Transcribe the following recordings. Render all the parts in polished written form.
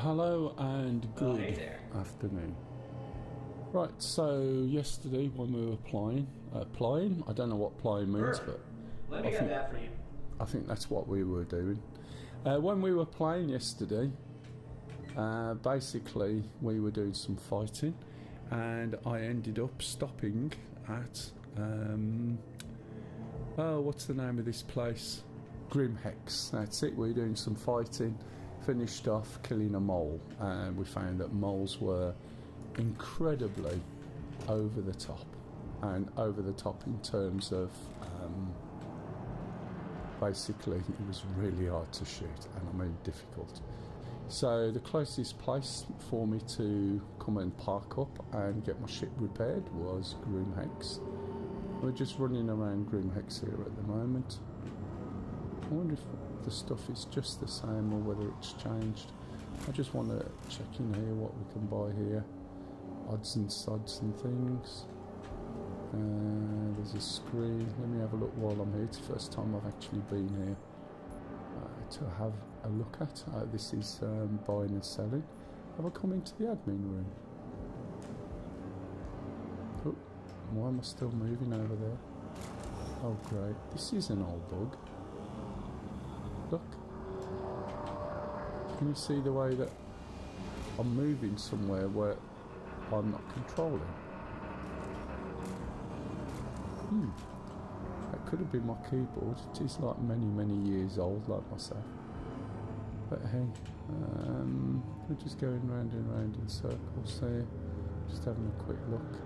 Hello and good hey there. afternoon. Right, so yesterday when we were plying, I don't know what plying means, but Let me get that for you. I think that's what we were doing. When we were playing yesterday, basically we were doing some fighting, and I ended up stopping at, what's the name of this place? Grim Hex, that's it. We were doing some fighting, finished off killing a mole, and we found that moles were incredibly over the top, and over the top in terms of basically it was really hard to shoot, and I mean difficult. So the closest place for me to come and park up and get my ship repaired was Grim Hex. We're just running around Grim Hex here at the moment. I wonder if the stuff is just the same or whether it's changed. I just want to check in here what we can buy here. Odds and sods and things. There's a screen. Let me have a look while I'm here. It's the first time I've actually been here to have a look at. This is buying and selling. Have I come into the admin room? Oh, why am I still moving over there? Oh great, this is an old bug. Look. Can you see the way that I'm moving somewhere where I'm not controlling? That could have been my keyboard. It is like many years old, like myself. But hey, we're just going round and round in circles here. Just having a quick look.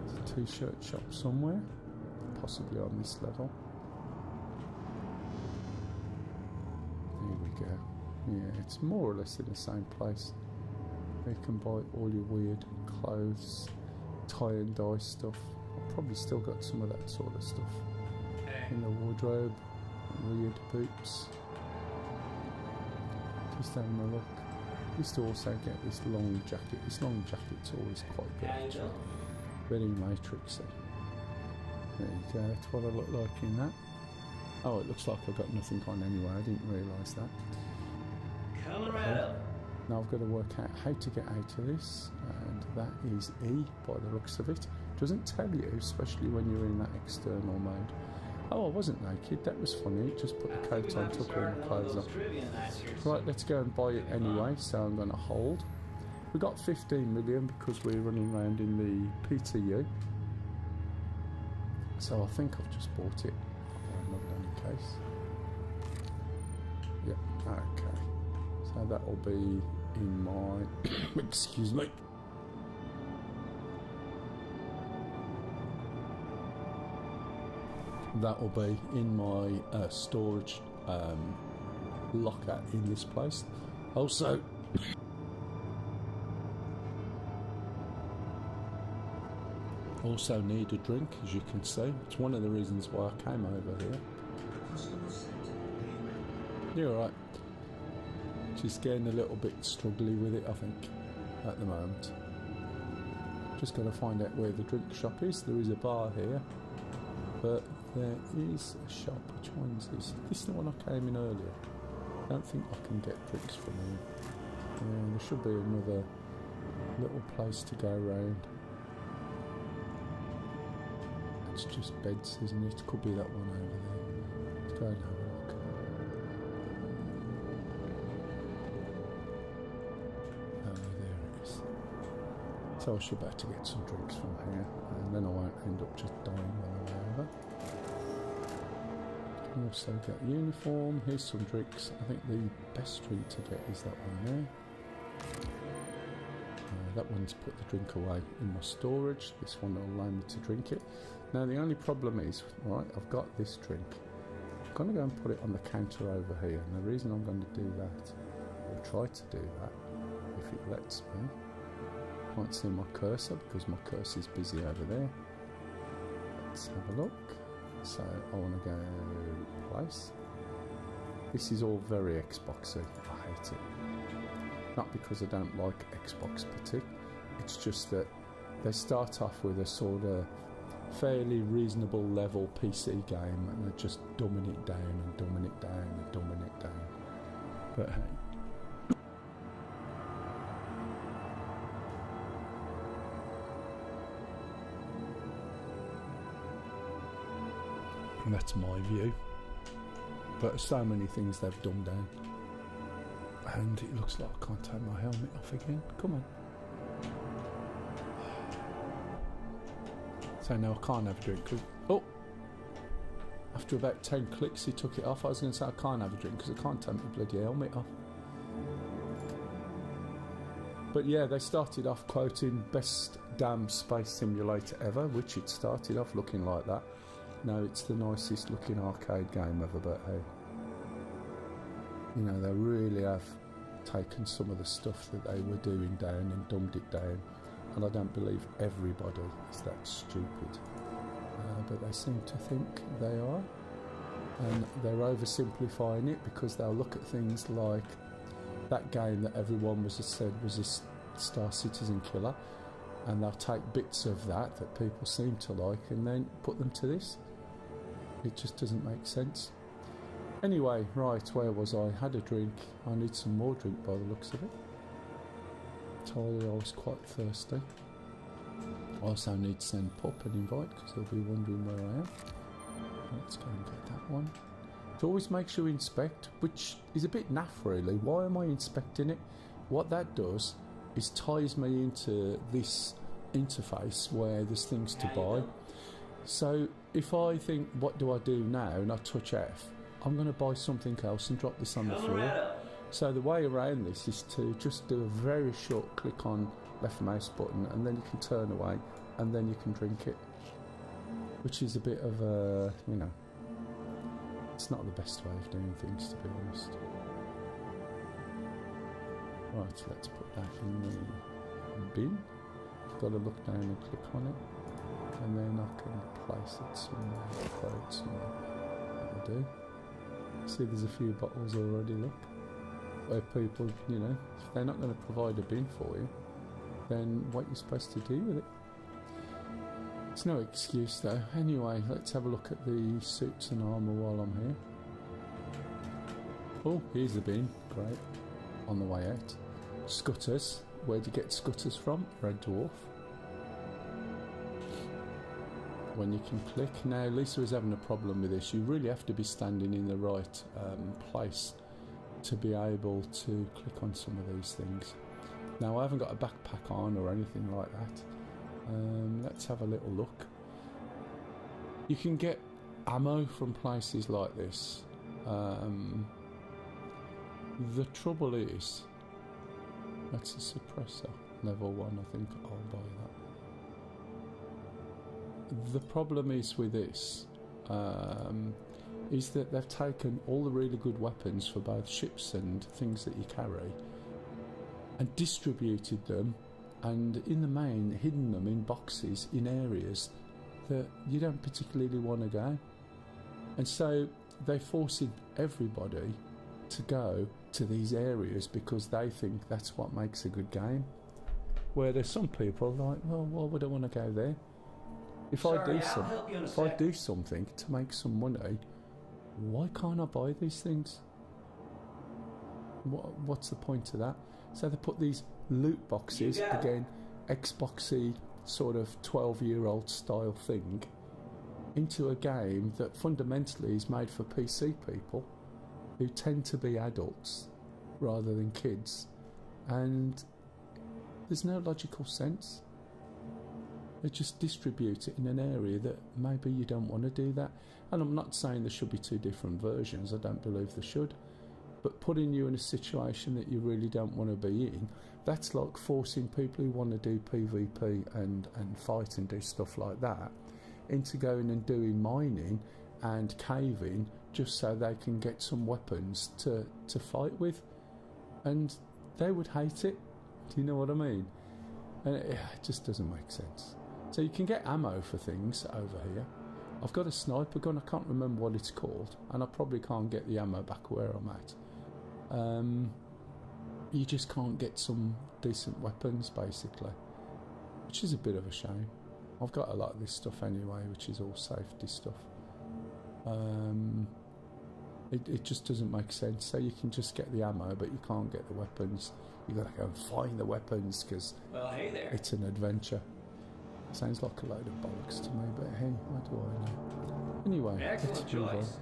There's a t-shirt shop somewhere, possibly on this level. Here we go. Yeah, it's more or less in the same place. You can buy all your weird clothes, tie and dye stuff. I've probably still got some of that sort of stuff in the wardrobe. Weird boots. Just having a look. I used to also get this long jacket. This long jacket's always quite good, actually. Very matrixy. There you go, that's what I look like in that. Oh, it looks like I've got nothing on anyway. I didn't realise that. Coming right up. Now I've got to work out how to get out of this, and that is E by the looks of it. Doesn't tell you, especially when you're in that external mode. Oh, I wasn't naked, that was funny. Just put the coat on, took all my clothes off. Right, let's go and buy it anyway, so I'm going to hold. We got 15 million because we're running around in the PTU. So I think I've just bought it. Not in any case. Yep, okay. So that will be in my... excuse me. That will be in my storage locker in this place. Also, need a drink, as you can see. It's one of the reasons why I came over here. You're alright. Just getting a little bit struggly with it, I think, at the moment. Just got to find out where the drink shop is. There is a bar here, but there is a shop. Which one's this? This is the one I came in earlier. I don't think I can get drinks from here. There should be another little place to go round. It's just beds, isn't it? Could be that one over there. Let's go and have a look. Oh, there it is. So I should be able to get some drinks from here, and then I won't end up just dying on the way over. Also get uniform. Here's some drinks. I think the best drink to get is that one there. That one's put the drink away in my storage. This one will allow me to drink it. Now the only problem is, right, I've got this drink. I'm going to go and put it on the counter over here. And the reason I'm going to do that, or try to do that, if it lets me, can't see my cursor because my cursor is busy over there. Let's have a look. So I want to go place. This is all very Xboxy. I hate it. Not because I don't like Xbox particularly. It's just that they start off with a sort of fairly reasonable level PC game, and they're just dumbing it down and dumbing it down and dumbing it down. But hey, that's my view. But so many things they've dumbed down. And it looks like I can't take my helmet off again. Come on. So now I can't have a drink. Oh! After about 10 clicks he took it off. I was going to say I can't have a drink because I can't take my bloody helmet off. But yeah, they started off quoting best damn space simulator ever, which it started off looking like that. No, it's the nicest looking arcade game ever, but hey. You know, they really have taken some of the stuff that they were doing down and dumbed it down. And I don't believe everybody is that stupid. But they seem to think they are. And they're oversimplifying it because they'll look at things like that game that everyone was said was a Star Citizen killer, and they'll take bits of that people seem to like and then put them to this. It just doesn't make sense. Anyway, right, where was I? Had a drink. I need some more drink by the looks of it. Told you I was quite thirsty. I also need to send Pop an invite because he'll be wondering where I am. Let's go and get that one. It always makes you inspect, which is a bit naff really. Why am I inspecting it? What that does is ties me into this interface where there's things to buy. So if I think, what do I do now, and I touch F, I'm going to buy something else and drop this on the floor. So the way around this is to just do a very short click on left mouse button, and then you can turn away, and then you can drink it. Which is a bit of a, you know, it's not the best way of doing things, to be honest. Right, let's put that in the bin. Got to look down and click on it, and then I can place it somewhere, throw it somewhere. That'll do. See, there's a few bottles already, look. Where people, you know, if they're not going to provide a bin for you, then what you're supposed to do with it? It's no excuse though. Anyway, let's have a look at the suits and armour while I'm here. Oh, here's the bin. Great. On the way out. Scutters. Where'd you get scutters from? Red Dwarf. When you can click. Now, Lisa is having a problem with this. You really have to be standing in the right place to be able to click on some of these things. Now, I haven't got a backpack on or anything like that. Let's have a little look. You can get ammo from places like this. The trouble is, that's a suppressor. Level 1, I think I'll buy that. The problem is with this, is that they've taken all the really good weapons for both ships and things that you carry and distributed them, and in the main hidden them in boxes in areas that you don't particularly want to go. And so they're forcing everybody to go to these areas because they think that's what makes a good game. Where there's some people like, well, why would I want to go there? If I do something to make some money, why can't I buy these things? What's the point of that? So they put these loot boxes, again, Xboxy sort of 12-year-old style thing, into a game that fundamentally is made for PC people who tend to be adults rather than kids, and there's no logical sense. They just distribute it in an area that maybe you don't want to do that. And I'm not saying there should be two different versions, I don't believe there should, but putting you in a situation that you really don't want to be in, that's like forcing people who want to do PvP and fight and do stuff like that into going and doing mining and caving just so they can get some weapons to fight with. And they would hate it. Do you know what I mean? And it just doesn't make sense. So you can get ammo for things over here. I've got a sniper gun, I can't remember what it's called, and I probably can't get the ammo back where I'm at. You just can't get some decent weapons, basically, which is a bit of a shame. I've got a lot of this stuff anyway, which is all safety stuff. It just doesn't make sense. So you can just get the ammo, but you can't get the weapons. You've got to go and find the weapons because it's an adventure. Sounds like a load of bollocks to me, but hey, what do I know? Anyway, Excellent let's move on. choice.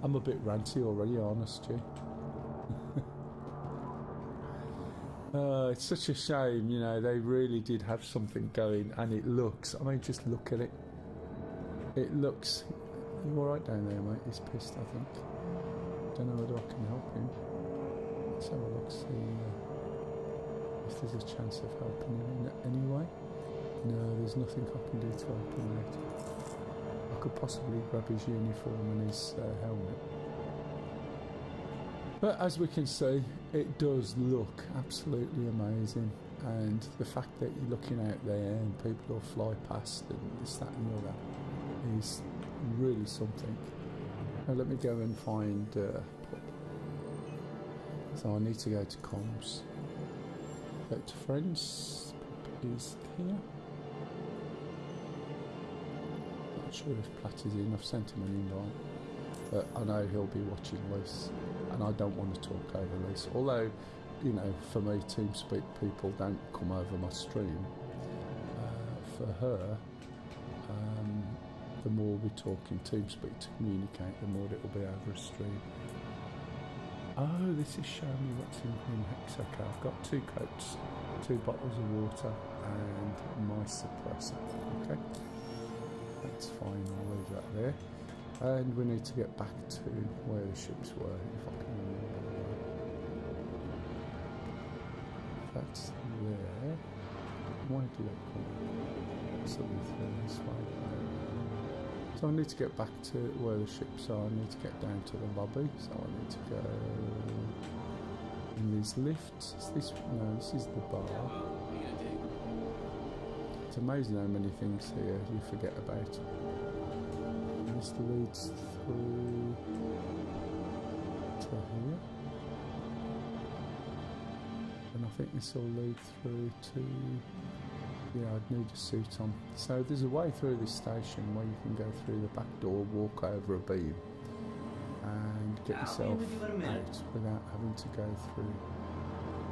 I'm a bit ranty already, honest, you. It's such a shame, you know, they really did have something going, and it looks, I mean, just look at it. It looks, you alright down there, mate? He's pissed, I think. Don't know whether I can help him. Let's have a look, see if there's a chance of helping him in any way. No, there's nothing I can do to help him out. I could possibly grab his uniform and his helmet. But as we can see, it does look absolutely amazing, and the fact that you're looking out there and people will fly past and this, that and the other is really something. Now let me go and find so I need to go to comms. Go to friends. Is here. Not sure if Platt is in. I've sent him an invite, but I know he'll be watching this, and I don't want to talk over this. Although, you know, for me, TeamSpeak people don't come over my stream. For her, the more we talk in TeamSpeak to communicate, the more it will be over a stream. Oh, this is showing me what's in Green Hex. Okay, I've got 2 coats, 2 bottles of water, and my suppressor. Okay, that's fine, I'll leave that there. And we need to get back to where the ships were, if I can remember the way. That's there. Why did it come? Something through this way. So I need to get back to where the ships are. I need to get down to the lobby. So I need to go in these lifts. Is this? No, this is the bar. It's amazing how many things here you forget about. This leads through to here, and I think this will lead through to. Yeah, I'd need a suit on. So there's a way through this station where you can go through the back door, walk over a beam, and get yourself out without having to go through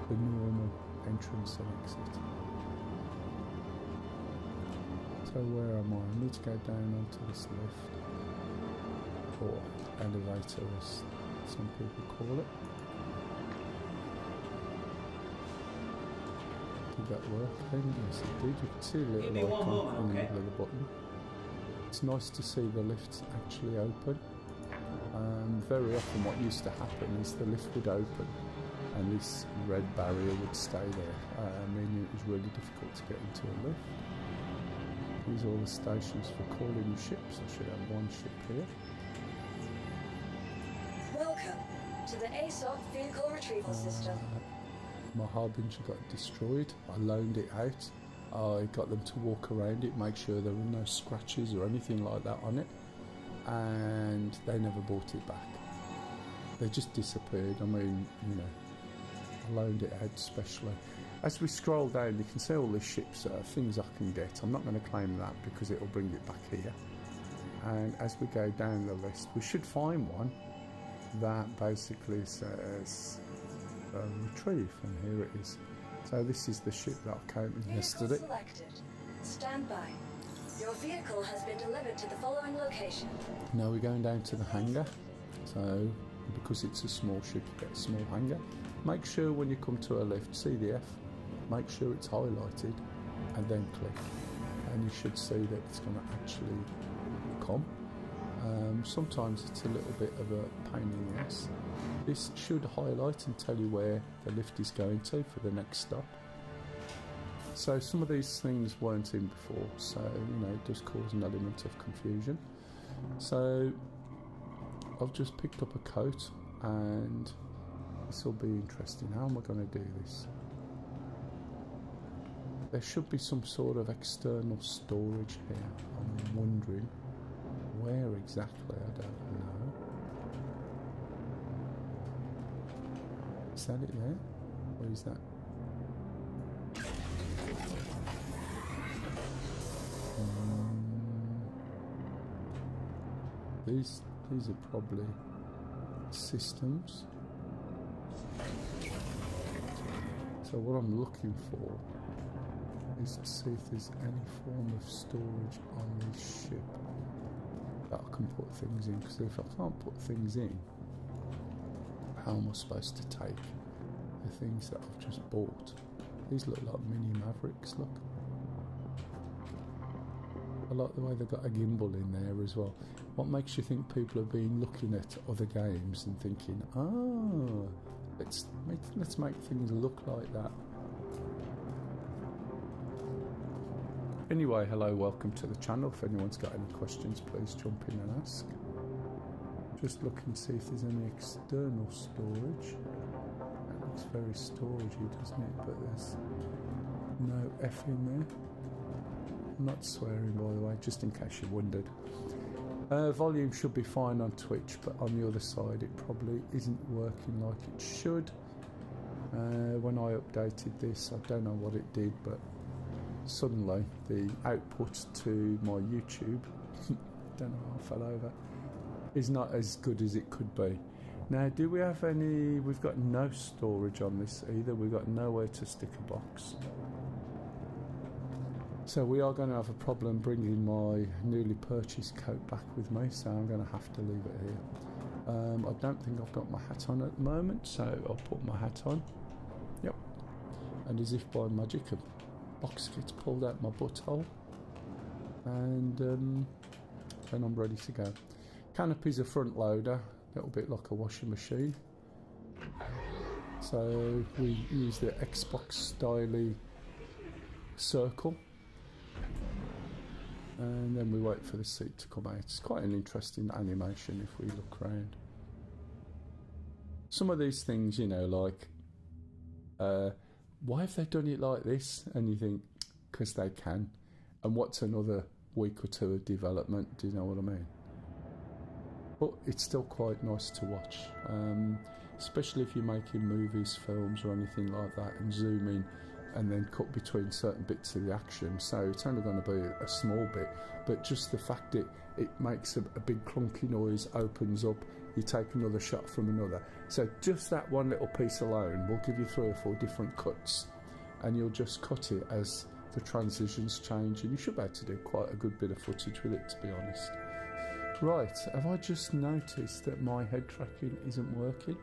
the normal entrance and exit. So where am I? I need to go down onto this lift, or elevator as some people call it. Did that work? Yes it did. You can see a little icon in the middle of the button. It's nice to see the lift actually open. Very often what used to happen is the lift would open and this red barrier would stay there, meaning it was really difficult to get into a lift. These are all the stations for calling your ships. I should have one ship here. Welcome to the ASOC Vehicle Retrieval System. My Harbinger got destroyed. I loaned it out. I got them to walk around it, make sure there were no scratches or anything like that on it, and they never brought it back. They just disappeared. I mean, you know, I loaned it out specially. As we scroll down, you can see all these ships, things I can get. I'm not going to claim that because it will bring it back here. And as we go down the list, we should find one that basically says retrieve, and here it is. So this is the ship that I came in yesterday. Selected. Stand by. Your vehicle has been delivered to the following location. Now we're going down to the hangar. So because it's a small ship, you get a small hangar. Make sure when you come to a lift, see the F, make sure it's highlighted, and then click, and you should see that it's going to actually come. Sometimes it's a little bit of a pain in the ass. This should highlight and tell you where the lift is going to for the next stop. So some of these things weren't in before, so you know, it does cause an element of confusion. So I've just picked up a coat, and this will be interesting. How am I going to do this? There should be some sort of external storage here. I'm wondering where exactly, I don't know. Is that it there? Or is that? These are probably systems. So what I'm looking for is to see if there's any form of storage on this ship. that I can put things in, because if I can't put things in, how am I supposed to take the things that I've just bought? These look like mini Mavericks, look. I like the way they've got a gimbal in there as well. What makes you think people have been looking at other games and thinking, let's make things look like that? Anyway, hello, welcome to the channel. If anyone's got any questions, please jump in and ask. Just look and see if there's any external storage. That looks very storagey, doesn't it? But there's no F in there. I'm not swearing, by the way, just in case you wondered. Volume should be fine on Twitch, but on the other side it probably isn't working like it should. When I updated this, I don't know what it did, but suddenly the output to my YouTube, don't know how I fell over, is not as good as it could be. Now, do we have any? We've got no storage on this either. We've got nowhere to stick a box. So we are going to have a problem bringing my newly purchased coat back with me, so I'm going to have to leave it here. I don't think I've got my hat on at the moment, so I'll put my hat on. Yep. And as if by magic, a box gets pulled out my butthole. And then I'm ready to go. Canopy's a front loader, a little bit like a washing machine. So we use the Xbox style circle. And then we wait for the seat to come out. It's quite an interesting animation if we look around. Some of these things, you know, like, why have they done it like this? And you think, because they can. And what's another week or two of development? Do you know what I mean? But it's still quite nice to watch. Especially if you're making movies, films or anything like that, and zoom in and then cut between certain bits of the action. So it's only going to be a small bit, but just the fact that it makes a big clunky noise, opens up, you take another shot from another. So just that one little piece alone will give you 3 or 4 different cuts, and you'll just cut it as the transitions change, and you should be able to do quite a good bit of footage with it, to be honest. Right, have I just noticed that my head tracking isn't working?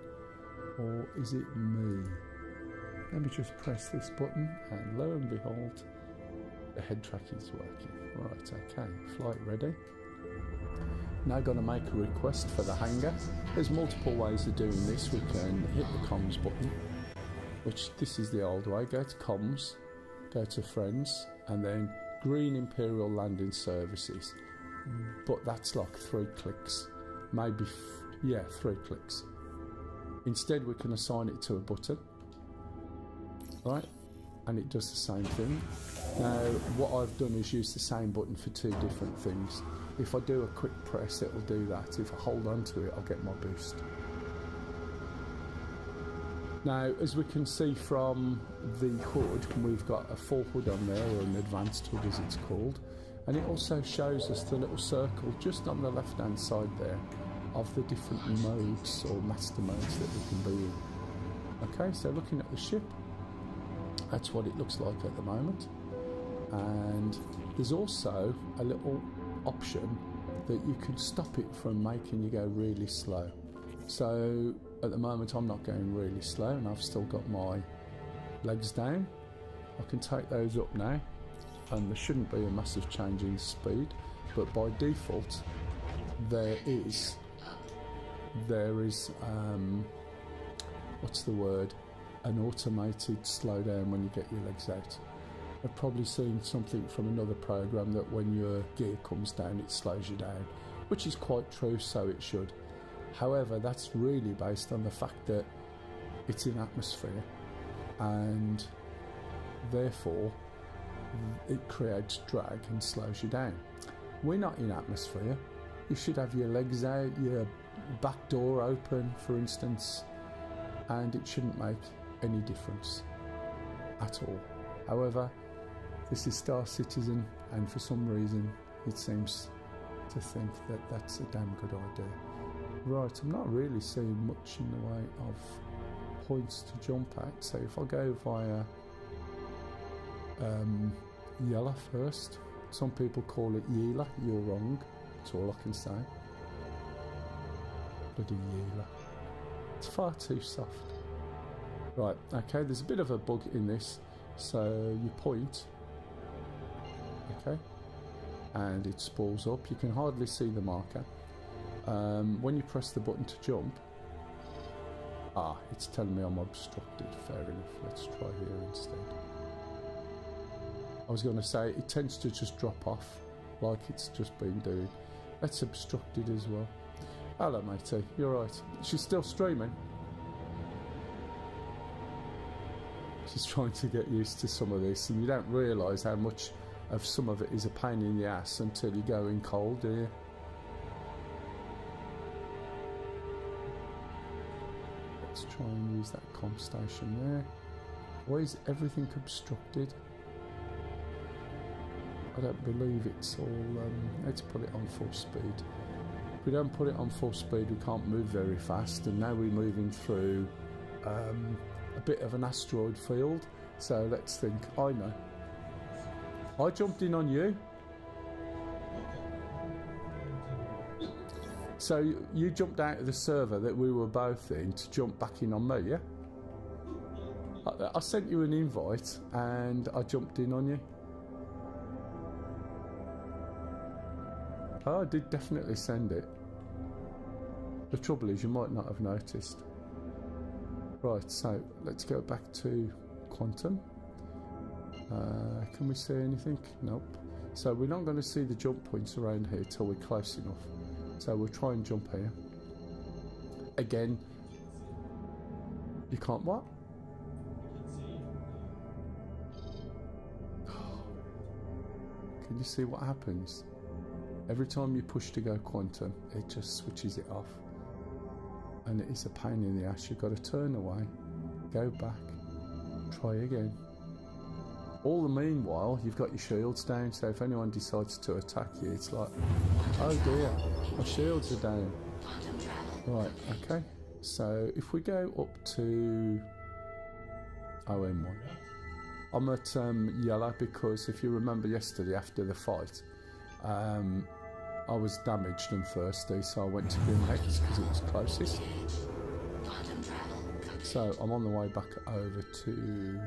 Or is it me? Let me just press this button, and lo and behold, the head tracking is working. Right, okay, flight ready. Now going to make a request for the hangar. There's multiple ways of doing this. We can hit the comms button, which this is the old way. Go to comms, go to friends, and then green Imperial Landing Services. But that's like 3 clicks. Maybe, 3 clicks. Instead, we can assign it to a button. Right, and it does the same thing. Now what I've done is use the same button for 2 different things. If I do a quick press, it will do that. If I hold on to it, I'll get my boost. Now, as we can see from the hood, we've got a full hood on there, or an advanced hood as it's called, and it also shows us the little circle just on the left hand side there of the different modes or master modes that we can be in. Okay, so looking at the ship, that's what it looks like at the moment. And there's also a little option that you can stop it from making you go really slow. So at the moment I'm not going really slow, and I've still got my legs down. I can take those up now, and there shouldn't be a massive change in speed, but by default there is what's the word, an automated slowdown when you get your legs out. I've probably seen something from another program that when your gear comes down it slows you down, which is quite true, so it should. However, that's really based on the fact that it's in atmosphere, and therefore it creates drag and slows you down. We're not in atmosphere. You should have your legs out, your back door open, for instance, and it shouldn't make any difference at all. However, this is Star Citizen, and for some reason it seems to think that that's a damn good idea. Right, I'm not really seeing much in the way of points to jump at, so if I go via Yella first, some people call it Yela, you're wrong, That's all I can say. Bloody Yeela. It's far too soft. Right, okay, there's a bit of a bug in this. So you point, okay, and it spools up. You can hardly see the marker. When you press the button to jump, it's telling me I'm obstructed. Fair enough. Let's try here instead. I was going to say it tends to just drop off like it's just been doing. That's obstructed as well. Hello, matey. You're right. She's still streaming. She's trying to get used to some of this, and you don't realise how much of some of it is a pain in the ass until you go in cold, do you? Let's try and use that comp station there. Why is everything obstructed? I don't believe it's all... let's put it on full speed. If we don't put it on full speed, we can't move very fast, and now we're moving through a bit of an asteroid field. So let's think. I know. I jumped in on you. So you jumped out of the server that we were both in to jump back in on me, yeah? I sent you an invite and I jumped in on you. Oh, I did definitely send it. The trouble is you might not have noticed. Right, so let's go back to quantum. Can we see anything? Nope. So we're not going to see the jump points around here till we're close enough. So we'll try and jump here. Again, you can't what? Can you see what happens? Every time you push to go quantum, it just switches it off. And it is a pain in the ass. You've got to turn away, go back, try again. All the meanwhile, you've got your shields down, so if anyone decides to attack you, it's like, oh dear, my shields are down. Right, okay. So if we go up to OM1, I'm at yellow because if you remember yesterday after the fight, I was damaged and thirsty, so I went to Green Hex because it was closest. So I'm on the way back over to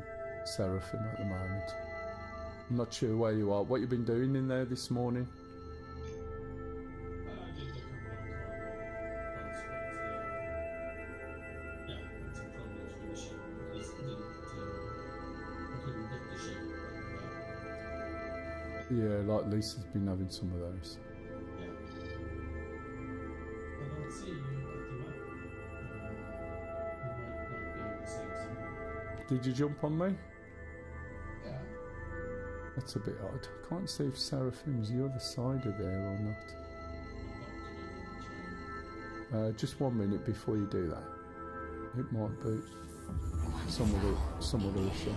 Seraphim at the moment. I'm not sure where you are. What you've been doing in there this morning? Yeah, like Lisa's been having some of those. Yeah. I don't see you at the map. You might not be able to see it. Did you jump on me? Yeah. That's a bit odd. I can't see if Seraphim's the other side of there or not. Just 1 minute before you do that. It might be some of the issue.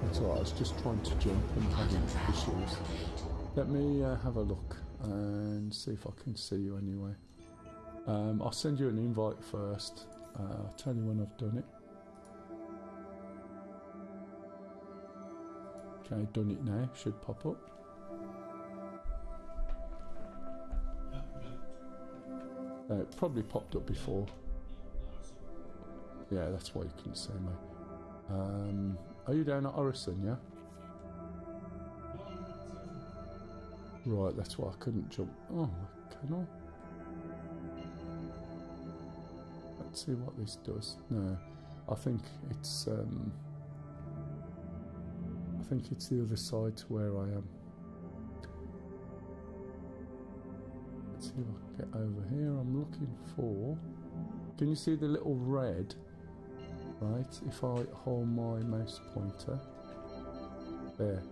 It's alright, I was just trying to jump and having issues. Let me have a look and see if I can see you anyway. I'll send you an invite first. I'll tell you when I've done it. Okay, done it now, should pop up. It probably popped up before. Yeah, that's why you couldn't see me. Are you down at Orison, yeah? Right, that's why I couldn't jump. Oh, can I? Let's see what this does. No, I think it's the other side to where I am. Let's see if I can get over here. I'm looking for... Can you see the little red? Right, if I hold my mouse pointer, there.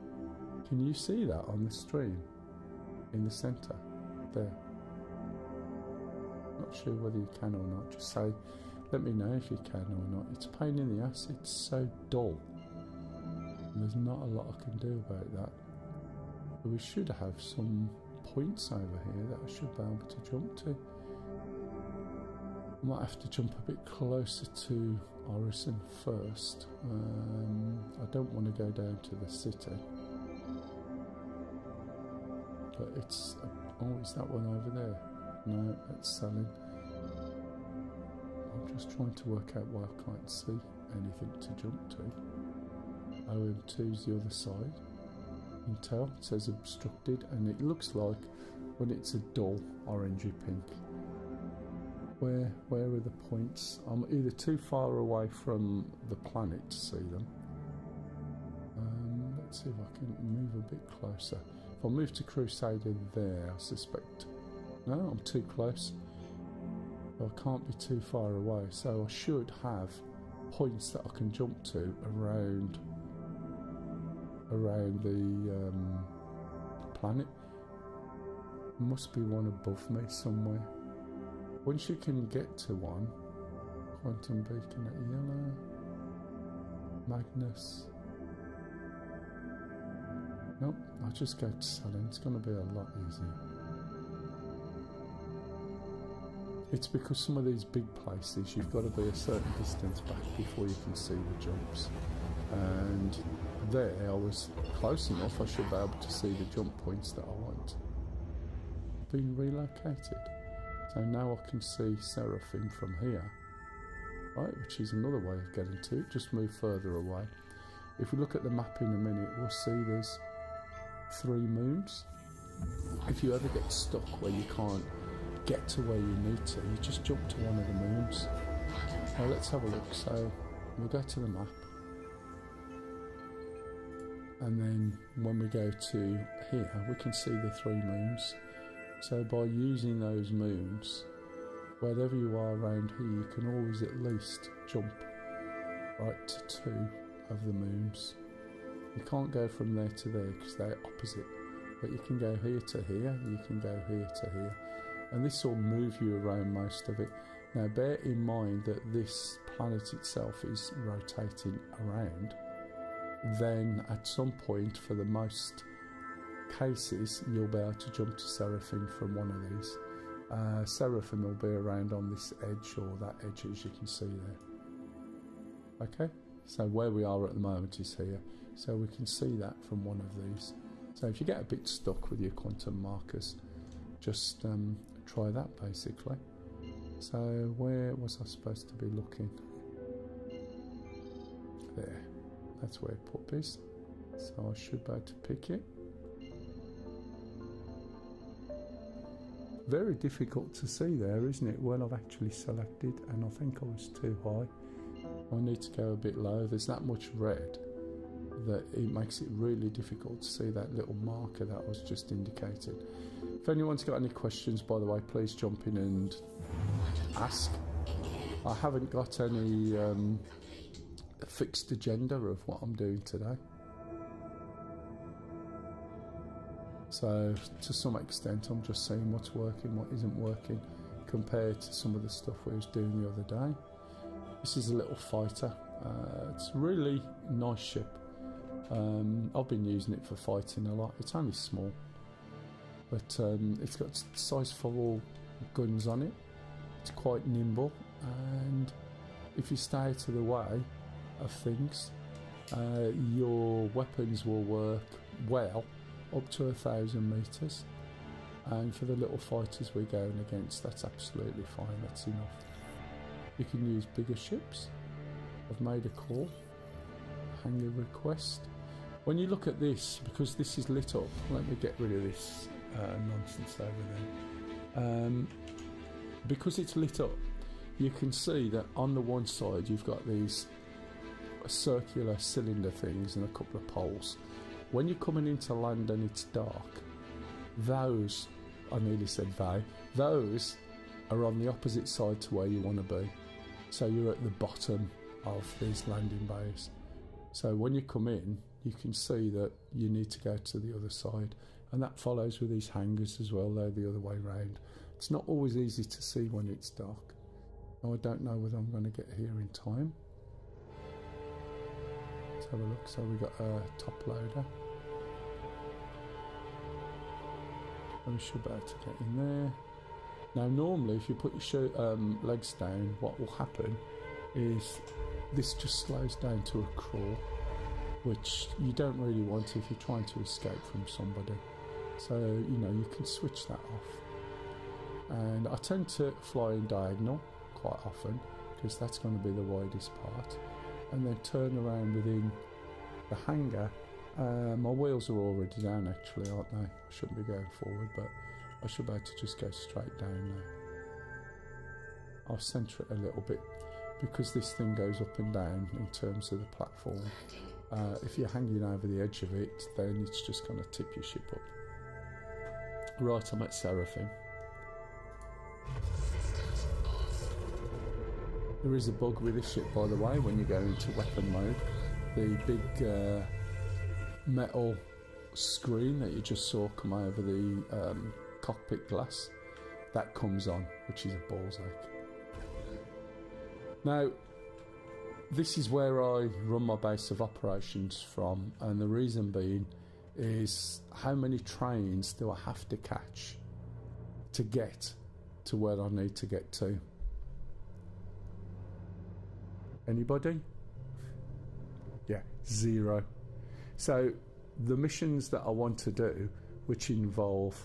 Can you see that on the stream? In the centre, there. Not sure whether you can or not. Just say, let me know if you can or not. It's a pain in the ass. It's so dull. And there's not a lot I can do about that. But we should have some points over here that I should be able to jump to. I might have to jump a bit closer to Orison first. I don't want to go down to the city. but it's... oh, is that one over there? No, it's selling. I'm just trying to work out why I can't see anything to jump to. OM2's the other side. Intel, it says obstructed, and it looks like when it's a dull orangey pink. Where are the points? I'm either too far away from the planet to see them. Let's see if I can move a bit closer. If I move to Crusader there, I suspect... no, I'm too close. I can't be too far away, so I should have points that I can jump to around the planet. Must be one above me somewhere. Once you can get to one, quantum beacon at yellow, Magnus. Nope, I'll just go to Salon. It's going to be a lot easier. It's because some of these big places you've got to be a certain distance back before you can see the jumps. And there I was close enough, I should be able to see the jump points that I want. Being relocated. So now I can see Seraphim from here, right, which is another way of getting to it. Just move further away. If we look at the map in a minute, we'll see there's 3 moons. If you ever get stuck where you can't get to where you need to, you just jump to one of the moons. Now let's have a look. So we'll go to the map, and then when we go to here, we can see the 3 moons. So by using those moons, wherever you are around here, you can always at least jump right to 2 of the moons. You can't go from there to there because they're opposite, but you can go here to here, you can go here to here, and this will move you around most of it. Now bear in mind that this planet itself is rotating around. Then at some point, for the most cases, you'll be able to jump to Seraphim from one of these. Seraphim will be around on this edge or that edge, as you can see there. Okay, so where we are at the moment is here, so we can see that from one of these. So if you get a bit stuck with your quantum markers, just try that basically. So where was I supposed to be looking? There, that's where pop is, so I should be able to pick it. Very difficult to see there, isn't it? Well, I've actually selected, and I think I was too high. I need to go a bit low. There's that much red that it makes it really difficult to see that little marker that was just indicated. If anyone's got any questions, by the way, please jump in and ask. I haven't got any fixed agenda of what I'm doing today. So to some extent I'm just seeing what's working, what isn't working, compared to some of the stuff we was doing the other day. This is a little fighter. It's a really nice ship. I've been using it for fighting a lot. It's only small, but it's got size 4 guns on it. It's quite nimble, and if you stay out of the way of things, your weapons will work well up to 1,000 meters, and for the little fighters we're going against, that's absolutely fine. That's enough. You can use bigger ships. I've made a call, hangar request. When you look at this, because this is lit up, let me get rid of this nonsense over there. Because it's lit up, you can see that on the one side you've got these circular cylinder things and a couple of poles. When you're coming into land and it's dark, those, I nearly said they, those are on the opposite side to where you want to be. So you're at the bottom of these landing bays. So when you come in, you can see that you need to go to the other side, and that follows with these hangars as well. They're the other way round. It's not always easy to see when it's dark. Now I don't know whether I'm going to get here in time. Let's have a look. So we've got a top loader, and we should be able to get in there. Now normally if you put your legs down, what will happen is this just slows down to a crawl, which you don't really want if you're trying to escape from somebody. So, you know, you can switch that off. And I tend to fly in diagonal quite often because that's going to be the widest part. And then turn around within the hangar. My wheels are already down actually, aren't they? I shouldn't be going forward, but I should be able to just go straight down now. I'll centre it a little bit because this thing goes up and down in terms of the platform. If you're hanging over the edge of it, then it's just going to tip your ship up. Right, I'm at Seraphim. There is a bug with this ship, by the way, when you go into weapon mode. The big metal screen that you just saw come over the cockpit glass, that comes on, which is a ball's ache. Now, this is where I run my base of operations from, and the reason being is how many trains do I have to catch to get to where I need to get to? Anybody? Yeah, 0. So the missions that I want to do, which involve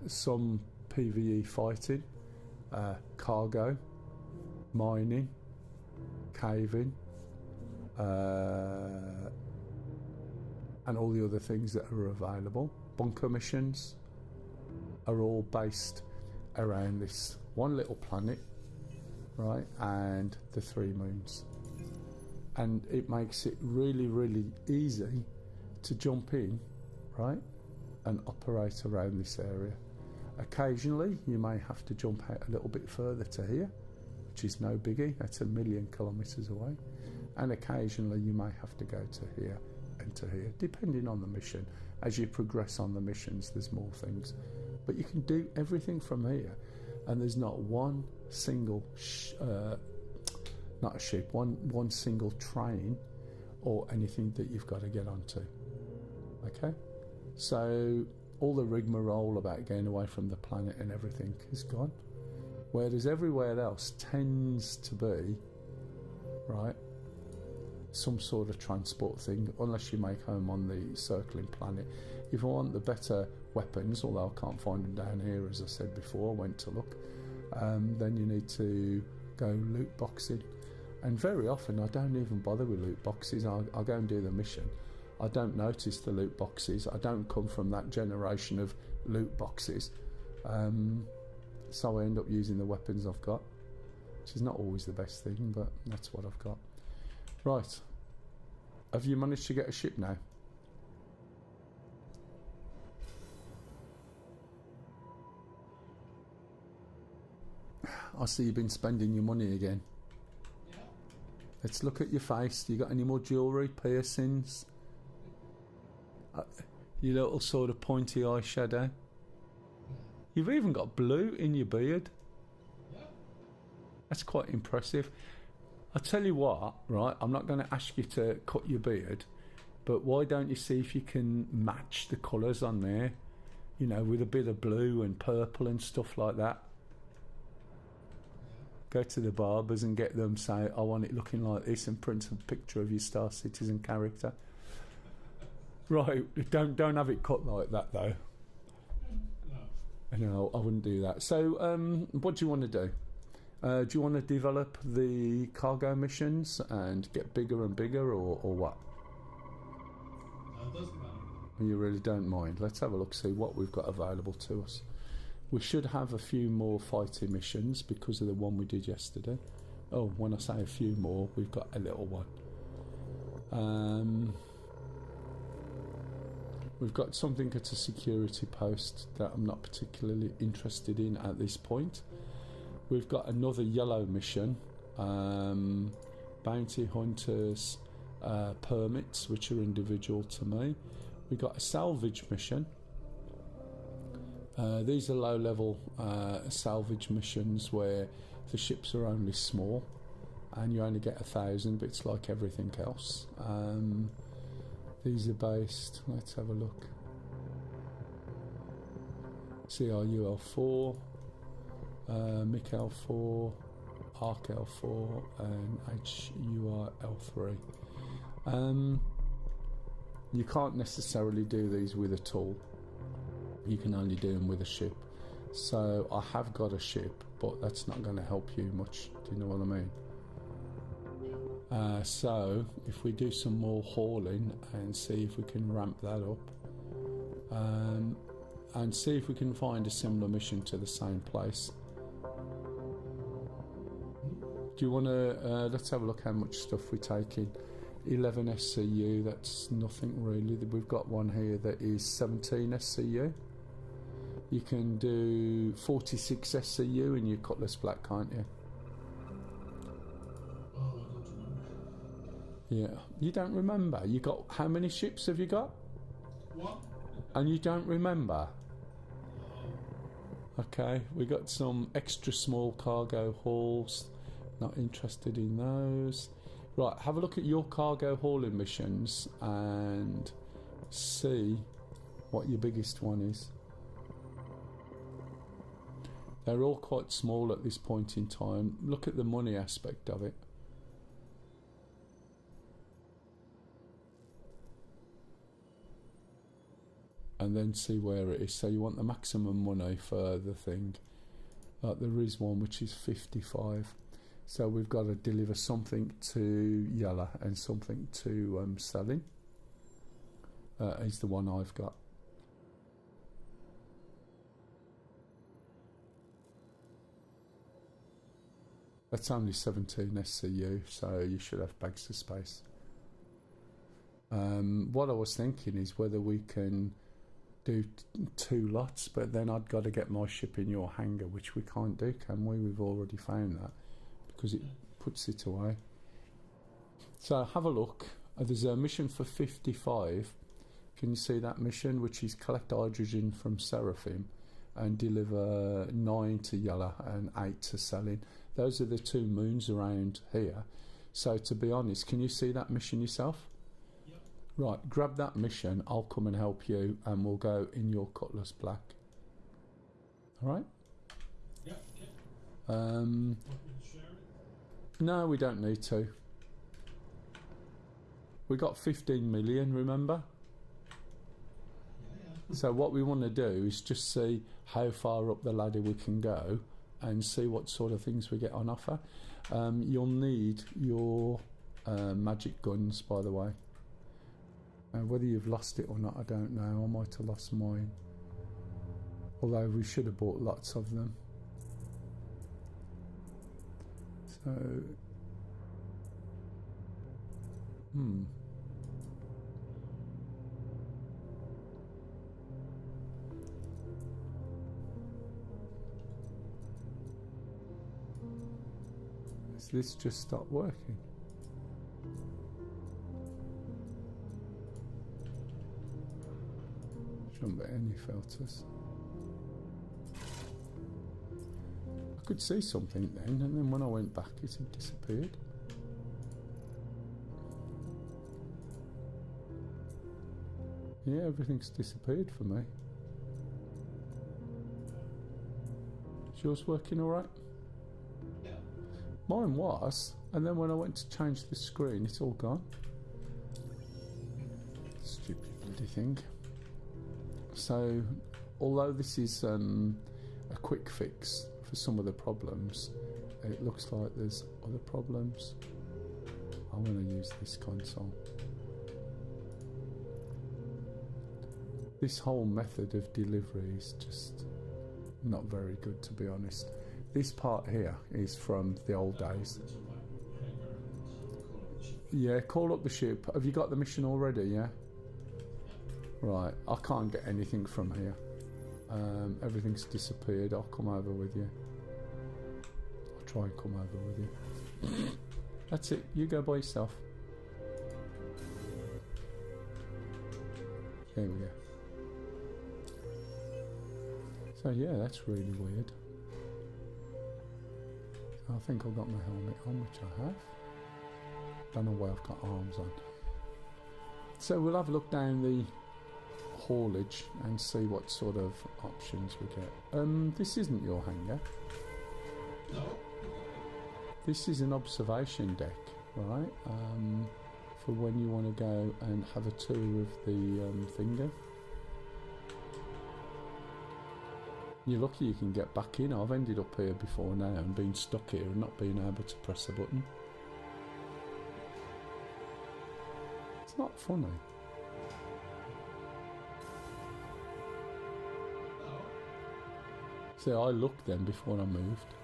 some PvE fighting, cargo, mining, caving, and all the other things that are available, bunker missions, are all based around this one little planet, right, and the 3 moons. And it makes it really, really easy to jump in, right, and operate around this area. Occasionally, you may have to jump out a little bit further to here, which is no biggie, that's 1,000,000 kilometres away. And occasionally, you may have to go to here and to here, depending on the mission. As you progress on the missions, there's more things. But you can do everything from here, and there's not one single not a ship, one single train or anything that you've got to get onto. Okay, so all the rigmarole about getting away from the planet and everything is gone, whereas everywhere else tends to be, right, some sort of transport thing, unless you make home on the circling planet. If I want the better weapons, although I can't find them down here, as I said before, I went to look, then you need to go loot boxing. And very often I don't even bother with loot boxes. I'll go and do the mission. I don't notice the loot boxes. I don't come from that generation of loot boxes. So I end up using the weapons I've got, which is not always the best thing, but that's what I've got. Right. Have you managed to get a ship now? I see you've been spending your money again. Yeah. Let's look at your face. You got any more jewellery, piercings? Your little sort of pointy eyeshadow? You've even got blue in your beard. Yeah. That's quite impressive. I'll tell you what, right, I'm not going to ask you to cut your beard, but why don't you see if you can match the colours on there, you know, with a bit of blue and purple and stuff like that? Go to the barbers and get them say, I want it looking like this, and print a picture of your Star Citizen character. Right, don't have it cut like that though. No. No, I wouldn't do that. So, what do you want to do? Do you want to develop the cargo missions and get bigger and bigger, or what? It doesn't matter. You really don't mind. Let's have a look, see what we've got available to us. We should have a few more fighting missions because of the one we did yesterday. Oh, when I say a few more, we've got a little one. We've got something at a security post that I'm not particularly interested in at this point. We've got another yellow mission, bounty hunters permits, which are individual to me. We've got a salvage mission. These are low-level salvage missions where the ships are only small and you only get 1,000 bits like everything else. These are based, let's have a look, CRUL4, MIC L4, ARC L4 and HUR L3. You can't necessarily do these with a tool. You can only do them with a ship. So I have got a ship, but that's not going to help you much. Do you know what I mean? So if we do some more hauling and see if we can ramp that up, and see if we can find a similar mission to the same place. Do you want to, let's have a look how much stuff we're taking. 11 SCU, that's nothing really. We've got one here that is 17 SCU. You can do 46 SCU in your Cutlass Black, can't you? Oh, I don't remember. Yeah. You don't remember? You got, how many ships have you got? What? And you don't remember? Okay, we got some extra small cargo hauls. Not interested in those. Right, have a look at your cargo hauling missions and see what your biggest one is. They're all quite small at this point in time. Look at the money aspect of it. And then see where it is. So you want the maximum money for the thing. There is one which is 55. So we've got to deliver something to Yella and something to Selling. Is the one I've got. That's only 17 SCU, so you should have bags of space. What I was thinking is whether we can do 2 lots, but then I'd got to get my ship in your hangar, which we can't do, can we? We've already found that, because it puts it away. So have a look. There's a mission for 55. Can you see that mission, which is collect hydrogen from Seraphim and deliver 9 to Yella and 8 to Selling. Those are the 2 moons around here. So to be honest, can you see that mission yourself? Yep. Right, grab that mission, I'll come and help you, and we'll go in your Cutlass Black. Alright? Yeah, okay. Um, Want me to share it? no, we don't need to. We got 15 million, remember? Yeah. So what we want to do is just see how far up the ladder we can go and see what sort of things we get on offer. You'll need your magic guns, by the way. Whether you've lost it or not, I don't know. I might have lost mine. Although we should have bought lots of them. So... Has this just stopped working? Shouldn't be any filters. I could see something then, and then when I went back it had disappeared. Yeah, everything's disappeared for me. Is yours working alright? Yeah. Mine was, and then when I went to change the screen, it's all gone. Stupid bloody thing. So, although this is a quick fix for some of the problems, it looks like there's other problems. I want to use this console. This whole method of delivery is just not very good, to be honest. This part here is from the old days. Yeah, call up the ship. Have you got the mission already, yeah? Right, I can't get anything from here. Everything's disappeared. I'll come over with you. I'll try and come over with you. That's it, you go by yourself. There we go. So yeah, that's really weird. I think I've got my helmet on, which I have. Don't know why I've got arms on. So we'll have a look down the haulage and see what sort of options we get. This isn't your hangar. No. This is an observation deck, right? For when you want to go and have a tour of the finger. You're lucky you can get back in. I've ended up here before now and been stuck here and not being able to press a button. It's not funny. See, I looked then before I moved.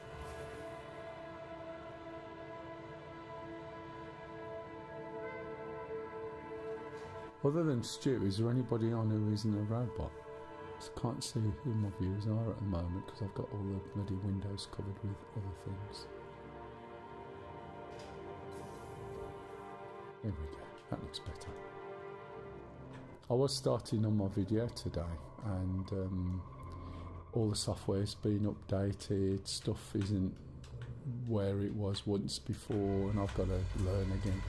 Other than Stu, is there anybody on who isn't a robot? I can't see who my viewers are at the moment because I've got all the bloody windows covered with other things. There we go, that looks better. I was starting on my video today and all the software's been updated, stuff isn't where it was once before and I've got to learn again.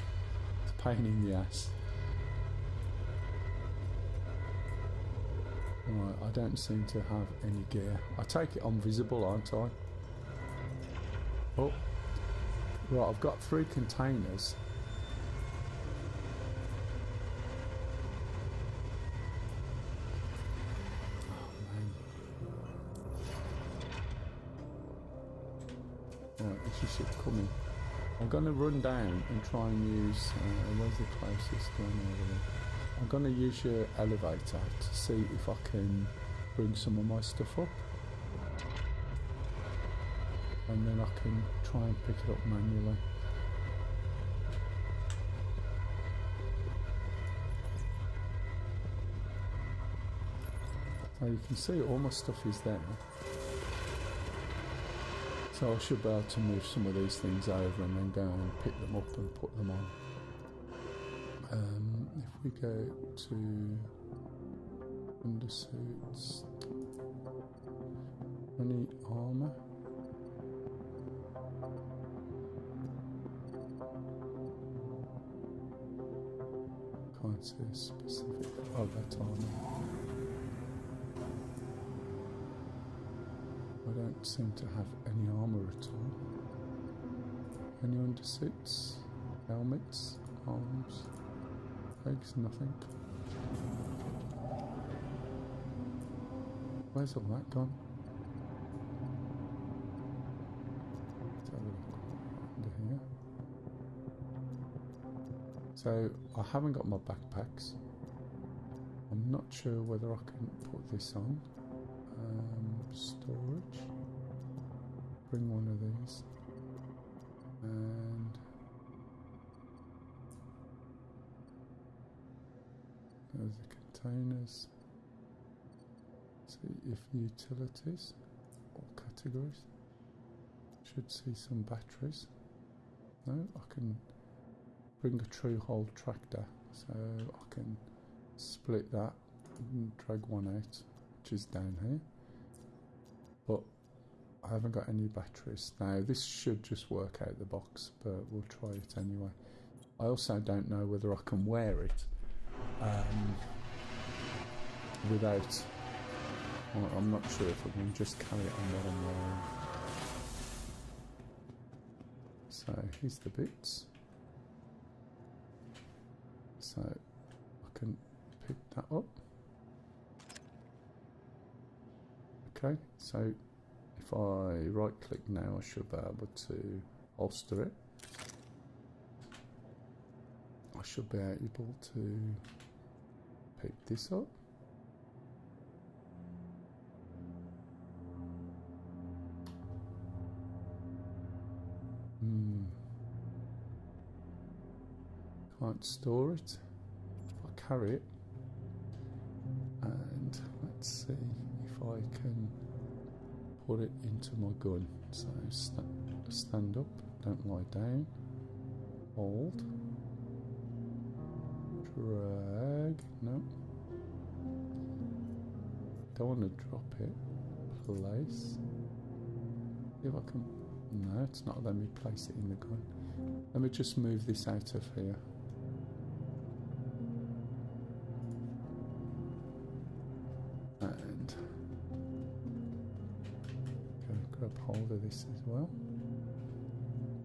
It's a pain in the ass. Right, I don't seem to have any gear. I take it I'm visible, aren't I? Oh, right, I've got 3 containers. Oh, man. Right, this is ship coming. I'm going to run down and try and use... where's the closest one over there? I'm going to use your elevator to see if I can bring some of my stuff up and then I can try and pick it up manually. So you can see all my stuff is there, so I should be able to move some of these things over and then go and pick them up and put them on. If we go to undersuits, any armour? Can't see a specific. Oh, that's armour. I don't seem to have any armour at all. Any undersuits, helmets, arms? Legs, nothing. Where's all that gone? Let's have a look under here. So I haven't got my backpacks. I'm not sure whether I can put this on. Storage. Bring one of these. And there's the containers. See if utilities or categories. Should see some batteries. No, I can bring a true hold tractor, so I can split that and drag one out, which is down here. But I haven't got any batteries. Now this should just work out the box, but we'll try it anyway. I also don't know whether I can wear it without, I'm not sure if I can just carry it on what I'm wearing. So here's the bits. So I can pick that up. Okay, so if I right click now, I should be able to holster it. I should be able to pick this up. Can't store it. I'll carry it. And let's see if I can put it into my gun. So stand up, don't lie down, hold, drag, no, don't want to drop it, place, if I can, no, it's not letting me place it in the gun. Let me just move this out of here. And grab hold of this as well.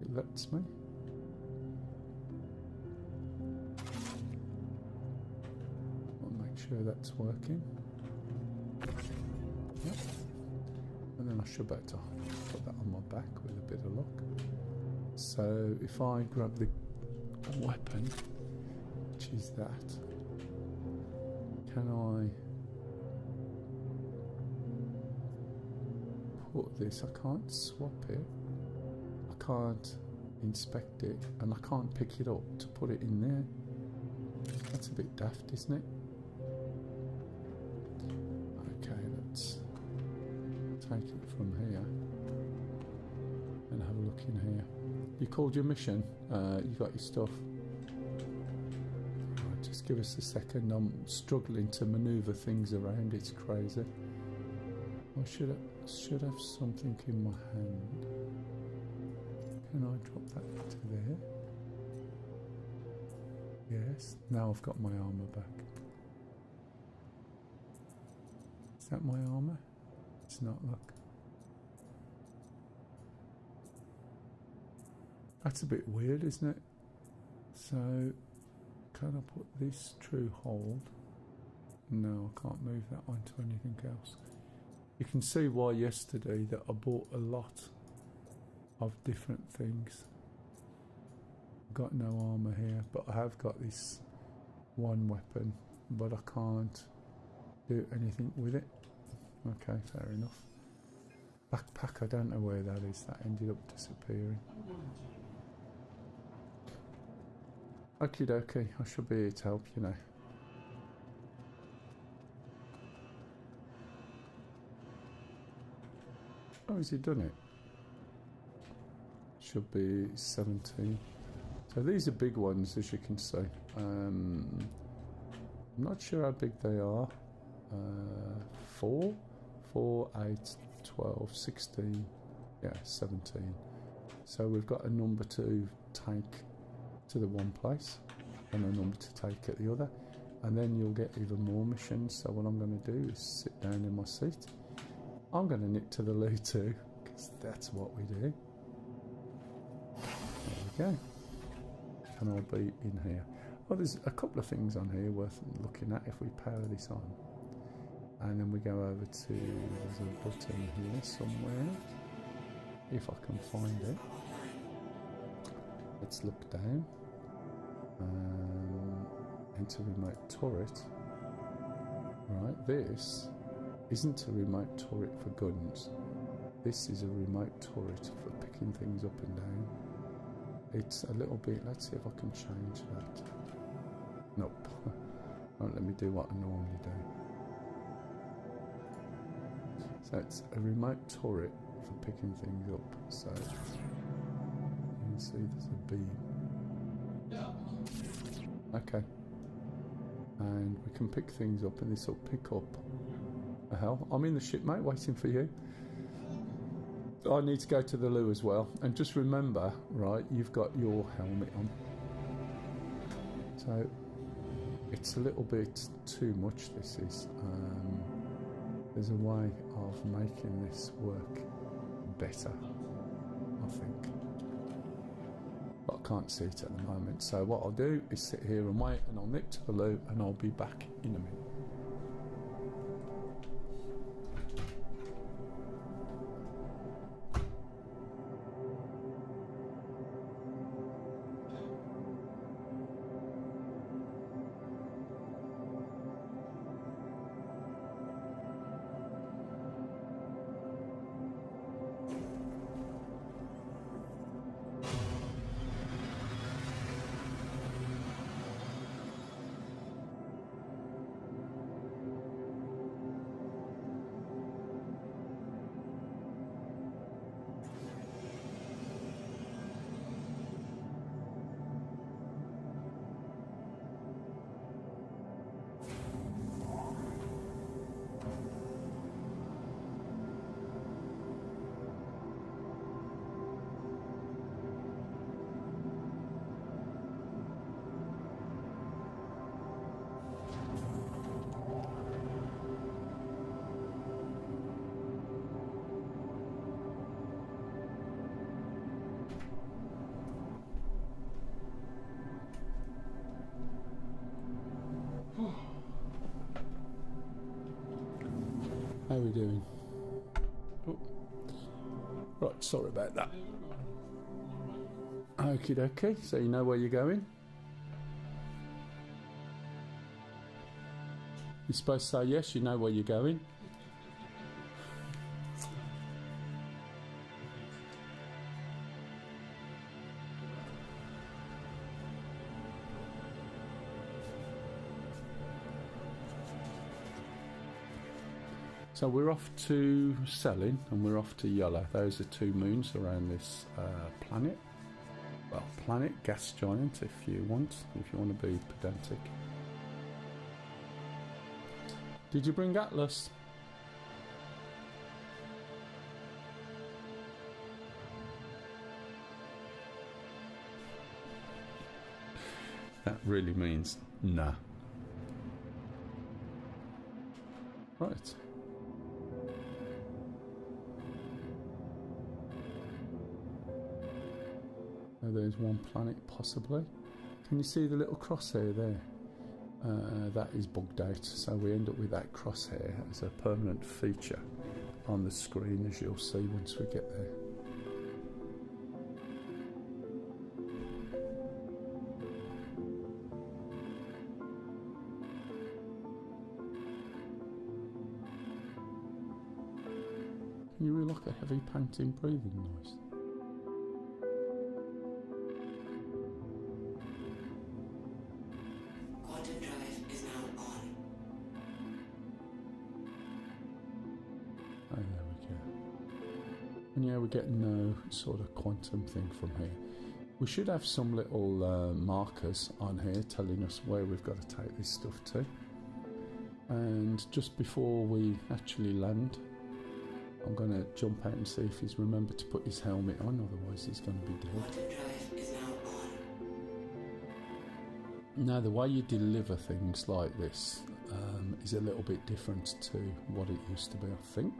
It lets me. I'll make sure that's working. Yep. and I should be able to put that on my back with a bit of luck. So if I grab the weapon, which is that, can I put this? I can't swap it, I can't inspect it, and I can't pick it up to put it in there. That's a bit daft, isn't it? Okay, let's take it from here and have a look in here. You called your mission, you got your stuff. Right, just give us a second, I'm struggling to manoeuvre things around, it's crazy. I should have something in my hand. Can I drop that to there? Yes, now I've got my armour back. Is that my armour? It's not, look. That's a bit weird, isn't it? So, can I put this true hold? No, I can't move that onto anything else. You can see why yesterday that I bought a lot of different things. Got no armour here, but I have got this one weapon, but I can't do anything with it. Okay, fair enough. Backpack, I don't know where that is, that ended up disappearing. Okie dokie, I should be here to help, you know. Oh, has he done it? Should be 17. So these are big ones, as you can see. I'm not sure how big they are. 4, 8, 12, 16, yeah, 17. So we've got a number to take to the one place and a number to take at the other, and then you'll get even more missions. So what I'm going to do is sit down in my seat. I'm going to knit to the loo too, because that's what we do. There we go. And I'll be in here. Well, there's a couple of things on here worth looking at if we power this on. And then we go over to, there's a button here somewhere, if I can find it. Let's look down. Enter remote turret. Right, this isn't a remote turret for guns. This is a remote turret for picking things up and down. It's a little bit, let's see if I can change that. Nope. Won't let me do what I normally do. So it's a remote turret for picking things up. So you can see there's a beam. Okay. And we can pick things up, and this will pick up. The hell? I'm in the ship, mate, waiting for you. I need to go to the loo as well. And just remember, right, you've got your helmet on. So it's a little bit too much, this is. There's a way of making this work better, I think. But I can't see it at the moment. So what I'll do is sit here and wait, and I'll nip to the loo, and I'll be back in a minute. How are we doing? Oh, Right, sorry about that. All right. Okie dokie, so you know where you're going? You're supposed to say yes, you know where you're going. So we're off to Selin and we're off to Yola. Those are two moons around this planet. Well, planet, gas giant if you want to be pedantic. Did you bring Atlas? That really means nah. Right. Oh, there's one planet possibly. Can you see the little crosshair there? That is bugged out, so we end up with that crosshair as a permanent feature on the screen, as you'll see once we get there. Can you hear like a heavy panting breathing noise? And yeah, we're getting no sort of quantum thing from here. We should have some little markers on here telling us where we've got to take this stuff to. And just before we actually land, I'm going to jump out and see if he's remembered to put his helmet on, otherwise he's going to be dead. Now, the way you deliver things like this is a little bit different to what it used to be, I think.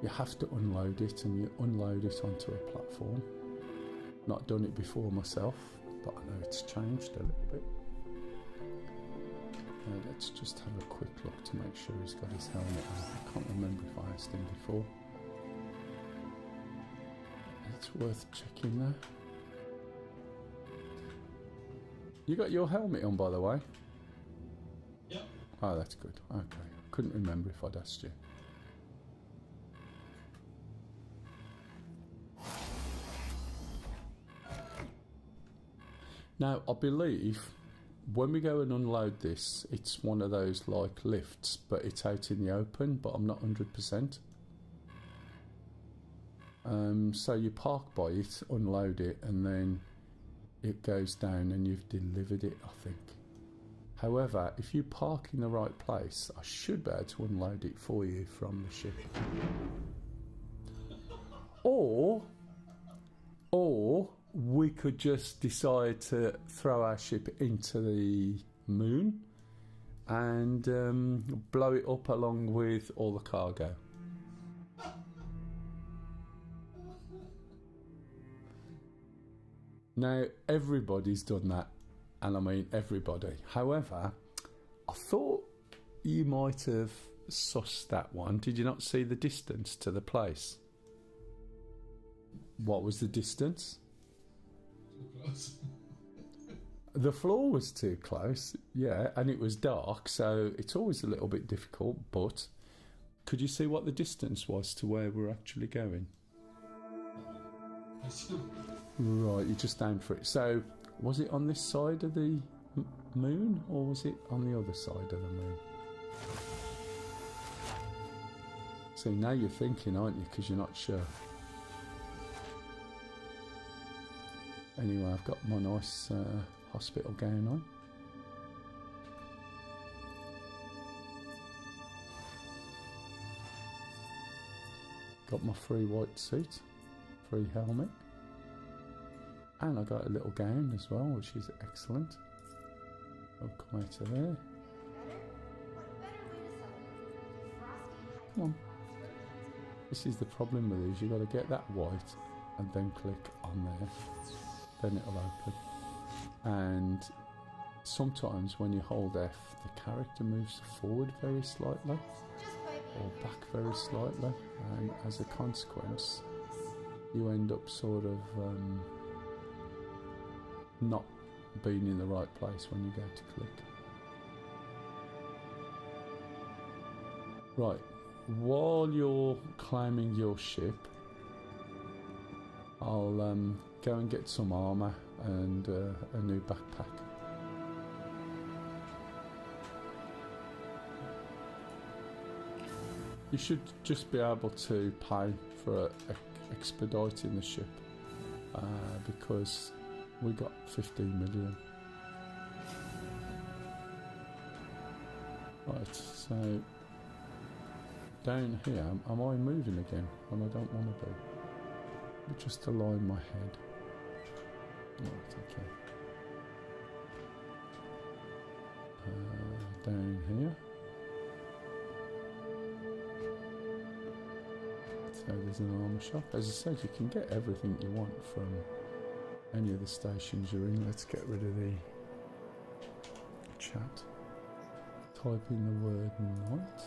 You have to unload it, and you unload it onto a platform. Not done it before myself, but I know it's changed a little bit. Let's just have a quick look to make sure he's got his helmet on. I can't remember if I asked him before. It's worth checking there. You got your helmet on, by the way? Yep. Oh, that's good. Okay. Couldn't remember if I'd asked you. Now, I believe when we go and unload this, it's one of those like lifts, but it's out in the open, but I'm not 100%. So you park by it, unload it, and then it goes down and you've delivered it, I think. However, if you park in the right place, I should be able to unload it for you from the ship. Or we could just decide to throw our ship into the moon and blow it up along with all the cargo. Now, everybody's done that, and I mean everybody. However, I thought you might have sussed that one. Did you not see the distance to the place? What was the distance? Too close. The floor was too close, yeah, and it was dark, so it's always a little bit difficult, but could you see what the distance was to where we're actually going? Right, you just aimed for it. So, was it on this side of the moon, or was it on the other side of the moon? See, now you're thinking, aren't you, because you're not sure. Anyway, I've got my nice hospital gown on. Got my free white suit, free helmet, and I got a little gown as well, which is excellent. I'll come out of there. Come on. This is the problem with these, you've got to get that white and then click on there, then it'll open. And sometimes when you hold F, the character moves forward very slightly or back very slightly, and as a consequence you end up sort of not being in the right place when you go to click. Right, while you're claiming your ship, I'll go and get some armour and a new backpack. You should just be able to pay for expediting the ship because we got 15 million. Right, so down here, am I moving again? And I don't want to be. But just align my head. Right, okay. Down here. So there's an armour shop. As I said, you can get everything you want from any of the stations you're in. Let's get rid of the chat. Type in the word night.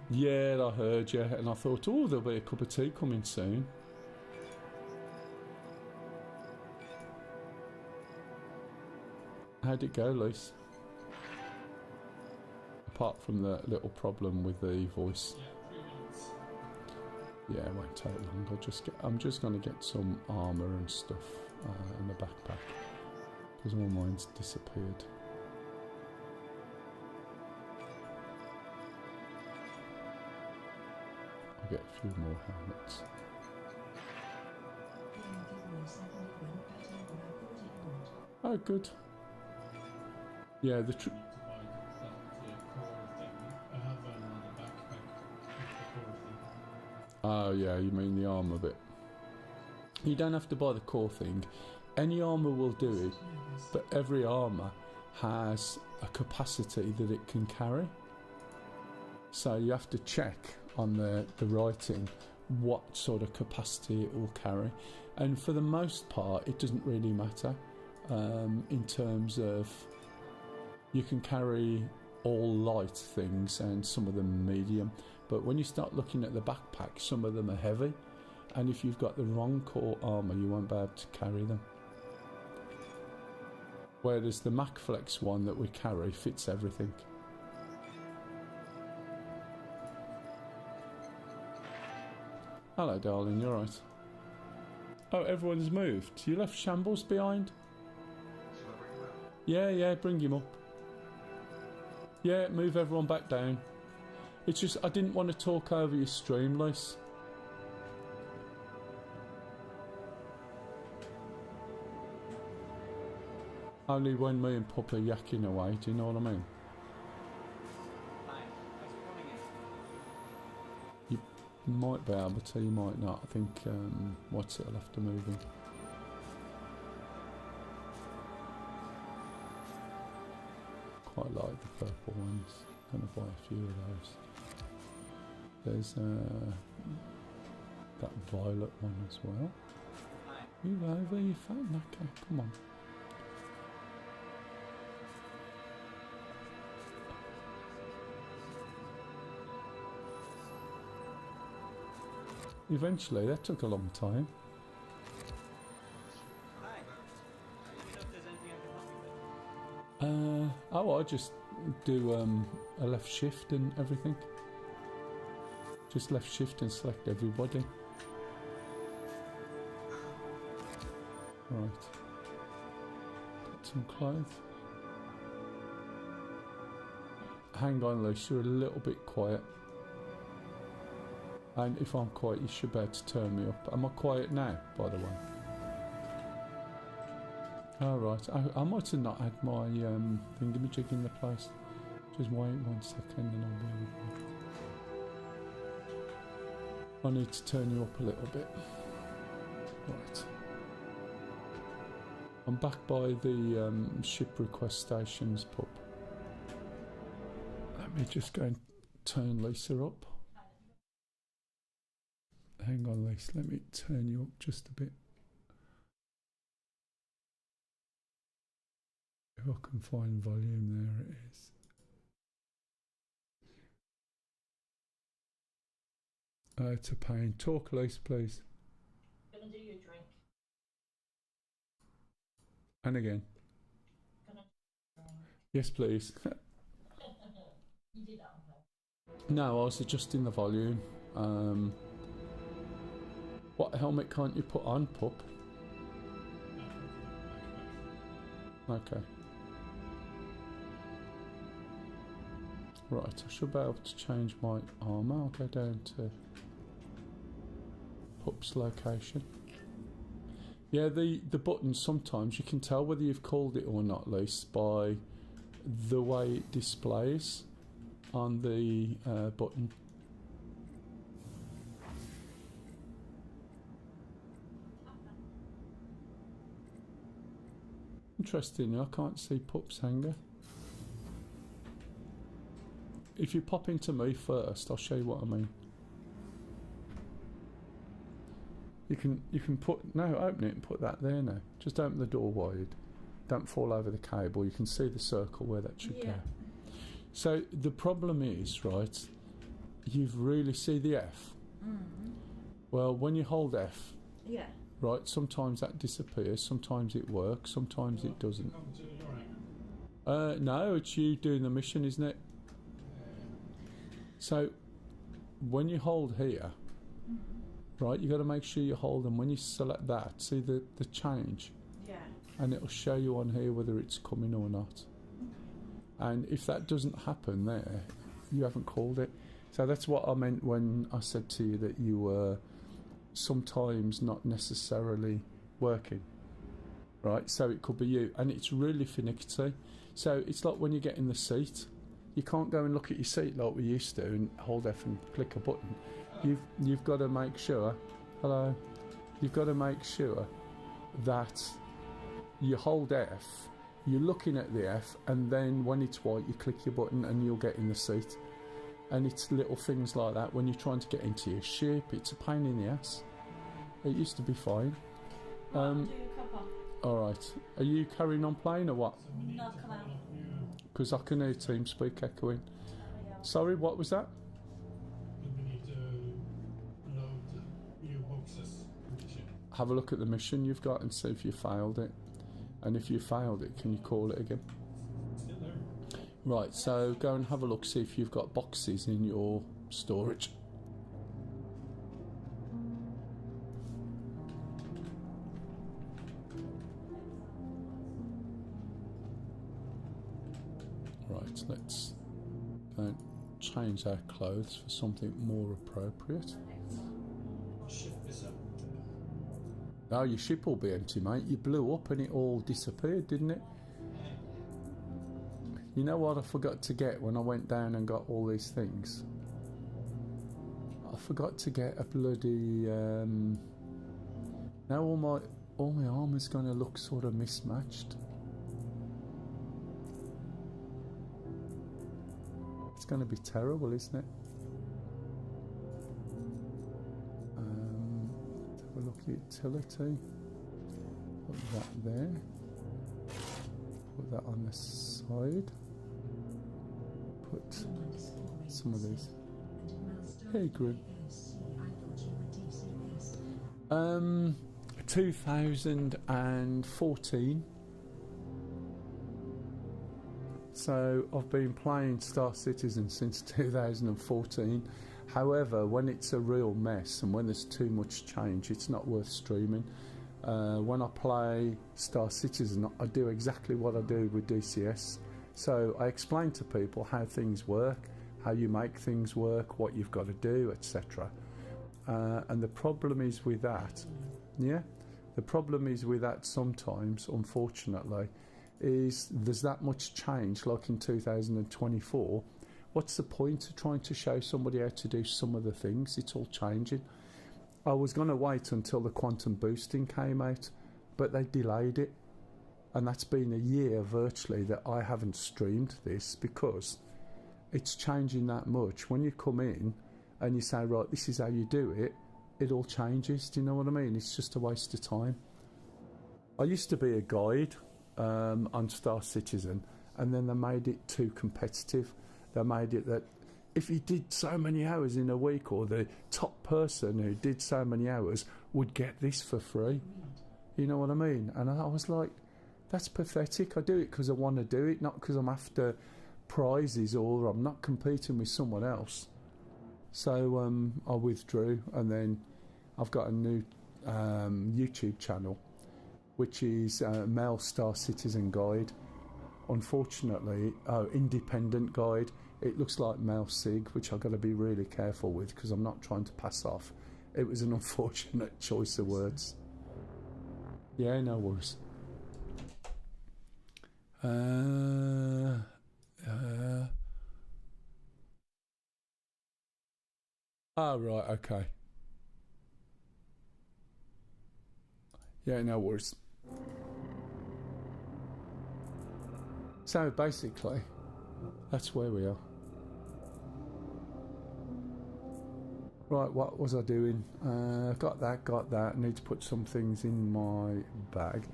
Yeah, I heard you, and I thought, oh, there'll be a cup of tea coming soon. How'd it go, Lise? Apart from the little problem with the voice. Yeah, 3 minutes. Yeah, it won't take long. I'm just going to get some armour and stuff in the backpack because all mine's disappeared. I'll get a few more helmets. Oh, good. Yeah, the To buy that core thing. I have another backpack with the core thing. Oh yeah, you mean the armour bit. You don't have to buy the core thing. Any armour will do it, but every armour has a capacity that it can carry. So you have to check on the writing what sort of capacity it will carry. And for the most part, it doesn't really matter in terms of you can carry all light things and some of them medium. But when you start looking at the backpack, some of them are heavy. And if you've got the wrong core armour, you won't be able to carry them. Whereas the MacFlex one that we carry fits everything. Hello, darling, you're right. Oh, everyone's moved. You left Shambles behind? Yeah, bring him up. Yeah, move everyone back down. It's just, I didn't want to talk over your stream, Lise. Only when me and Pup are yakking away, do you know what I mean? Hi. Thanks for coming in. You might be able to, you might not. I think, what's it, I'll have to move him. Quite like the purple ones. I'm going to buy a few of those. There's that violet one as well. Hi. Move over, you fat knacker. Come on. Eventually, that took a long time. Hi. I didn't know if there's anything I can help you with. I just do a left shift and everything. Just left shift and select everybody. Right. Get some clothes. Hang on, Luce, you're a little bit quiet. And if I'm quiet, you should be able to turn me up. Am I quiet now, by the way? Alright, I might have not had my thingamajig in the place. Just wait 1 second and I'll be with you. I need to turn you up a little bit. Right. I'm back by the ship request stations, Pup. Let me just go and turn Lisa up. Hang on, Lisa, let me turn you up just a bit. If I can find volume, there it is. It's a pain. Talk, Lise, please. Gonna do your drink. And again. Yes, please. You did that on purpose. No, I was adjusting the volume. What helmet can't you put on, pup? Okay. Right, I should be able to change my armour. I'll go down to pup's location. Yeah, the buttons, sometimes you can tell whether you've called it or not, Lise, by the way it displays on the button. Interesting, I can't see Pup's hanger. If you pop into me first, I'll show you what I mean. You can put, no, open it and put that there now. Just open the door wide. Don't fall over the cable. You can see the circle where that should go. So the problem is, right, you've really see the F. Well, when you hold F, right, sometimes that disappears, sometimes it works, sometimes it doesn't. Come to your angle. No, it's you doing the mission, isn't it? So when you hold here, right, you got to make sure you hold them. When you select that, see the change, and it'll show you on here whether it's coming or not. And if that doesn't happen there, you haven't called it. So that's what I meant when I said to you that you were sometimes not necessarily working, right? So it could be you, and it's really finicky. So it's like when you get in the seat, you can't go and look at your seat like we used to and hold F and click a button. You've got to make sure, hello, you've got to make sure that you hold F, you're looking at the F, and then when it's white you click your button and you'll get in the seat. And it's little things like that. When you're trying to get into your ship, it's a pain in the ass. It used to be fine. Alright, are you carrying on playing or what? No, come out. Because I can hear TeamSpeak echoing. Sorry, what was that? We need to load new boxes in the ship. Have a look at the mission you've got and see if you failed it. And if you failed it, can you call it again? Still there. Right, so go and have a look, see if you've got boxes in your storage. Right, let's go and change our clothes for something more appropriate. Ship is up. Oh, your ship will be empty, mate. You blew up and it all disappeared, didn't it? You know what I forgot to get when I went down and got all these things? I forgot to get a bloody... now all my armour's going to look sort of mismatched. It's going to be terrible, isn't it? Let's have a look at utility. Put that there. Put that on the side. Put some of these. Hey, Grim. 2014. So I've been playing Star Citizen since 2014. However, when it's a real mess and when there's too much change, it's not worth streaming. When I play Star Citizen, I do exactly what I do with DCS. So I explain to people how things work, how you make things work, what you've got to do, etc. And the problem is with that, the problem is with that sometimes, unfortunately, is there's that much change, like in 2024. What's the point of trying to show somebody how to do some of the things? It's all changing. I was going to wait until the quantum boosting came out, but they delayed it. And that's been a year virtually that I haven't streamed this because it's changing that much. When you come in and you say, right, this is how you do it, it all changes. Do you know what I mean? It's just a waste of time. I used to be a guide on Star Citizen, and then they made it too competitive. They made it that if you did so many hours in a week, or the top person who did so many hours would get this for free. You know what I mean? And I was like, that's pathetic. I do it because I want to do it, not because I'm after prizes or I'm not competing with someone else. So I withdrew, and then I've got a new YouTube channel, which is Mell Star Citizen Guide. Unfortunately, Independent Guide. It looks like Mell Sig, which I've got to be really careful with because I'm not trying to pass off. It was an unfortunate choice of words. Yeah, no worries. Oh, right, okay. Yeah, no worries. So basically, that's where we are. Right, what was I doing? Got that. I need to put some things in my bag.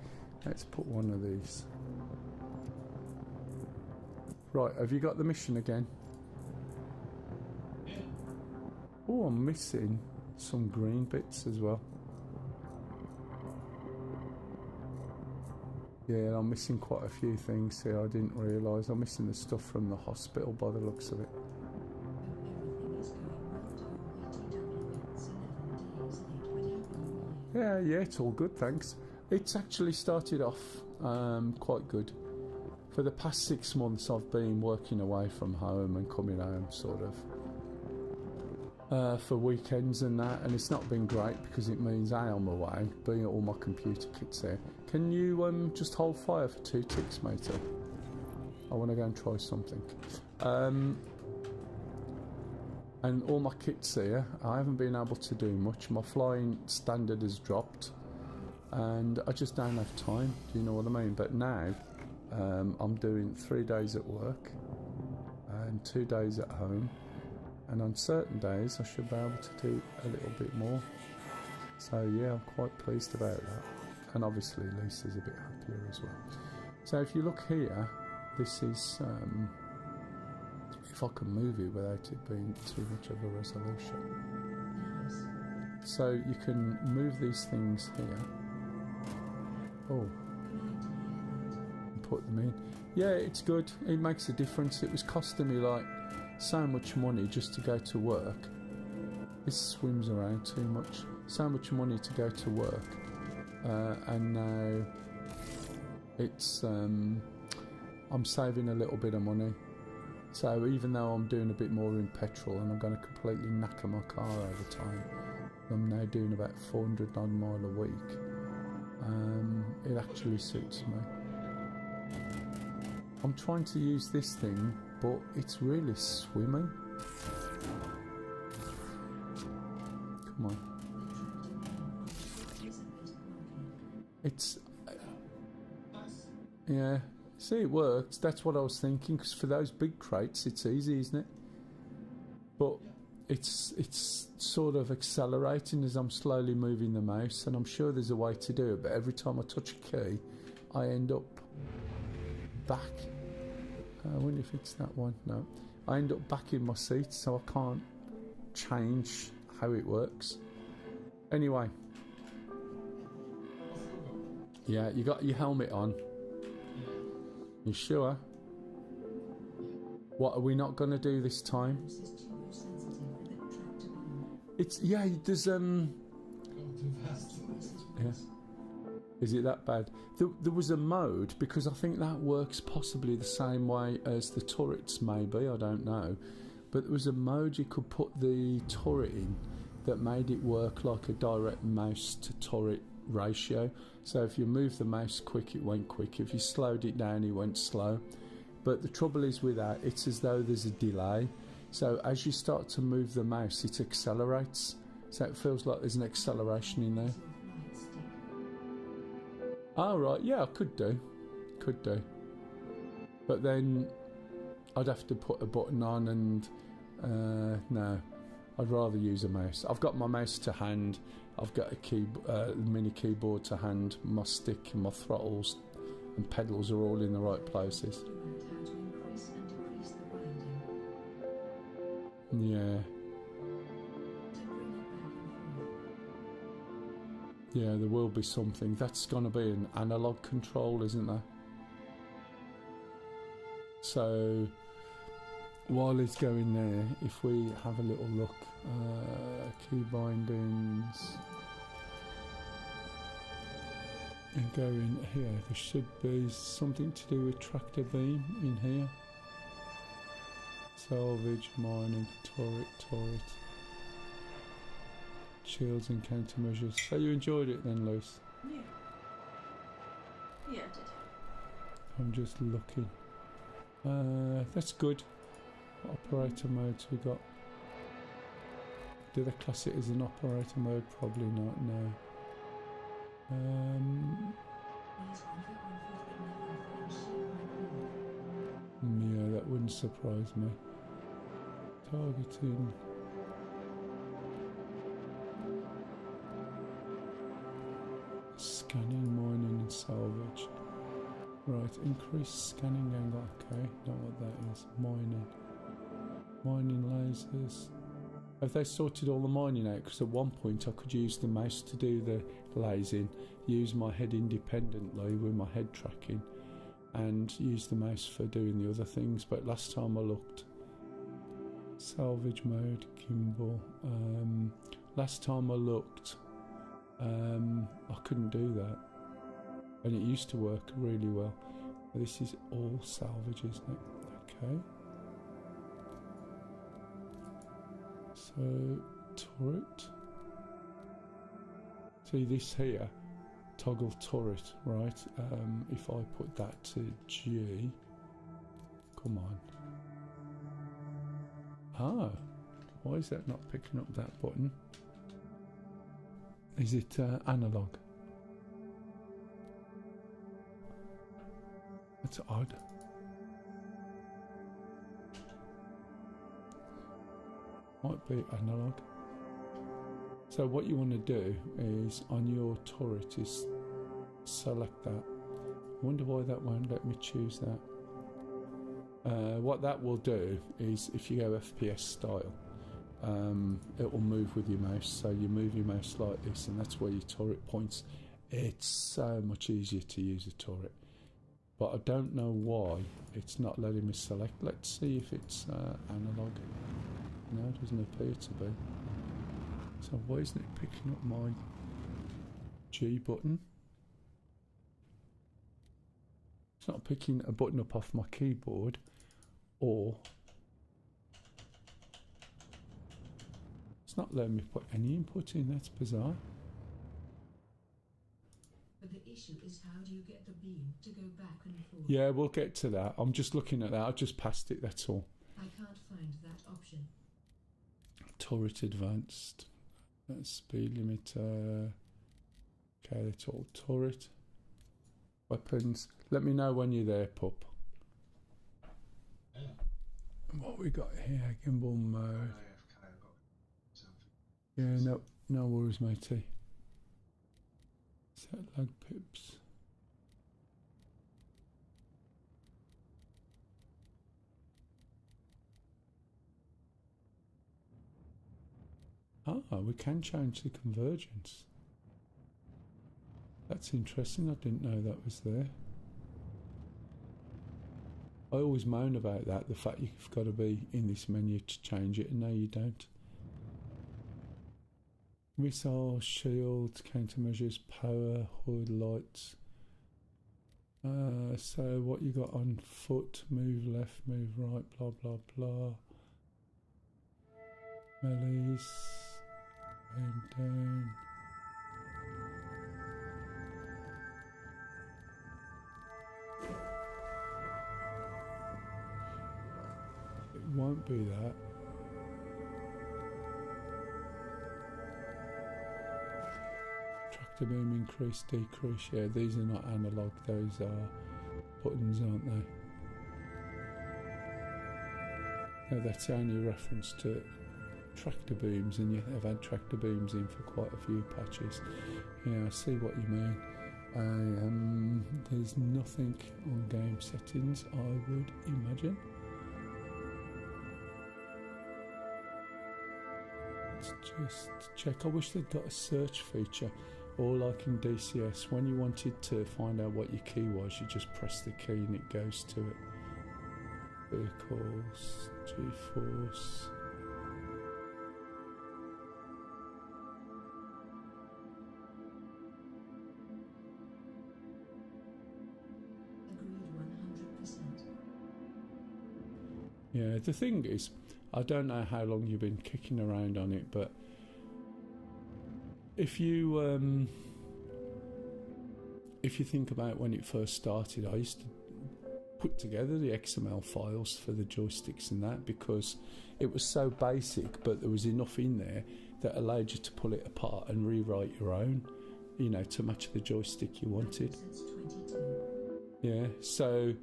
Let's put one of these. Right, have you got the mission again? Oh, I'm missing some green bits as well. Yeah, I'm missing quite a few things here. I didn't realise. I'm missing the stuff from the hospital by the looks of it. Yeah, it's all good, thanks. It's actually started off quite good. For the past 6 months I've been working away from home and coming home sort of for weekends and that, and it's not been great because it means A, I'm away, B, all my computer kit's there. Can you just hold fire for 2 ticks, matey? I want to go and try something. And all my kit's here. I haven't been able to do much. My flying standard has dropped and I just don't have time, do you know what I mean? But now I'm doing 3 days at work and 2 days at home, and on certain days I should be able to do a little bit more. So yeah, I'm quite pleased about that, and obviously Lisa's a bit happier as well. So if you look here, this is if I can move it without it being too much of a resolution. So you can move these things here. Oh, and put them in. Yeah, it's good. It makes a difference. It was costing me like so much money just to go to work. This swims around too much. So much money to go to work, and now it's I'm saving a little bit of money. So even though I'm doing a bit more in petrol and I'm going to completely knacker my car over time, I'm now doing about 400 odd mile a week. It actually suits me. I'm trying to use this thing, but it's really swimming. Come on. It's... yeah. See, it works. That's what I was thinking, because for those big crates it's easy, isn't it? But it's sort of accelerating as I'm slowly moving the mouse, and I'm sure there's a way to do it, but every time I touch a key I end up back. I wonder if it's that one. No, I end up back in my seat, so I can't change how it works. Anyway, yeah, you got your helmet on. You sure? What are we not going to do this time? It's, yeah, there's yeah. Is it that bad? There was a mode, because I think that works possibly the same way as the turrets, maybe, I don't know. But there was a mode you could put the turret in that made it work like a direct mouse to turret ratio. So if you moved the mouse quick, it went quick. If you slowed it down, it went slow. But the trouble is with that, it's as though there's a delay. So as you start to move the mouse, it accelerates. So it feels like there's an acceleration in there. Oh, right, yeah, I could do. But then I'd have to put a button on, and no, I'd rather use a mouse. I've got my mouse to hand, I've got a mini keyboard to hand, my stick and my throttles and pedals are all in the right places. Yeah. Yeah, there will be something. That's going to be an analog control, isn't there? So, while it's going there, if we have a little look, key bindings, and go in here, there should be something to do with tractor beam in here. Salvage, mining, turret. Shields and countermeasures. So you enjoyed it then, Luce? Yeah. Yeah, I did. I'm just looking. That's good. What operator modes we got? Do they class it as an operator mode? Probably not, no. Yeah, that wouldn't surprise me. Targeting. Scanning, mining and salvage. Right, increase scanning angle. Okay, know what that is. Mining. Mining lasers. Have they sorted all the mining out? Because at one point I could use the mouse to do the lasing, use my head independently with my head tracking, and use the mouse for doing the other things. But last time I looked, salvage mode, gimbal. Last time I looked, I couldn't do that, and it used to work really well. This is all salvage, isn't it? Okay. So, turret. See this here, toggle turret, right? If I put that to G, come on. Ah, why is that not picking up that button? Is it analog? That's odd. Might be analog. So what you want to do is on your turret is select that. I wonder why that won't let me choose that. What that will do is if you go FPS style, it will move with your mouse. So you move your mouse like this, and that's where your turret points. It's so much easier to use a turret, but I don't know why it's not letting me select. Let's see if it's analog. No, it doesn't appear to be. So why isn't it picking up my G button? It's not picking a button up off my keyboard, or it's not letting me put any input in. That's bizarre. But the issue is, how do you get the beam to go back and forth? Yeah, we'll get to that. I'm just looking at that. I just passed it, that's all. I can't find that option. Turret advanced. Speed limiter. Okay, that's all. Turret. Weapons. Let me know when you're there, pup. Yeah. What we got here? Gimbal mode. Yeah, no worries, matey. Set lag pips. Ah, we can change the convergence. That's interesting. I didn't know that was there. I always moan about that, the fact you've got to be in this menu to change it, and no you don't. Missile, shield, countermeasures, power, hood, lights. So what you got on foot, move left, move right, blah blah blah. Melees, and down. It won't be that. Tractor beam increase, decrease. Yeah, these are not analog, those are buttons, aren't they? No, that's only a reference to tractor beams, and yet they've had tractor beams in for quite a few patches. Yeah, I see what you mean. There's nothing on game settings, I would imagine. let's just check. I wish they'd got a search feature, or like in DCS, when you wanted to find out what your key was, you just press the key and it goes to it. Vehicles, G-Force. Agreed 100%. Yeah, the thing is, I don't know how long you've been kicking around on it, but if you think about when it first started, I used to put together the XML files for the joysticks and that, because it was so basic, but there was enough in there that allowed you to pull it apart and rewrite your own, you know, to match the joystick you wanted. Since 22. Yeah, so,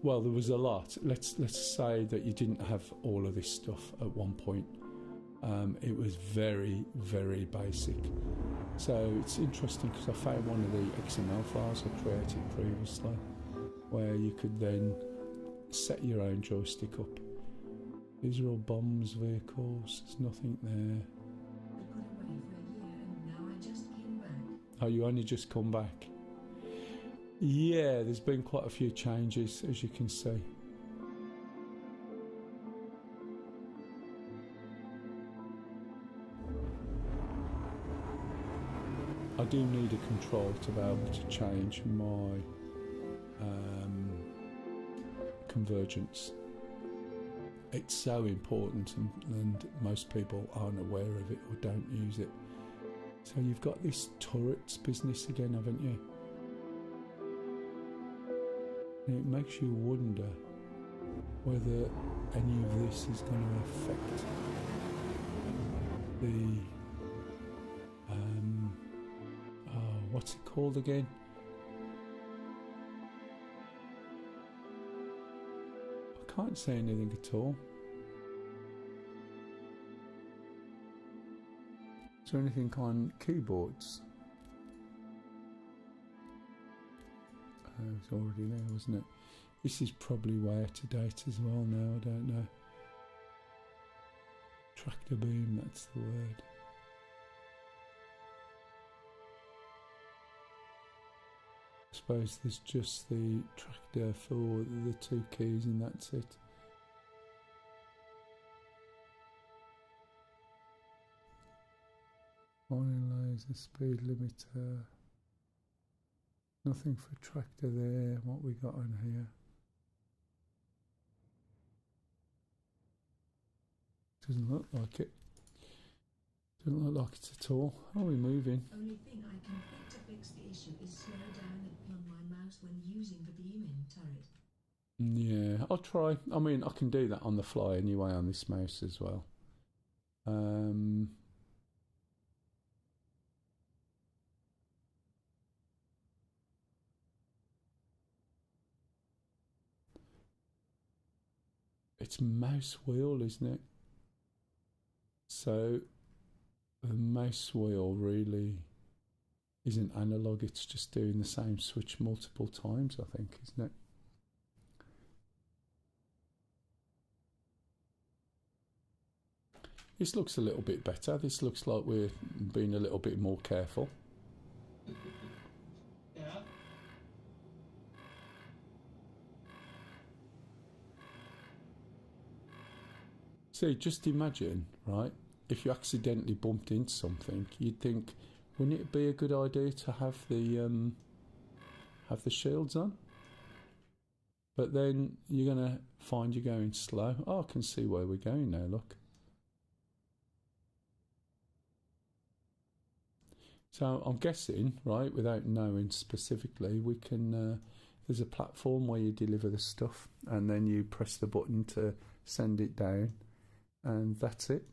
well, there was a lot. Let's say that you didn't have all of this stuff at one point. It was very, very basic. So it's interesting because I found one of the XML files I created previously, where you could then set your own joystick up. These are all bombs, vehicles, there's nothing there. I got away for a year and now I just came back. Oh, you only just come back? Yeah, there's been quite a few changes, as you can see. I do need a control to be able to change my convergence. It's so important, and most people aren't aware of it or don't use it. So you've got this turrets business again, haven't you? And it makes you wonder whether any of this is going to affect the what's it called again? I can't say anything at all. Is there anything on keyboards? It was already there, wasn't it? This is probably way out of date as well now, I don't know. Tractor beam, that's the word. I suppose there's just the tractor for the two keys and that's it. Warning laser, speed limiter. Nothing for tractor there. What we got on here? Doesn't look like it. Doesn't look like it at all. Are we moving? Only thing I can think to fix the issue is slow down and plumb my mouse when using the beaming turret. Yeah, I'll try. I mean, I can do that on the fly anyway on this mouse as well. It's mouse wheel, isn't it? So the mouse wheel really isn't analog, it's just doing the same switch multiple times, I think, isn't it? This looks a little bit better. This looks like we're being a little bit more careful. Yeah. See, just imagine, right, if you accidentally bumped into something, you'd think, wouldn't it be a good idea to have the shields on? But then you're going to find you're going slow. Oh, I can see where we're going now, look. So I'm guessing, right, without knowing specifically, we can, there's a platform where you deliver the stuff and then you press the button to send it down, and that's it.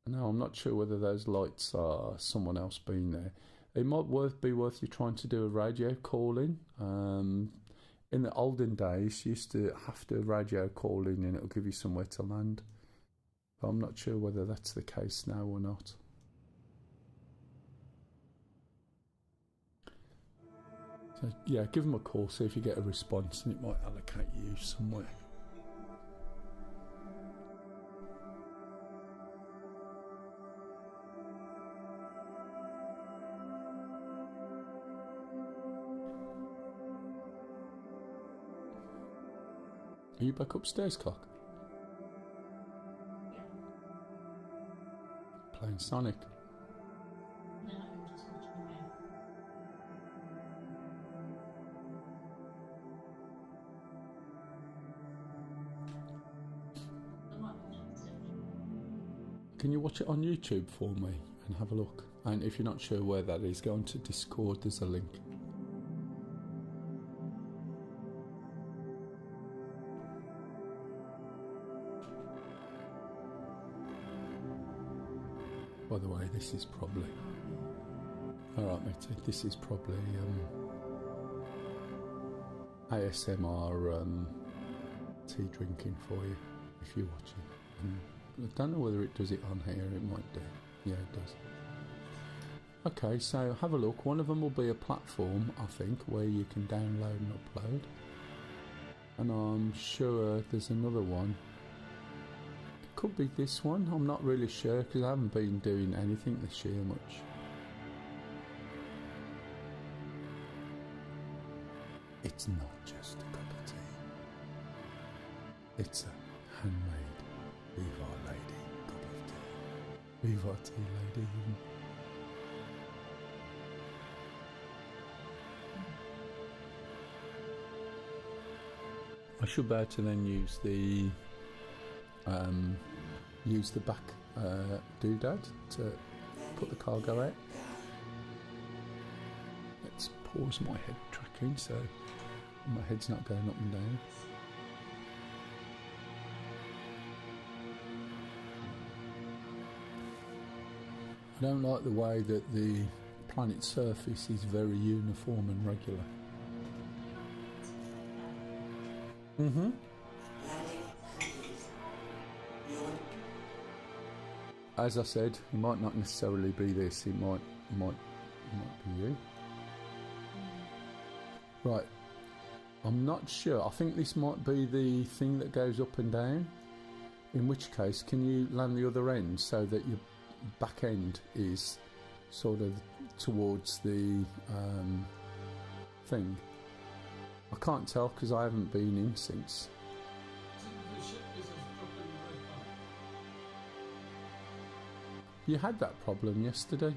Now, I'm not sure whether those lights are someone else being there. It might be worth you trying to do a radio calling. In the olden days, you used to have to radio call in and it'll give you somewhere to land. But I'm not sure whether that's the case now or not. So, yeah, give them a call, see if you get a response, and it might allocate you somewhere. Are you back upstairs, Cock? Yeah. Playing Sonic. No, I'm just watching Mell. I might watch it still. Can you watch it on YouTube for me and have a look? And if you're not sure where that is, go onto Discord, there's a link. By the way, this is probably... Alright matey, this is probably ASMR tea drinking for you, if you're watching. And I don't know whether it does it on here, it might do. Yeah, it does. Okay, so have a look. One of them will be a platform, I think, where you can download and upload. And I'm sure there's another one. It could be this one, I'm not really sure, because I haven't been doing anything this year much. It's not just a cup of tea. It's a handmade Viva Lady cup of tea. Viva tea lady. I should be able to then use the back doodad to put the cargo out. Let's pause my head tracking so my head's not going up and down. I don't like the way that the planet's surface is very uniform and regular. Mm-hmm. As I said, it might not necessarily be this, it might be you. Right. I'm not sure. I think this might be the thing that goes up and down. In which case, can you land the other end so that your back end is sort of towards the thing? I can't tell because I haven't been in since. The ship is properly right up. You had that problem yesterday,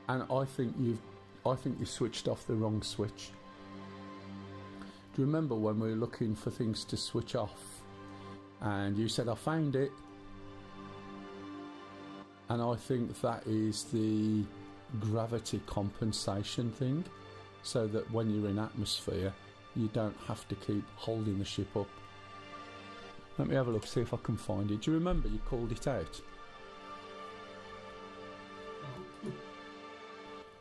and I think you switched off the wrong switch. Do you remember when we were looking for things to switch off, and you said I found it? And I think that is the gravity compensation thing, so that when you're in atmosphere you don't have to keep holding the ship up. Let me have a look, see if I can find it. Do you remember you called it out?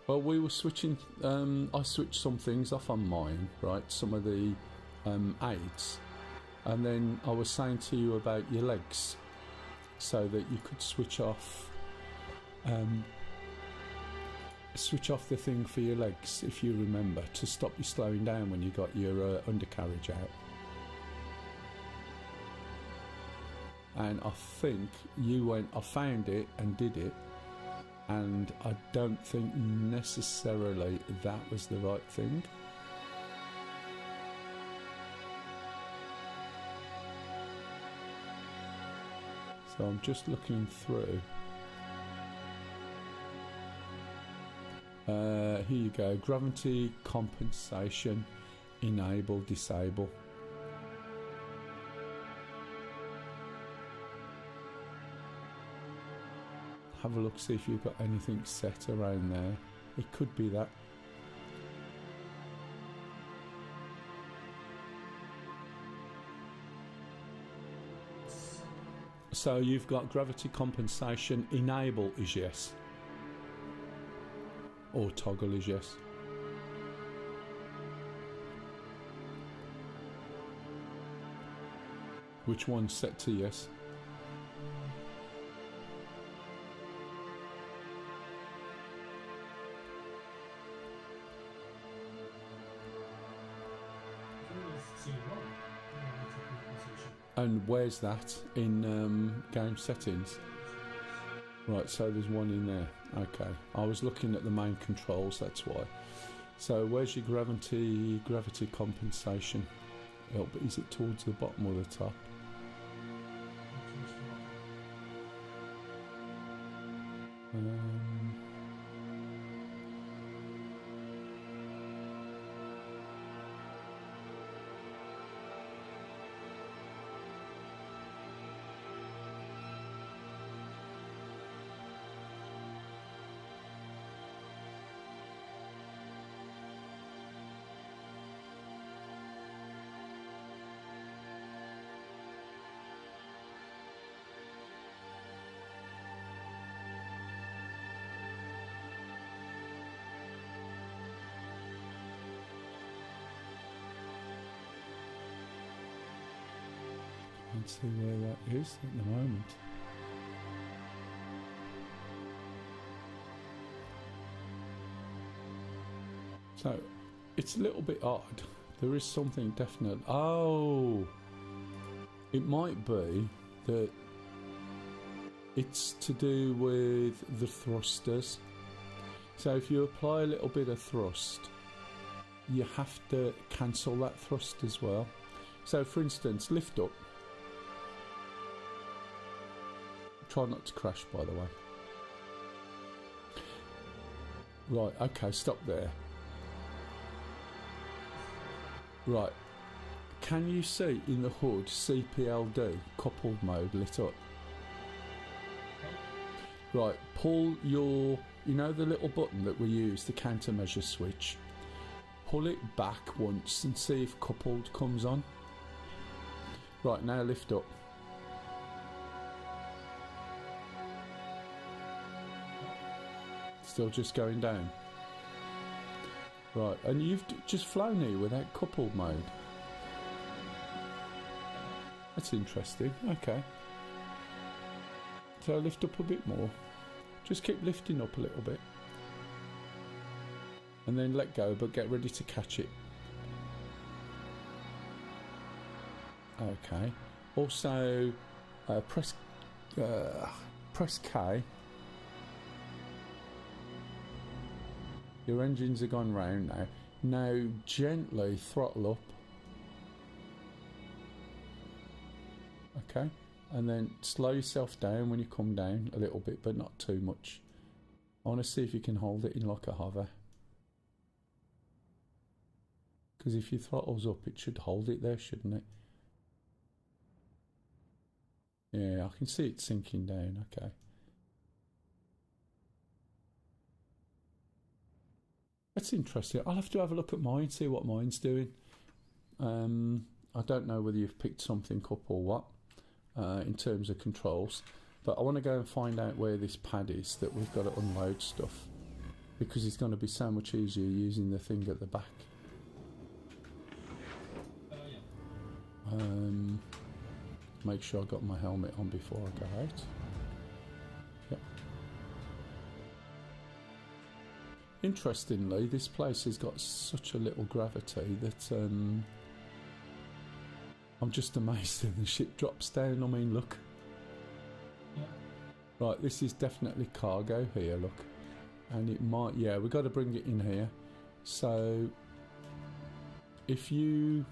Well, we were switching, I switched some things off on mine, right, some of the aids, and then I was saying to you about your legs, so that you could switch off the thing for your legs, if you remember, to stop you slowing down when you got your undercarriage out. And I think you went, I found it and did it, and I don't think necessarily that was the right thing. So I'm just looking through. Here you go, gravity compensation, enable, disable. Have a look, see if you've got anything set around there. It could be that. So you've got gravity compensation, enable is yes. Or toggle is yes. Which one's set to yes? And where's that in game settings? Right, so there's one in there. Okay, I was looking at the main controls, that's why. So where's your gravity compensation? help, but is it towards the bottom or the top? Um, Let's see where that is at the moment. So it's a little bit odd. There is something definite. Oh, it might be that it's to do with the thrusters. So if you apply a little bit of thrust, you have to cancel that thrust as well. So for instance, lift up. Try not to crash, by the way. Right, okay, stop there. Right, can you see in the hood CPLD, coupled mode, lit up? Right, pull your, you know the little button that we use, the countermeasure switch? Pull it back once and see if coupled comes on. Right, now lift up. Still just going down. Right, and you've just flown here without coupled mode. That's interesting. Okay. So lift up a bit more. Just keep lifting up a little bit. And then let go, but get ready to catch it. Okay. Also, press K. Your engines have gone round now. Now gently throttle up. Okay, and then slow yourself down when you come down a little bit, but not too much. I want to see if you can hold it in like a hover. Because if your throttle's up, it should hold it there, shouldn't it? Yeah, I can see it sinking down. Okay. That's interesting. I'll have to have a look at mine, see what mine's doing. I don't know whether you've picked something up or what in terms of controls, but I want to go and find out where this pad is that we've got to unload stuff, because it's going to be so much easier using the thing at the back. Make sure I got my helmet on before I go out. Yep. Interestingly, this place has got such a little gravity that I'm just amazed that the ship drops down. I mean, look. Yeah. Right, this is definitely cargo here, look. And it might, yeah, we've got to bring it in here. So, if you...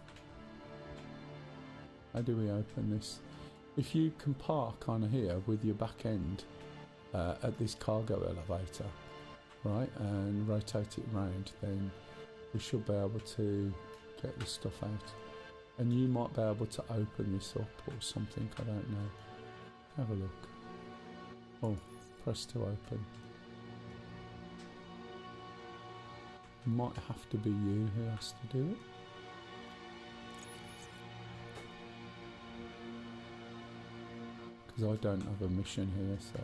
How do we open this? If you can park on here with your back end at this cargo elevator, right, and rotate it round, then we should be able to get this stuff out. And you might be able to open this up or something, I don't know. Have a look. Oh, press to open. It might have to be you who has to do it. Because I don't have a mission here, so...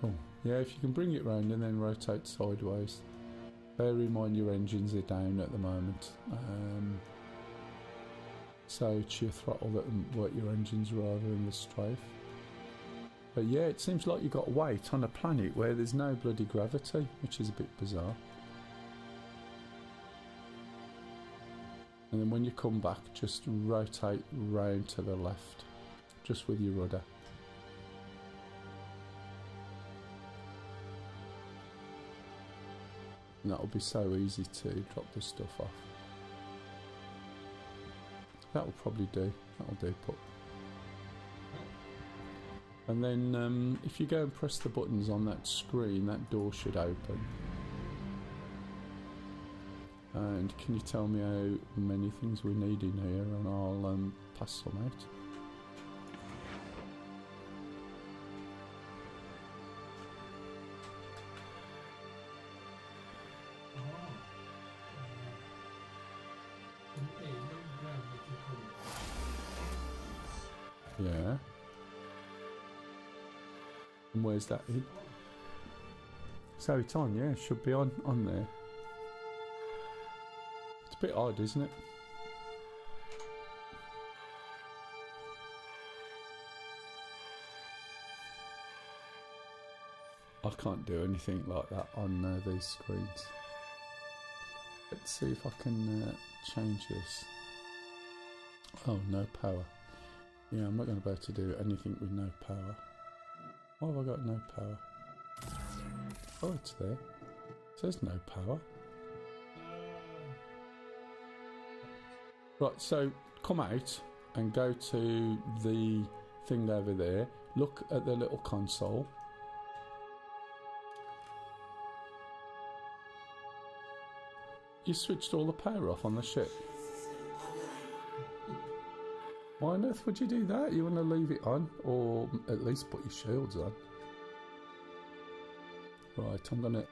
Oh, yeah, if you can bring it round and then rotate sideways. Bear in mind your engines are down at the moment. So it's your throttle that will work your engines rather than the strafe. But yeah, it seems like you've got weight on a planet where there's no bloody gravity, which is a bit bizarre. And then when you come back, just rotate round to the left, just with your rudder. And that'll be so easy to drop the stuff off. That'll probably do. That'll do. Put. And then if you go and press the buttons on that screen, that door should open. And can you tell me how many things we need in here, and I'll pass some out. Yeah. And where's that in? So it's on, yeah, should be on there. It's a bit odd, isn't it? I can't do anything like that on these screens. Let's see if I can change this. Oh, no power. Yeah, I'm not going to be able to do anything with no power. Why have I got no power? Oh, it's there. It says no power. Right, so come out and go to the thing over there. Look at the little console. You switched all the power off on the ship. Why on earth would you do that? You want to leave it on, or at least put your shields on. Right, I'm gonna...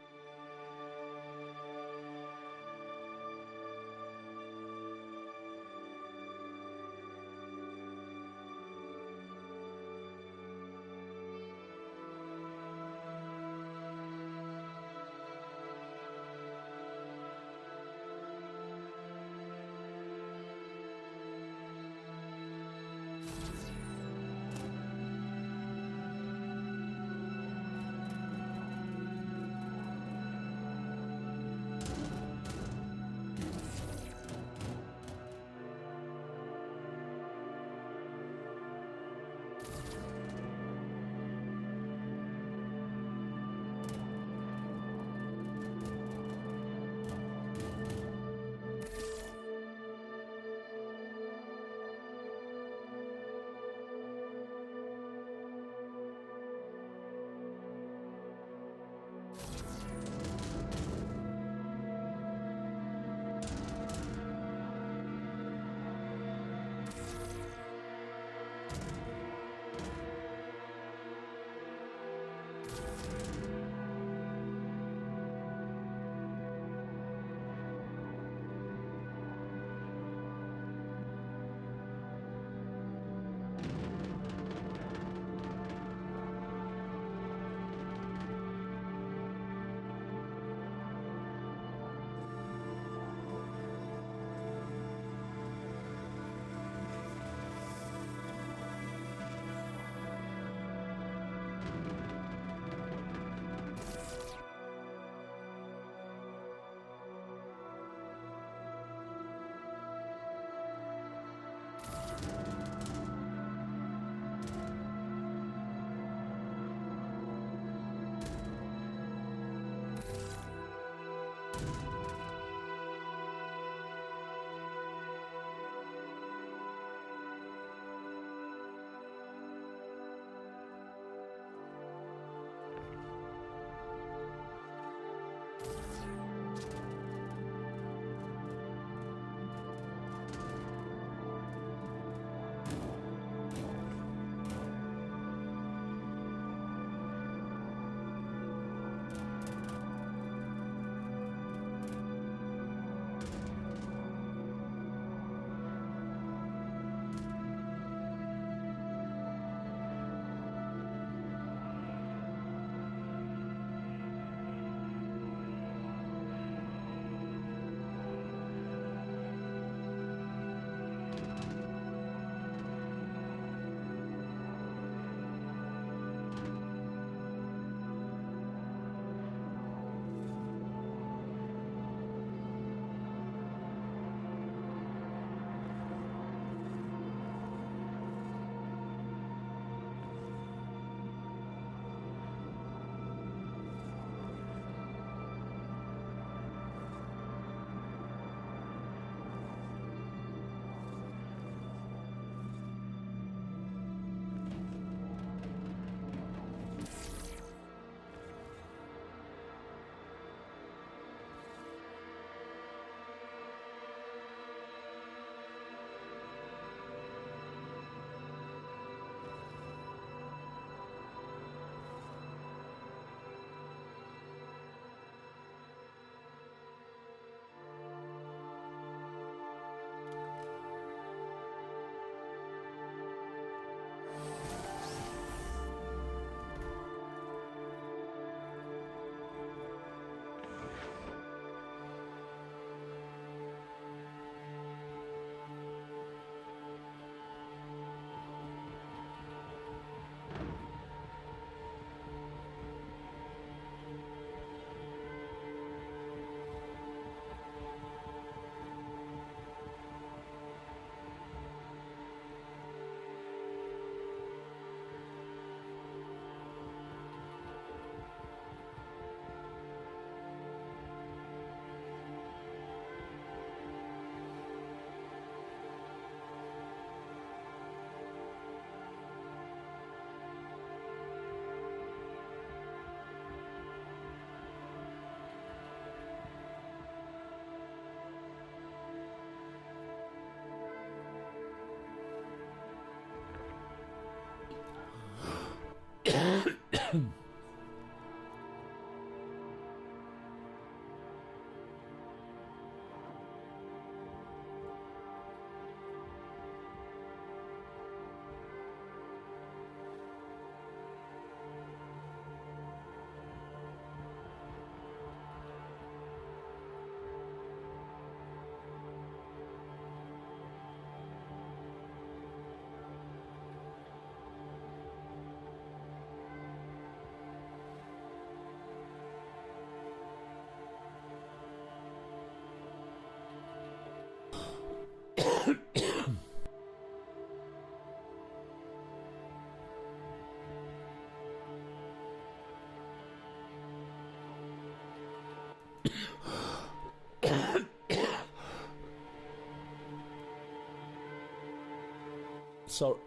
So,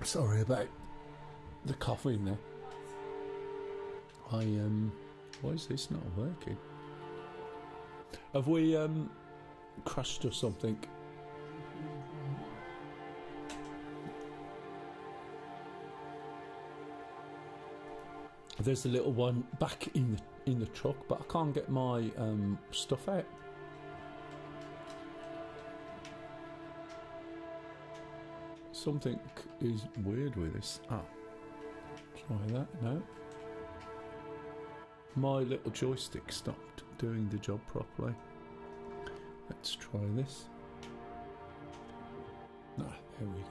sorry about the coughing there. Why is this not working? Have we crashed or something? There's a little one back in the truck, but I can't get my stuff out. Something is weird with this. Ah, try that. No, my little joystick stopped doing the job properly. Let's try this. Ah, there we go.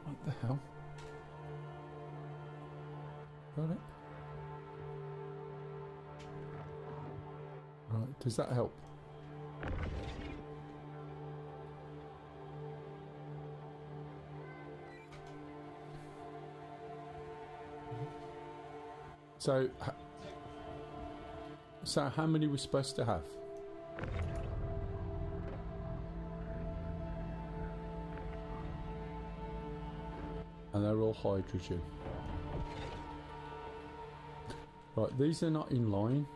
What the hell? Got it? Right, does that help? So how many we're supposed to have? And they're all hydrogen. Right, these are not in line.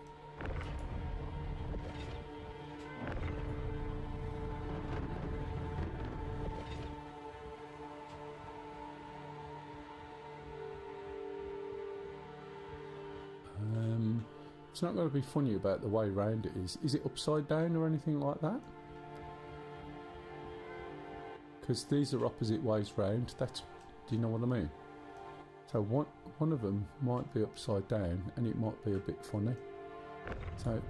It's not going to be funny about the way round it is. Is it upside down or anything like that? Because these are opposite ways round. That's, do you know what I mean? So one of them might be upside down and it might be a bit funny. So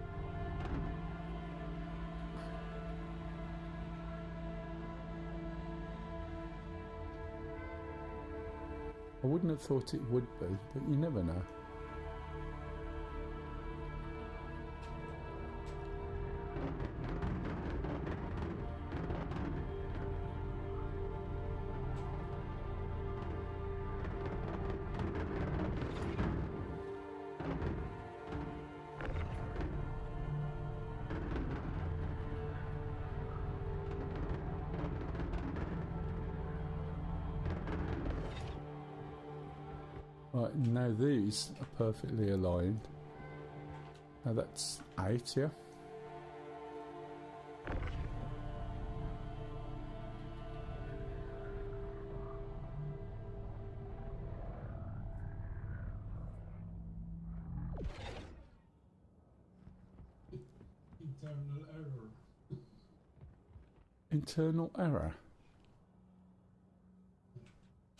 I wouldn't have thought it would be, but you never know. Right, now these are perfectly aligned. Now that's 8, yeah? Internal error. Internal error?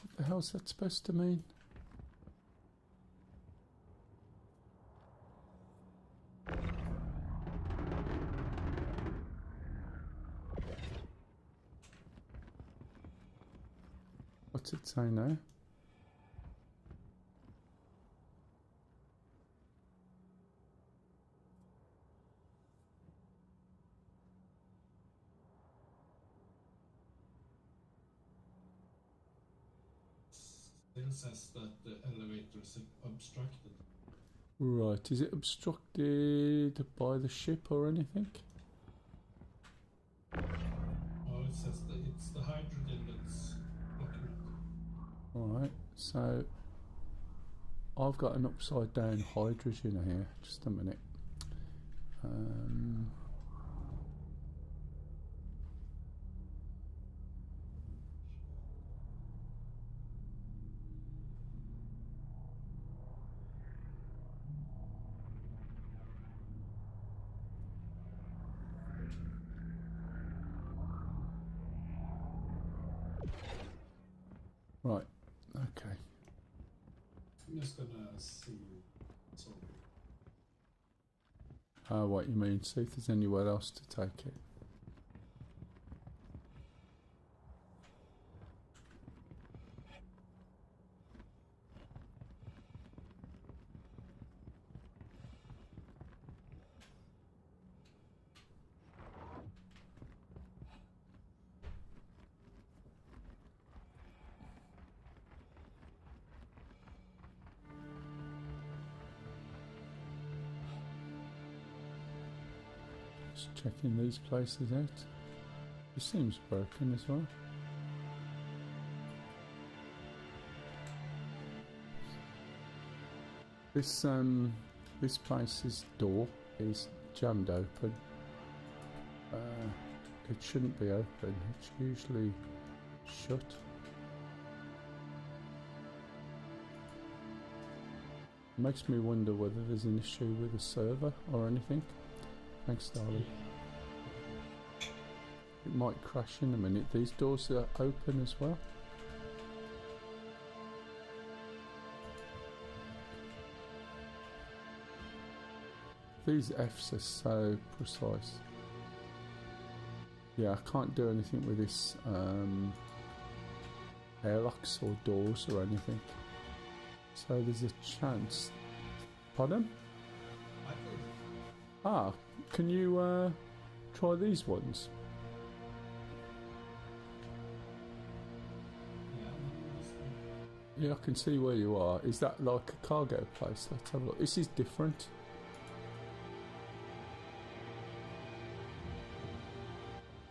What the hell's that supposed to mean? What's it say now? Still says that the elevator is obstructed. Right, is it obstructed by the ship or anything? Oh, it says that it's the hydrogen that's blocking it. Alright, so I've got an upside down hydrogen here. Just a minute. Right, okay. I'm just gonna see. So What you mean? See if there's anywhere else to take it. Just checking these places out. This seems broken as well. This place's door is jammed open. It shouldn't be open. It's usually shut. Makes me wonder whether there's an issue with the server or anything. Thanks, darling. It might crash in a minute. These doors are open as well. These Fs are so precise. Yeah, I can't do anything with this airlocks or doors or anything. So there's a chance. Pardon? I could. Ah, can you try these ones? Yeah, I can see where you are. Is that like a cargo place? Let's have a look. This is different.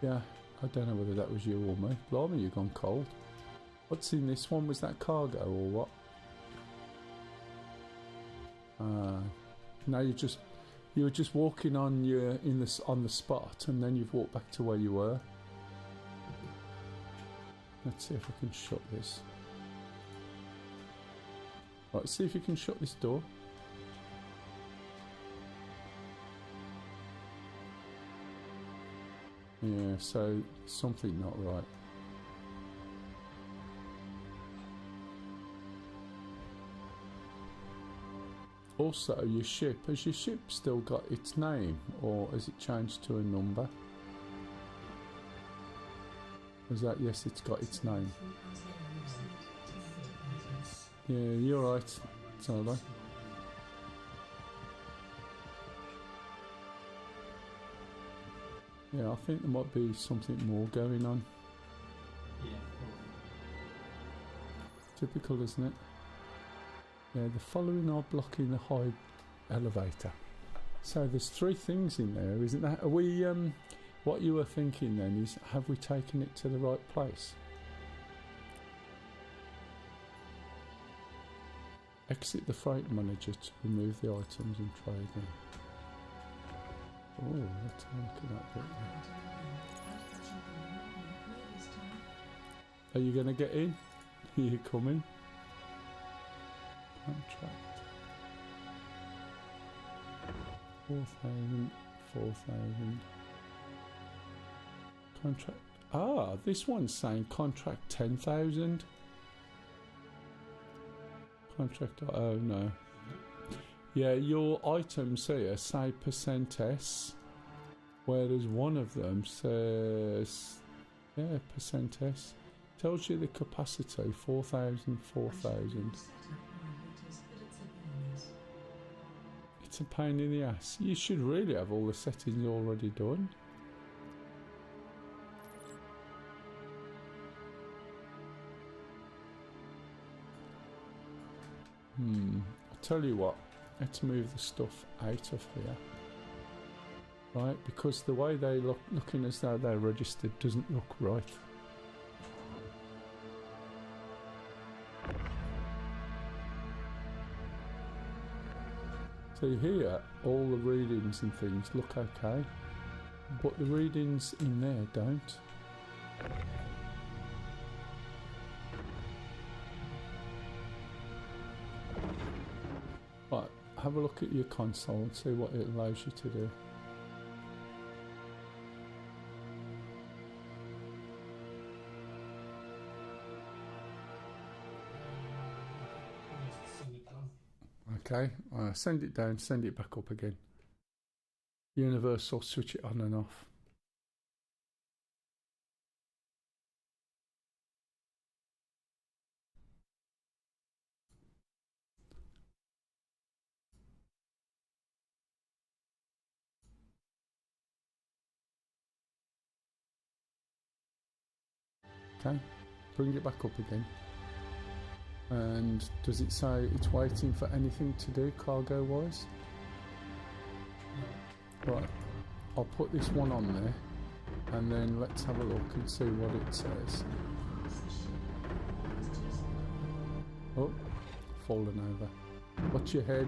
Yeah, I don't know whether that was you or me. Blimey, you've gone cold. What's in this one? Was that cargo or what? No, you were just walking on on the spot, and then you've walked back to where you were. Let's see if I can shut this. Right, see if you can shut this door. Yeah, so something not right. Also, your ship, has your ship still got its name, or has it changed to a number? Is that, yes, it's got its name. Yeah, you're right, Solo. Yeah, I think there might be something more going on. Yeah. Typical, isn't it? Yeah, the following are blocking the high elevator. So there's three things in there, isn't there? Are we, what you were thinking then is, have we taken it to the right place? Exit the freight manager to remove the items and trade them. Oh, let's have a look at that bit there. Are you going to get in? Are you coming? Contract. 4,000, 4,000. Contract. Ah, this one's saying contract 10,000. Contract. Oh no. Yeah, your items here say %S, whereas one of them says, yeah, %S. Tells you the capacity, 4,000, 4,000. It's a pain in the ass. You should really have all the settings already done. I'll tell you what, let's move the stuff out of here. Right, because the way they looking as though they're registered doesn't look right. So here, all the readings and things look okay, but the readings in there don't. Right, have a look at your console and see what it allows you to do. Okay, send it down, send it back up again. Universal, switch it on and off. Okay, bring it back up again. And does it say it's waiting for anything to do cargo wise? No. Right, I'll put this one on there, and then let's have a look and see what it says. Oh, fallen over. What's your head?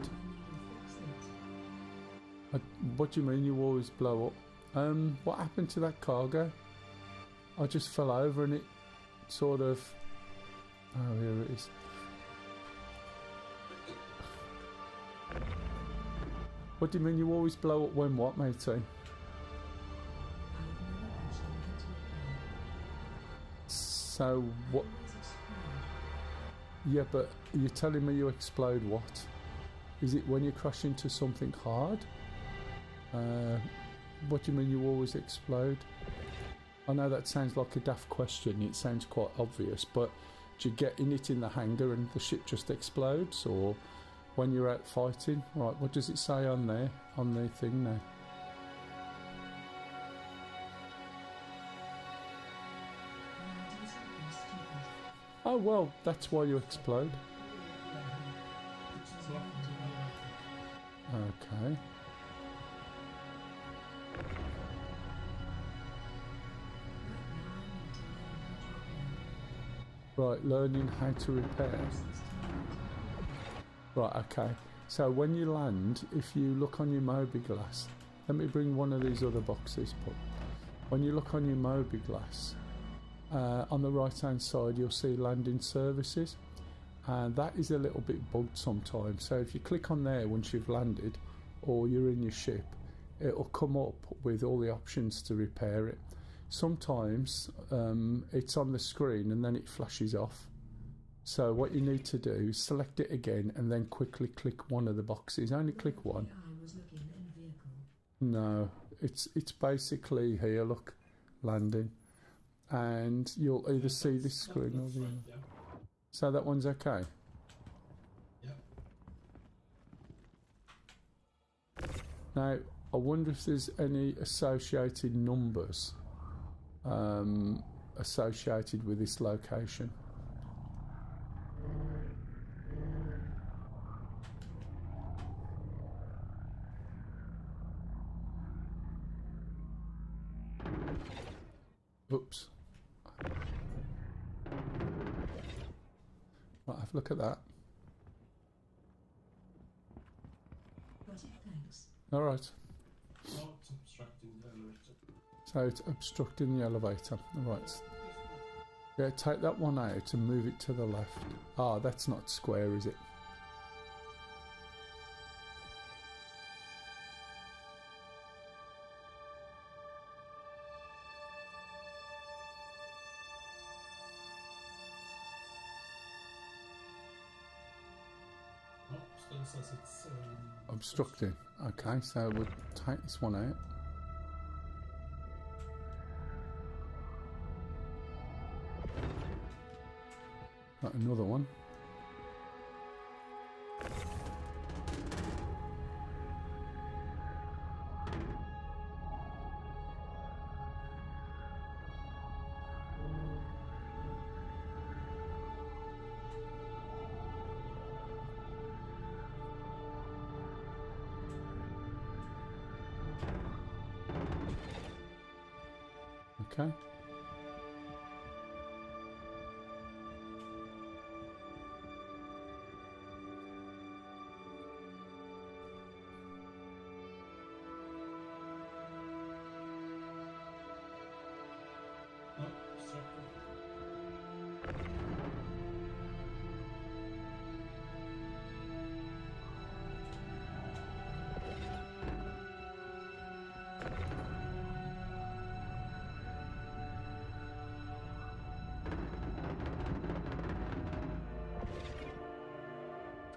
What do you mean you always blow up? What happened to that cargo? I just fell over and it sort of... Oh, here it is. What do you mean you always blow up when what, matey? So what? Yeah, but you're telling me you explode what? Is it when you crash into something hard? What do you mean you always explode? I know that sounds like a daft question, it sounds quite obvious, but do you get in it in the hangar and the ship just explodes, or when you're out fighting? Right, what does it say on there, on the thing now? Oh well, that's why you explode. Okay. Right, learning how to repair. Right, okay. So when you land, if you look on your Mobiglass, let me bring one of these other boxes, but when you look on your Mobiglass, on the right hand side you'll see landing services, and that is a little bit bugged sometimes. So if you click on there once you've landed or you're in your ship, it'll come up with all the options to repair it. Sometimes it's on the screen and then it flashes off. So what you need to do is select it again and then quickly click one of the boxes. Only click one. No, it's basically here, look, landing. And you'll either see this screen or the other. Yeah. So that one's okay? Yeah. Now, I wonder if there's any associated numbers associated with this location. Oops. Right, have a look at that. Got it, thanks. All right. Oh, it's obstructing the elevator. So it's obstructing the elevator. All right. Yeah, take that one out and move it to the left. Ah, that's not square, is it? Oh, still says it's Obstructing. Okay, so we'll take this one out. Got another one. Okay. no, obstructed.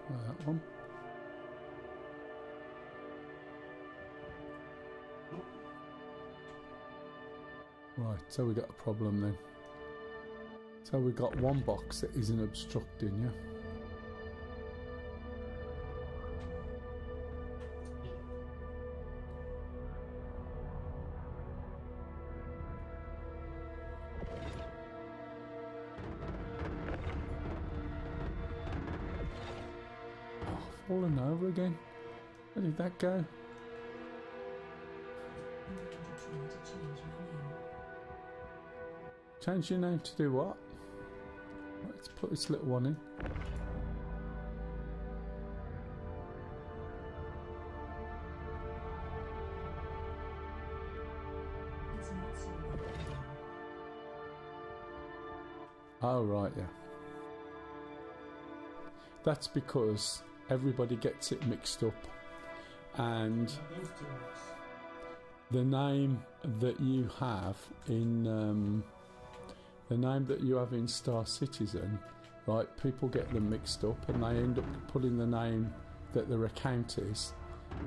Try that one. Right, so we got a problem then. So we got one box that isn't obstructing, yeah? Oh, fallen over again. Where did that go? Change your name to do what? Let's put this little one in. It's not silver. Oh, right, yeah. That's because everybody gets it mixed up, and Those two works. the name that you have in Star Citizen, right? People get them mixed up, and they end up putting the name that their account is,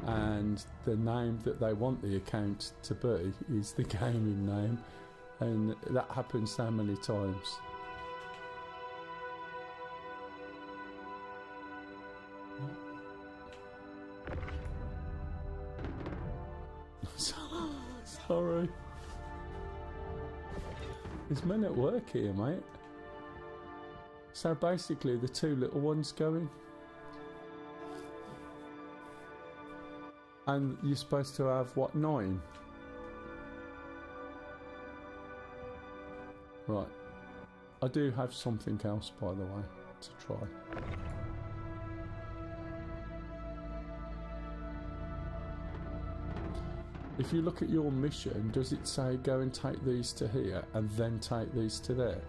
and the name that they want the account to be is the gaming name, and that happens so many times. Sorry. There's men at work here, mate. So basically the two little ones going. And you're supposed to have, what, 9? Right. I do have something else, by the way, to try. If you look at your mission, does it say go and take these to here and then take these to there?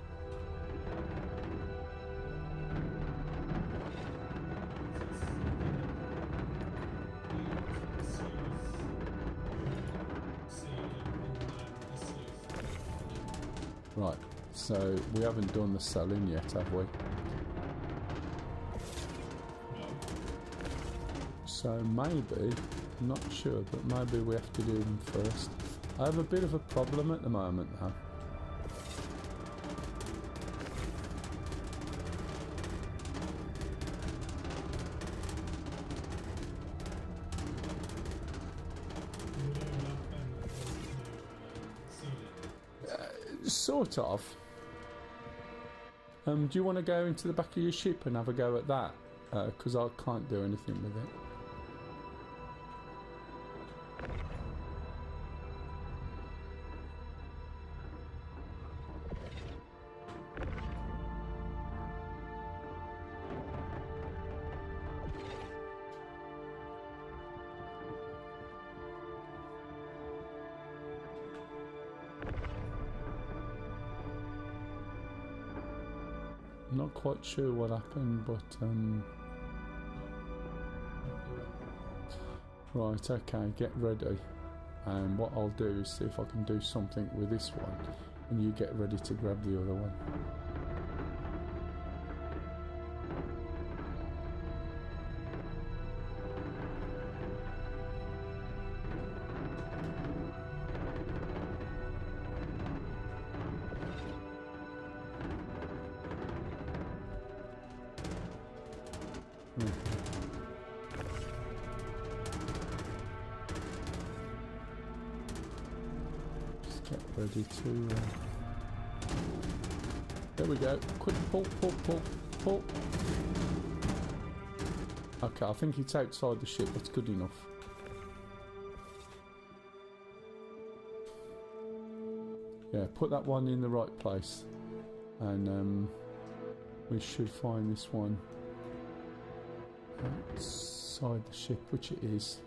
Right, so we haven't done the selling yet, have we? So maybe, I'm not sure, but maybe we have to do them first. I have a bit of a problem at the moment now. Sort of. Do you want to go into the back of your ship and have a go at that? Because I can't do anything with it. Not quite sure what happened, but right, okay, get ready. And what I'll do is see if I can do something with this one, and you get ready to grab the other one. Get ready to there we go, quick pull. Okay, I think it's outside the ship, that's good enough. Yeah, put that one in the right place, and we should find this one outside the ship, which it is.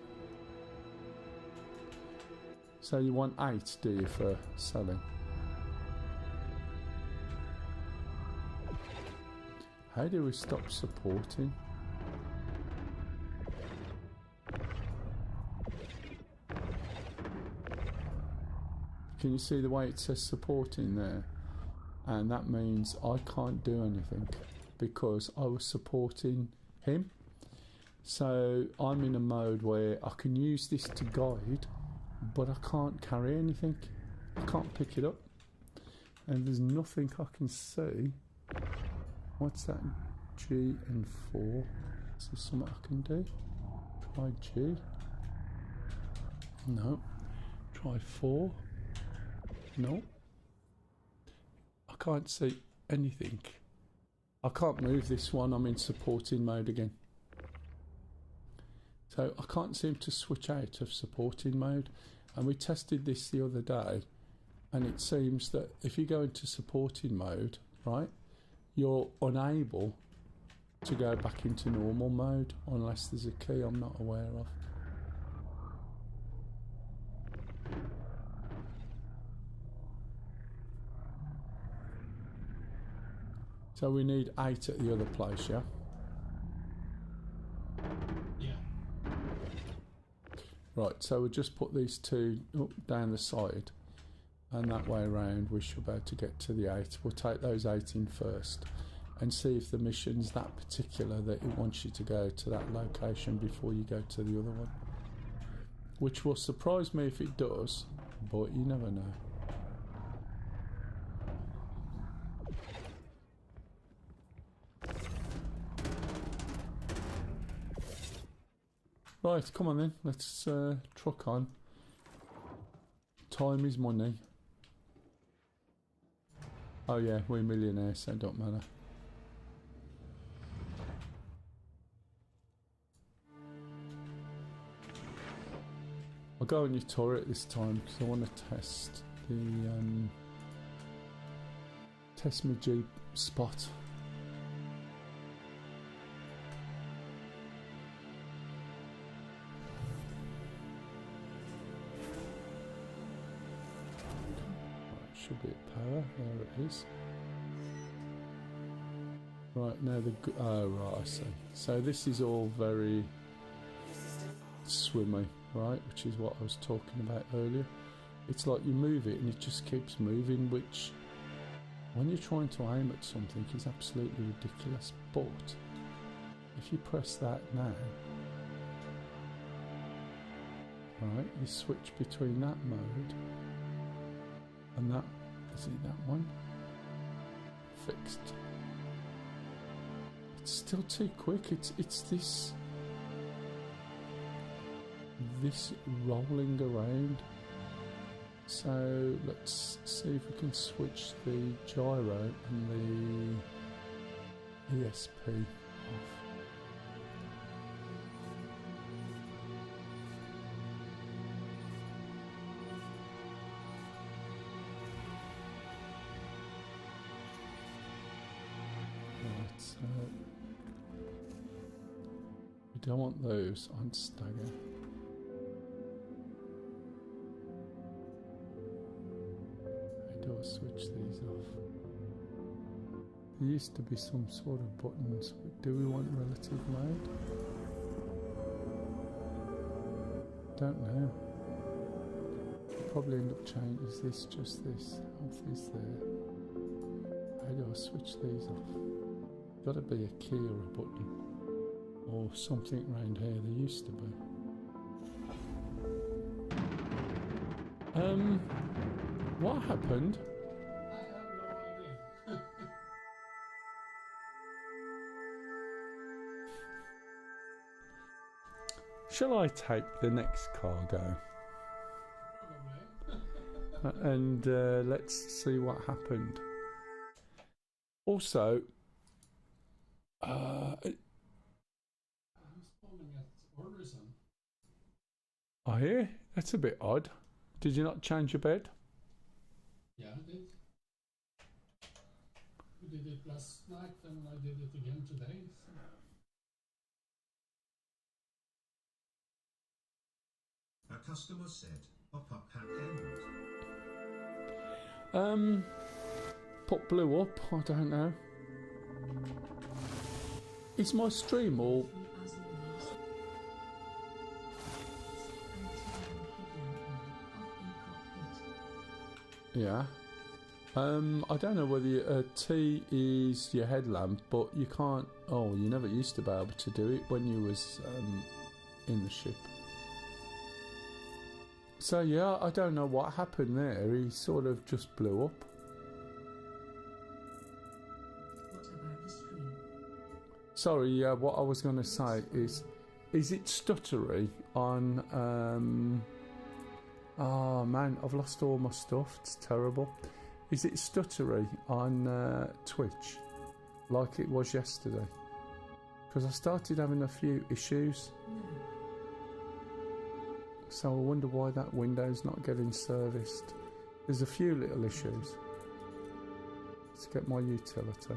So you want 8, do you, for selling? How do we stop supporting? Can you see the way it says supporting there? And that means I can't do anything because I was supporting him. So I'm in a mode where I can use this to guide, but I can't carry anything. I can't pick it up, and there's nothing I can see. What's that? G and 4. Is there something I can do? Try G. No. Try 4. No. I can't see anything. I can't move this one. I'm in supporting mode again. So I can't seem to switch out of supporting mode, and we tested this the other day, and it seems that if you go into supporting mode, right, you're unable to go back into normal mode unless there's a key I'm not aware of. So we need 8 at the other place, yeah? Yeah. Right, so we'll just put these 2 up down the side, and that way around we should be able to get to the 8. We'll take those 8 in first and see if the mission's that particular that it wants you to go to that location before you go to the other one. Which will surprise me if it does, but you never know. Right, come on then, let's truck on. Time is money. Oh yeah, we're millionaires, so it don't matter. I'll go on your turret this time because I want to test the test my Jeep spot. Should be at power. There it is. Right now oh right, I see. So this is all very swimmy, right? Which is what I was talking about earlier. It's like you move it and it just keeps moving, which when you're trying to aim at something is absolutely ridiculous. But if you press that now, right, you switch between that mode and that. Is it that one? Fixed. It's still too quick. It's this rolling around. So let's see if we can switch the gyro and the ESP off. We don't want those on stagger. How do I switch these off? There used to be some sort of buttons. Do we want relative mode? Don't know. Probably end up changing. Is this just this? Health is there. How do I switch these off? Got to be a key or a button. Or something around here, there used to be. What happened? I have no idea. Shall I take the next cargo? Probably. And let's see what happened. Also, I'm spawning at Orison. I hear that's a bit odd. Did you not change your bed? Yeah, I did. We did it last night and I did it again today. So. A customer said, pop-up had ended. Pot blew up. I don't know. Is my stream all? Yeah. I don't know whether T is your headlamp, but you can't. Oh, you never used to be able to do it when you was in the ship. So yeah, I don't know what happened there. He sort of just blew up. What about the stream? Sorry, what I was going to say is it stuttery on? Oh man, I've lost all my stuff. It's terrible. Is it stuttery on Twitch, like it was yesterday? Because I started having a few issues. No. So I wonder why that window's not getting serviced. There's a few little issues. Let's get my utility.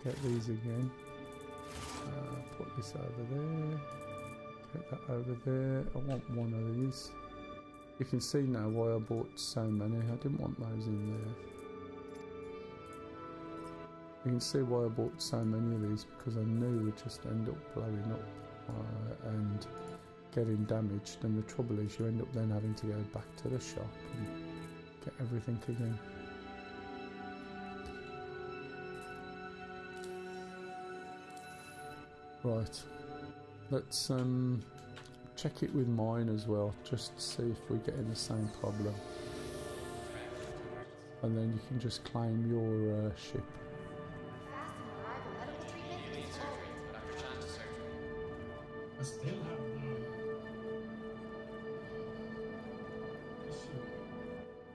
Get these again. Put this over there. Get that over there. I want one of these. You can see now why I bought so many. I didn't want those in there. You can see why I bought so many of these, because I knew we'd just end up blowing up and getting damaged, and the trouble is you end up then having to go back to the shop and get everything again. Right, let's check it with mine as well, just to see if we're getting the same problem, and then you can just claim your ship. I still have no issue.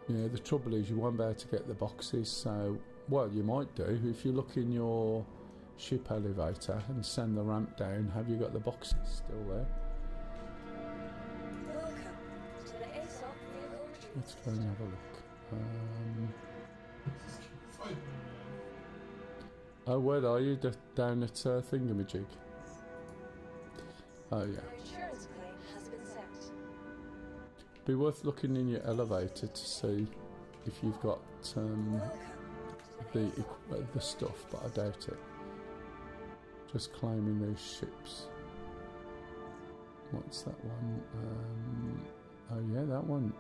Yeah, the trouble is you won't be able to get the boxes, so, well, you might do. If you look in your ship elevator and send the ramp down, have you got the boxes still there? Welcome to the ASOP vehicle retrieval Let's go and have a look. Fight. Oh, where are you? Down at Thingamajig? Oh, yeah. Your insurance claim has been sent. Be worth looking in your elevator to see if you've got Welcome to the stuff, but I doubt it. Just claiming these ships. What's that one? Oh yeah, that one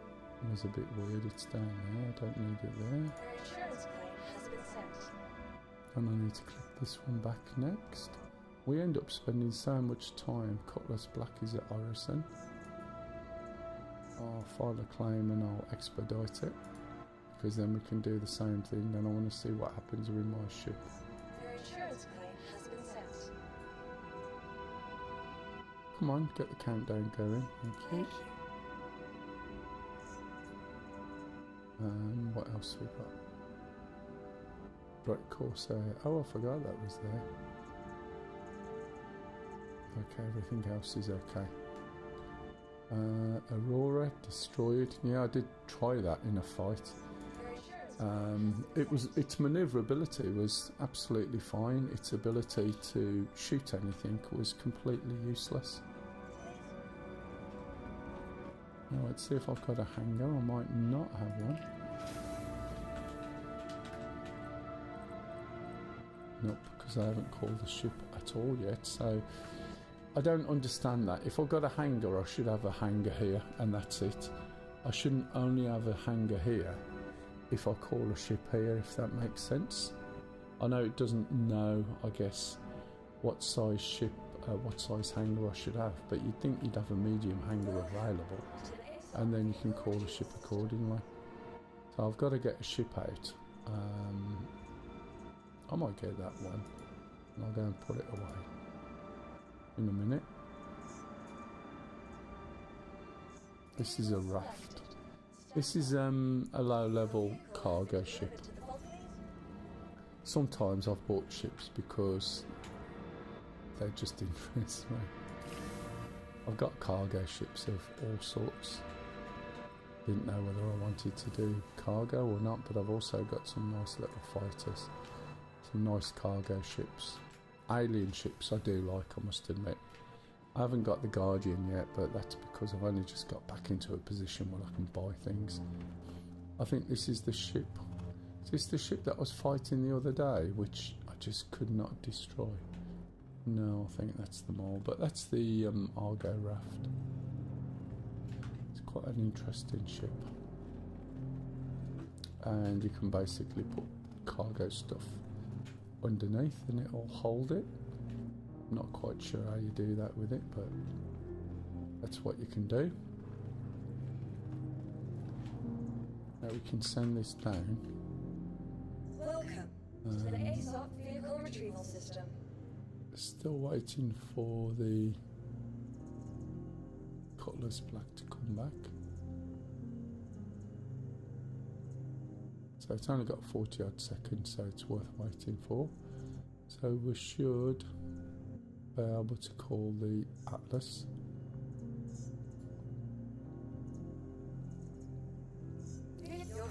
was a bit weird. It's down there. I don't need it there. Your insurance claim has been sent. And I need to click this one back next. We end up spending so much time. Cutlass Black is at Orison. I'll file a claim and I'll expedite it, because then we can do the same thing. Then I want to see what happens with my ship. Your insurance claim has been sent. Come on, get the countdown going. Thank you. Thank you. What else we got? Bright Corsair. Oh, I forgot that was there. Okay, everything else is okay. Aurora destroyed. Yeah, I did try that in a fight. Your insurance Its manoeuvrability was absolutely fine. Its ability to shoot anything was completely useless. Now, let's see if I've got a hangar. I might not have one. Nope, because I haven't called the ship at all yet, so I don't understand that. If I've got a hangar, I should have a hangar here, and that's it. I shouldn't only have a hangar here if I call a ship here, if that makes sense. I know it doesn't know, I guess, what size ship, what size hangar I should have, but you'd think you'd have a medium hangar available, and then you can call the ship accordingly. So I've got to get a ship out. I might get that one, and I'll go and put it away in a minute. This is a raft. This is a low-level cargo ship. Sometimes I've bought ships because they just interest me. I've got cargo ships of all sorts. Didn't know whether I wanted to do cargo or not, but I've also got some nice little fighters. Some nice cargo ships. Alien ships I do like, I must admit. I haven't got the Guardian yet, but that's because I've only just got back into a position where I can buy things. I think this is the ship. Is this the ship that I was fighting the other day, which I just could not destroy? No, I think that's the Mell, but that's the Argo raft. It's quite an interesting ship. And you can basically put cargo stuff underneath and it'll hold it. I'm not quite sure how you do that with it, but that's what you can do. Now we can send this down. Welcome to the ASOP vehicle retrieval system. Still waiting for the Cutlass Black to come back. So it's only got 40 odd seconds, so it's worth waiting for. So we should be able to call the Atlas. Your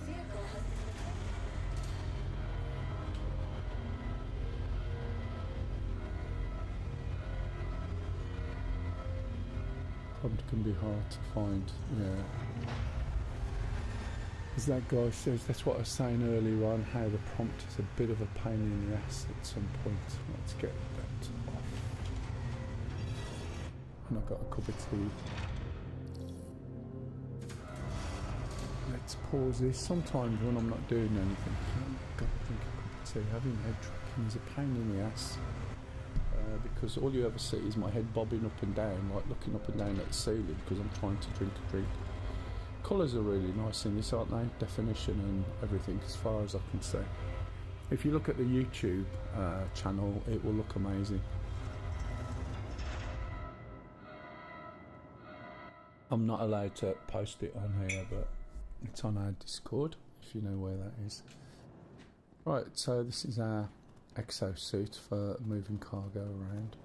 prompt can be hard to find. Yeah. As that guy says, that's what I was saying earlier on, how the prompt is a bit of a pain in the ass at some point. Let's get that off. And I've got a cup of tea. Let's pause this. Sometimes when I'm not doing anything, I've got to drink a cup of tea. Having head tracking is a pain in the ass. Because all you ever see is my head bobbing up and down, like looking up and down at the ceiling because I'm trying to drink a drink. Colours are really nice in this, aren't they? Definition and everything, as far as I can see. If you look at the YouTube channel, it will look amazing. I'm not allowed to post it on here, but it's on our Discord, if you know where that is. Right, so this is our exosuit for moving cargo around.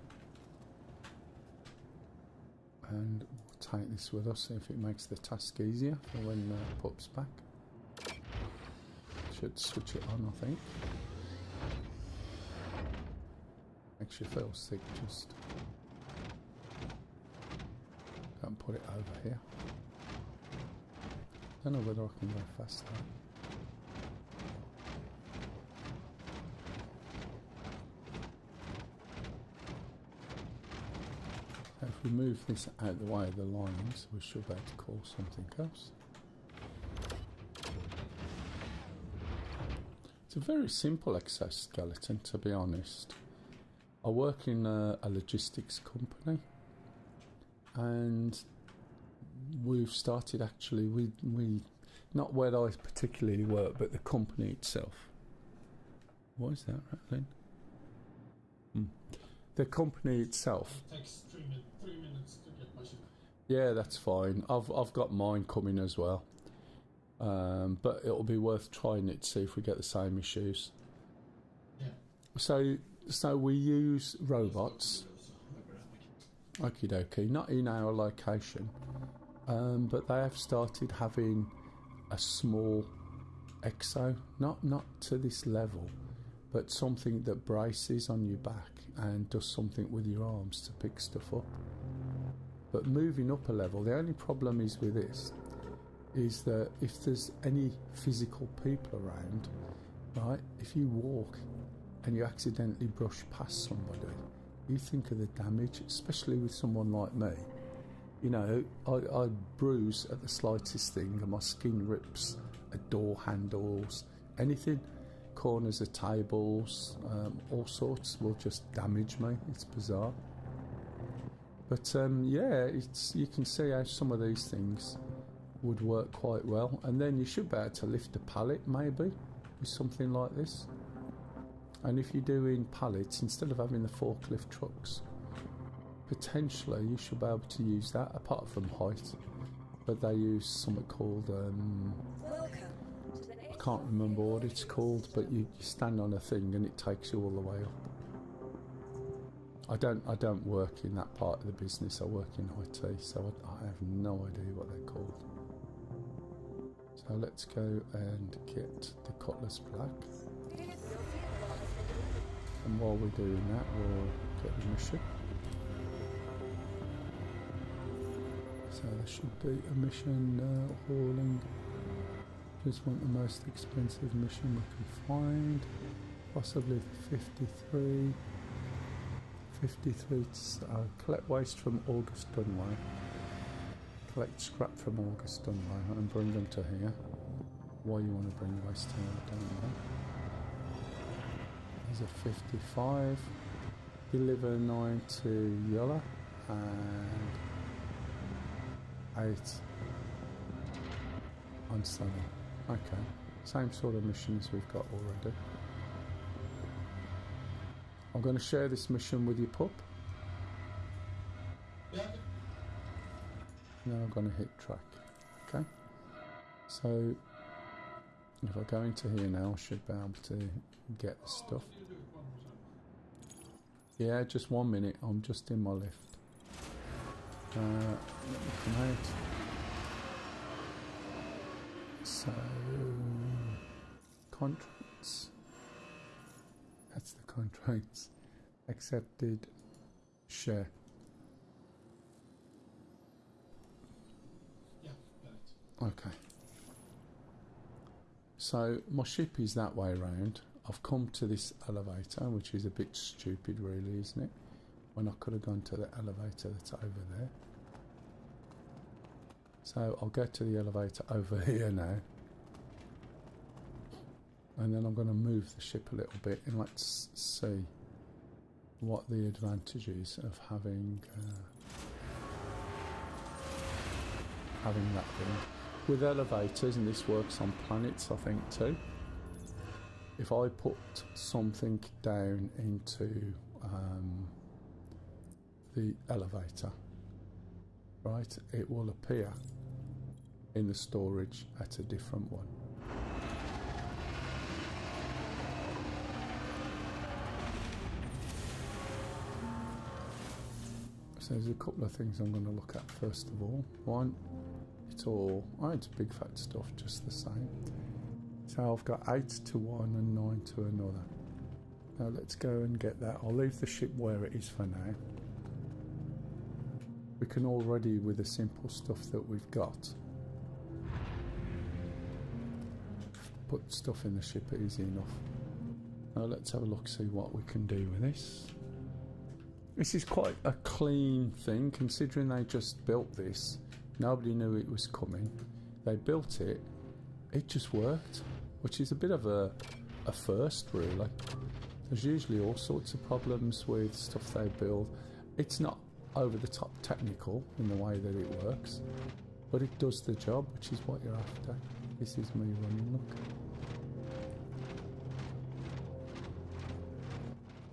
And we'll take this with us, see if it makes the task easier for when Pup's back. Should switch it on, I think. Makes you feel sick, just go and put it over here. Don't know whether I can go faster. If we move this out of the way of the lines, we should be able to call something else. It's a very simple exoskeleton, to be honest. I work in a logistics company, and we've started actually, we not where I particularly work, but the company itself. What is that rattling? The company itself. It takes 3 minutes to get my ship. Yeah, that's fine. I've got mine coming as well. But it'll be worth trying it to see if we get the same issues. Yeah. So we use robots. Okie dokie, not in our location. But they have started having a small exo, not to this level, but something that braces on your back and does something with your arms to pick stuff up. But moving up a level, the only problem is with this is that if there's any physical people around, right, if you walk and you accidentally brush past somebody, you think of the damage, especially with someone like me. You know, I bruise at the slightest thing and my skin rips at door handles, anything. Corners of tables, all sorts will just damage me. It's bizarre. But yeah, you can see how some of these things would work quite well. And then you should be able to lift a pallet, maybe, with something like this. And if you're doing pallets, instead of having the forklift trucks, potentially you should be able to use that, apart from height. But they use something called... I can't remember what it's called, but you stand on a thing and it takes you all the way up. I don't work in that part of the business. I work in IT, so I have no idea what they're called. So let's go and get the Cutlass Black. And while we're doing that, we'll get the mission. So there should be a mission hauling. Just want the most expensive mission we can find. Possibly the 53. 53 collect waste from August Dunway. Collect scrap from August Dunway and bring them to here. Why you want to bring waste here, I don't know. There's a 55. Deliver 9 to Yola and 8 on Sunny. Okay, same sort of mission as we've got already. I'm going to share this mission with you, Pup. Yeah. Now I'm going to hit track. Okay. So if I go into here now, I should be able to get the stuff. Yeah, just 1 minute. I'm just in my lift. Let me come out. So contracts. That's the contracts. Accepted. Share. Okay. So my ship is that way around. I've come to this elevator, which is a bit stupid really, isn't it? When I could have gone to the elevator that's over there. So I'll go to the elevator over here now. And then I'm going to move the ship a little bit and let's see what the advantage is of having that thing. With elevators, and this works on planets I think too, if I put something down into the elevator, right, it will appear in the storage at a different one. So there's a couple of things I'm going to look at first of all. One, it's big fat stuff just the same. So I've got 8 to one and 9 to another. Now let's go and get that. I'll leave the ship where it is for now. We can already, with the simple stuff that we've got, put stuff in the ship easy enough. Now let's have a look, see what we can do with this. This is quite a clean thing, considering they just built this. Nobody knew it was coming. They built it. It just worked, which is a bit of a first, really. There's usually all sorts of problems with stuff they build. It's not over the top technical in the way that it works, but it does the job, which is what you're after. This is me running, look.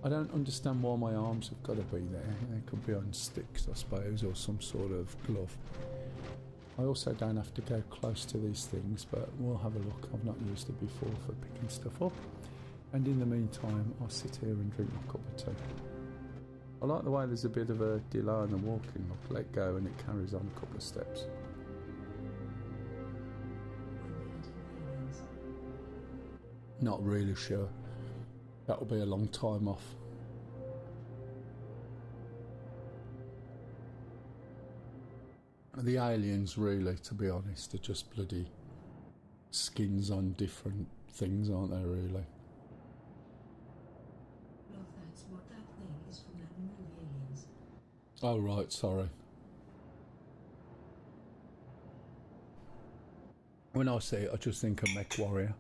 I don't understand why my arms have got to be there. They could be on sticks, I suppose, or some sort of glove. I also don't have to go close to these things, but we'll have a look. I've not used it before for picking stuff up. And in the meantime, I'll sit here and drink my cup of tea. I like the way there's a bit of a delay on the walking. Look, let go and it carries on a couple of steps. Not really sure. That'll be a long time off. The aliens, really, to be honest, are just bloody skins on different things, aren't they, really? Love, that's what that thing is from that movie Aliens. Oh, right, sorry. When I see it, I just think of Mech Warrior.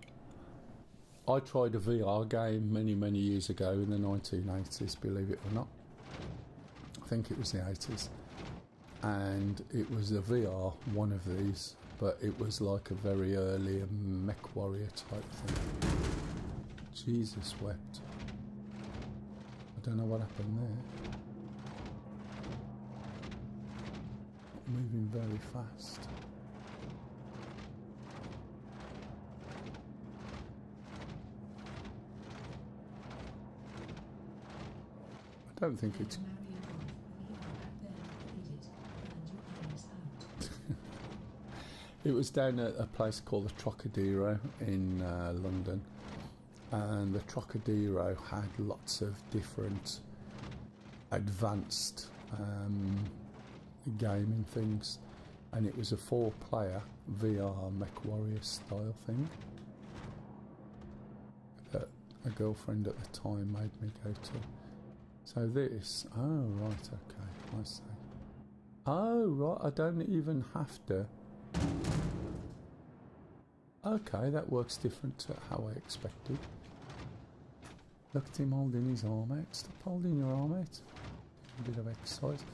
I tried a VR game many years ago in the 1980s, believe it or not. I think it was the 80s. And it was a VR, one of these, but it was like a very early Mech Warrior type thing. Jesus wept. I don't know what happened there. Moving very fast. I don't think it's... It was down at a place called the Trocadero in London, and the Trocadero had lots of different advanced gaming things, and it was a 4-player VR Mech Warrior style thing that a girlfriend at the time made me go to. So this, oh right, okay, I see. Oh right, I don't even have to. Okay, that works different to how I expected. Look at him holding his arm out. Stop holding your arm out. A bit of exercise.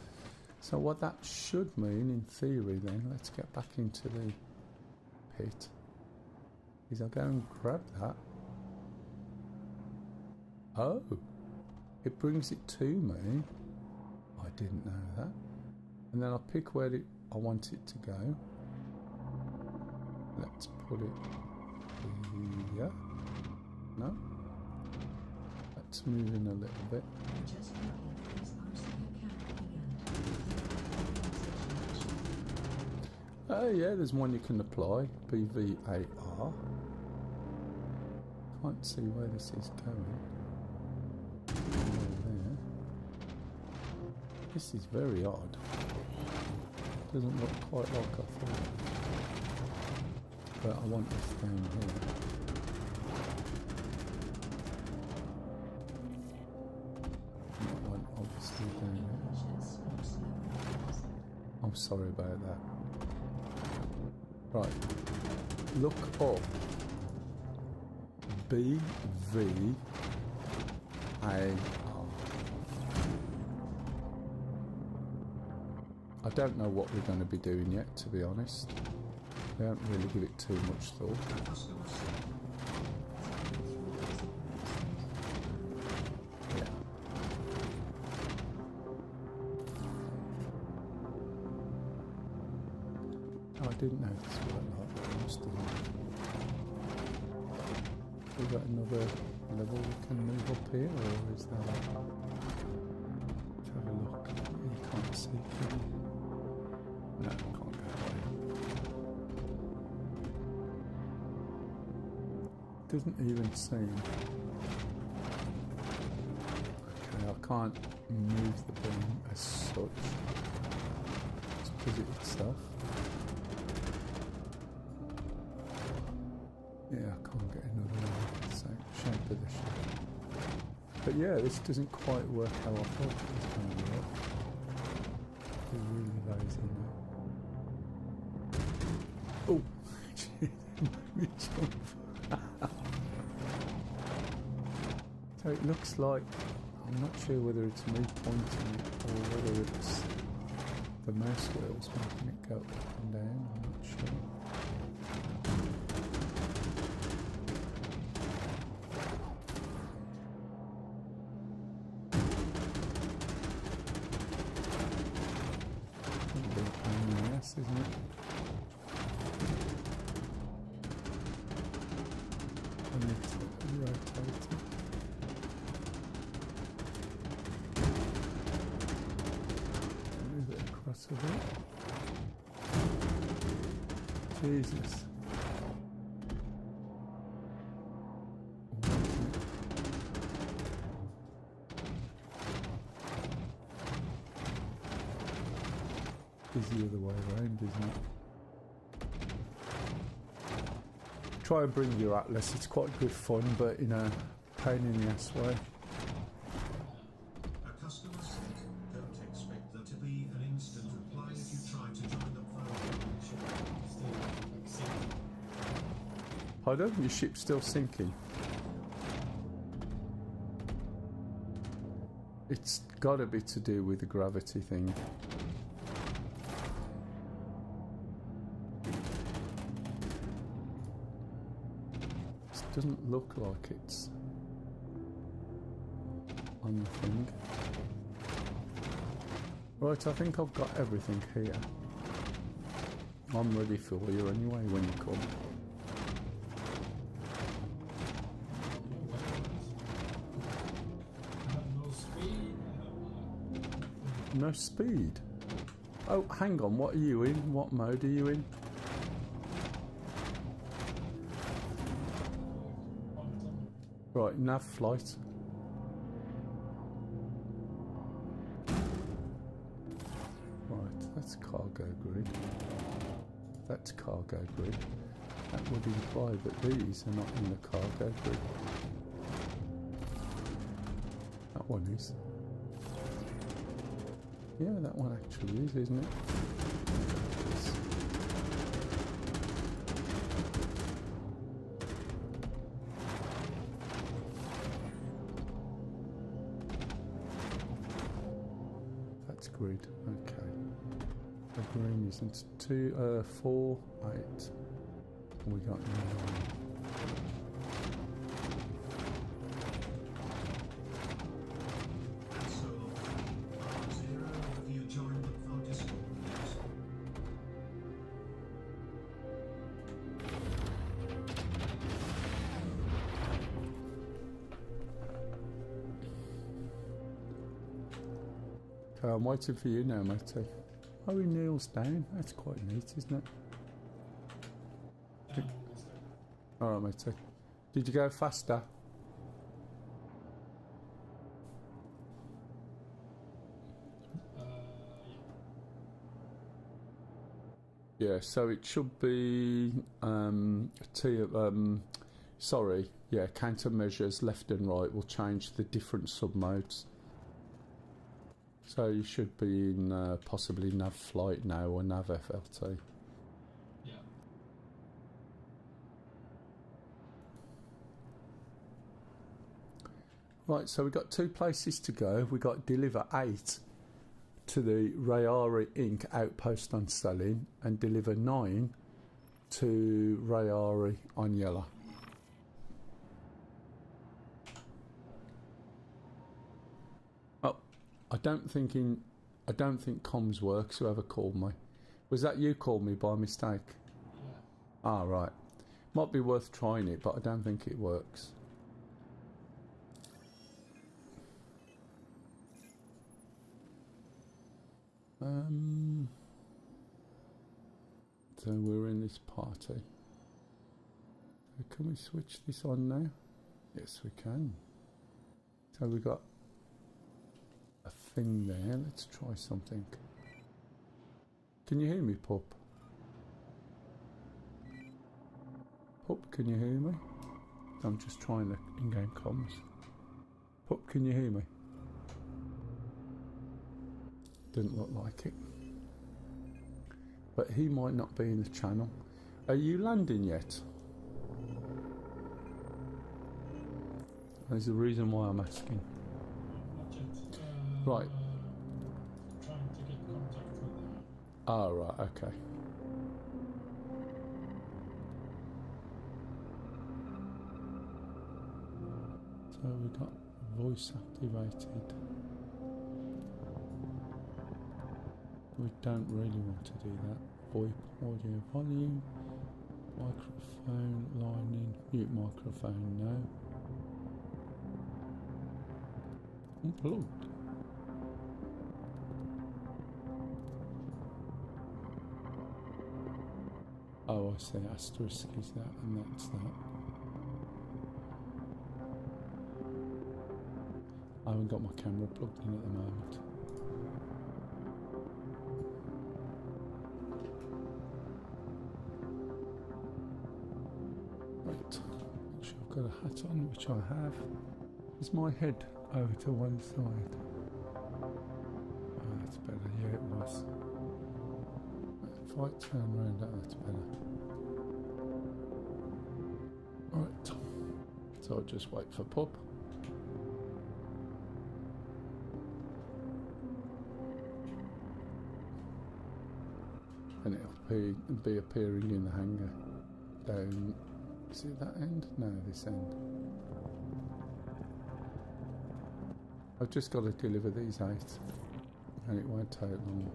So what that should mean, in theory then, let's get back into the pit, is I'll go and grab that. Oh, it brings it to me. I didn't know that. And then I'll pick where I want it to go. Let's put it here. No. Let's move in a little bit. Oh yeah, there's one you can apply. BVAR. Can't see where this is going. There. This is very odd. Doesn't look quite like I thought. But I want this down here. That one obviously down there. I'm sorry about that. Right. Look up. BVAR. I don't know what we're going to be doing yet, to be honest. I don't really give it too much thought. A customer said, Yeah. Oh, I didn't know this worked like that. I must have not. We got another level we can move up here, or is that? Let's have a look. You can't see, can you? No, I can't go away. Doesn't even seem. Okay, I can't move the beam as such. Just does it itself. Yeah, I can't get another one. Same shape of the ship. But yeah, this doesn't quite work how I thought it was going to work. It's really lazy now. Oh, shit, it made me jump. So it looks like, I'm not sure whether it's me pointing it or whether it's the mouse wheels making it go up and down, I'm not sure. A bit of pain in the ass, isn't it? I need to rotate it. Move it across a bit. Jesus. Is the other way around, isn't it? Try and bring your Atlas, it's quite good fun, but in a pain in the ass way. a customer said, don't expect there to be an instant reply if you try to join the phone. Still like sinking. Pardon? Your ship's still sinking? It's gotta be to do with the gravity thing. It doesn't look like it's on the thing. Right, I think I've got everything here. I'm ready for you anyway when you come. I have no speed. I have No speed? Oh, hang on, what are you in? What mode are you in? Right, nav flight. Right, that's cargo grid. That's cargo grid. That would imply that these are not in the cargo grid. That one is. Yeah, that one actually is, isn't it? Yes. That's grid, okay. The green isn't 2, 4, 8. We got 9. And so, R0, have you joined the phone Discord, please? Okay, I'm waiting for you now, matey. Oh, he kneels down. That's quite neat, isn't it? down on this guy. Alright, matey. Did you go faster? Yeah. Yeah, so it should be countermeasures left and right will change the different submodes. So you should be in possibly nav flight now or nav FLT. Yeah. Right, so we've got 2 places to go. We've got deliver 8 to the Rayari Inc. outpost on Selin and deliver 9 to Rayari on Yellow. Oh, I don't think comms works. Whoever called me, was that you called me by mistake? Yeah. Ah, right. Might be worth trying it, but I don't think it works. So we're in this party. Can we switch this on now? Yes, we can. So we got a thing there. Let's try something. Can you hear me, Pup? Pup, can you hear me? I'm just trying the in-game comms. Pup, can you hear me? Didn't look like it. But he might not be in the channel. Are you landing yet? There's a reason why I'm asking. Not yet. Right. Trying to get contact with them. Ah, right, okay. So we got voice activated. We don't really want to do that. VoIP audio volume, microphone line in, mute microphone, no. Unplugged. Oh, I see. Asterisk is that, and that's that. I haven't got my camera plugged in at the moment. Right, make sure I've got a hat on, which I have. Is my head over to one side? Oh, that's better. Yeah, it was. If I turn around, that's better. Right, so I'll just wait for Pup. And it'll be appearing in the hangar down, is it that end? No, this end. I've just got to deliver these 8 and it won't take long.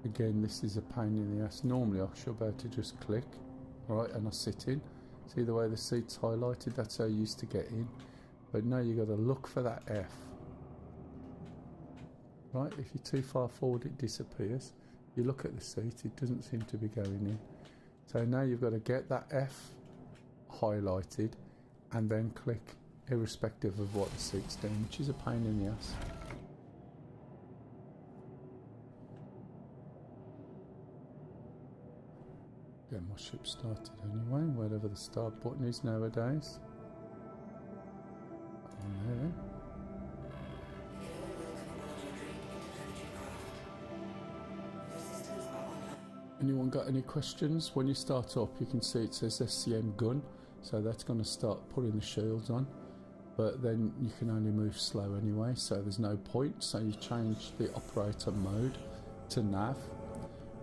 Again, this is a pain in the ass. Normally I should be able to just click, right, and I sit in. See the way the seat's highlighted? That's how I used to get in. But now you've got to look for that F. Right, if you're too far forward it disappears. You look at the seat, it doesn't seem to be going in. So now you've got to get that F highlighted and then click, irrespective of what the seat's doing, which is a pain in the ass. Yeah, my ship started anyway, wherever the start button is nowadays. On there. Anyone got any questions? When you start up, you can see it says SCM gun, so that's going to start putting the shields on. But then you can only move slow anyway, so there's no point. So you change the operator mode to nav.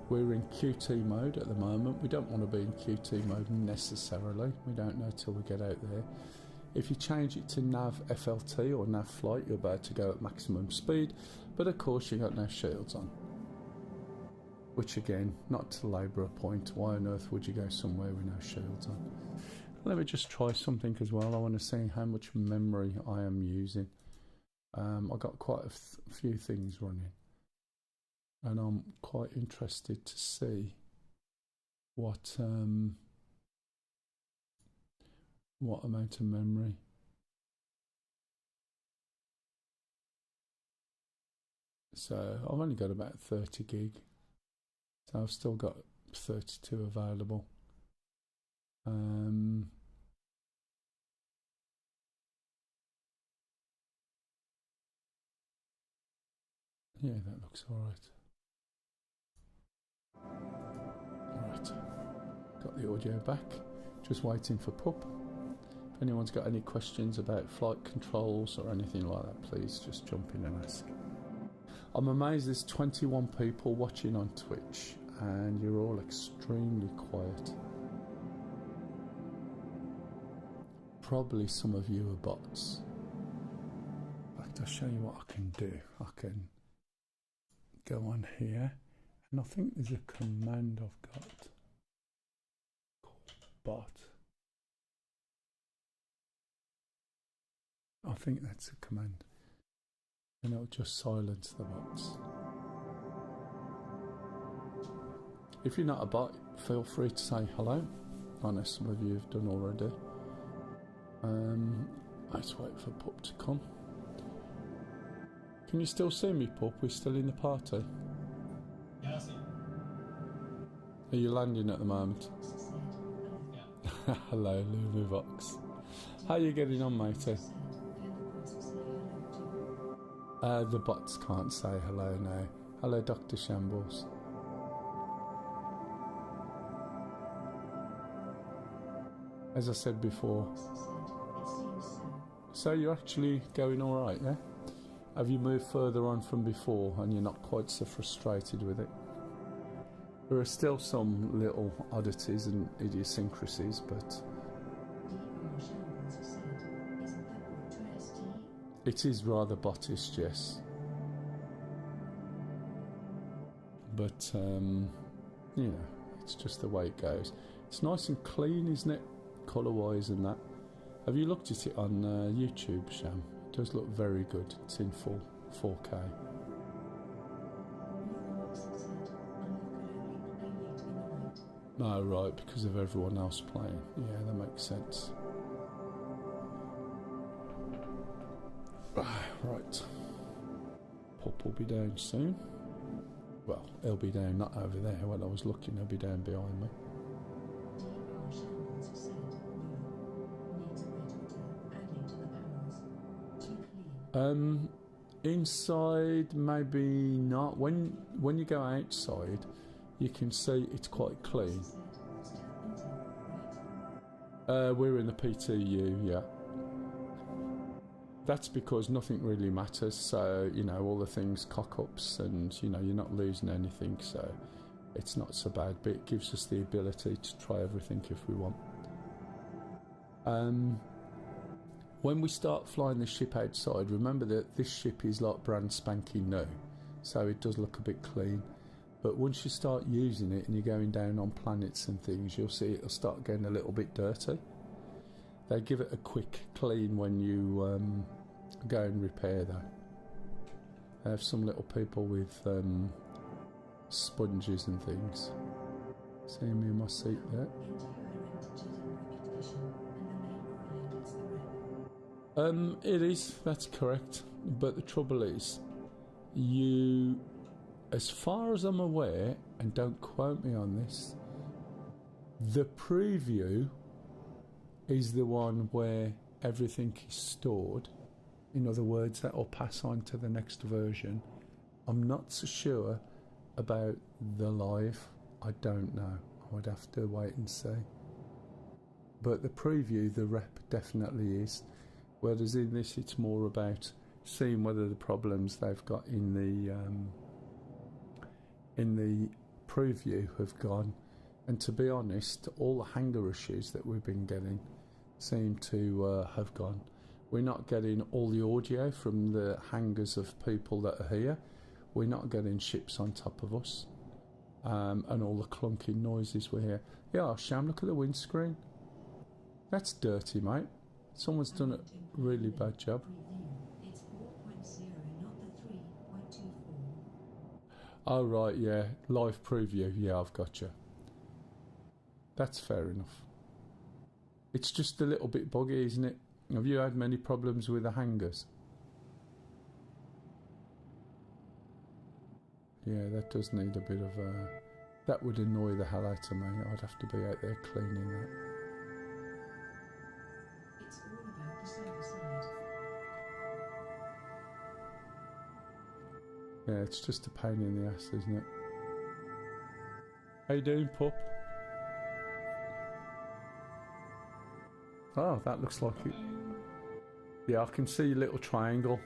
We're in QT mode at the moment. We don't want to be in QT mode necessarily. We don't know till we get out there. If you change it to nav FLT or nav flight, you're about to go at maximum speed, but of course you got no shields on. Which again, not to labour a point, why on earth would you go somewhere with no shields on? Let me just try something as well. I want to see how much memory I am using. I've got quite a few things running. And I'm quite interested to see what amount of memory So I've only got about 30 gig. So I've still got 32 available. Yeah, that looks alright. Right, got the audio back. Just waiting for Pup. If anyone's got any questions about flight controls or anything like that, please just jump in and ask. I'm amazed there's 21 people watching on Twitch and you're all extremely quiet. Probably some of you are bots. In fact, I'll show you what I can do. I can go on here, and I think there's a command I've got called bot. I think that's a command, and it'll just silence the bots. If you're not a bot, feel free to say hello. I know some of you have done already. Let's wait for Pup to come. Can you still see me, Pup? We're still in the party. Yeah, I see. Are you landing at the moment? Yeah. Hello, Lumivox. How are you getting on, matey? The bots can't say hello now. Hello, Dr. Shambles. As I said before. So you're actually going alright, yeah? Have you moved further on from before and you're not quite so frustrated with it? There are still some little oddities and idiosyncrasies, but it is rather bottish, yes. But, you know, it's just the way it goes. It's nice and clean, isn't it? Colour-wise and that. Have you looked at it on YouTube, Sham? It does look very good. It's in full 4K. Oh, right, because of everyone else playing. Yeah, that makes sense. Right. Pop will be down soon. Well, he'll be down, not over there. When I was looking, he'll be down behind me. Inside, maybe not. When you go outside, you can see it's quite clean. We're in the PTU, yeah. That's because nothing really matters, so, you know, all the things cock-ups and, you know, you're not losing anything, so it's not so bad, but it gives us the ability to try everything if we want. When we start flying the ship outside, remember that this ship is like brand spanking new, so it does look a bit clean. But once you start using it and you're going down on planets and things, you'll see it'll start getting a little bit dirty. They give it a quick clean when you go and repair though. They have some little people with sponges and things. See me in my seat there? It is, that's correct. But the trouble is, you, as far as I'm aware, and don't quote me on this, the preview is the one where everything is stored. In other words, that will pass on to the next version. I'm not so sure about the live. I don't know. I would have to wait and see. But the preview, the rep definitely is. Whereas in this, it's more about seeing whether the problems they've got in the preview have gone. And to be honest, all the hangar issues that we've been getting seem to have gone. We're not getting all the audio from the hangars of people that are here. We're not getting ships on top of us. And all the clunking noises we hear. Yeah, Sham, look at the windscreen. That's dirty, mate. Someone's done a really bad job. It's 4.0, not the 3.24. Oh, right, yeah. Live preview. Yeah, I've got you. That's fair enough. It's just a little bit buggy, isn't it? Have you had many problems with the hangars? Yeah, that does need a bit of that would annoy the hell out of me. I'd have to be out there cleaning that. It's all about the server side. Yeah, it's just a pain in the ass, isn't it? How you doing, pup? Oh, that looks like it. Yeah, I can see a little triangle.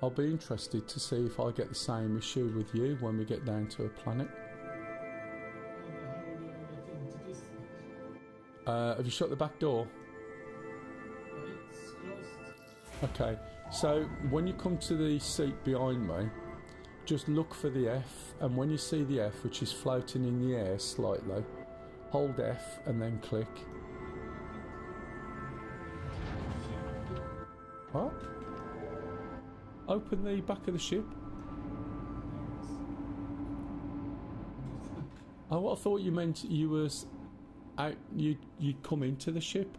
I'll be interested to see if I get the same issue with you when we get down to a planet. Have you shut the back door? It's closed. Okay, so when you come to the seat behind me, just look for the F, and when you see the F, which is floating in the air slightly, hold F and then click. What? Open the back of the ship. Oh, I thought you meant you was out. You'd come into the ship.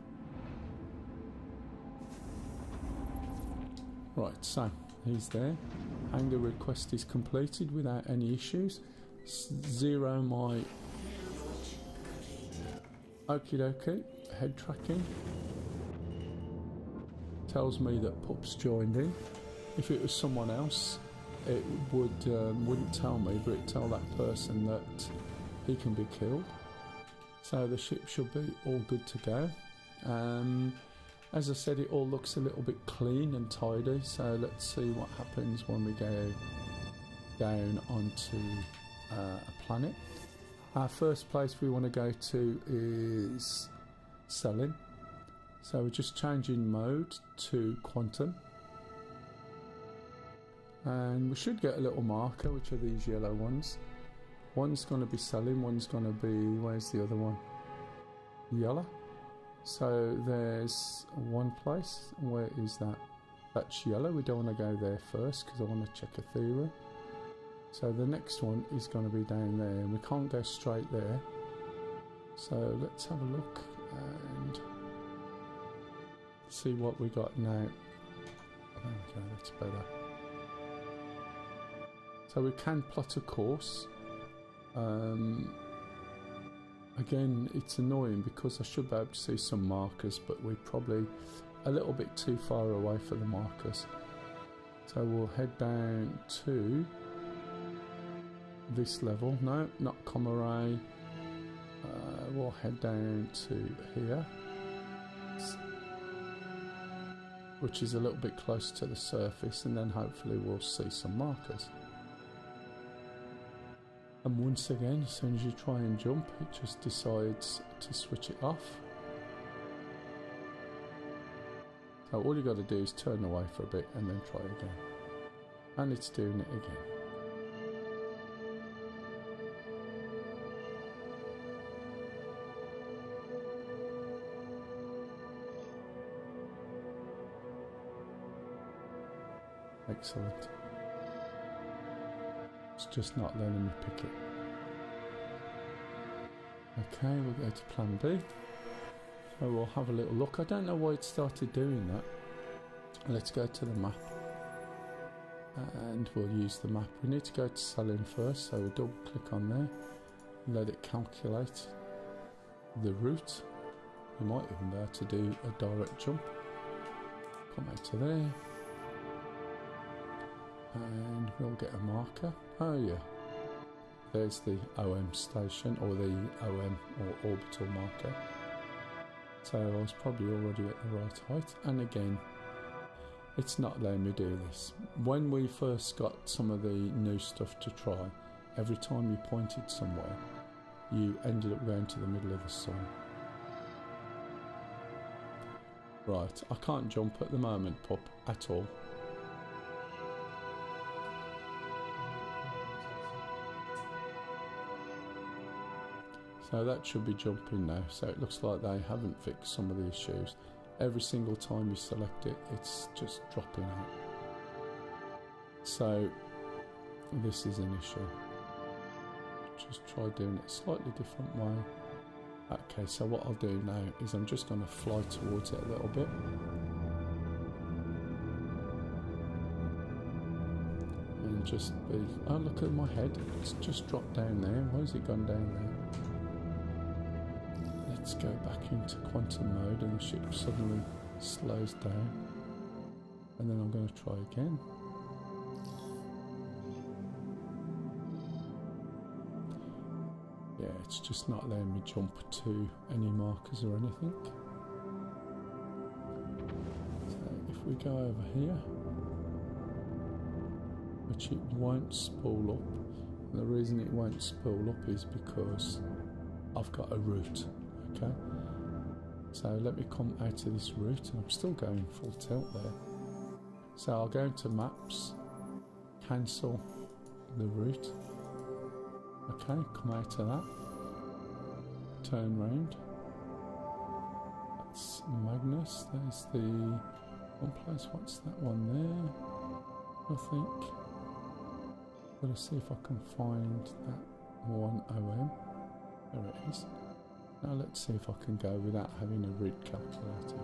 Right, so he's there. Hangar request is completed without any issues. Zero my. Okie dokie. Head tracking tells me that Pup's joined in. If it was someone else, it wouldn't tell me, but it'd tell that person that he can be killed. So the ship should be all good to go. As I said, it all looks a little bit clean and tidy, so let's see what happens when we go down onto a planet. Our first place we want to go to is selling. So we're just changing mode to quantum. And we should get a little marker, which are these yellow ones. One's going to be selling, one's going to be, where's the other one? Yellow. So there's one place. Where is that? That's yellow. We don't want to go there first because I want to check a theory. So the next one is going to be down there, and we can't go straight there. So let's have a look and see what we got now. There we go, that's better. So we can plot a course. Again, it's annoying because I should be able to see some markers, but we're probably a little bit too far away for the markers. So we'll head down to this level. No, not Comaray. We'll head down to here, which is a little bit close to the surface, and then hopefully we'll see some markers. And once again, as soon as you try and jump, it just decides to switch it off. So all you got to do is turn away for a bit and then try again. And it's doing it again. Excellent. It's just not letting me pick it. Okay, we'll go to plan B. So we'll have a little look. I don't know why it started doing that. Let's go to the map. And we'll use the map. We need to go to Salin first, so we'll double click on there. Let it calculate the route. We might even be able to do a direct jump. Come out to there. And we'll get a marker. Oh yeah, there's the OM station, or the OM or orbital marker. So I was probably already at the right height, and again it's not letting me do this. When we first got some of the new stuff to try, every time you pointed somewhere you ended up going to the middle of the sun. Right, I can't jump at the moment, pup, at all. So that should be jumping now. So it looks like they haven't fixed some of the issues. Every single time you select it, it's just dropping out. So this is an issue. Just try doing it a slightly different way. Okay, so what I'll do now is I'm just going to fly towards it a little bit. and just be, oh look at my head, it's just dropped down there. Why has it gone down there? Let's go back into quantum mode and the ship suddenly slows down, and then I'm going to try again. Yeah, it's just not letting me jump to any markers or anything. So if we go over here, which it won't spool up, and the reason it won't spool up is because I've got a route. Okay, so let me come out of this route, and I'm still going full tilt there. So I'll go into maps, cancel the route. Okay, come out of that, turn round. That's Magnus, there's the one place. What's that one there? Nothing. Gotta see if I can find that one OM. There it is. Now let's see if I can go without having a route calculated.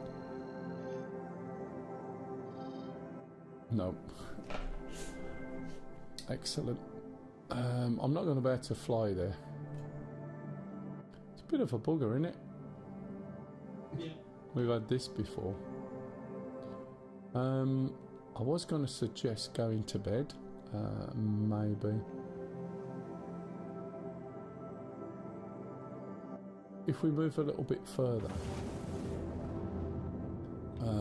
Nope. Excellent. I'm not going to be able to fly there. It's a bit of a bugger, isn't it? Yeah. We've had this before. I was going to suggest going to bed. Maybe. If we move a little bit further,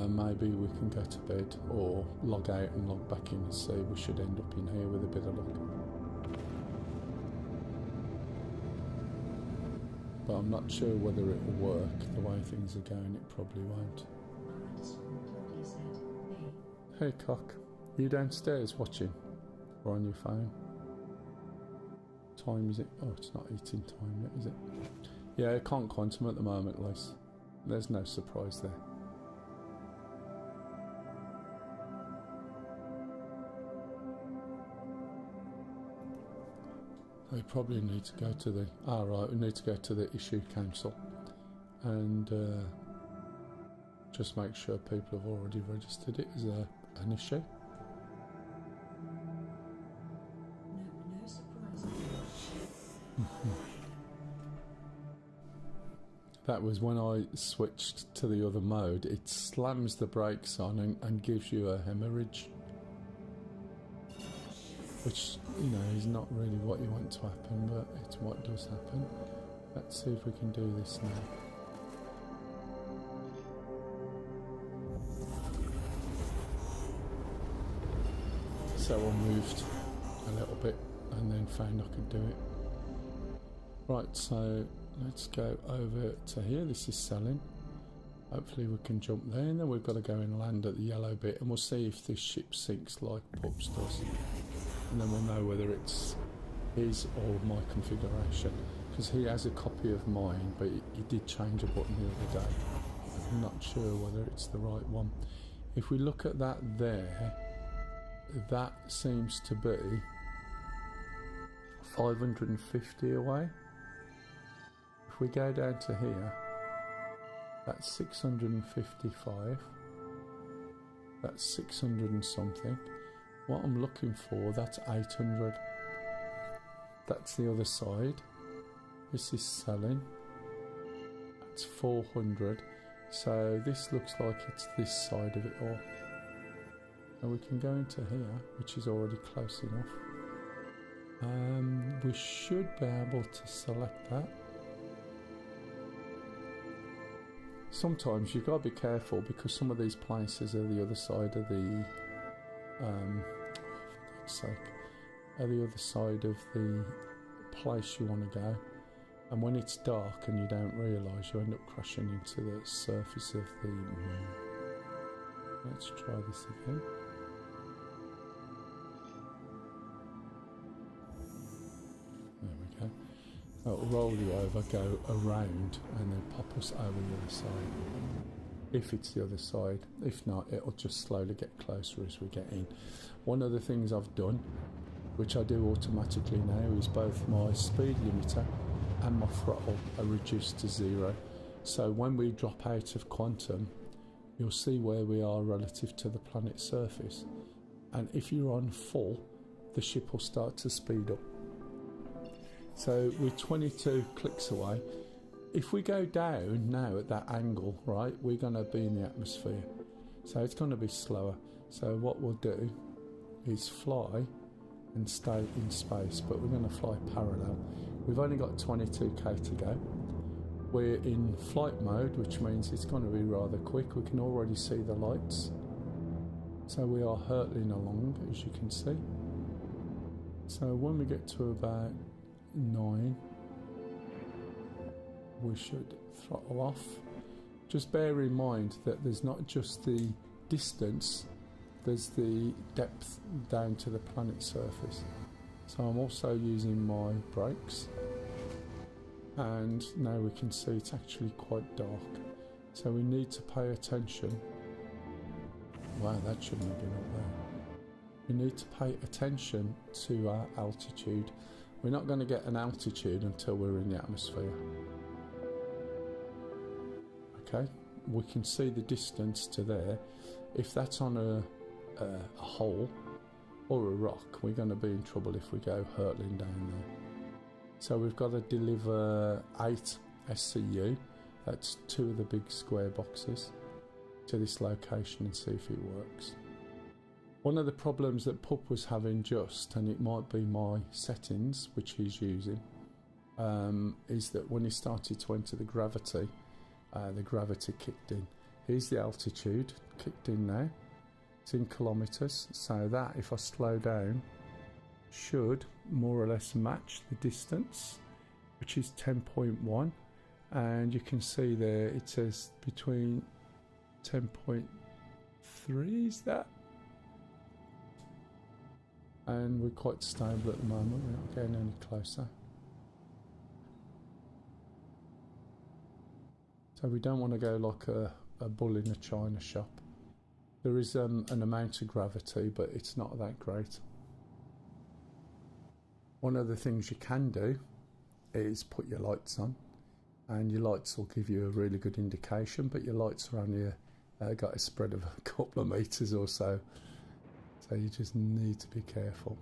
maybe we can go to bed or log out and log back in and see. We should end up in here with a bit of luck. But I'm not sure whether it will work. The way things are going, it probably won't. Hey cock, you downstairs watching? Or on your phone? Time is it? Oh, it's not eating time yet, is it? Yeah, it can't quantum at the moment, Liz. There's no surprise there. We probably need to go to the... right, we need to go to the issue council and just make sure people have already registered it as an issue. No surprise. That was when I switched to the other mode. It slams the brakes on and gives you a hemorrhage, which, you know, is not really what you want to happen, but it's what does happen. Let's see if we can do this now. So I moved a little bit and then found I could do it. Right, so let's go over to here. This is selling. Hopefully we can jump there, and then we've got to go and land at the yellow bit, and we'll see if this ship sinks like Pups does. And then we'll know whether it's his or my configuration, because he has a copy of mine, but he did change a button the other day. I'm not sure whether it's the right one. If we look at that there, that seems to be 550 away. If we go down to here, that's 655, that's 600 and something. What I'm looking for, that's 800. That's the other side. This is selling. That's 400. So this looks like it's this side of it all. And we can go into here, which is already close enough. We should be able to select that. Sometimes you've got to be careful, because some of these places are the other side of the for God's sake, are the other side of the place you want to go, and when it's dark and you don't realise, you end up crashing into the surface of the moon. Let's try this again. There we go. It'll roll you over, go around, and then pop us over the other side. If it's the other side. If not, it'll just slowly get closer as we get in. One of the things I've done, which I do automatically now, is both my speed limiter and my throttle are reduced to 0. So when we drop out of quantum, you'll see where we are relative to the planet's surface. And if you're on full, the ship will start to speed up. So we're 22 clicks away. If we go down now at that angle, right, we're going to be in the atmosphere. So it's going to be slower. So what we'll do is fly and stay in space, but we're going to fly parallel. We've only got 22k to go. We're in flight mode, which means it's going to be rather quick. We can already see the lights. So we are hurtling along, as you can see. So when we get to about 9, we should throttle off. Just bear in mind that there's not just the distance, there's the depth down to the planet surface. So I'm also using my brakes, and now we can see it's actually quite dark, so we need to pay attention. Wow, that shouldn't have been up there. We need to pay attention to our altitude. We're not going to get an altitude until we're in the atmosphere. Okay, we can see the distance to there. If that's on a hole or a rock, we're going to be in trouble if we go hurtling down there. So we've got to deliver 8 SCU, that's 2 of the big square boxes, to this location and see if it works. One of the problems that Pup was having just, and it might be my settings which he's using, is that when he started to enter the gravity kicked in. Here's the altitude, kicked in now. It's in kilometres, so that if I slow down should more or less match the distance, which is 10.1, and you can see there it says between 10.3, is that? And we're quite stable at the moment, we're not getting any closer. So we don't want to go like a bull in a china shop. There is an amount of gravity, but it's not that great. One of the things you can do is put your lights on, and your lights will give you a really good indication, but your lights are only got a spread of a couple of meters or so, so you just need to be careful.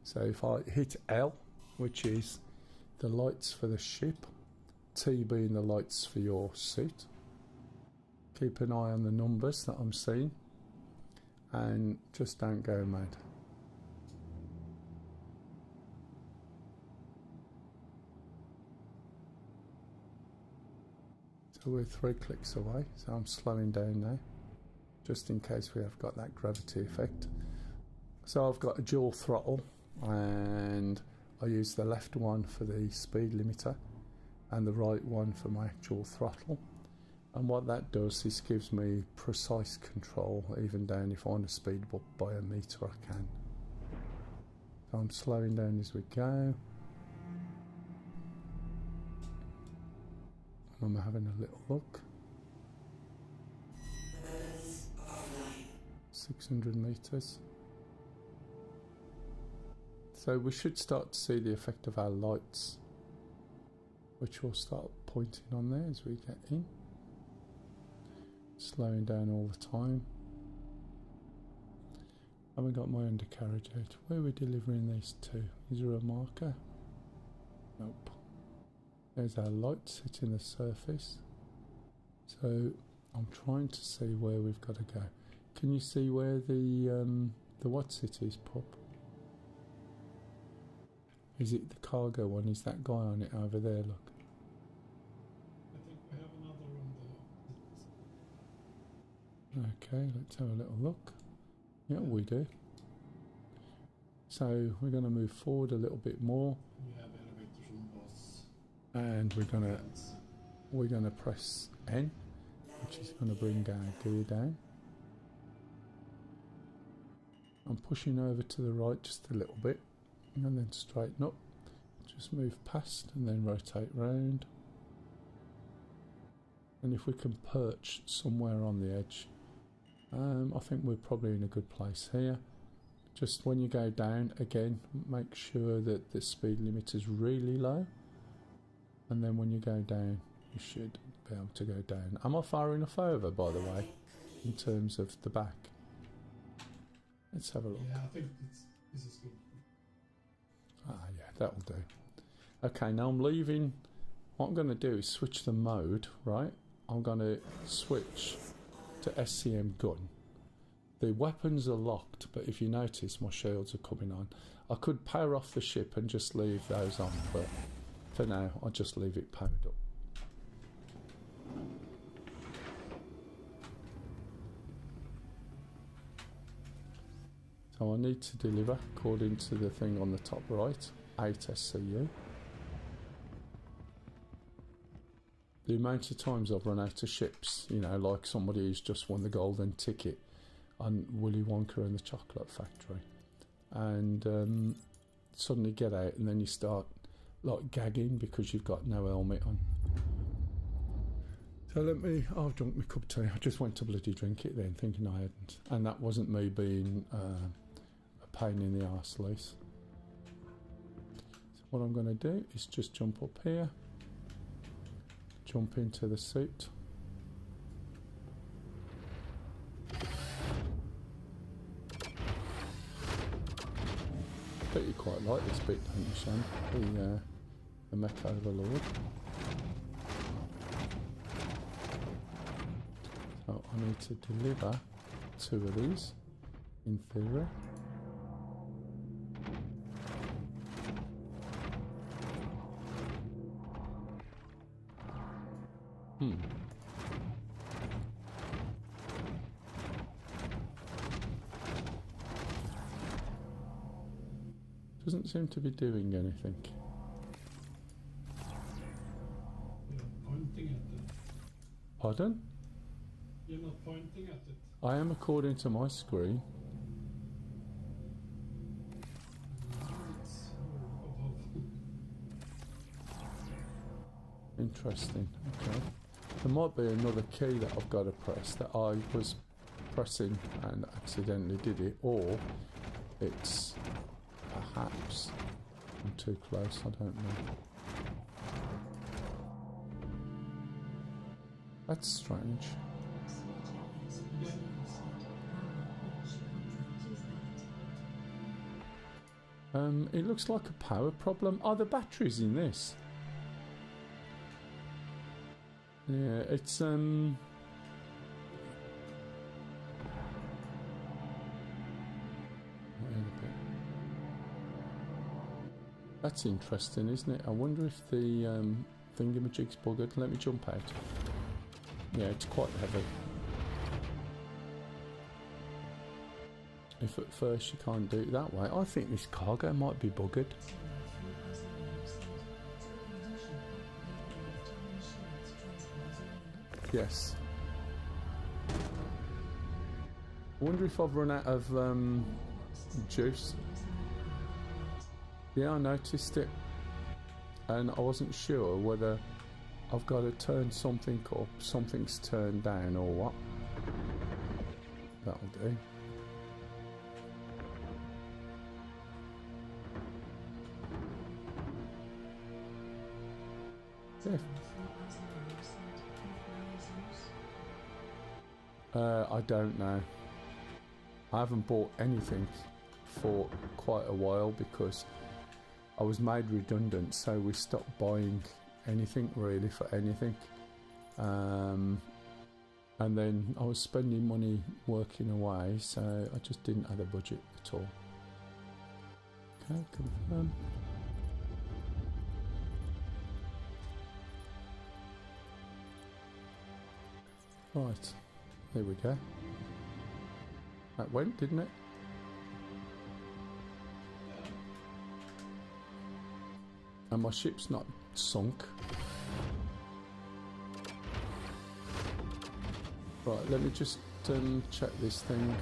So if I hit L, which is the lights for the ship, T being the lights for your suit, keep an eye on the numbers that I'm seeing and just don't go mad. So we're 3 clicks away, so I'm slowing down now, just in case we have got that gravity effect. So I've got a dual throttle, and I use the left one for the speed limiter and the right one for my actual throttle. And what that does is gives me precise control, even down if I want to speed up by a metre I can. So I'm slowing down as we go. I'm having a little look. 600 metres. So we should start to see the effect of our lights, which will start pointing on there as we get in. Slowing down all the time. I haven't got my undercarriage out. Where are we delivering these to? Is there a marker? Nope. There's our lights hitting the surface. So I'm trying to see where we've got to go. Can you see where the what's it is, Pop? Is it the cargo one? Is that guy on it over there? Look. I think we have another on the... Okay, let's have a little look. Yeah, we do. So we're going to move forward a little bit more. We have elevators on boss. And we're gonna press N, which is going to bring our gear down. I'm pushing over to the right just a little bit, and then straighten up. Just move past and then rotate round. And if we can perch somewhere on the edge, I think we're probably in a good place here. Just when you go down, again, make sure that the speed limit is really low. And then when you go down, you should be able to go down. Am I far enough over, by the way, in terms of the back? Let's have a look. Yeah, I think this is good. Ah, yeah, that'll do. Okay, now I'm leaving. What I'm going to do is switch the mode, right? I'm going to switch to SCM gun. The weapons are locked, but if you notice, my shields are coming on. I could power off the ship and just leave those on, but for now, I'll just leave it powered up. So I need to deliver, according to the thing on the top right, 8 SCU. The amount of times I've run out of ships, you know, like somebody who's just won the golden ticket on Willy Wonka and the Chocolate Factory, and suddenly get out and then you start like gagging because you've got no helmet on. So I've drunk my cup of tea. I just went to bloody drink it then, thinking I hadn't, and that wasn't me being a pain in the arse, Lise. So what I'm going to do is just jump up here, jump into the suit. Bet you quite like this bit, don't you, Shan? The Mech Overlord. So I need to deliver 2 of these, in theory. Doesn't seem to be doing anything. You're pointing at it. Pardon? You're not pointing at it. I am according to my screen. It's above. Interesting. Okay. There might be another key that I've got to press that I was pressing and accidentally did it, or it's perhaps I'm too close, I don't know. That's strange. It looks like a power problem. Oh, the battery's in this. Yeah, it's that's interesting, isn't it? I wonder if the thingamajig's buggered. Let me jump out. Yeah, it's quite heavy. If at first you can't do it that way, I think this cargo might be buggered. Yes. I wonder if I've run out of juice. Yeah, I noticed it, and I wasn't sure whether I've got to turn something up, something's turned down, or what. That'll do. Yeah. I don't know. I haven't bought anything for quite a while because I was made redundant, so we stopped buying anything really for anything. And then I was spending money working away, so I just didn't have a budget at all. Okay, confirm. Right, here we go. That went, didn't it? And my ship's not sunk. Right, let me just check this thing.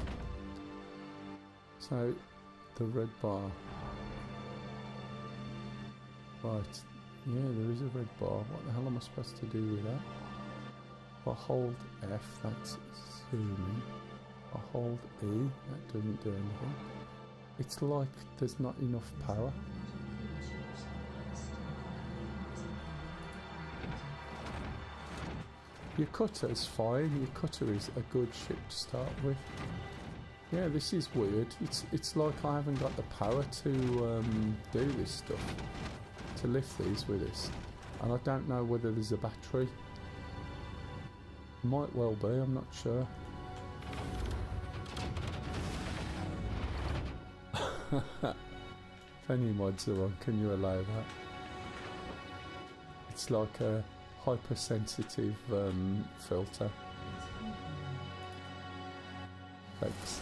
So, the red bar. Right, yeah, there is a red bar. What the hell am I supposed to do with that? If I hold F, that's zooming. If I hold E, that doesn't do anything. It's like there's not enough power. Your cutter's fine. Your cutter is a good ship to start with. Yeah, this is weird. It's like I haven't got the power to do this stuff, to lift these with this. And I don't know whether there's a battery. Might well be, I'm not sure. If any mods are on, can you allow that? It's like a hypersensitive filter. Thanks.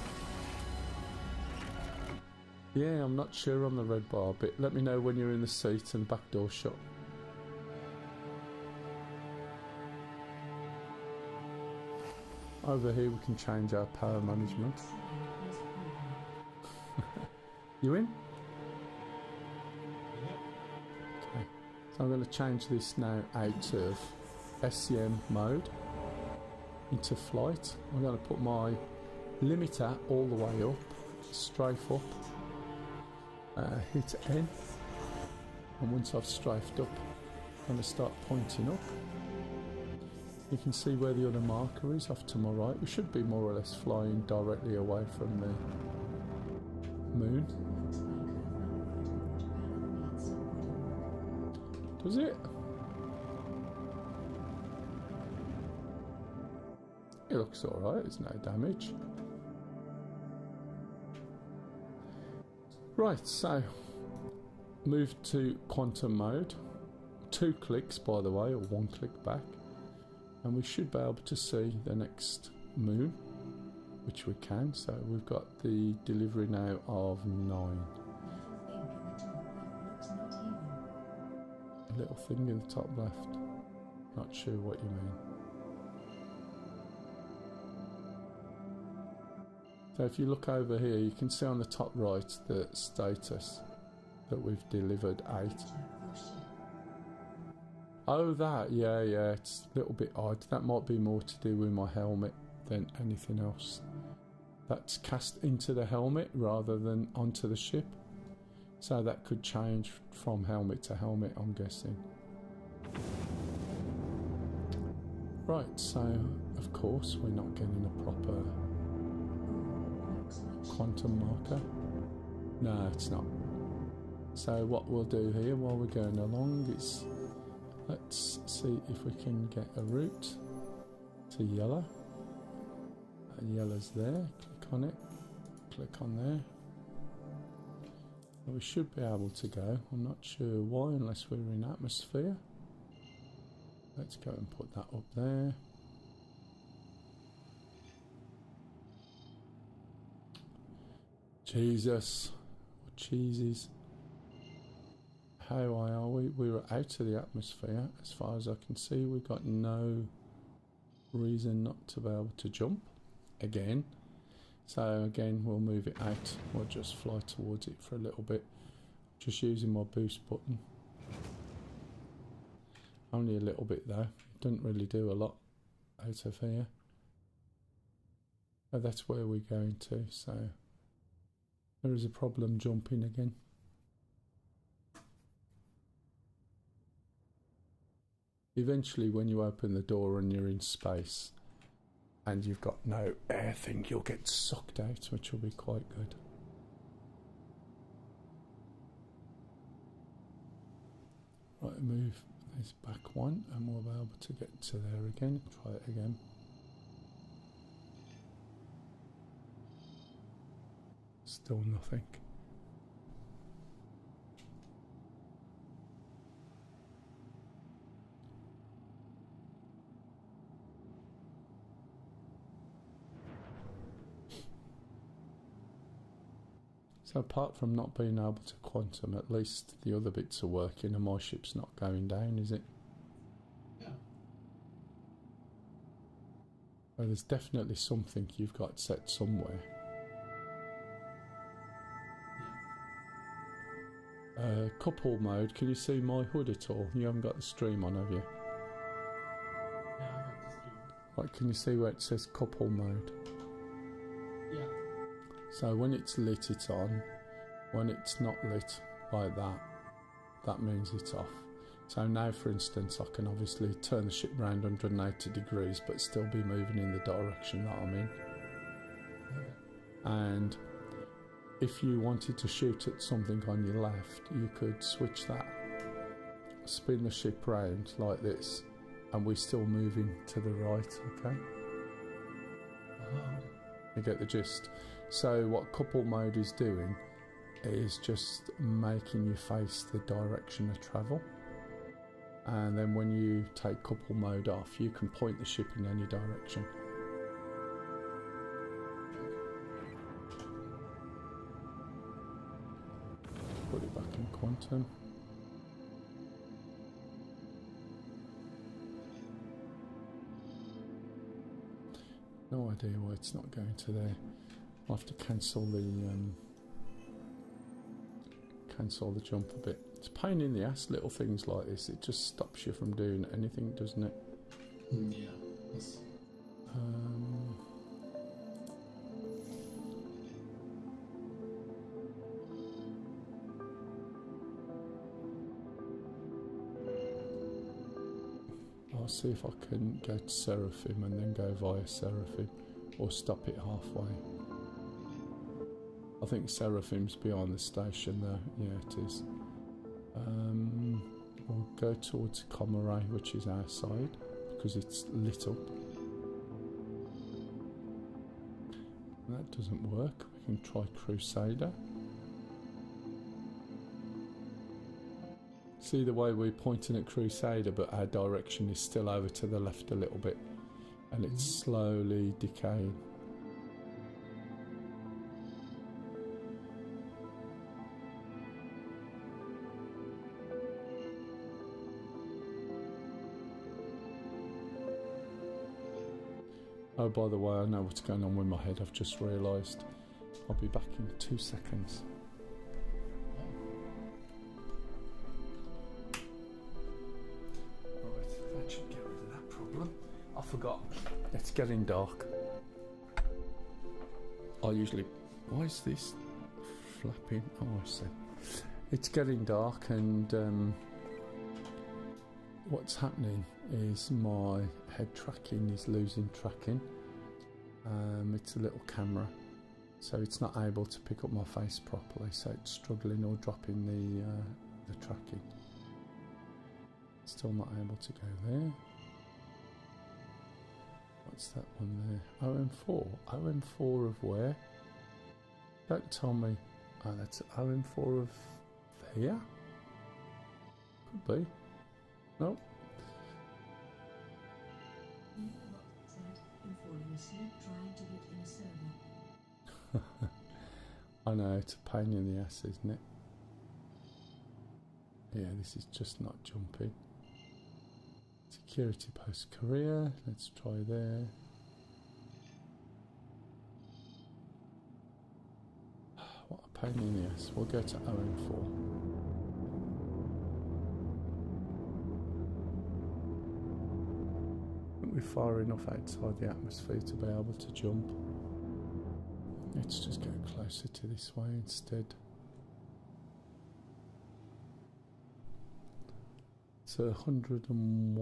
Yeah, I'm not sure on the red bar bit. Let me know when you're in the seat and the back door shut. Over here we can change our power management. You in? Okay. So I'm going to change this now out of SCM mode into flight. I'm going to put my limiter all the way up, strafe up, hit N, and once I've strafed up, I'm going to start pointing up. You can see where the other marker is off to my right. We should be more or less flying directly away from the moon. Does it? It looks alright, there's no damage. Right, so move to quantum mode. 2 clicks, by the way, or 1 click back, and we should be able to see the next moon, which we can. So we've got the delivery now of 9. A little thing in the top left. Not sure what you mean. So if you look over here, you can see on the top right the status that we've delivered 8. Oh, that, yeah, it's a little bit odd. That might be more to do with my helmet than anything else. That's cast into the helmet rather than onto the ship. So that could change from helmet to helmet, I'm guessing. Right, so of course we're not getting a proper quantum marker. No, it's not. So what we'll do here while we're going along is, let's see if we can get a route to yellow. Yellow's there, click on it, click on there. We should be able to go. I'm not sure why unless we're in atmosphere. Let's go and put that up there. Jesus, what cheeses. How high are we? We were out of the atmosphere. As far as I can see, we've got no reason not to be able to jump again. So again, we'll move it out. We'll just fly towards it for a little bit. Just using my boost button. Only a little bit though. It doesn't really do a lot out of here. But that's where we're going to. So there is a problem jumping again. Eventually, when you open the door and you're in space, and you've got no air thing, you'll get sucked out, which will be quite good. Right, move this back one and we'll be able to get to there again. Try it again. Still nothing. So apart from not being able to quantum, at least the other bits are working and my ship's not going down, is it? Yeah. Well, there's definitely something you've got set somewhere. Couple mode, can you see my hood at all? You haven't got the stream on, have you? Yeah, I got the stream. Right, can you see where it says couple mode? Yeah. So when it's lit, it's on. When it's not lit like that, that means it's off. So now, for instance, I can obviously turn the ship around 180 degrees, but still be moving in the direction that I'm in. and if you wanted to shoot at something on your left, you could switch that, spin the ship round like this, and we're still moving to the right, okay? You get the gist. So what couple mode is doing is just making you face the direction of travel, and then when you take couple mode off, you can point the ship in any direction. Put it back in quantum. No idea why it's not going to there. I'll have to cancel the jump a bit. It's a pain in the ass, little things like this. It just stops you from doing anything, doesn't it? Yeah. Yes. I'll see if I can go to Seraphim and then go via Seraphim, or stop it halfway. I think Seraphim's behind the station though. Yeah, it is. We'll go towards Comaray, which is our side, because it's lit up. That doesn't work. We can try Crusader. See the way we're pointing at Crusader, but our direction is still over to the left a little bit, and it's slowly decaying. Oh, by the way, I know what's going on with my head. I've just realised. I'll be back in 2 seconds. Right, that should get rid of that problem. I forgot. It's getting dark. I usually... Why is this flapping? Oh, I see. It's getting dark, and what's happening is my head tracking is losing tracking. It's a little camera, so it's not able to pick up my face properly, so it's struggling or dropping the tracking. Still not able to go there. What's that one there? OM4. OM4 of where? Don't tell me. Oh, that's OM4 of here? Could be. Nope. Said, I'm falling asleep trying to get in a server. I know, it's a pain in the ass, isn't it? Yeah, this is just not jumping. Security post Korea. Let's try there. What a pain in the ass. We'll go to OM4. We're far enough outside the atmosphere to be able to jump. Let's just go closer to this way instead. It's 101.4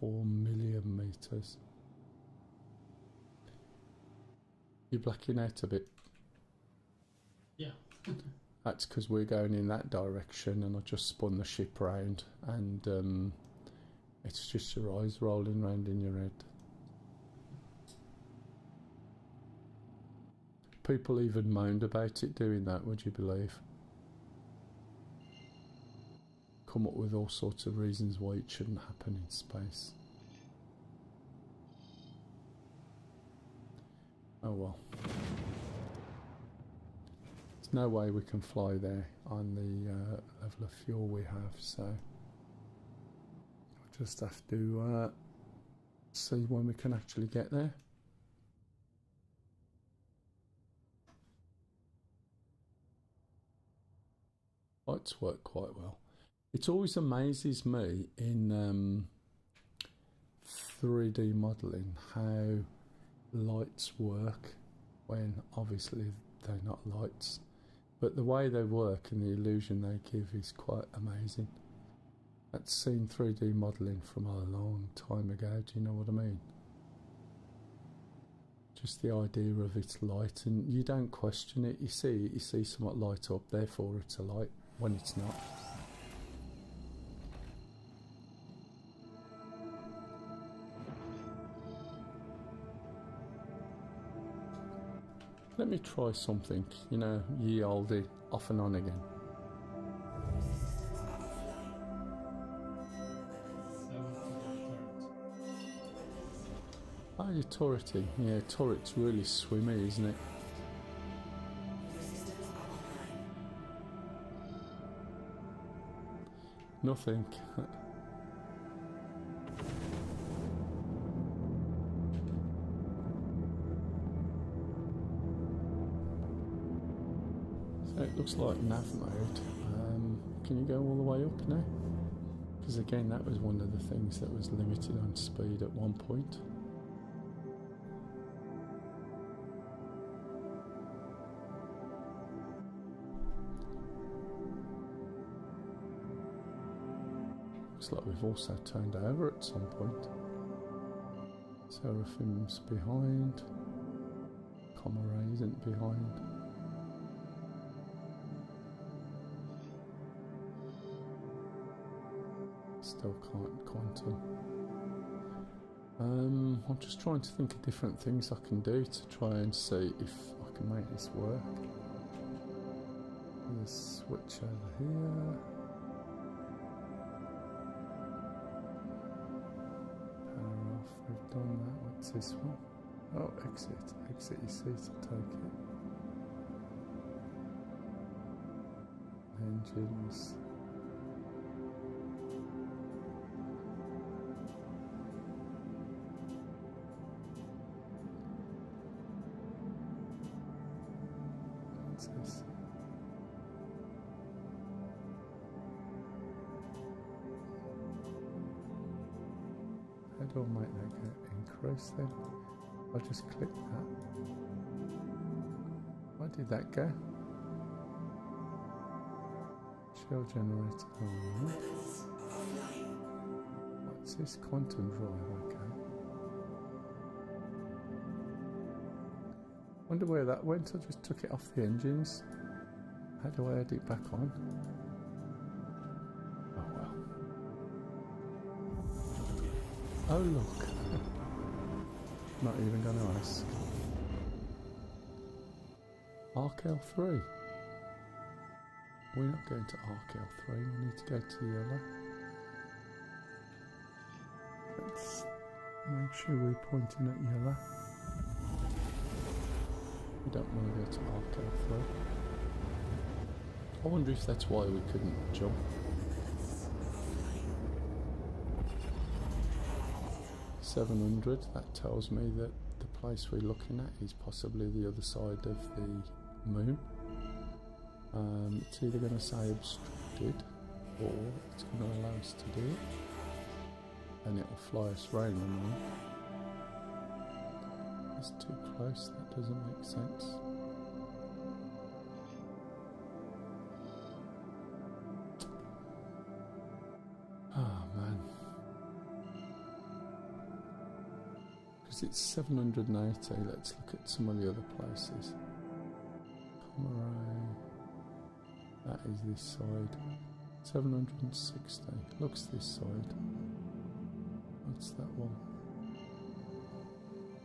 million meters. You're blacking out a bit. Yeah. That's because we're going in that direction, and I just spun the ship round, and it's just your eyes rolling round in your head. People even moaned about it doing that, would you believe? Come up with all sorts of reasons why it shouldn't happen in space. Oh well. There's no way we can fly there on the level of fuel we have, so we'll just have to see when we can actually get there. Lights work quite well. It always amazes me in 3D modelling how lights work when obviously they're not lights, but the way they work and the illusion they give is quite amazing. That's seen 3D modelling from a long time ago, do you know what I mean? just the idea of its light, and you don't question it. You see it, you see somewhat light up, therefore it's a light when it's not. Let me try something, you know, ye olde, off and on again. 7 Oh, you're turreting. Yeah, turret's really swimmy, isn't it? Nothing. So it looks like nav mode. Can you go all the way up now? Because again, that was one of the things that was limited on speed at one point. Looks like we've also turned over at some point. Seraphim's behind. Comaray isn't behind. Still can't quantum. I'm just trying to think of different things I can do to try and see if I can make this work. There's a switch over here. Power off, we've done that. What's this one? Oh, exit. Exit your seat, I'll take it. Engines. What's this? How do I make that go increase then? I just click that. Why did that go? Shell generator. Alright. What's this? Quantum drive, okay. Wonder where that went. I just took it off the engines. How do I add it back on? Oh well. Oh look. Not even going to ask. Arc L3. We're not going to Arc L3. We need to go to yellow. Let's make sure we're pointing at yellow. We don't want to go to Arc L3. I wonder if that's why we couldn't jump. $700, that tells me that the place we're looking at is possibly the other side of the moon. It's either going to say obstructed or it's going to allow us to do it, and it will fly us round the moon. It's too close, that doesn't make sense. Oh man. Because it's 780, let's look at some of the other places. Comaray, that is this side. 760, looks this side. What's that one?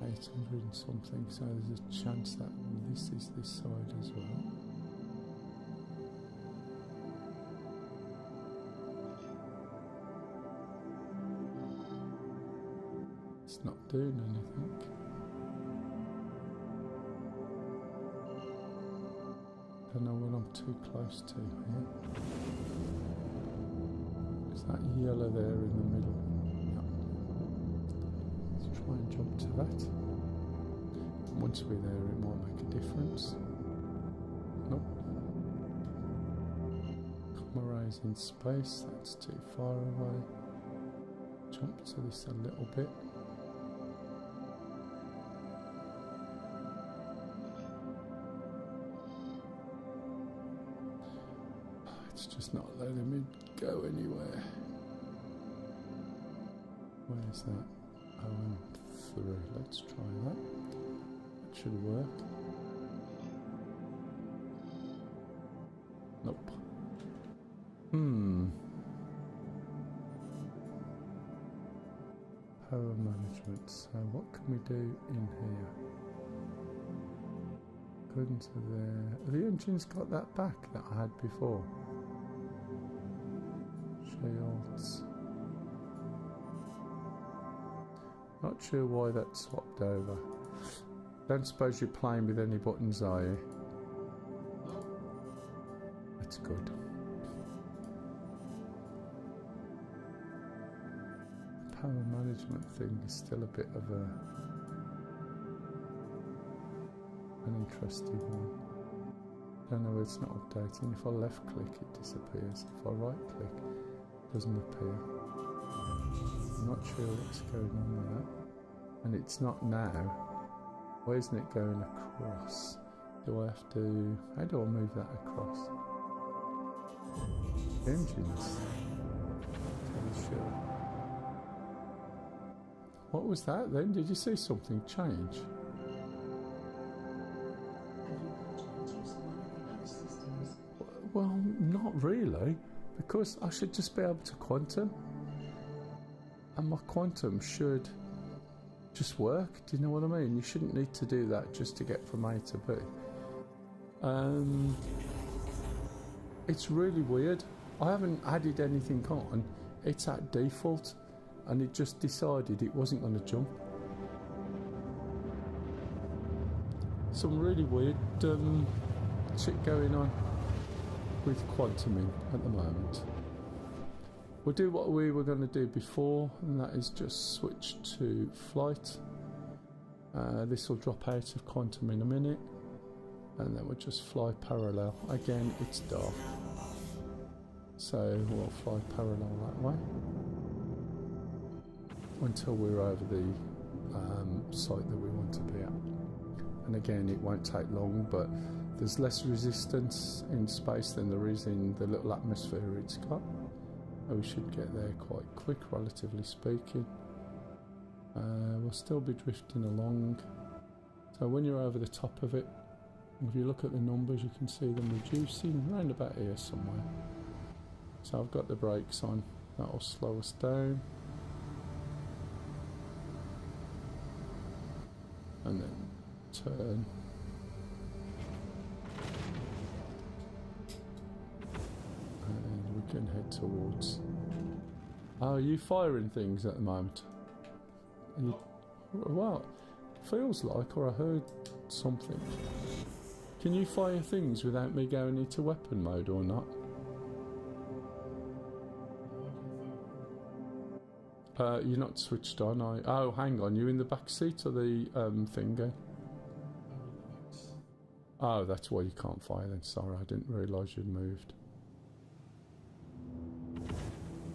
800 and something, so there's a chance that this is this side as well. It's not doing anything. Don't know what I'm too close to here. Is that yellow there in the middle? Try and jump to that. Once we're there, it might make a difference. Nope. Comaray's in space, that's too far away. Jump to this a little bit. It's just not letting me go anywhere. Where's that? 3, let's try that. should work. Nope. Power management. So what can we do in here? Go into there. Have the engines got that back that I had before? Shields. Not sure why that swapped over. Don't suppose you're playing with any buttons, are you? That's good. Power management thing is still a bit of an interesting one. Don't know, it's not updating. If I left click it disappears. If I right click it doesn't appear. I'm not sure what's going on with that. And it's not now. Why isn't it going across? Do I have to... How do I move that across? Engines. Sure. What was that then? Did you see something change? Well, not really, because I should just be able to quantum, and my quantum should just work. Do you know what I mean? You shouldn't need to do that just to get from A to B. It's really weird. I haven't added anything on. It's at default, and it just decided it wasn't going to jump. Some really weird shit going on with quantuming at the moment. We'll do what we were going to do before, and that is just switch to flight. This will drop out of quantum in a minute, and then we'll just fly parallel. Again, it's dark, so we'll fly parallel that way until we're over the site that we want to be at. And again, it won't take long, but there's less resistance in space than there is in the little atmosphere it's got. We should get there quite quick, relatively speaking. We'll still be drifting along. So when you're over the top of it, if you look at the numbers, you can see them reducing around about here somewhere. So I've got the brakes on. That'll slow us down. And then turn. And we can head towards... Oh, are you firing things at the moment? Are you... Well, feels like, or I heard something. Can you fire things without me going into weapon mode or not? You're not switched on. Oh, hang on. You in the back seat or the finger? Oh, that's why you can't fire then. Sorry, I didn't realise you'd moved.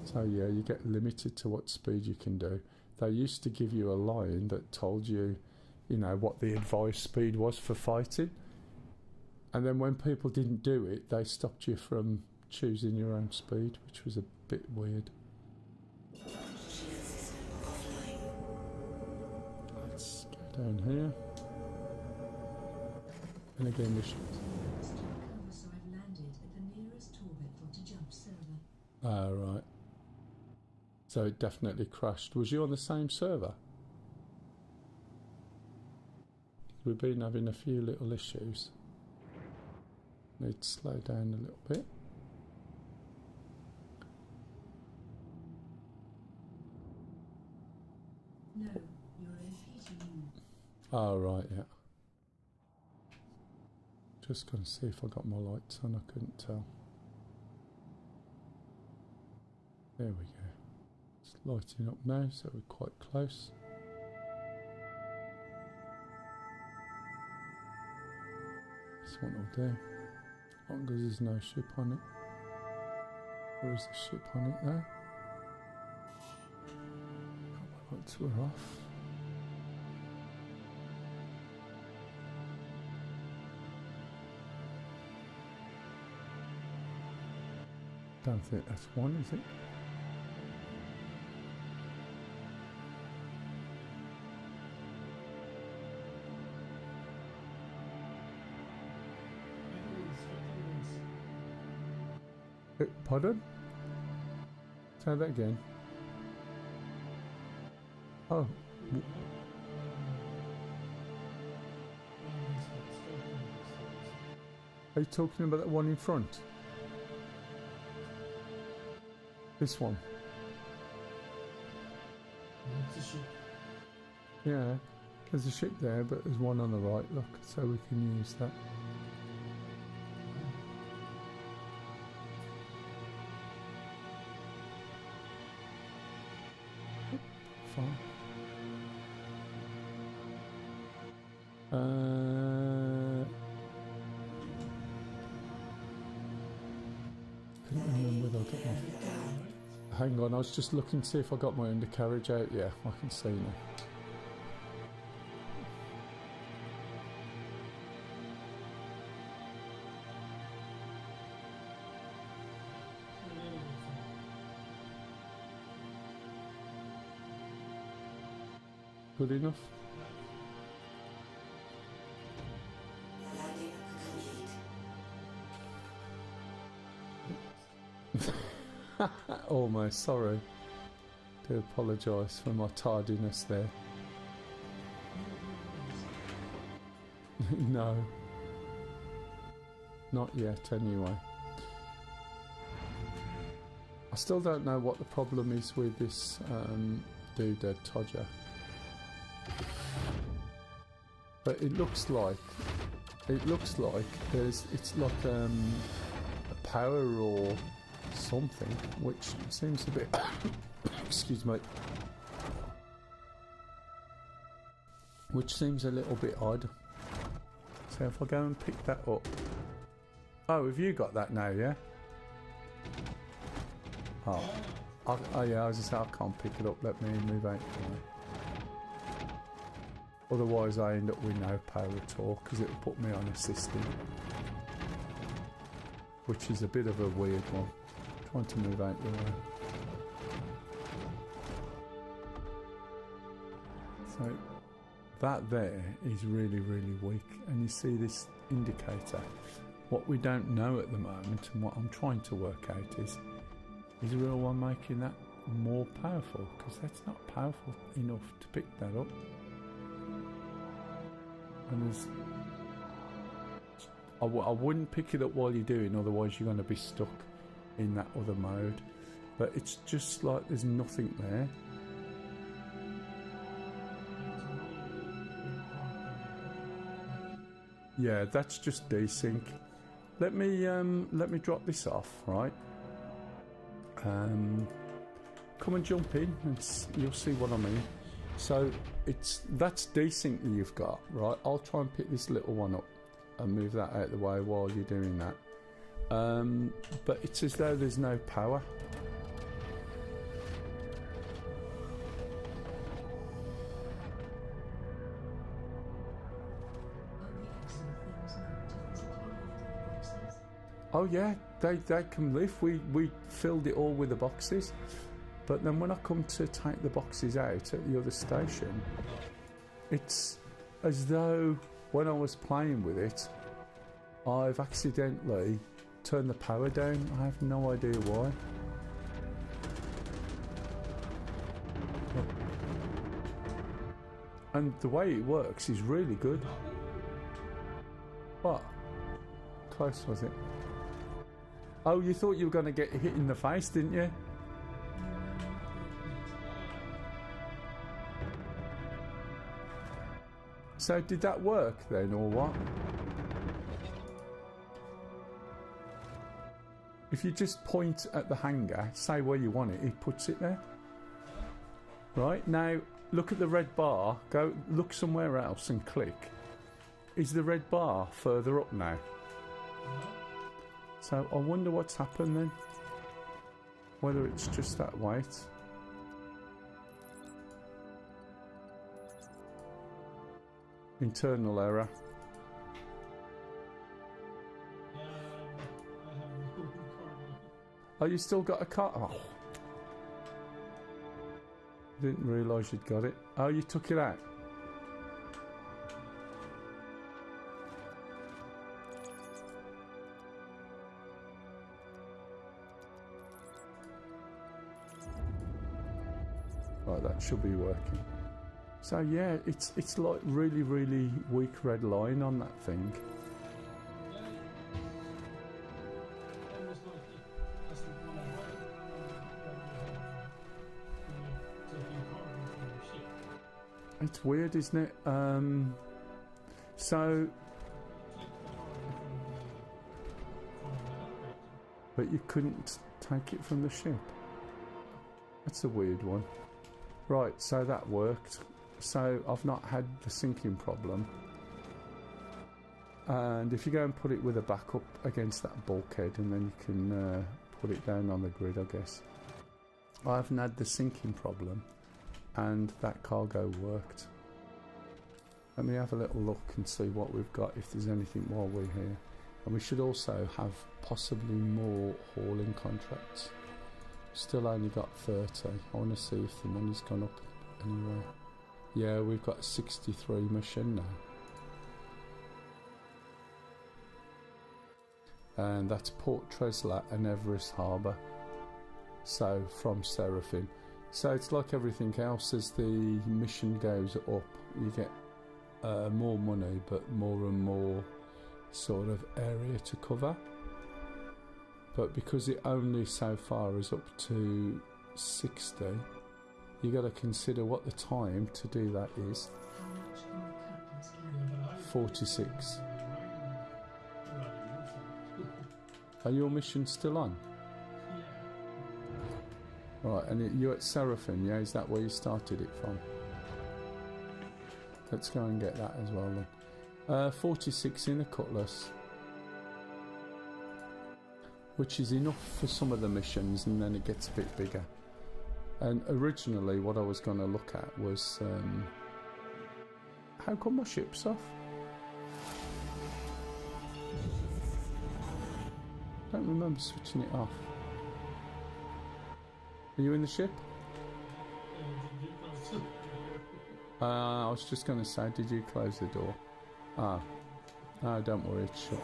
So yeah, you get limited to what speed you can do. They used to give you a line that told you, you know, what the advised speed was for fighting. And then when people didn't do it, they stopped you from choosing your own speed, which was a bit weird. Let's go down here. And again, this. So I've landed at the nearest orbit to jump server. Ah, right. So it definitely crashed. Was you on the same server? We've been having a few little issues. Need to slow down a little bit. No, you're in PTU. Oh, right, yeah. Just going to see if I got my lights on. I couldn't tell. There we go. It's lighting up now, so we're quite close. This one will do. As long as there's no ship on it. There is a ship on it there. My lights were off. Don't think that's one, is it? Pardon? Say that again. Oh. Are you talking about that one in front? This one? It's a ship. Yeah. There's a ship there, but there's one on the right, look, so we can use that. Fine. Couldn't remember whether I got my... Hang on, I was just looking to see if I got my undercarriage out. Yeah, I can see now. Good enough? Almost, sorry. Do apologise for my tardiness there. No. Not yet, anyway. I still don't know what the problem is with this doodad Todger. But it looks like it's like a power or something, which seems a bit excuse me, which seems a little bit odd. So if I go and pick that up, oh, have you got that now? Yeah. Oh, yeah. I was just saying I can't pick it up. Let me move out. Otherwise I end up with no power at all because it'll put me on assisting, which is a bit of a weird one. Trying to move out the way. So that there is really, really weak, and you see this indicator. What we don't know at the moment, and what I'm trying to work out is real one making that more powerful, because that's not powerful enough to pick that up. And I wouldn't pick it up while you're doing, otherwise you're going to be stuck in that other mode. But it's just like there's nothing there. Yeah, that's just desync. Let me drop this off, right? Come and jump in and you'll see what I mean. So that's desync that you've got, right? I'll try and pick this little one up and move that out of the way while you're doing that. But it's as though there's no power. Oh yeah, they can live. We filled it all with the boxes. But then when I come to take the boxes out at the other station, it's as though when I was playing with it, I've accidentally turned the power down. I have no idea why. And the way it works is really good. What? Close, was it? Oh, you thought you were going to get hit in the face, didn't you? So did that work then, or what? If you just point at the hanger, say where you want it, it puts it there. Right, now look at the red bar, go look somewhere else and click. Is the red bar further up now? So I wonder what's happened then. Whether it's just that weight. Internal error. Oh, you still got a car? Oh. Didn't realise you'd got it. Oh, you took it out? Right, that should be working. So yeah, it's like really weak red line on that thing. Yeah, almost like it doesn't want to work when you're taking cargo from your ship. It's weird, isn't it? So, Take the cargo from the operator. but you couldn't take it from the ship. That's a weird one. Right, so that worked. So I've not had the sinking problem. And if you go and put it with a backup against that bulkhead, and then you can put it down on the grid, I guess. I haven't had the sinking problem, and that cargo worked. Let me have a little look and see what we've got, if there's anything while we're here. And we should also have possibly more hauling contracts. Still only got 30. I want to see if the money's gone up anywhere. Yeah, we've got 63 mission now. And that's Port Tresla and Everest Harbour. So from Seraphim. So it's like everything else, as the mission goes up, you get more money, but more and more sort of area to cover. But because it only so far is up to 60, you got to consider what the time to do that is. How much can the captain's carry? 46. Are your missions still on? Right, and you're at Seraphim, yeah? Is that where you started it from? Let's go and get that as well then. 46 in a cutlass, which is enough for some of the missions, and then it gets a bit bigger. And originally what I was going to look at was how come my ship's off? I don't remember switching it off. Are you in the ship? I was just going to say, did you close the door? Ah, no, don't worry, it's shut.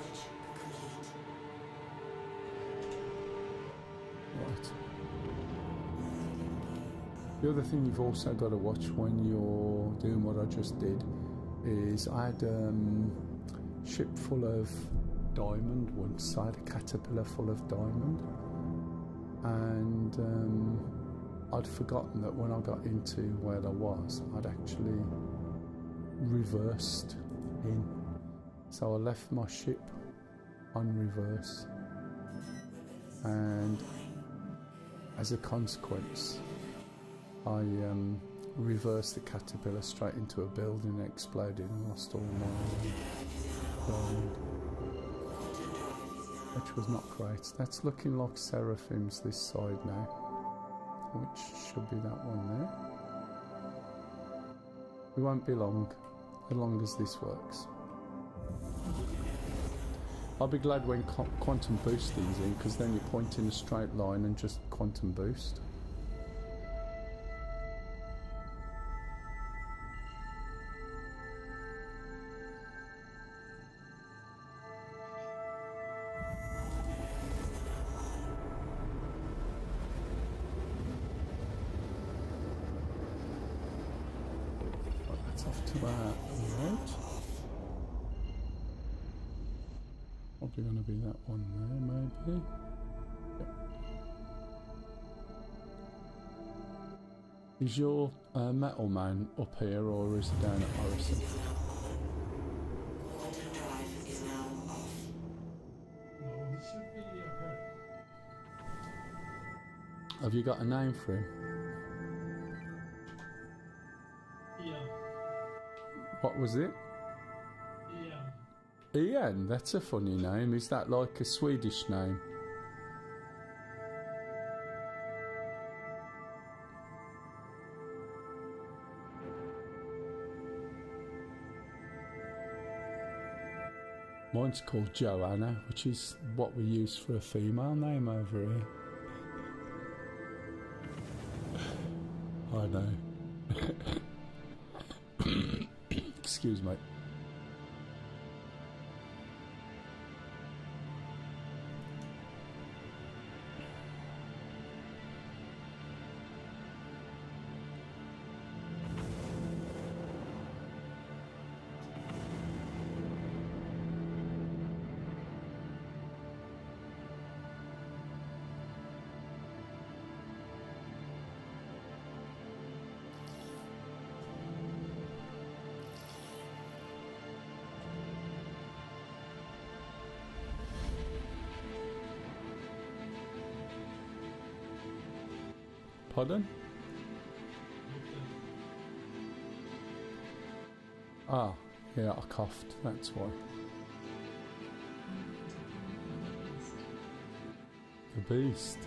Right. The other thing you've also got to watch when you're doing what I just did is I had a ship full of diamond once. I had a caterpillar full of diamond, and I'd forgotten that when I got into where I was, I'd actually reversed in. So I left my ship on reverse, and as a consequence, I reversed the caterpillar straight into a building and exploded and lost all my diamond, which was not great. That's looking like Seraphim's this side now, which should be that one there. We won't be long, as long as this works. I'll be glad when quantum boosting's in, because then you point in a straight line and just quantum boost. That's off to our right. Probably going to be that one there, maybe. Yep. Is your metal man up here, or is it down at Morrison? No, he should be up here. Have you got a name for him? Yeah. What was it? Yeah. Ian, that's a funny name. Is that like a Swedish name? Mine's called Joanna, which is what we use for a female name over here. I know. Excuse me. Pardon? Ah, yeah, I coughed, that's why. The beast.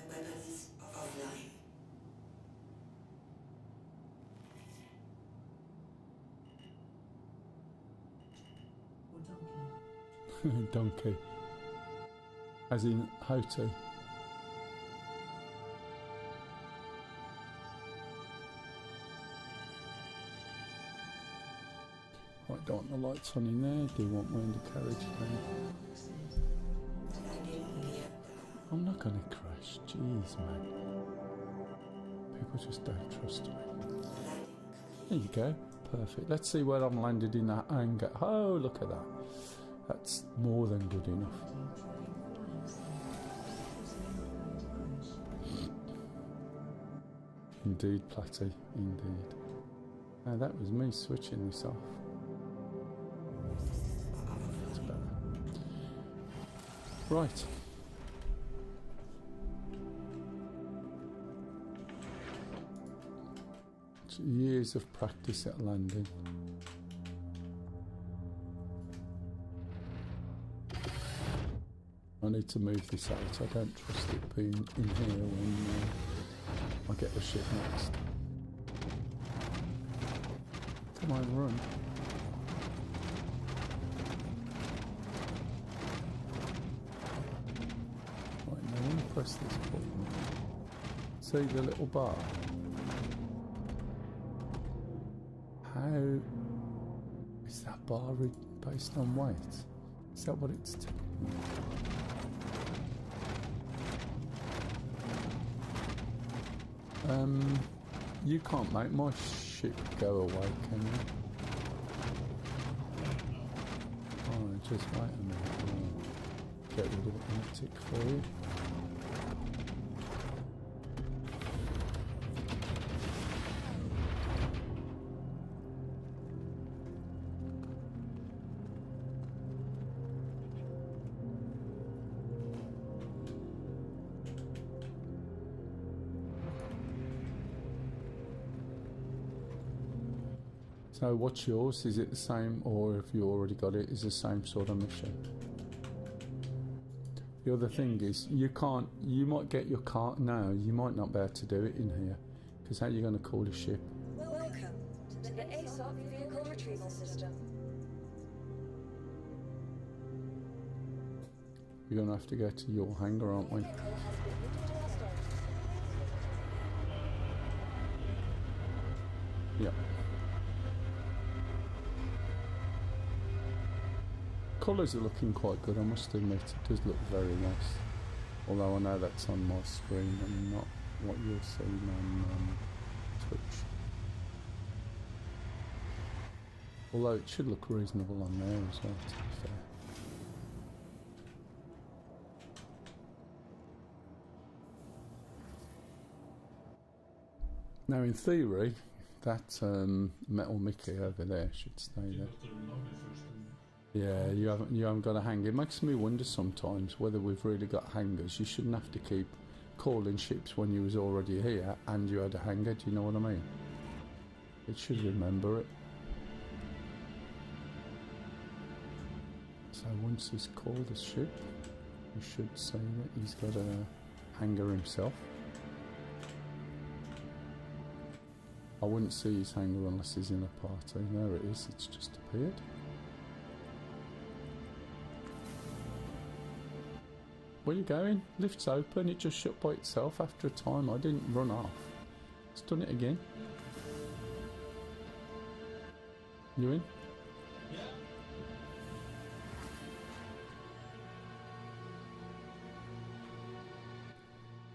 Weapons offline. Or donkey. Donkey. As in how to. Right, don't want the lights on in there. Do you want my undercarriage down? I'm not gonna crash. Jeez, man. People just don't trust me. There you go. Perfect. Let's see where I'm landed in that angle. Oh, look at that. That's more than good enough. Indeed, Platty. Indeed. Now that was me switching this off. That's better. Right. Years of practice at landing. I need to move this out. I don't trust it being in here when I get the ship next. Come on, run. Right, now when you press this button, see the little bar? How is that bar based on weight? Is that what it's telling me? You can't make my ship go away, can you? Oh, just wait a minute. I'll get rid of it in a tick for you. So what's yours? Is it the same, or if you already got it, is the same sort of mission? The other thing is, you can't, you might get your car now, you might not be able to do it in here, because how are you going to call a ship? Welcome to the ASOP vehicle retrieval system. We're going to have to go to your hangar, aren't we? Vehicle has been moved to hostile. Yep. Colours are looking quite good, I must admit. It does look very nice. Although I know that's on my screen and not what you're seeing on Twitch. Although it should look reasonable on there as well, to be fair. Now in theory, that metal Mickey over there should stay there. Yeah, you haven't got a hanger. It makes me wonder sometimes whether we've really got hangers. You shouldn't have to keep calling ships when you was already here and you had a hanger, do you know what I mean? It should remember it. So once he's called a ship, you should say that he's got a hanger himself. I wouldn't see his hanger unless he's in a party. There it is, it's just appeared. Where you going? Lift's open, it just shut by itself after a time. I didn't run off. It's done it again. You in? Yeah.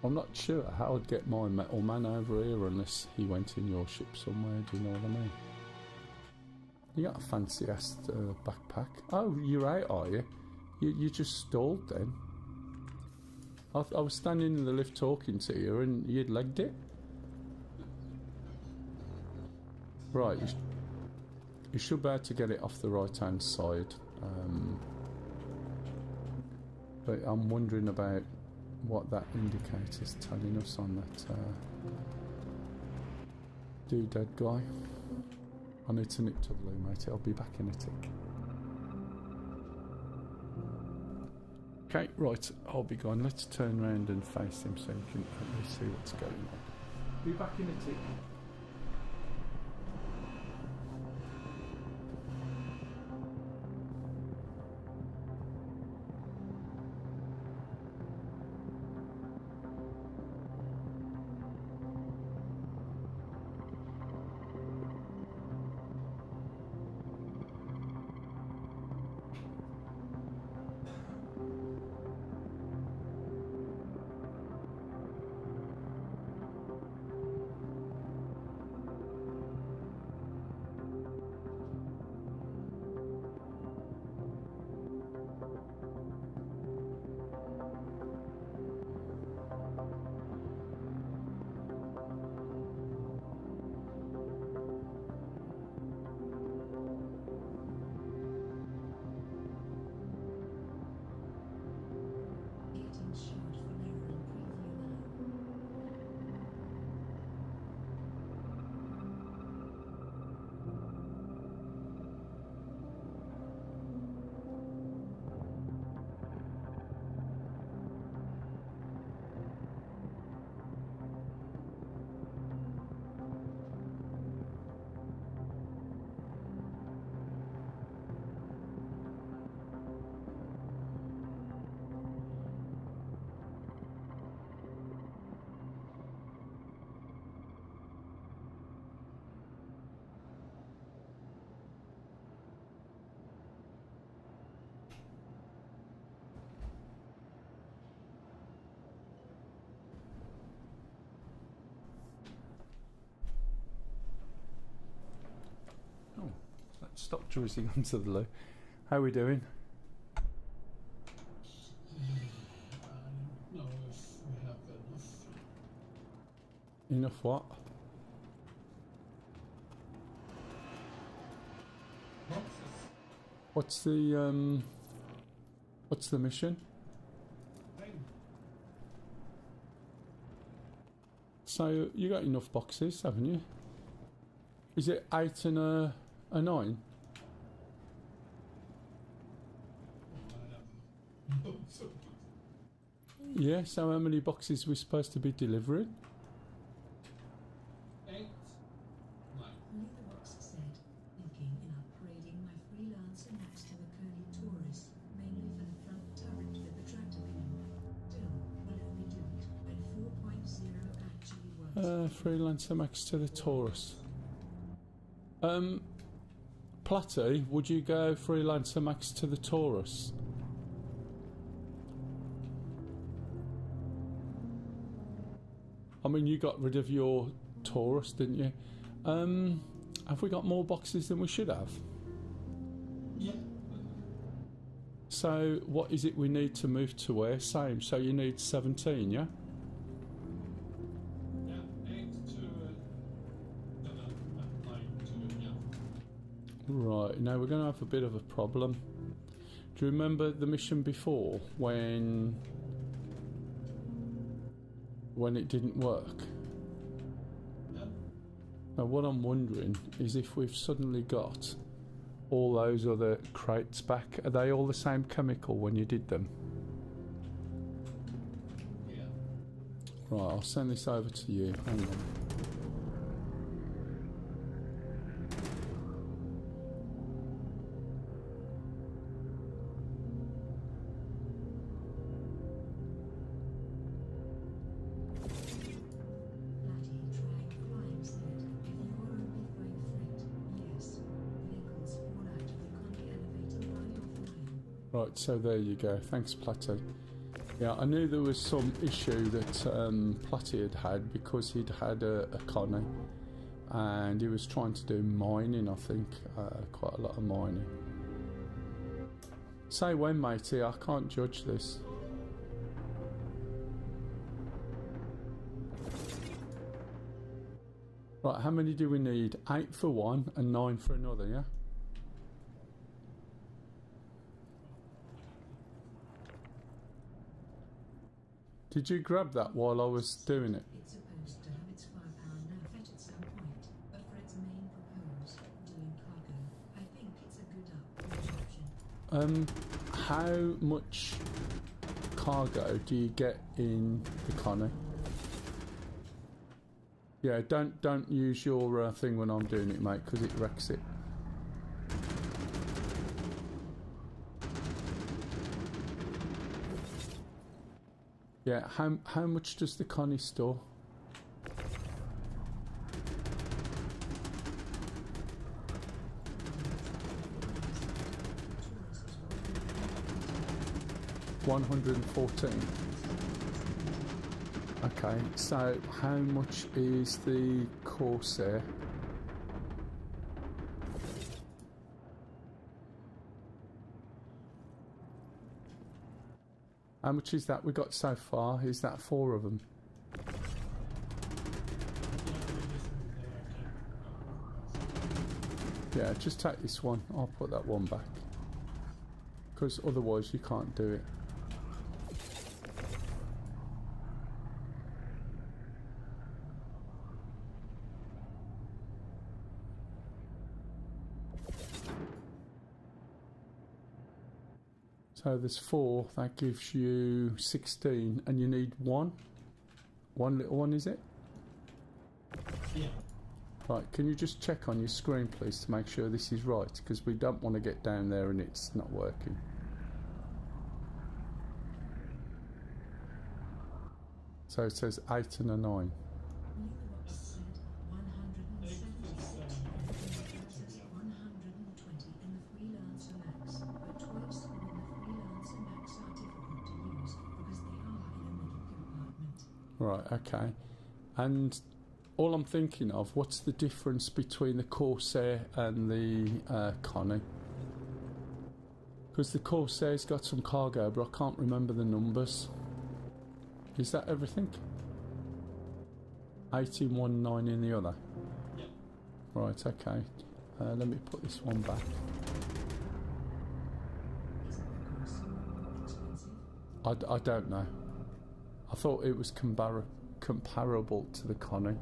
I'm not sure how I'd get my metal man over here unless he went in your ship somewhere, do you know what I mean? You got a fancy ass backpack. Oh, you're out, are you? You just stalled then? I was standing in the lift talking to you and you'd legged it? Right, you should be able to get it off the right hand side. But I'm wondering about what that indicator's telling us on that doodad guy. I need to nip to the loo, mate. I'll be back in a tick. Okay, right, I'll be gone. Let's turn around and face him so you can at least see what's going on. Be back in a tick. Getting shot for error and preview now. Oh, let's stop drizzling onto the loo. How are we doing? I don't know if we have enough. Enough what? Boxes. What's the mission? Thing. So you got enough boxes, haven't you? Is it 8 and a 9? I have loads of boxes. Yeah, so how many boxes are we supposed to be delivering? 8, 9. Leatherbox said, thinking in upgrading my freelancer max to the curly Taurus, mainly for the front turret with the tractor beam. Still, will only do it when 4.0 actually works. Freelancer max to the Taurus. Platty, would you go Freelancer max to the Taurus? I mean, you got rid of your Taurus, didn't you? Have we got more boxes than we should have? Yeah. So what is it we need to move to where? Same, so you need 17, yeah? Yeah, 8 to 7 and 9 to, yeah. Right, now we're going to have a bit of a problem. Do you remember the mission before when it didn't work? Yeah. Now what I'm wondering is if we've suddenly got all those other crates back, are they all the same chemical when you did them? Yeah. Right, I'll send this over to you. Hang on. Laddie trying flying said, if you are only flying freight, yes. Vehicles fall out of the conning elevator while you're flying. Right, so there you go. Thanks, Platty. Yeah, I knew there was some issue that Platty had because he'd had a connie and he was trying to do mining, I think, quite a lot of mining. Say when, matey, I can't judge this. Right, how many do we need? 8 for one and 9 for another, yeah? Did you grab that while I was doing it? It's supposed to have its firepower nerf at some point, but Fred's main proposed doing cargo. I think it's a good option. How much cargo do you get in the Connie? Yeah, don't use your thing when I'm doing it, mate, because it wrecks it. Yeah, how much does the Connie store? $114. Okay, so how much is the Corsair? How much is that we got so far? Is that 4 of them? Yeah, just take this one. I'll put that one back. Because otherwise you can't do it. So there's 4, that gives you 16, and you need 1? One little one, is it? Yeah. Right, can you just check on your screen, please, to make sure this is right? Because we don't want to get down there and it's not working. So it says 8 and a 9. Said 176, 120 in the Freelancer Max, but 12 some in the Freelancer Max are difficult to use because they are in a middle compartment. Right, okay. And all I'm thinking of, what's the difference between the Corsair and the Connie? Because the Corsair's got some cargo, but I can't remember the numbers. Is that everything? 8 in one, 9 in the other? Yeah. Right, okay. Let me put this one back. Isn't the Corsair expensive? I don't know. I thought it was comparable to the Connie.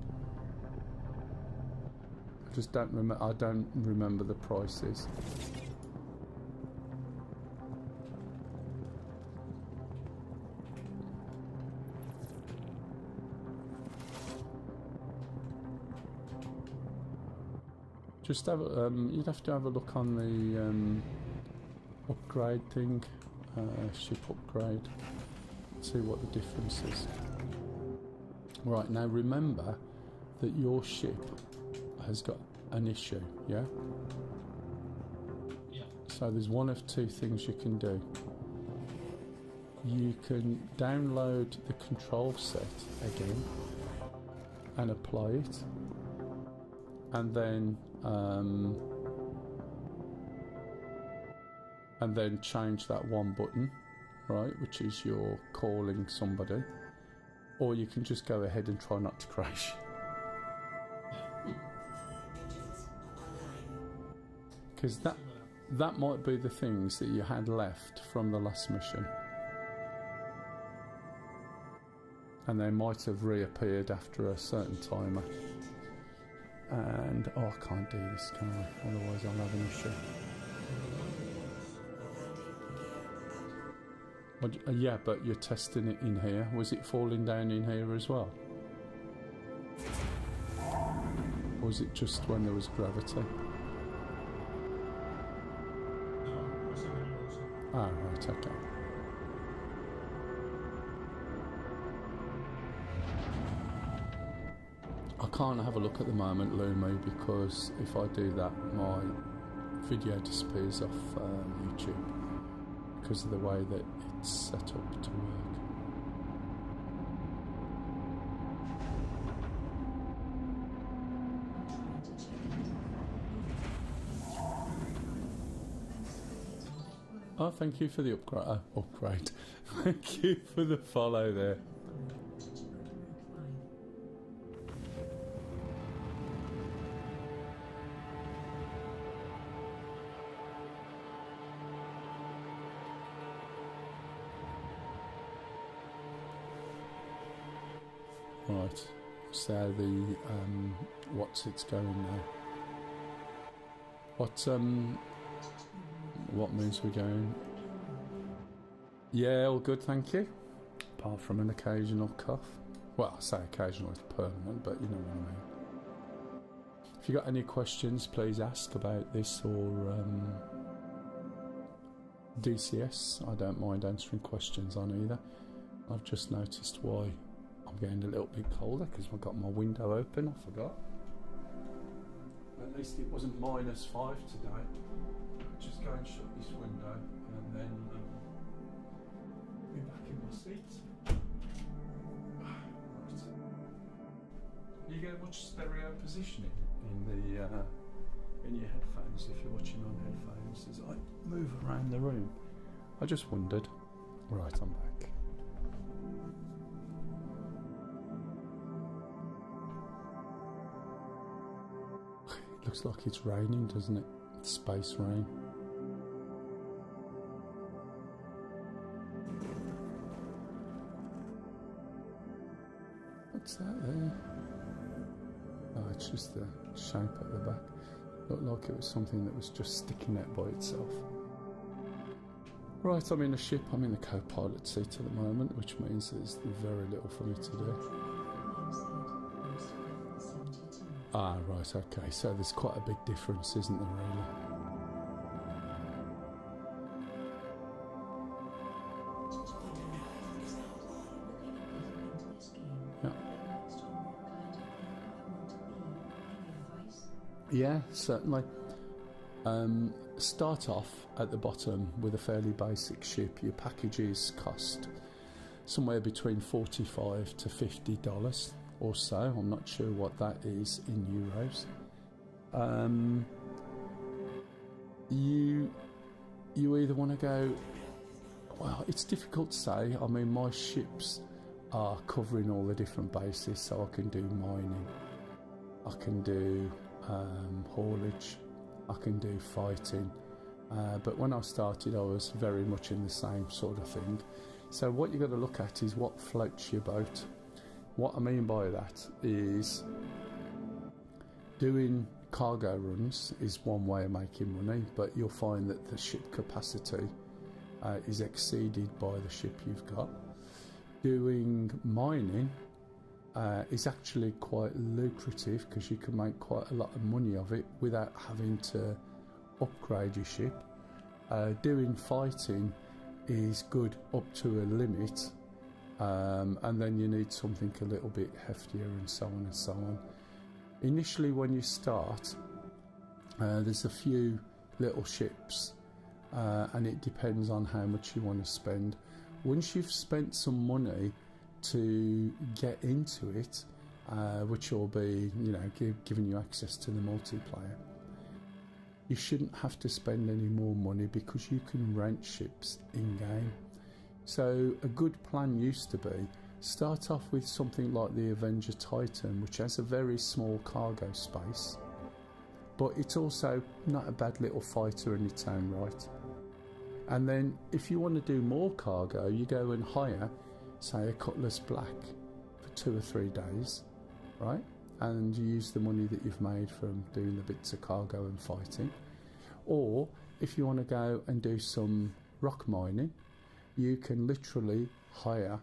I just don't remember. I don't remember the prices. Just have you'd have to have a look on the upgrade thing, ship upgrade, see what the difference is. Right, now remember that your ship has got an issue, yeah? Yeah. So there's one of 2 things you can do. You can download the control set again and apply it, and then change that one button, right, which is you're calling somebody, or you can just go ahead and try not to crash. Because that might be the things that you had left from the last mission, and they might have reappeared after a certain timer. And I can't do this, can I? Otherwise I'll have an issue. Yeah, but you're testing it in here. Was it falling down in here as well? Or was it just when there was gravity? Ah, right, okay. I can't have a look at the moment, Lumi, because if I do that, my video disappears off YouTube because of the way that it's set up to work. Oh, thank you for the upgrade. Thank you for the follow there. Right, so the what's it's going now? What means we're going? Yeah, all good, thank you. Apart from an occasional cough. Well, I say occasional, it's permanent, but you know what I mean. If you got any questions, please ask about this or DCS. I don't mind answering questions on either. I've just noticed why I'm getting a little bit colder because I've got my window open. I forgot. At least it wasn't -5 today. Just go and shut this window and then be back in my seat. Right. You get much stereo positioning in your headphones if you're watching on headphones as I move around the room. I just wondered. Right, I'm back. It looks like it's raining, doesn't it? Space rain. What's that there? Oh, it's just the shape at the back. Looked like it was something that was just sticking out by itself. Right, I'm in a ship. I'm in the co-pilot seat at the moment, which means there's very little for me to do. Ah, right, okay. So there's quite a big difference, isn't there, really? Yeah, certainly. Start off at the bottom with a fairly basic ship. Your packages cost somewhere between $45 to $50 or so. I'm not sure what that is in euros. You either want to go. Well, it's difficult to say. I mean, my ships are covering all the different bases, so I can do mining, I can do haulage, I can do fighting, but when I started I was very much in the same sort of thing. So what you've got to look at is what floats your boat. What I mean by that is doing cargo runs is one way of making money, but you'll find that the ship capacity is exceeded by the ship you've got. Doing mining is actually quite lucrative because you can make quite a lot of money of it without having to upgrade your ship. Doing fighting is good up to a limit, and then you need something a little bit heftier and so on and so on. Initially when you start, there's a few little ships, and it depends on how much you want to spend. Once you've spent some money to get into it, which will be, giving you access to the multiplayer, you shouldn't have to spend any more money because you can rent ships in-game. So a good plan used to be start off with something like the Avenger Titan, which has a very small cargo space, but it's also not a bad little fighter in its own right. And then if you want to do more cargo, you go and hire, say, a Cutlass Black for 2 or 3 days, right? And you use the money that you've made from doing the bits of cargo and fighting. Or if you want to go and do some rock mining, you can literally hire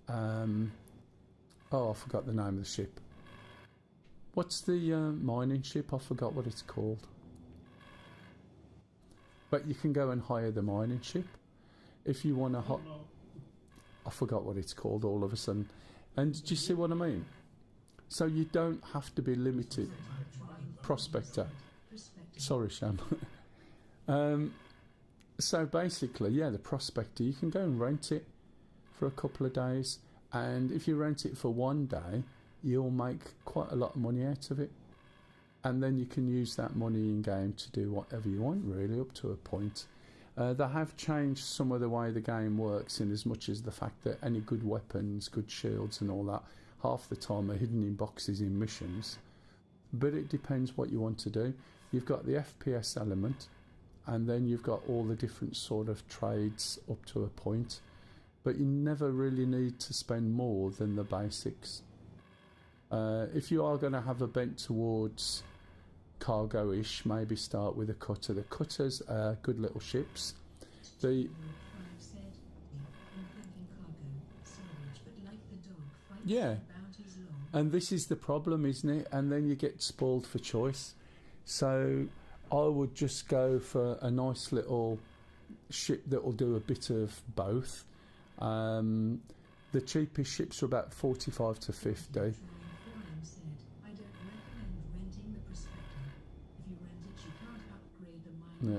I forgot the name of the ship. What's the mining ship? I forgot what it's called. But you can go and hire the mining ship. If you want to I forgot what it's called all of a sudden. And do you see what I mean? So you don't have to be limited. Prospector. Sorry, Sham. So basically, yeah, the Prospector, you can go and rent it for a couple of days. And if you rent it for 1 day, you'll make quite a lot of money out of it. And then you can use that money in-game to do whatever you want, really, up to a point. They have changed some of the way the game works, in as much as the fact that any good weapons, good shields and all that, half the time are hidden in boxes in missions. But it depends what you want to do. You've got the FPS element, and then you've got all the different sort of trades up to a point. But you never really need to spend more than the basics. If you are going to have a bent towards cargo-ish, maybe start with a cutter. The cutters are good little ships. The yeah, and this is the problem, isn't it? And then you get spoiled for choice. So I would just go for a nice little ship that will do a bit of both. The cheapest ships are about 45 to 50. Yeah.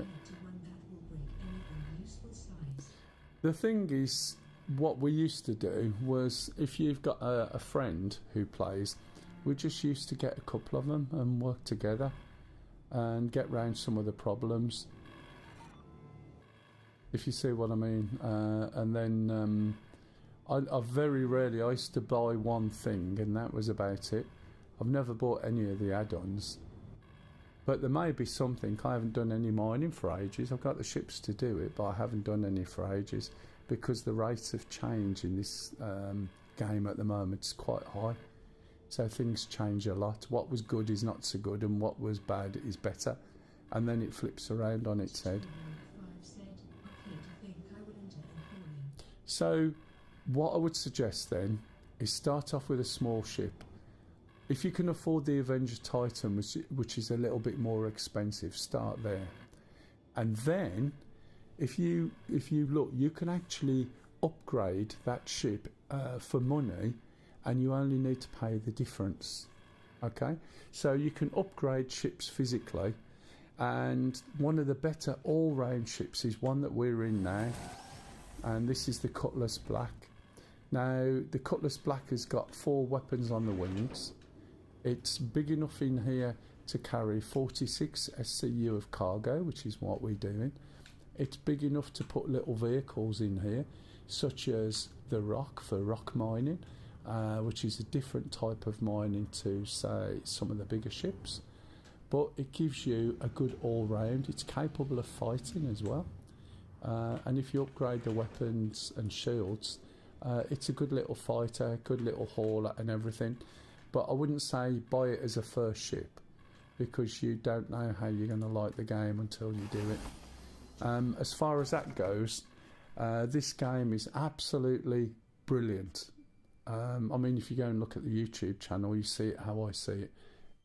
The thing is, what we used to do was, if you've got a friend who plays, we just used to get a couple of them and work together and get round some of the problems, if you see what I mean. And then I very rarely, I used to buy one thing and that was about it. I've never bought any of the add-ons. But there may be something. I haven't done any mining for ages. I've got the ships to do it, but I haven't done any for ages because the rate of change in this game at the moment is quite high. So things change a lot. What was good is not so good, and what was bad is better. And then it flips around on its head. So what I would suggest then is start off with a small ship. If you can afford the Avenger Titan, which is a little bit more expensive, start there. And then, if you look, you can actually upgrade that ship for money, and you only need to pay the difference. Okay? So you can upgrade ships physically, and one of the better all-round ships is one that we're in now, and this is the Cutlass Black. Now, the Cutlass Black has got 4 weapons on the wings. It's big enough in here to carry 46 SCU of cargo, which is what we're doing. It's big enough to put little vehicles in here, such as the rock for rock mining, which is a different type of mining to, say, some of the bigger ships. But it gives you a good all-round. It's capable of fighting as well. And if you upgrade the weapons and shields, it's a good little fighter, good little hauler and everything. But I wouldn't say buy it as a first ship, because you don't know how you're going to like the game until you do it. As far as that goes, this game is absolutely brilliant. I mean, if you go and look at the YouTube channel, you see it how I see it.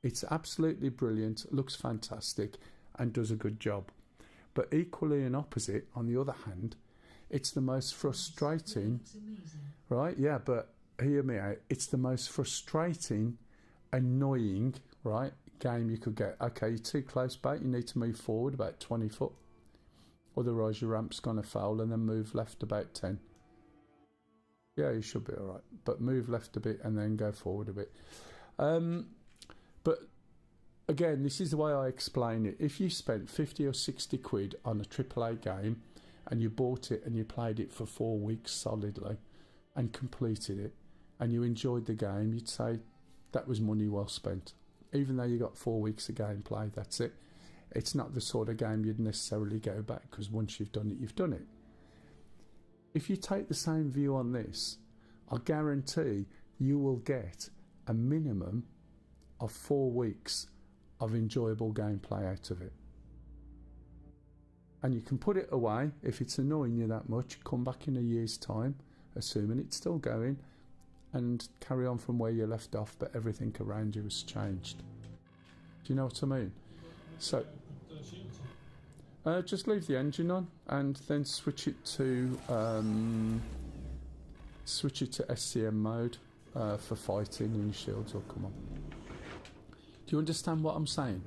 It's absolutely brilliant, looks fantastic, and does a good job. But equally and opposite, on the other hand, it's the most frustrating, right? Yeah, but hear me out. It's the most frustrating, annoying, right, game you could get. Okay, you're too close back. You need to move forward about 20 foot. Otherwise, your ramp's going to fail, and then move left about 10. Yeah, you should be all right. But move left a bit and then go forward a bit. But again, this is the way I explain it. If you spent 50 or 60 quid on a AAA game and you bought it and you played it for 4 weeks solidly and completed it, and you enjoyed the game, you'd say that was money well spent. Even though you got 4 weeks of gameplay, that's it. It's not the sort of game you'd necessarily go back, because once you've done it, you've done it. If you take the same view on this, I guarantee you will get a minimum of 4 weeks of enjoyable gameplay out of it. And you can put it away. If it's annoying you that much, come back in a year's time, assuming it's still going, and carry on from where you left off, but everything around you has changed. Do you know what I mean? So just leave the engine on and then switch it to SCM mode for fighting, and your shields will come on. Do you understand what I'm saying?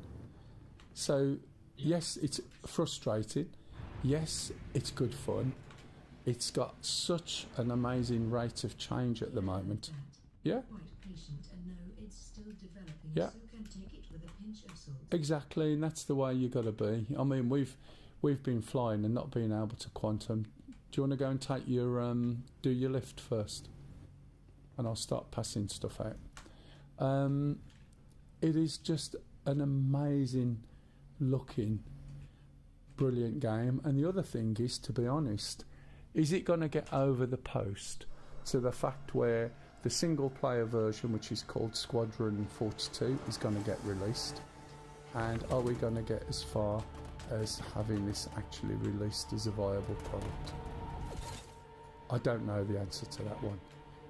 So yes, it's frustrating. Yes, it's good fun. It's got such an amazing rate of change at the moment. Yeah? Quite patient and know it's still developing, Yeah. so can take it with a pinch of salt. Exactly, and that's the way you got to be. I mean, we've been flying and not being able to quantum. Do you want to go and take your do your lift first? And I'll start passing stuff out. It is just an amazing looking, brilliant game. And the other thing is, to be honest, is it going to get over the post to the fact where the single player version, which is called Squadron 42, is going to get released. And are we going to get as far as having this actually released as a viable product? I don't know the answer to that one.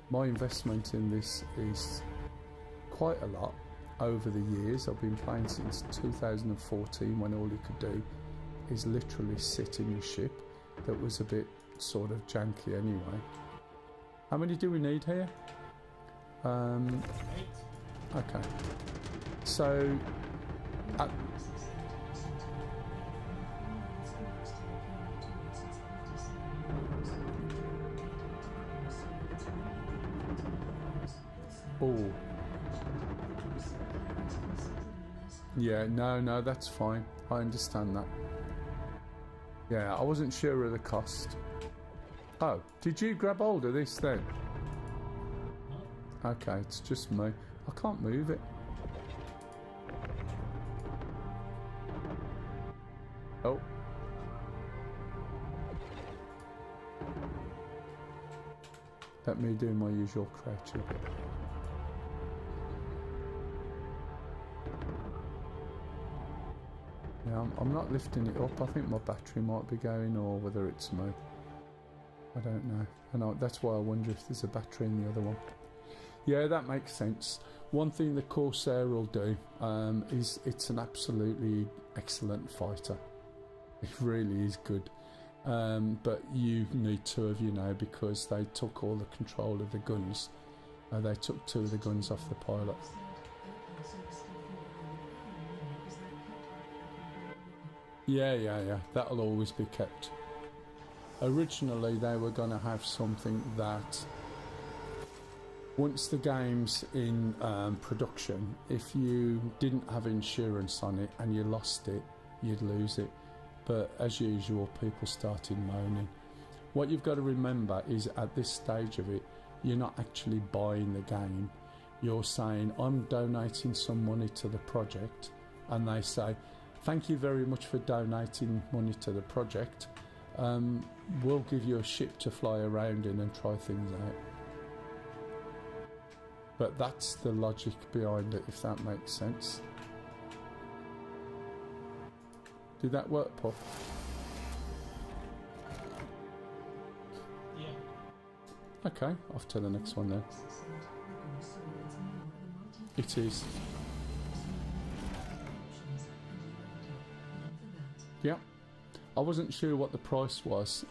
My investment in this is quite a lot over the years. I've been playing since 2014, when all you could do is literally sit in your ship that was a bit sort of janky anyway. How many do we need here? 8. Okay. So oh. Yeah, no, that's fine. I understand that. Yeah, I wasn't sure of the cost. Oh, did you grab hold of this then? Okay, it's just me. I can't move it. Oh. Let me do my usual crouching. Yeah, I'm not lifting it up. I think my battery might be going, or whether it's me. I don't know. And that's why I wonder if there's a battery in the other one. Yeah, that makes sense. One thing the Corsair will do is it's an absolutely excellent fighter. It really is good. But you need 2 of you now, because they took all the control of the guns. They took 2 of the guns off the pilot. Yeah. That'll always be kept. Originally, they were going to have something that, once the game's in production, if you didn't have insurance on it and you lost it, you'd lose it. But as usual, people started moaning. What you've got to remember is, at this stage of it, you're not actually buying the game. You're saying, I'm donating some money to the project, and they say, thank you very much for donating money to the project. We'll give you a ship to fly around in and try things out. But that's the logic behind it, if that makes sense. Did that work, Puff? Yeah. Okay, off to the next one then. It is. Yeah. I wasn't sure what the price was.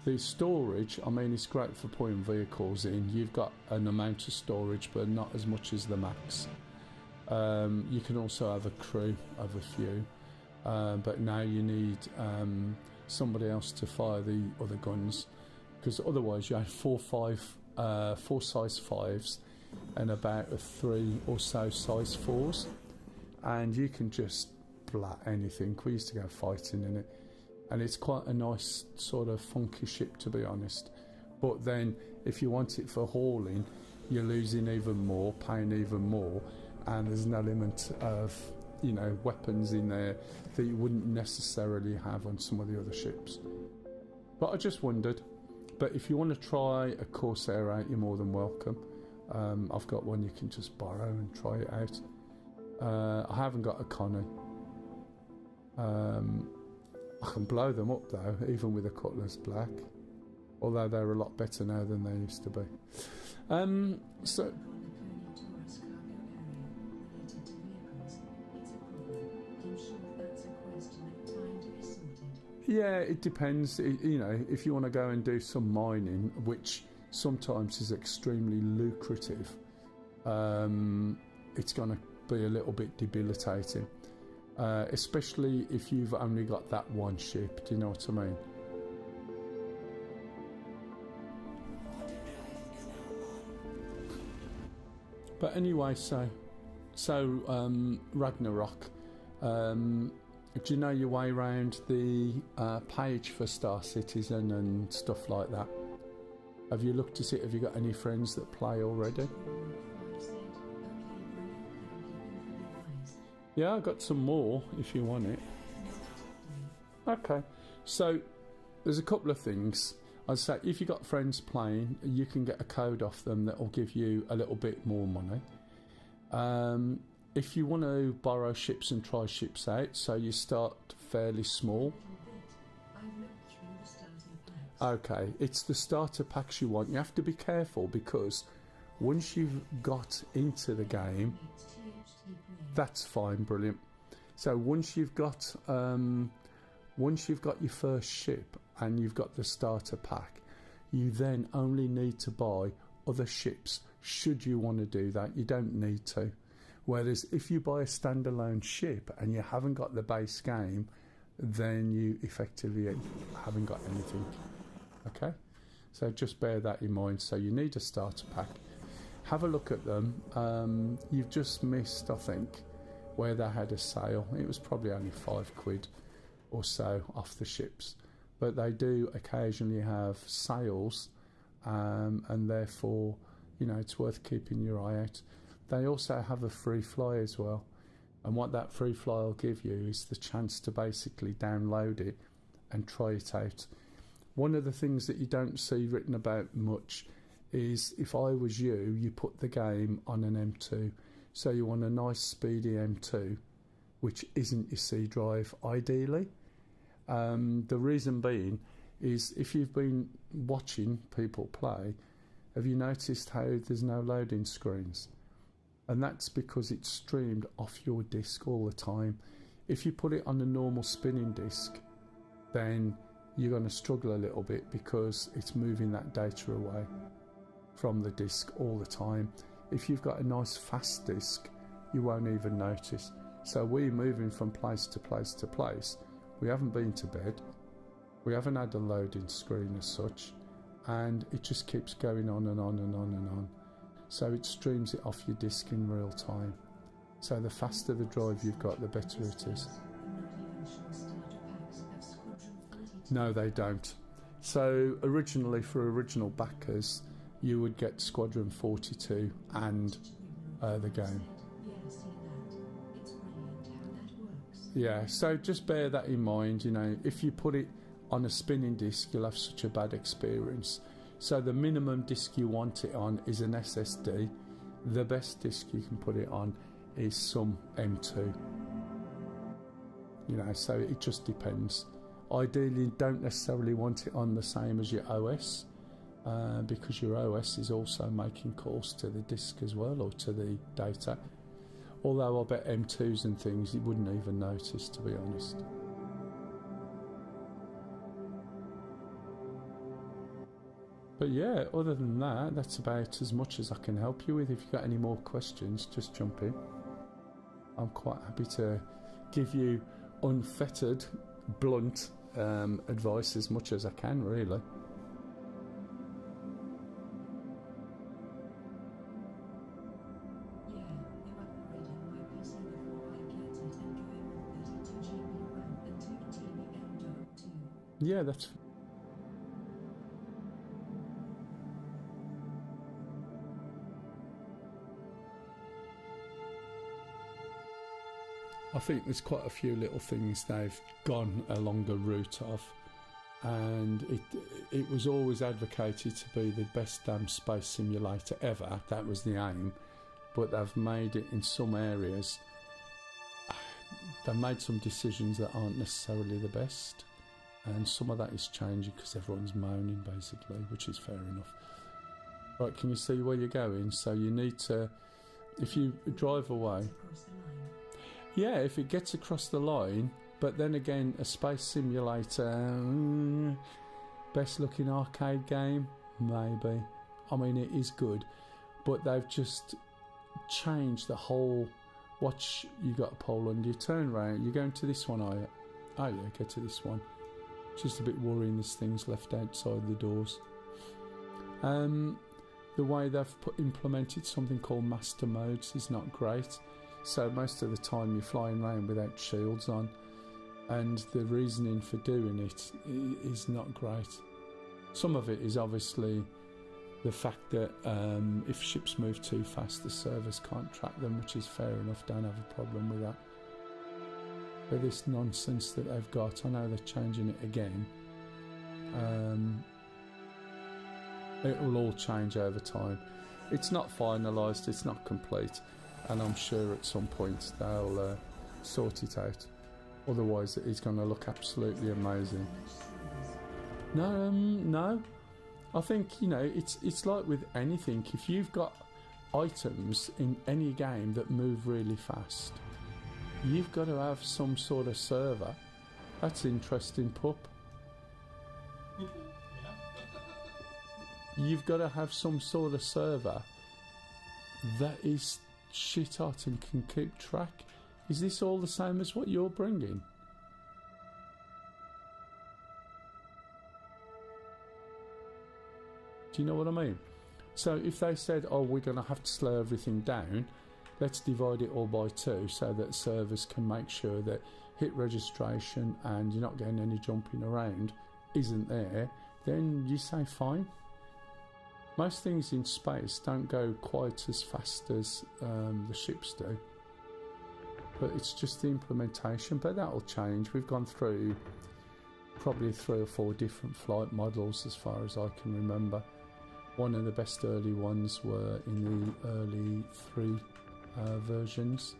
The storage, I mean, it's great for putting vehicles in. You've got an amount of storage, but not as much as the Max. You can also have a crew of a few. But now you need somebody else to fire the other guns, because otherwise you had 4 size 5s and about 3 or so size 4s, and you can just blat anything. We used to go fighting in it, and it's quite a nice sort of funky ship, to be honest. But then if you want it for hauling, you're losing even more, paying even more, and there's an element of, you know, weapons in there that you wouldn't necessarily have on some of the other ships. But I just wondered. But if you want to try a Corsair out, you're more than welcome. I've got one you can just borrow and try it out. I haven't got a Connie. I can blow them up though, even with a Cutlass Black, although they're a lot better now than they used to be. So yeah, it depends. You know, if you want to go and do some mining, which sometimes is extremely lucrative, it's going to be a little bit debilitating, especially if you've only got that one ship. Do you know what I mean? But anyway, so Ragnarok. Do you know your way around the page for Star Citizen and stuff like that? Have you looked at it? Have you got any friends that play already? Yeah, I've got some more if you want it. Okay, so there's a couple of things. I'd say if you've got friends playing, you can get a code off them that will give you a little bit more money. If you want to borrow ships and try ships out, so you start fairly small. I've looked through the starting packs. Okay, it's the starter packs you want. You have to be careful because once you've got into the game, It's THT play. that's fine, brilliant. So once you've got your first ship and you've got the starter pack, you then only need to buy other ships. Should you want to do that, you don't need to. Whereas if you buy a standalone ship and you haven't got the base game, then you effectively haven't got anything. Okay, so just bear that in mind. So you need a starter pack. Have a look at them. You've just missed, I think, where they had a sale. It was probably only £5 or so off the ships, but they do occasionally have sales, and therefore, you know, it's worth keeping your eye out. They also have a free fly as well, and what that free fly will give you is the chance to basically download it and try it out. One of the things that you don't see written about much is, if I was you, you put the game on an M2. So you want a nice speedy M2, which isn't your C drive ideally. The reason being is, if you've been watching people play, have you noticed how there's no loading screens? And that's because it's streamed off your disc all the time. If you put it on a normal spinning disc, then you're going to struggle a little bit because it's moving that data away from the disc all the time. If you've got a nice fast disc, you won't even notice. So we're moving from place to place to place. We haven't been to bed. We haven't had a loading screen as such, and it just keeps going on and on and on and on. So it streams it off your disc in real time. So the faster the drive you've got, the better it is. I'm not even sure starter packs have Squadron 42. No, they don't. So originally, for original backers, you would get Squadron 42 and the game. Yeah, see that. It's brilliant how that works. Yeah, so just bear that in mind. You know, if you put it on a spinning disc, you'll have such a bad experience. So the minimum disc you want it on is an SSD. The best disc you can put it on is some M2. You know, so it just depends. Ideally, you don't necessarily want it on the same as your OS, because your OS is also making calls to the disk as well, or to the data. Although I bet M2s and things you wouldn't even notice, to be honest. But yeah, other than that, that's about as much as I can help you with. If you've got any more questions, just jump in. I'm quite happy to give you unfettered, blunt advice as much as I can, really. Yeah, I'm upgrading my PC before I get it and going with 32 GB RAM and 2 TB M.2. Yeah, that's... I think there's quite a few little things they've gone a longer route of, and it was always advocated to be the best damn space simulator ever. That was the aim, but they've made it in some areas. They've made some decisions that aren't necessarily the best, and some of that is changing because everyone's moaning, basically, which is fair enough. Right, can you see where you're going? So you need to, if you drive away... Across the line. Yeah, if it gets across the line, but then again, a space simulator, best looking arcade game, maybe. I mean, it is good, but they've just changed the whole. Watch, you got Poland, you turn round, you're going to this one, are you? Oh yeah, get to this one. Just a bit worrying there's things left outside the doors. The way they've implemented something called master modes is not great. So most of the time you're flying around without shields on, and the reasoning for doing it is not great. Some of it is obviously the fact that if ships move too fast, the servers can't track them, which is fair enough, don't have a problem with that. But this nonsense that they've got, I know they're changing it again, It will all change over time. It's not finalised, it's not complete, and I'm sure at some point they'll sort it out. Otherwise it's going to look absolutely amazing. No. I think, you know, it's like with anything. If you've got items in any game that move really fast, you've got to have some sort of server. That's interesting, pup. You've got to have some sort of server that is shit hot and can keep track. Is this all the same as what you're bringing? Do you know what I mean? So if they said, oh, we're going to have to slow everything down, let's divide it all by 2 so that servers can make sure that hit registration and you're not getting any jumping around isn't there, then you say fine. Most things in space don't go quite as fast as the ships do, but it's just the implementation. But that'll change. We've gone through probably 3 or 4 different flight models as far as I can remember. One of the best early ones were in the early 3 versions.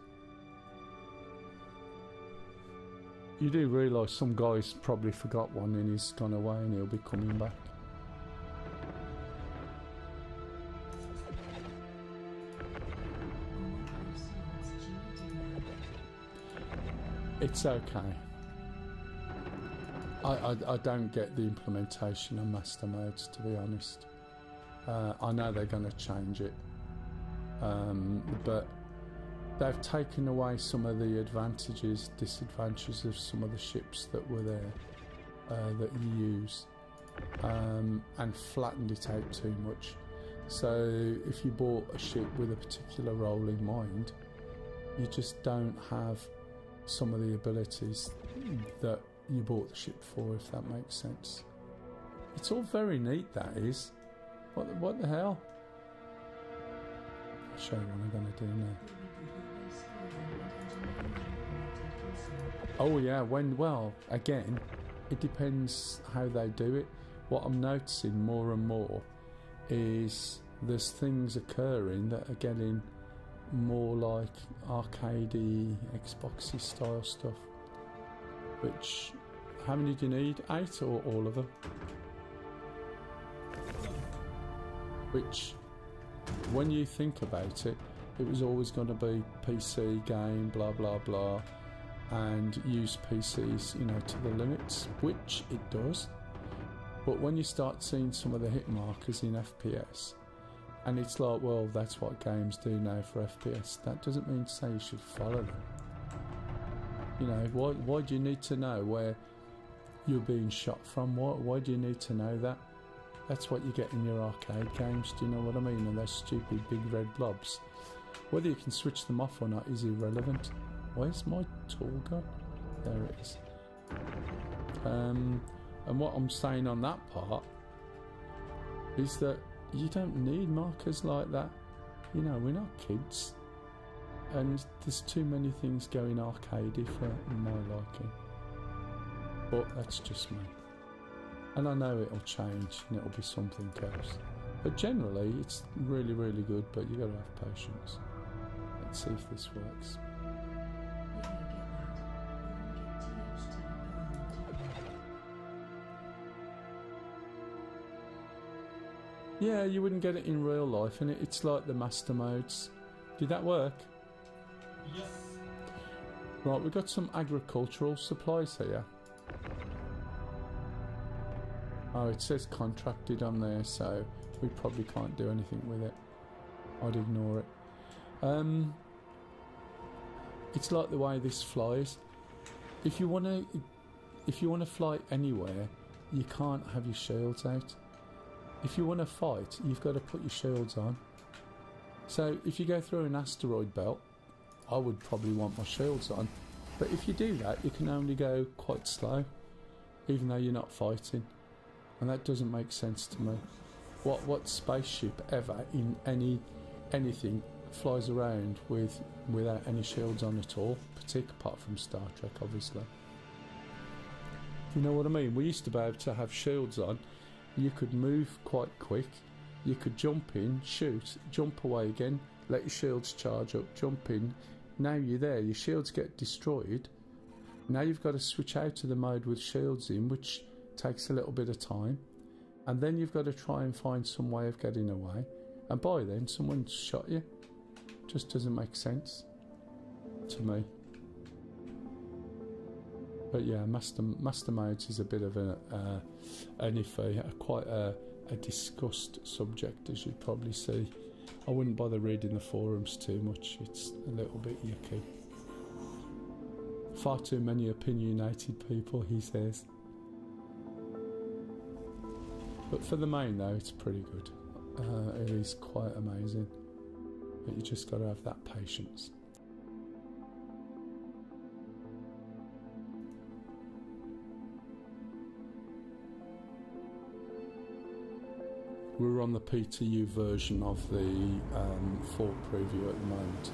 You do realise some guy's probably forgot one and he's gone away and he'll be coming back. It's okay. I don't get the implementation of master modes, to be honest. I know they're going to change it, but they've taken away some of the disadvantages of some of the ships that were there that you use, and flattened it out too much. So if you bought a ship with a particular role in mind, you just don't have some of the abilities that you bought the ship for, if that makes sense. It's all very neat, that is. What the hell? I'll show you what I'm going to do now. Oh yeah, well, again, it depends how they do it. What I'm noticing more and more is there's things occurring that are getting more like arcadey, Xboxy style stuff. Which, how many do you need? 8 or all of them? Which, when you think about it, it was always going to be PC game, blah blah blah, and use PCs, you know, to the limits, which it does. But when you start seeing some of the hit markers in FPS, and it's like, well, that's what games do now for FPS, that doesn't mean to say you should follow them. You know, why do you need to know where you're being shot from? Why do you need to know that? That's what you get in your arcade games, do you know what I mean? And those stupid big red blobs. Whether you can switch them off or not is irrelevant. Where's my tool gone? There it is. And what I'm saying on that part is that you don't need markers like that. You know, we're not kids. And there's too many things going arcadey for my liking. But that's just me. And I know it'll change and it'll be something else. But generally it's really, really good, but you've got to have patience. Let's see if this works. Yeah, you wouldn't get it in real life, and it's like the master modes. Did that work? Yes. Right, we've got some agricultural supplies here. Oh, it says contracted on there, so we probably can't do anything with it. I'd ignore it. It's like the way this flies. If you want to fly anywhere, you can't have your shields out. If you want to fight, you've got to put your shields on. So if you go through an asteroid belt, I would probably want my shields on. But if you do that, you can only go quite slow, even though you're not fighting. And that doesn't make sense to me. What spaceship ever in anything flies around without any shields on at all, particularly apart from Star Trek, obviously. You know what I mean? We used to be able to have shields on, you could move quite quick, you could jump in, shoot, jump away again, let your shields charge up, jump in. Now you're there, your shields get destroyed. Now you've got to switch out of the mode with shields in, which takes a little bit of time. And then you've got to try and find some way of getting away. And by then, someone's shot you. Just doesn't make sense to me. But yeah, master modes is a bit of an iffy, quite a discussed subject, as you'd probably see. I wouldn't bother reading the forums too much, it's a little bit yucky. Far too many opinionated people, he says. But for the main though, it's pretty good. It is quite amazing. But you just got to have that patience. We're on the PTU version of the 4 preview at the moment.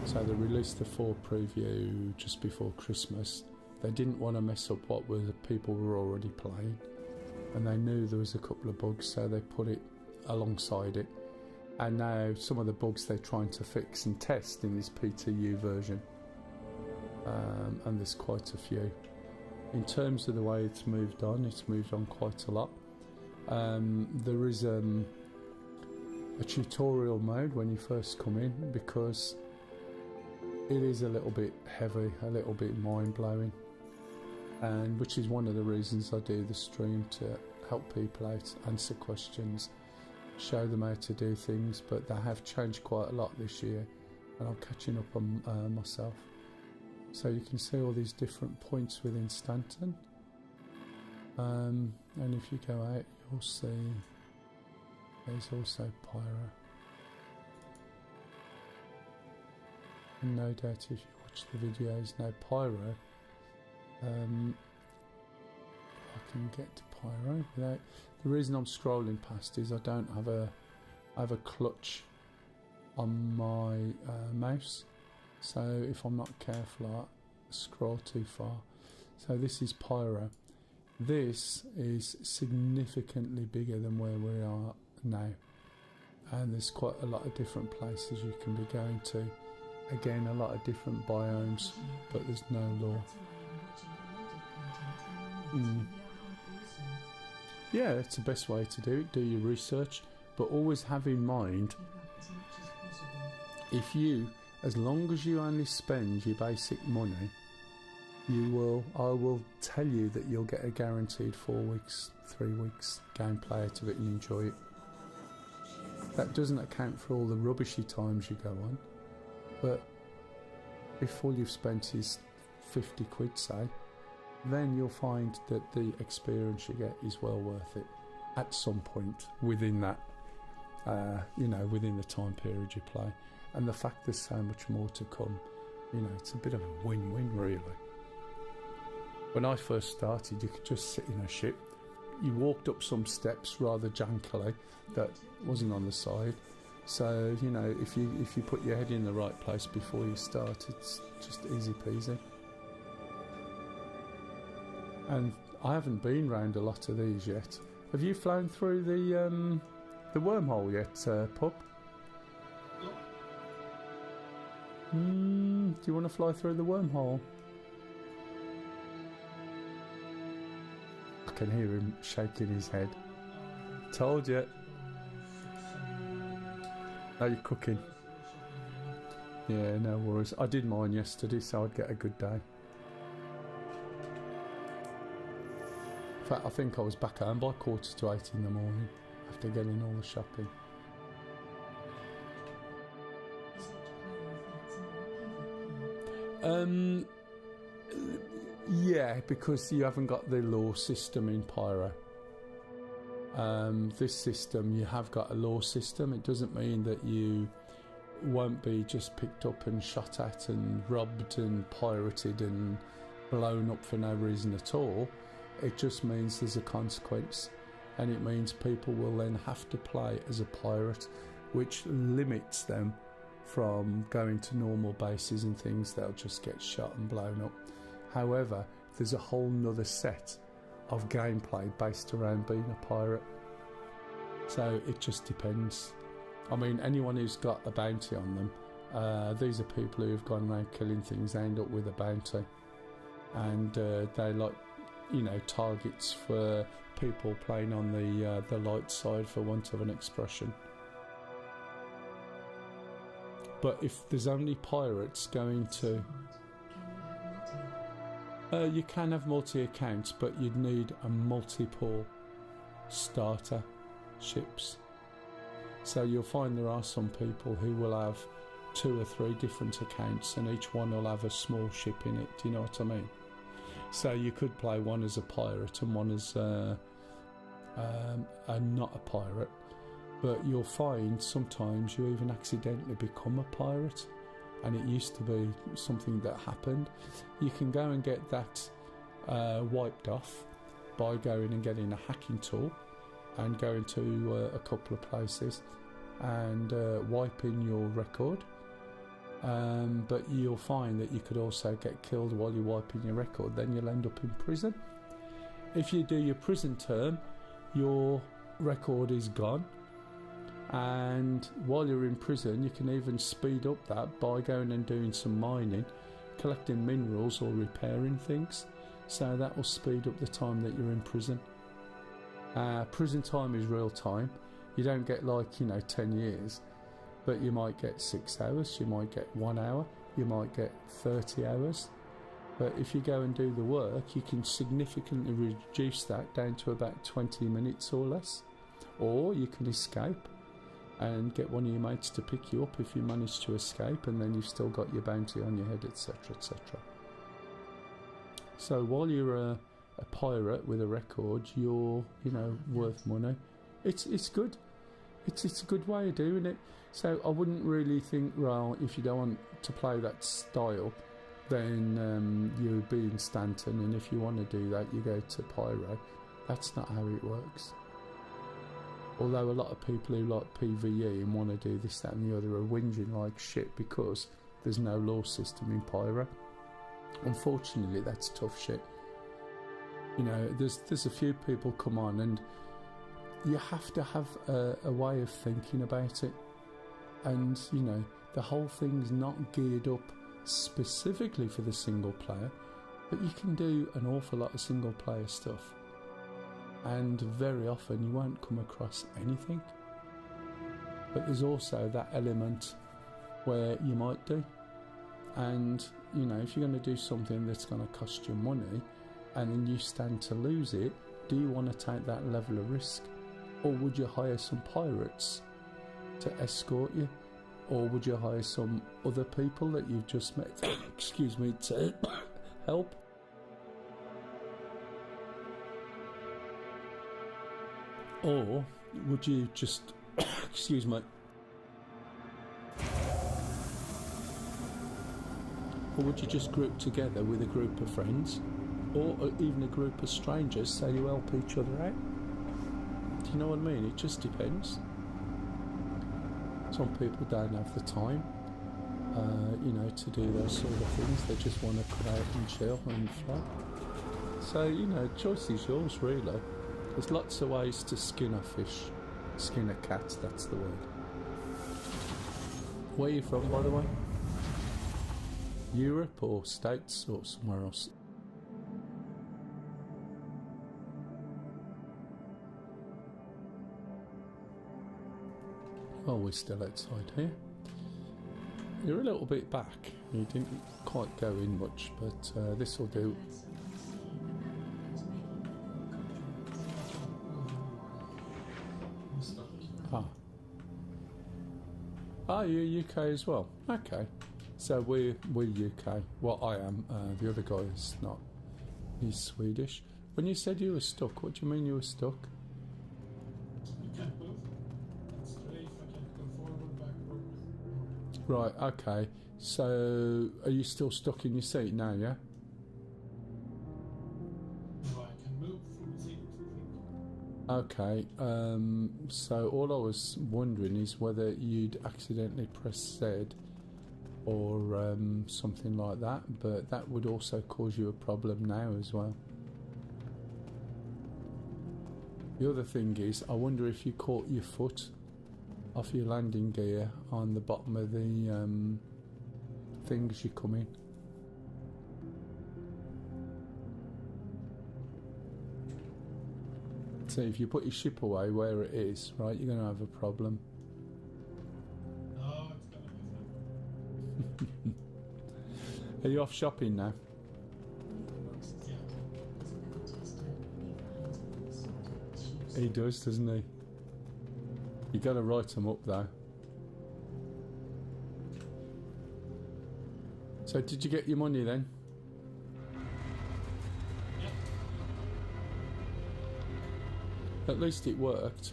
So they released the 4 preview just before Christmas. They didn't want to mess up what people were already playing, and they knew there was a couple of bugs, so they put it alongside it. And now some of the bugs they're trying to fix and test in this PTU version, and there's quite a few. In terms of the way it's moved on quite a lot. There is a tutorial mode when you first come in, because it is a little bit heavy, a little bit mind-blowing, and which is one of the reasons I do the stream, to help people out, answer questions, show them how to do things. But they have changed quite a lot this year, and I'm catching up on myself. So you can see all these different points within Stanton, and if you go out, you'll see there's also Pyro. And no doubt if you watch the videos now, Pyro, I can get to Pyro without. The reason I'm scrolling past is I don't have a clutch on my mouse, so if I'm not careful I scroll too far. So this is Pyro. This is significantly bigger than where we are now, and there's quite a lot of different places you can be going to. Again, a lot of different biomes, but there's no law. Yeah, it's the best way to do it. Do your research, but always have in mind, if you, as long as you only spend your basic money, I will tell you that you'll get a guaranteed 4 weeks, 3 weeks gameplay out of it and enjoy it. That doesn't account for all the rubbishy times you go on, but if all you've spent is 50 quid, say, then you'll find that the experience you get is well worth it at some point within that, within the time period you play. And the fact there's so much more to come, it's a bit of a win-win, really. When I first started, you could just sit in a ship. You walked up some steps rather jankily that wasn't on the side. So, if you put your head in the right place before you start, it's just easy peasy. And I haven't been round a lot of these yet. Have you flown through the wormhole yet, Pup? Do you want to fly through the wormhole? I can hear him shaking his head. Told you. Are you cooking? Yeah, no worries. I did mine yesterday, so I'd get a good day. In fact, I think I was back home by 7:45 in the morning after getting all the shopping. Yeah, because you haven't got the law system in Pyro. This system, you have got a law system. It doesn't mean that you won't be just picked up and shot at and robbed and pirated and blown up for no reason at all. It just means there's a consequence, and it means people will then have to play as a pirate, which limits them from going to normal bases and things. They'll just get shot and blown up. However, there's a whole nother set of gameplay based around being a pirate. So it just depends. I mean, anyone who's got a bounty on them, these are people who've gone around killing things, they end up with a bounty. And they like, you know, targets for people playing on the light side, for want of an expression. But if there's only pirates going to... you can have multi-accounts, but you'd need a multiple starter ships. So you'll find there are some people who will have 2 or 3 different accounts, and each one will have a small ship in it. Do you know what I mean? So you could play one as a pirate and one as not a pirate, but you'll find sometimes you even accidentally become a pirate, and it used to be something that happened. You can go and get that wiped off by going and getting a hacking tool and going to a couple of places and wiping your record. But you'll find that you could also get killed while you're wiping your record. Then you'll end up in prison. If you do your prison term, your record is gone, and while you're in prison you can even speed up that by going and doing some mining, collecting minerals or repairing things. So that will speed up the time that you're in prison. Prison time is real time. You don't get, like, 10 years, but you might get 6 hours, you might get 1 hour, you might get 30 hours. But if you go and do the work, you can significantly reduce that down to about 20 minutes or less. Or you can escape and get one of your mates to pick you up if you manage to escape, and then you've still got your bounty on your head, etc, etc. So while you're a pirate with a record, you're, worth money. It's good. It's a good way of doing it. So I wouldn't really think, well, if you don't want to play that style, then you'd be in Stanton, and if you want to do that, you go to Pyro. That's not how it works. Although a lot of people who like PvE and want to do this, that and the other are whinging like shit because there's no law system in Pyro. Unfortunately, that's tough shit. There's a few people come on, and you have to have a way of thinking about it. And, the whole thing's not geared up specifically for the single player, but you can do an awful lot of single player stuff. And very often you won't come across anything. But there's also that element where you might do. And, if you're going to do something that's going to cost you money and then you stand to lose it, do you want to take that level of risk? Or would you hire some pirates to escort you? Or would you hire some other people that you've just met, to help? Or would you just, or would you just group together with a group of friends, or even a group of strangers, so you help each other out? Do you know what I mean? It just depends. Some people don't have the time, to do those sort of things. They just want to cut out and chill and fly. So, choice is yours, really. There's lots of ways to skin a fish. Skin a cat, that's the word. Where are you from, by the way? Europe or States or somewhere else? Oh, we're still outside here. You're a little bit back. You didn't quite go in much, but this will do. You're UK as well. Okay, so we're UK. Well, I am. The other guy is not. He's Swedish. When you said you were stuck, what do you mean you were stuck? You can't move. It's straight. I can't go forward, backward. Right. Okay. So, are you still stuck in your seat now? Yeah. No, I can move from the seat. Okay, so all I was wondering is whether you'd accidentally press Z or something like that, but that would also cause you a problem now as well. The other thing is, I wonder if you caught your foot off your landing gear on the bottom of the thing as you come in. So if you put your ship away where it is, right, you're going to have a problem. Oh, it's gonna be so. Are you off shopping now? Yeah. He does, doesn't he? You got to write them up though. So did you get your money then? Yep. At least it worked.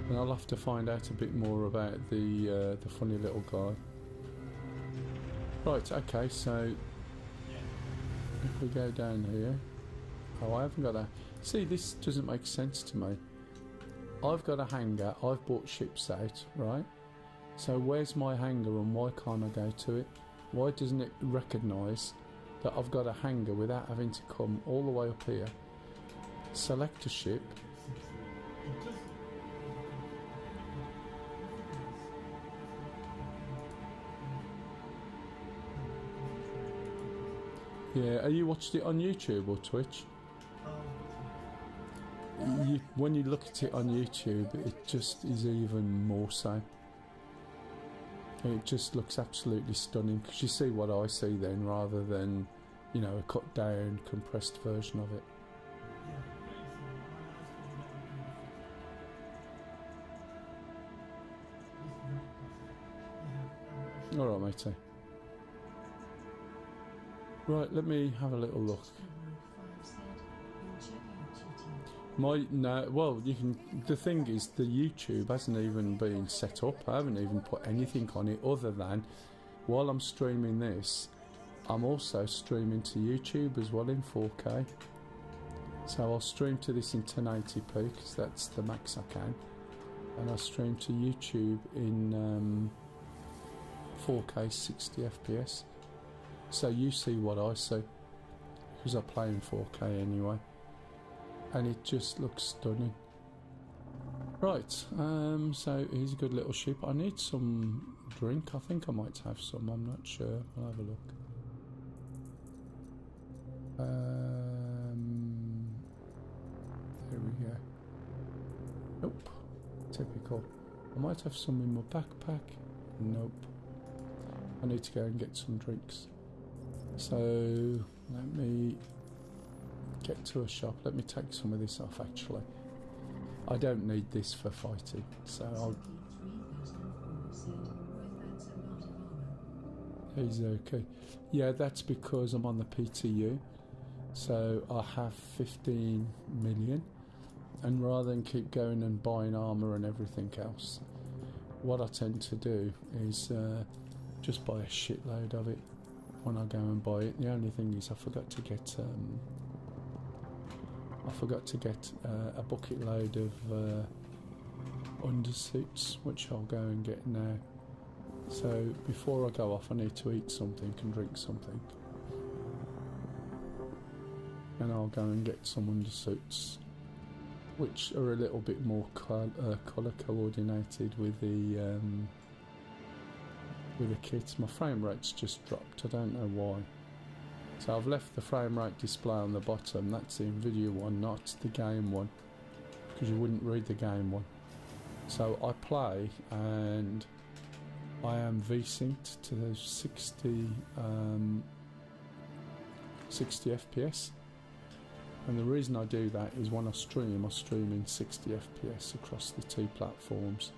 And I'll have to find out a bit more about the funny little guy. Right, okay, so if we go down here. Oh, I haven't got a... See, this doesn't make sense to me. I've got a hangar, I've bought ships out, right? So where's my hangar and why can't I go to it? Why doesn't it recognise that I've got a hangar without having to come all the way up here, select a ship, yeah, are you watched it on YouTube or Twitch? When you look at it on YouTube, it just is even more so. It just looks absolutely stunning because you see what I see then, rather than, you know, a cut down, compressed version of it. All right, matey. Right, let me have a little look. Well, you can. The thing is, the YouTube hasn't even been set up. I haven't even put anything on it other than, while I'm streaming this, I'm also streaming to YouTube as well in 4K. So I'll stream to this in 1080p because that's the max I can, and I'll stream to YouTube in 4K 60 FPS. So you see what I see because I play in 4K anyway. And it just looks stunning. Right, so here's a good little ship. I need some drink. I think I might have some, I'm not sure. I'll have a look. There we go. Nope. Typical. I might have some in my backpack. Nope. I need to go and get some drinks. So, let me get to a shop. Let me take some of this off actually. I don't need this for fighting, so I'll... He's okay. Yeah, that's because I'm on the PTU, so I have 15 million, and rather than keep going and buying armour and everything else, what I tend to do is just buy a shitload of it when I go and buy it. The only thing is I forgot to get a bucket load of undersuits, which I'll go and get now. So before I go off, I need to eat something and drink something, and I'll go and get some undersuits, which are a little bit more colour coordinated with the kit. My frame rate's just dropped. I don't know why. So I've left the frame rate display on the bottom. That's the Nvidia one, not the game one, because you wouldn't read the game one. So I play and I am V-synced to the 60 FPS. And the reason I do that is when I stream in 60 FPS across the two platforms.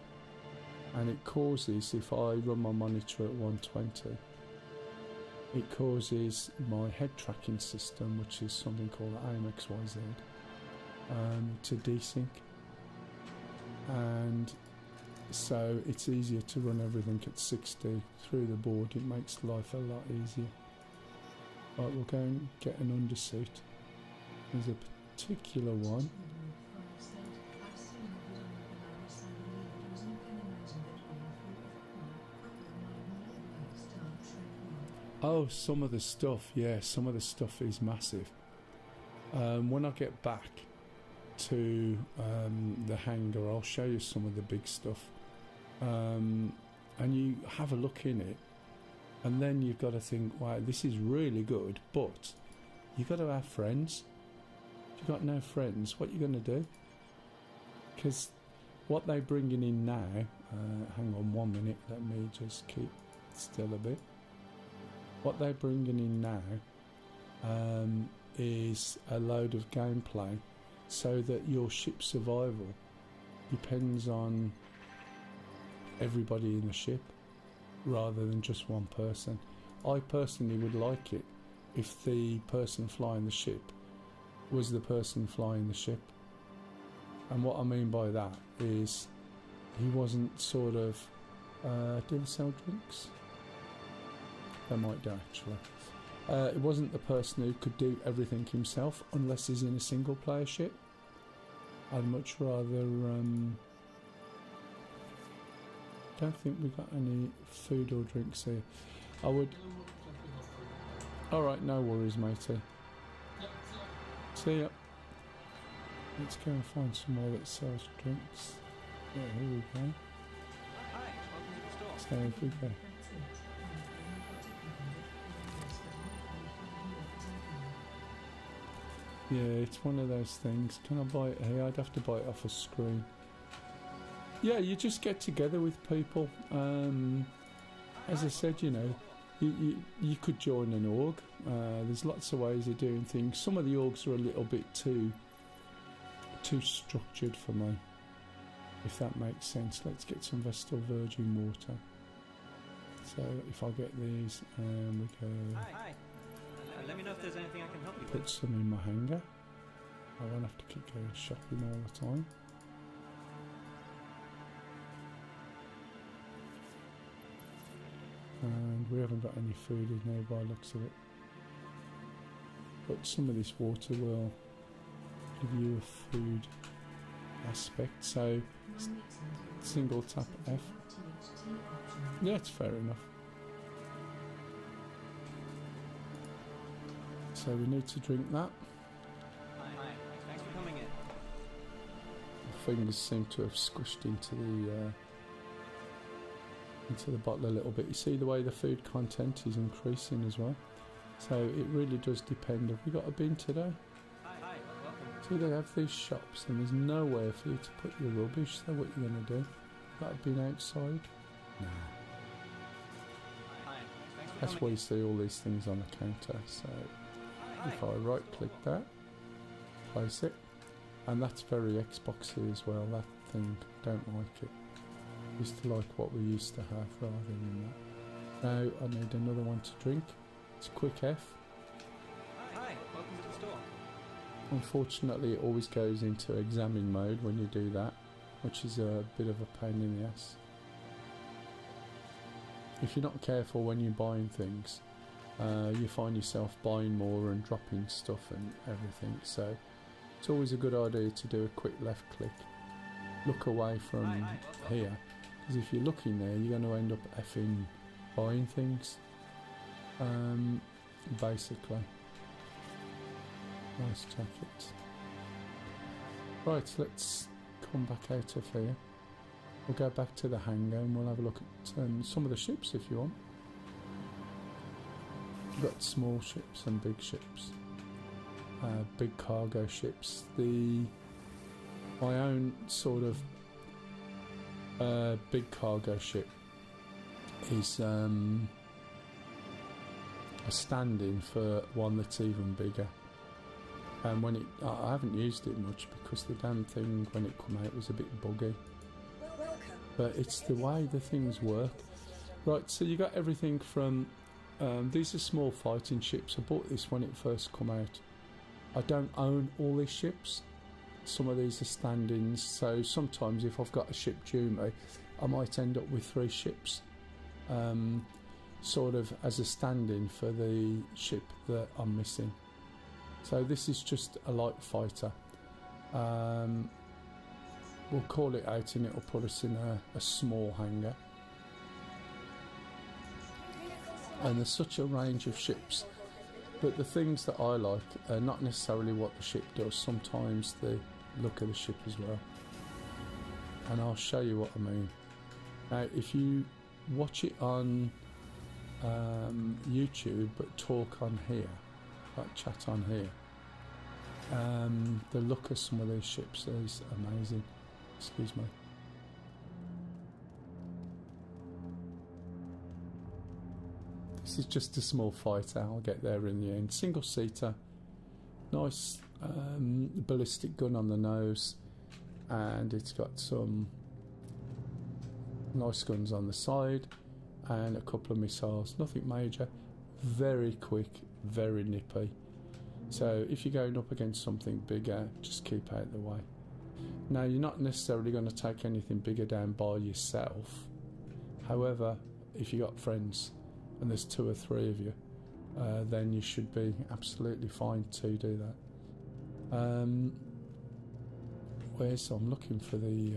And it causes, if I run my monitor at 120, it causes my head tracking system, which is something called AIM-XYZ, to desync. And so it's easier to run everything at 60 through the board. It makes life a lot easier. Right, we'll go and get an undersuit. There's a particular one. Oh, some of the stuff, yeah, some of the stuff is massive. When I get back, to the hangar. I'll show you some of the big stuff, and you have a look in it, and then you've got to think, wow, this is really good, but you've got to have friends. If you've got no friends, what are you going to do? Because what they're bringing in now, hang on 1 minute, let me just keep still a bit. What they're bringing in now is a load of gameplay, so that your ship survival depends on everybody in the ship rather than just one person. I personally would like it if the person flying the ship was the person flying the ship. And what I mean by that is he wasn't sort of... do they sell drinks? They might do, actually. It wasn't the person who could do everything himself unless he's in a single player ship. I'd much rather... don't think we've got any food or drinks here. I would... Alright, no worries, matey. See ya. Let's go and find somewhere that sells drinks. Yeah, here we go. Hi, welcome to the store. So if we go... Yeah, it's one of those things. Can I buy it here? I'd have to buy it off a screen. Yeah, you just get together with people. As I said, you know, you could join an org. There's lots of ways of doing things. Some of the orgs are a little bit too structured for me, if that makes sense. Let's get some Vestal Virgin Water. So if I get these, and we go... Hi. Let me know if there's anything I can help you Put with. some in my hangar. I won't have to keep going shopping all the time. And we haven't got any food in there by the looks of it. But some of this water will give you a food aspect. So, single tap F. Yeah, it's fair enough. So we need to drink that. Hi. Thanks for coming in. My fingers seem to have squished into the bottle a little bit. You see the way the food content is increasing as well. So it really does depend. Have we got a bin today? Hi, welcome. See, they have these shops and there's nowhere for you to put your rubbish. So what are you going to do? Got a bin outside? No. Hi, thanks for That's why coming you see all these things on the counter. So in. if I right click that, place it, and that's very Xboxy as well, that thing, don't like it. Used to like what we used to have rather than that. Now I need another one to drink. It's quick F. Hi, welcome to the store. Unfortunately it always goes into examine mode when you do that, which is a bit of a pain in the ass. If you're not careful when you're buying things, you find yourself buying more and dropping stuff and everything, so it's always a good idea to do a quick left click, look away from here, because if you're looking there you're going to end up effing buying things, basically. Nice jacket. Right, let's come back out of here. We'll go back to the hangar and we'll have a look at some of the ships if you want. We've got small ships and big ships, big cargo ships. My own sort of big cargo ship is a stand-in for one that's even bigger. And when I haven't used it much because the damn thing when it came out was a bit buggy. But it's the way the things work. Right, so you got everything from... these are small fighting ships. I bought this when it first come out. I don't own all these ships. Some of these are stand-ins, so sometimes if I've got a ship due me, I might end up with 3 ships. Sort of as a stand-in for the ship that I'm missing. So this is just a light fighter. We'll call it out and it'll put us in a small hangar. And there's such a range of ships, but the things that I like are not necessarily what the ship does. Sometimes the look of the ship as well. And I'll show you what I mean. Now, if you watch it on YouTube, but talk on here, like chat on here, the look of some of these ships is amazing. Excuse me. This is just a small fighter. I'll get there in the end. Single seater, nice ballistic gun on the nose, and it's got some nice guns on the side and a couple of missiles. Nothing major. Very quick, very nippy. So if you're going up against something bigger, just keep out of the way. Now, you're not necessarily going to take anything bigger down by yourself. However, if you got friends and there's 2 or 3 of you, then you should be absolutely fine to do that. I'm looking for the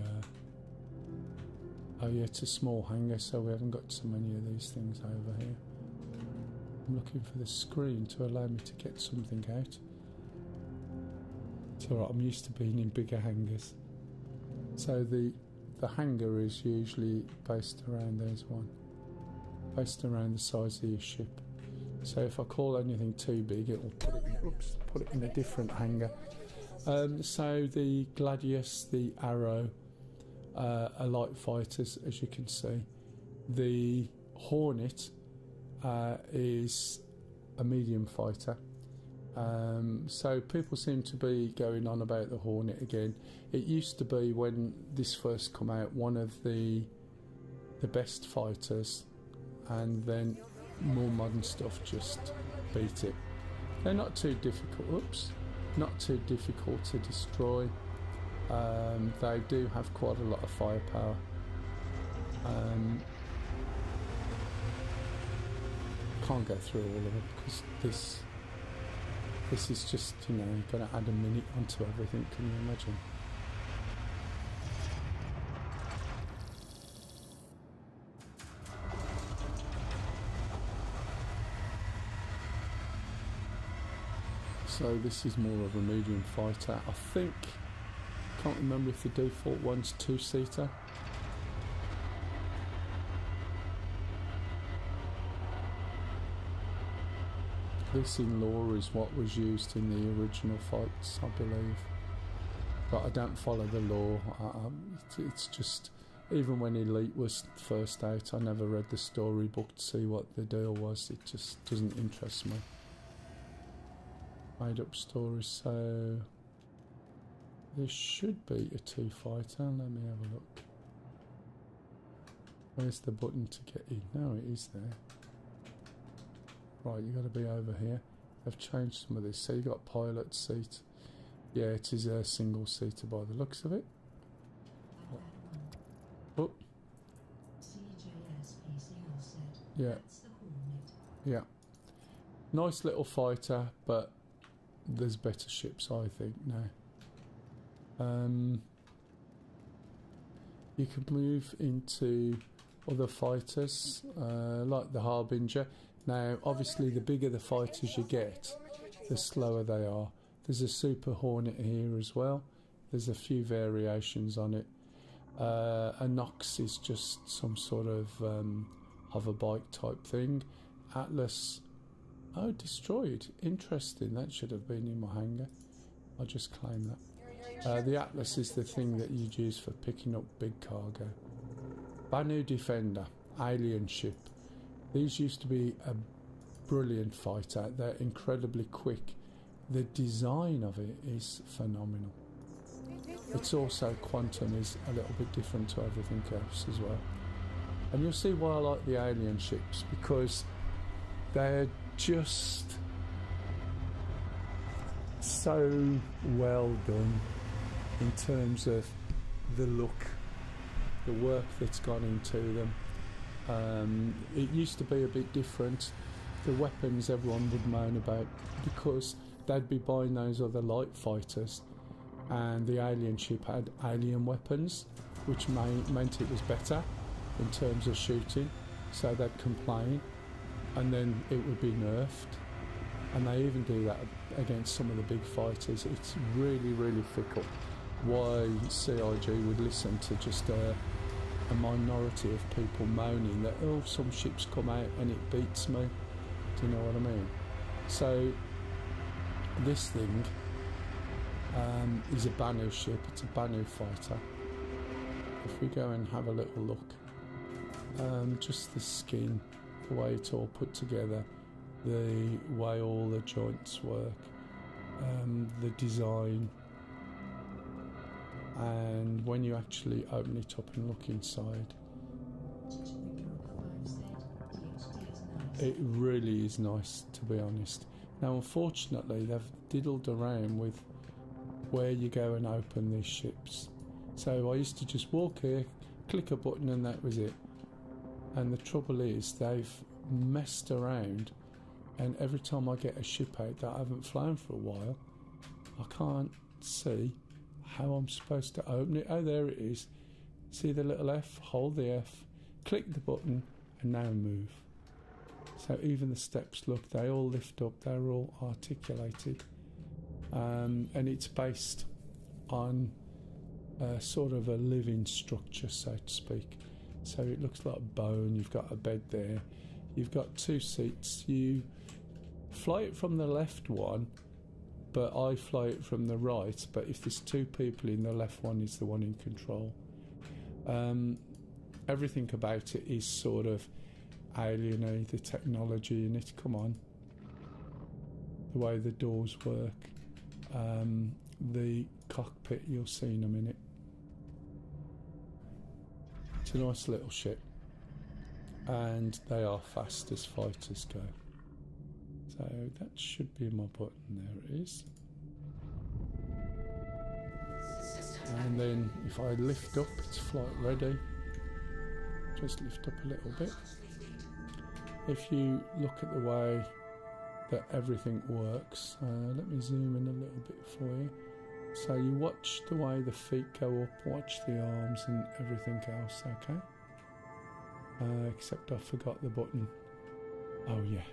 oh yeah, it's a small hangar, so we haven't got so many of these things over here. I'm looking for the screen to allow me to get something out. It's alright, I'm used to being in bigger hangars. So the hangar is usually based around, there's one, based around the size of your ship. So if I call anything too big, it will put it in a different hangar. So the Gladius, the Arrow, are light fighters, as you can see. The Hornet is a medium fighter. So people seem to be going on about the Hornet again. It used to be, when this first come out, one of the best fighters, and then more modern stuff just beat it. They're not too difficult. Not too difficult to destroy. They do have quite a lot of firepower. Can't go through all of them because this is just, you know, going to add a minute onto everything. Can you imagine? So this is more of a medium fighter. I think, can't remember if the default one's 2-seater. This in lore is what was used in the original fights, I believe. But I don't follow the lore. It's just, even when Elite was first out, I never read the storybook to see what the deal was. It just doesn't interest me. Made up stories, so there should be a 2-fighter. Let me have a look. Where's the button to get in? No, it is there. Right, you got to be over here. They've changed some of this. So you got pilot seat. Yeah, it is a single seater by the looks of it. Oh. Yeah. Yeah. Nice little fighter, but there's better ships, I think, now. You can move into other fighters, like the Harbinger. Now, obviously, the bigger the fighters you get, the slower they are. There's a Super Hornet here as well. There's a few variations on it. A Nox is just some sort of hover bike type thing. Atlas, oh, destroyed. Interesting. That should have been in my hangar. I'll just claim that. The Atlas is the thing that you'd use for picking up big cargo. Banu Defender, alien ship. These used to be a brilliant fighter. They're incredibly quick. The design of it is phenomenal. It's also, quantum is a little bit different to everything else as well. And you'll see why I like the alien ships, because they're just so well done in terms of the look, the work that's gone into them. It used to be a bit different. The weapons everyone would moan about, because they'd be buying those other light fighters, and the alien ship had alien weapons, which meant it was better in terms of shooting, so they'd complain, and then it would be nerfed. And they even do that against some of the big fighters. It's really, really fickle. why CIG would listen to just a minority of people moaning that, oh, some ships come out and it beats me. Do you know what I mean? So this thing is a Banu ship. It's a Banu fighter. If we go and have a little look, just the skin, the way it's all put together, the way all the joints work, the design, and when you actually open it up and look inside, it really is nice, to be honest. Now, unfortunately, they've diddled around with where you go and open these ships. So I used to just walk here, click a button, and that was it. And the trouble is, they've messed around, and every time I get a ship out that I haven't flown for a while, I can't see how I'm supposed to open it. Oh, there it is. See the little F? Hold the F, click the button, and now move. So even the steps, look, they all lift up, they're all articulated. And it's based on sort of a living structure, so to speak. So it looks like bone. You've got a bed there, you've got 2 seats. You fly it from the left one, but I fly it from the right. But if there's 2 people in, the left one is the one in control. Everything about it is sort of alien-y, the technology in it. Come on, the way the doors work, the cockpit you'll see in a minute. It's a nice little ship, and they are fast as fighters go. So that should be my button. There it is. And then if I lift up, it's flight ready. Just lift up a little bit. If you look at the way that everything works, let me zoom in a little bit for you. So you watch the way the feet go up, watch the arms and everything else, okay? Except I forgot the button. Oh yeah.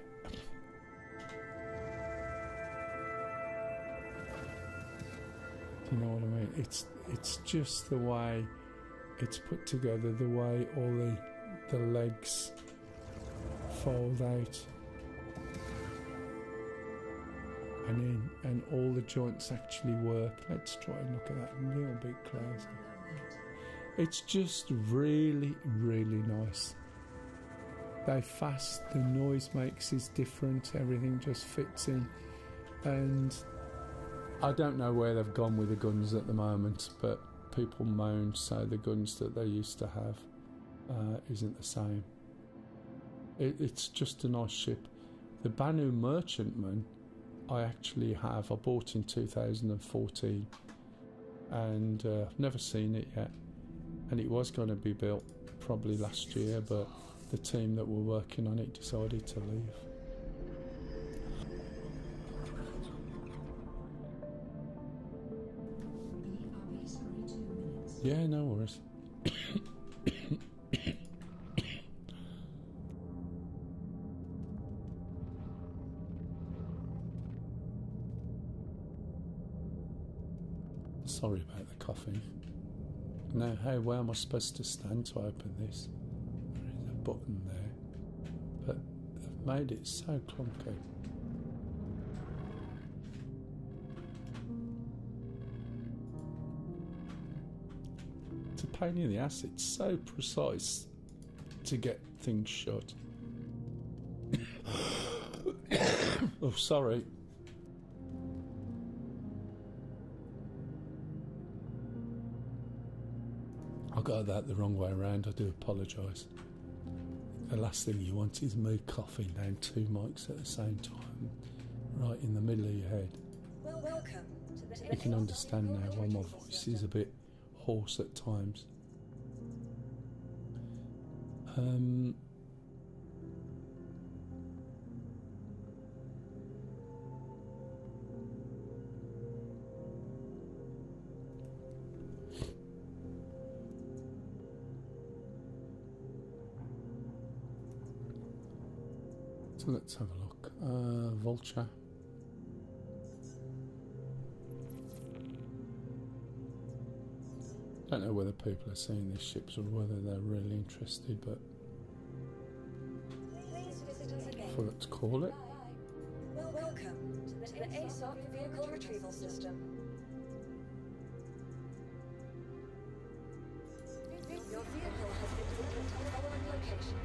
Do you know what I mean? It's just the way it's put together, the way all the legs fold out, and all the joints actually work. Let's try and look at that a little bit closer. It's just really, really nice. They're fast, the noise makes is different, everything just fits in. And I don't know where they've gone with the guns at the moment, but people moan, so the guns that they used to have isn't the same. It's just a nice ship. The Banu Merchantman I actually have. I bought in 2014, and I've never seen it yet. And it was going to be built probably last year, but the team that were working on it decided to leave. Yeah, no worries. Sorry about the coughing. Now, where am I supposed to stand to open this? There is a button there, but they've made it so clunky. It's a pain in the ass. It's so precise to get things shut. Oh, sorry. I got that the wrong way around. I do apologise. The last thing you want is me coughing down 2 mics at the same time, right in the middle of your head. Welcome to the You can understand now why my voice is a bit hoarse at times. So let's have a look. Vulture. don't know whether people are seeing these ships or whether they're really interested, but Please visit us again. I forgot to call it. Welcome to the ASOC Vehicle Retrieval System. Your vehicle has been delivered to the following location.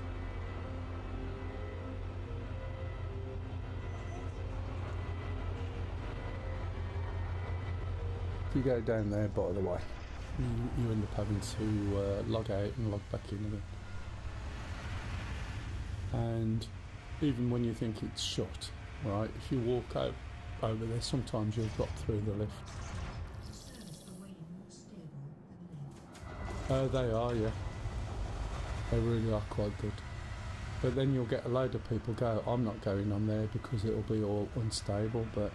If you go down there, by the way, you end up having to log out and log back in again. And even when you think it's shut, right, if you walk out over there, sometimes you'll drop through the lift. Serves the way more stable than lead. They are, yeah. They really are quite good. But then you'll get a load of people go, I'm not going on there because it'll be all unstable, but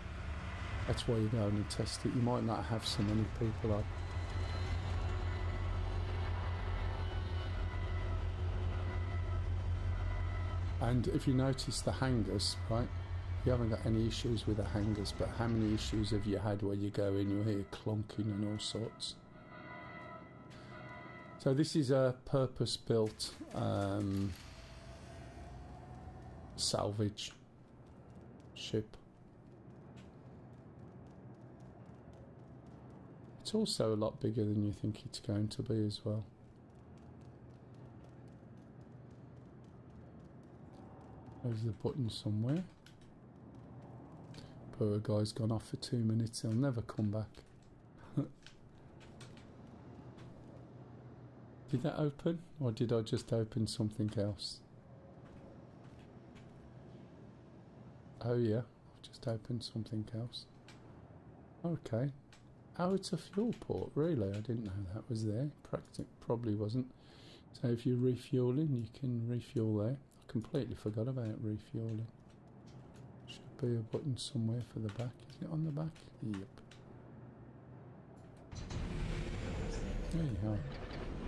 that's why you go and test it. You might not have so many people on. And if you notice the hangars, right, you haven't got any issues with the hangars, but how many issues have you had where you go in, you hear clunking and all sorts? So this is a purpose-built salvage ship. It's also a lot bigger than you think it's going to be as well. There's the button somewhere. Poor guy's gone off for 2 minutes, he'll never come back. Did that open? Or did I just open something else? Oh yeah, I've just opened something else. Okay. Oh, it's a fuel port, really? I didn't know that was there. Probably wasn't. So if you're refueling, you can refuel there. I completely forgot about refueling. Should be a button somewhere for the back. Is it on the back? Yep. There you are.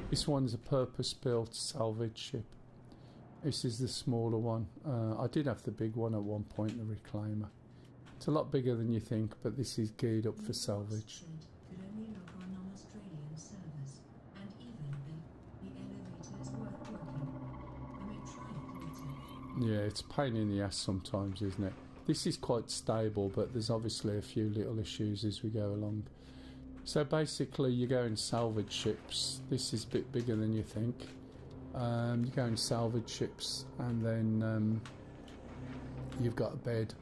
This one's a purpose-built salvage ship. This is the smaller one. I did have the big one at one point, the Reclaimer. It's a lot bigger than you think, but this is geared up for salvage. Could only log on non-Australian servers, and even the elevators weren't working. I may try it later. Yeah, it's a pain in the ass sometimes, isn't it? This is quite stable, but there's obviously a few little issues as we go along. So basically, you go in salvage ships. This is a bit bigger than you think. You go in salvage ships, and then you've got a bed.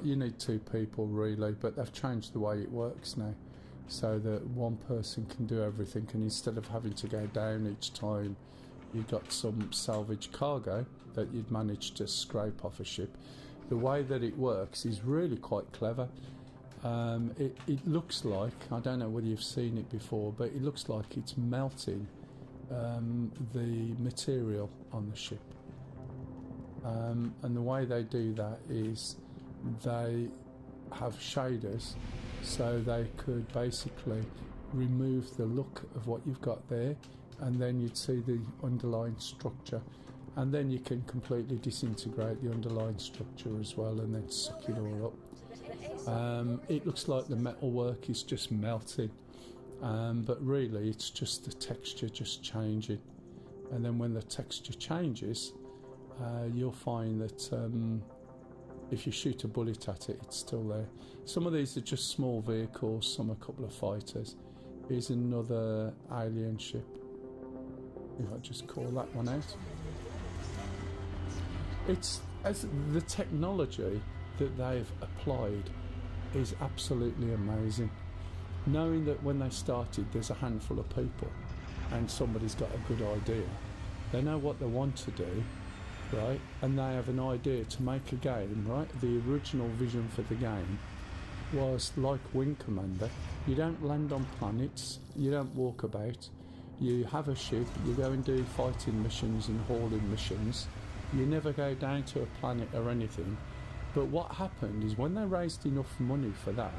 You need 2 people really, but they've changed the way it works now, so that one person can do everything, and instead of having to go down each time, you've got some salvage cargo that you'd managed to scrape off a ship. The way that it works is really quite clever. It looks like, I don't know whether you've seen it before, but it looks like it's melting the material on the ship. And the way they do that is they have shaders, so they could basically remove the look of what you've got there, and then you'd see the underlying structure, and then you can completely disintegrate the underlying structure as well, and then suck it all up. It looks like the metalwork is just melting, but really it's just the texture just changing, and then when the texture changes, you'll find that if you shoot a bullet at it, it's still there. Some of these are just small vehicles, some a couple of fighters. Here's another alien ship. If I just call that one out. It's as the technology that they've applied is absolutely amazing. Knowing that when they started there's a handful of people and somebody's got a good idea, they know what they want to do, right, and they have an idea to make a game, right? The original vision for the game was like Wing Commander. You don't land on planets, you don't walk about, you have a ship, you go and do fighting missions and hauling missions. You never go down to a planet or anything. But what happened is when they raised enough money for that,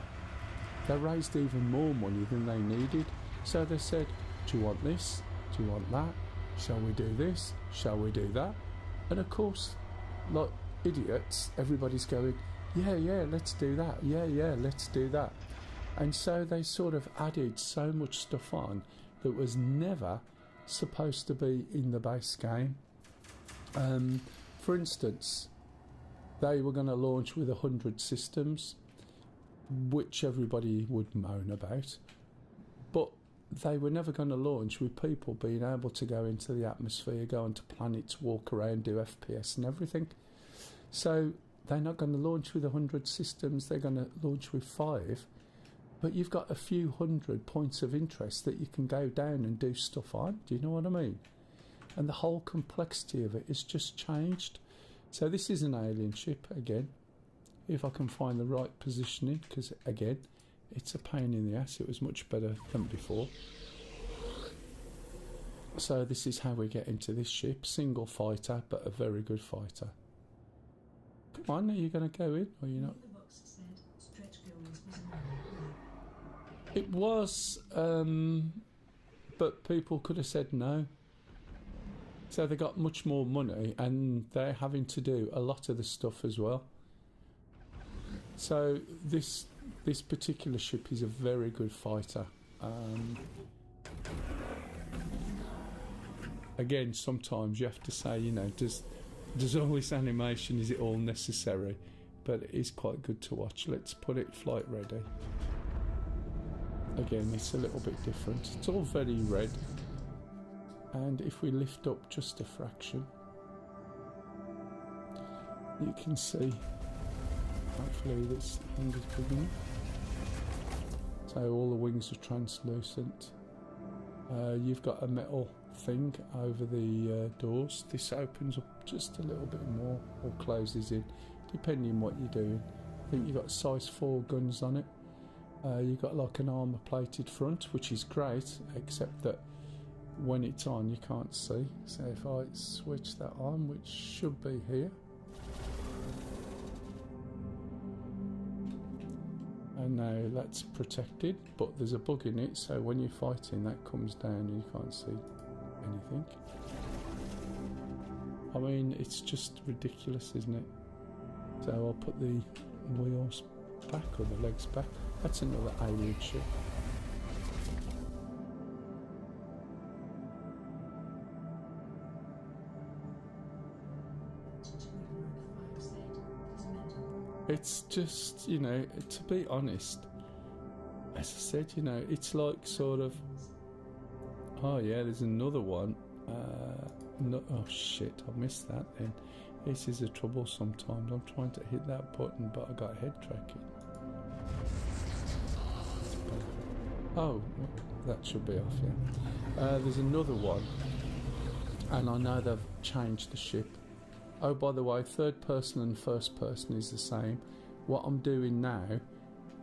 they raised even more money than they needed. So they said, do you want this? Do you want that? Shall we do this? Shall we do that? And of course, like idiots, everybody's going, yeah, let's do that. Yeah, let's do that. And so they sort of added so much stuff on that was never supposed to be in the base game. For instance, they were going to launch with 100 systems, which everybody would moan about, but they were never going to launch with people being able to go into the atmosphere, go onto planets, walk around, do FPS and everything. So they're not going to launch with 100 systems, they're going to launch with 5, but you've got a few hundred points of interest that you can go down and do stuff on. Do you know what I mean? And the whole complexity of it is just changed. So this is an alien ship again, if I can find the right positioning, because again, it's a pain in the ass. It was much better than before. So this is how we get into this ship. Single fighter, but a very good fighter. Come on, are you going to go in, or are you not? The box said stretch goals was a It was, but people could have said no. So they got much more money, and they're having to do a lot of the stuff as well. So this particular ship is a very good fighter. Again, sometimes you have to say, you know, does all this animation, is it all necessary? But it is quite good to watch. Let's put it flight ready. Again, it's a little bit different. It's all very red. And if we lift up just a fraction, you can see, hopefully this thing is big enough. So all the wings are translucent. You've got a metal thing over the doors. This opens up just a little bit more or closes in, depending on what you're doing. I think you've got size 4 guns on it. You've got like an armour plated front, which is great, except that when it's on you can't see. So if I switch that on, which should be here, and now that's protected, but there's a bug in it, so when you're fighting that comes down and you can't see anything. I mean, it's just ridiculous, isn't it? So I'll put the wheels back, or the legs back. That's another alien ship. It's just, you know, to be honest, as I said, you know, it's like sort of, oh yeah, there's another one. No, oh shit, I missed that then. This is the trouble sometimes. I'm trying to hit that button, but I got head tracking. Oh, that should be off, yeah. There's another one, and I know they've changed the ship. Oh, by the way, third person and first person is the same. What I'm doing now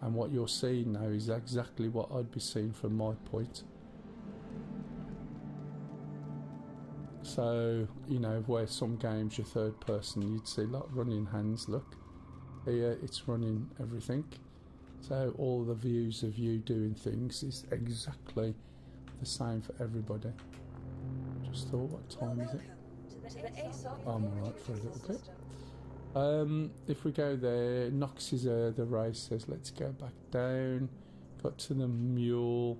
and what you're seeing now is exactly what I'd be seeing from my point. So, you know, where some games you're third person, you'd see like running hands, look. Here it's running everything. So all the views of you doing things is exactly the same for everybody. Just thought, what time is it? I'm alright for a little bit. If we go there, Nox is the race says let's go back down. Got to the mule.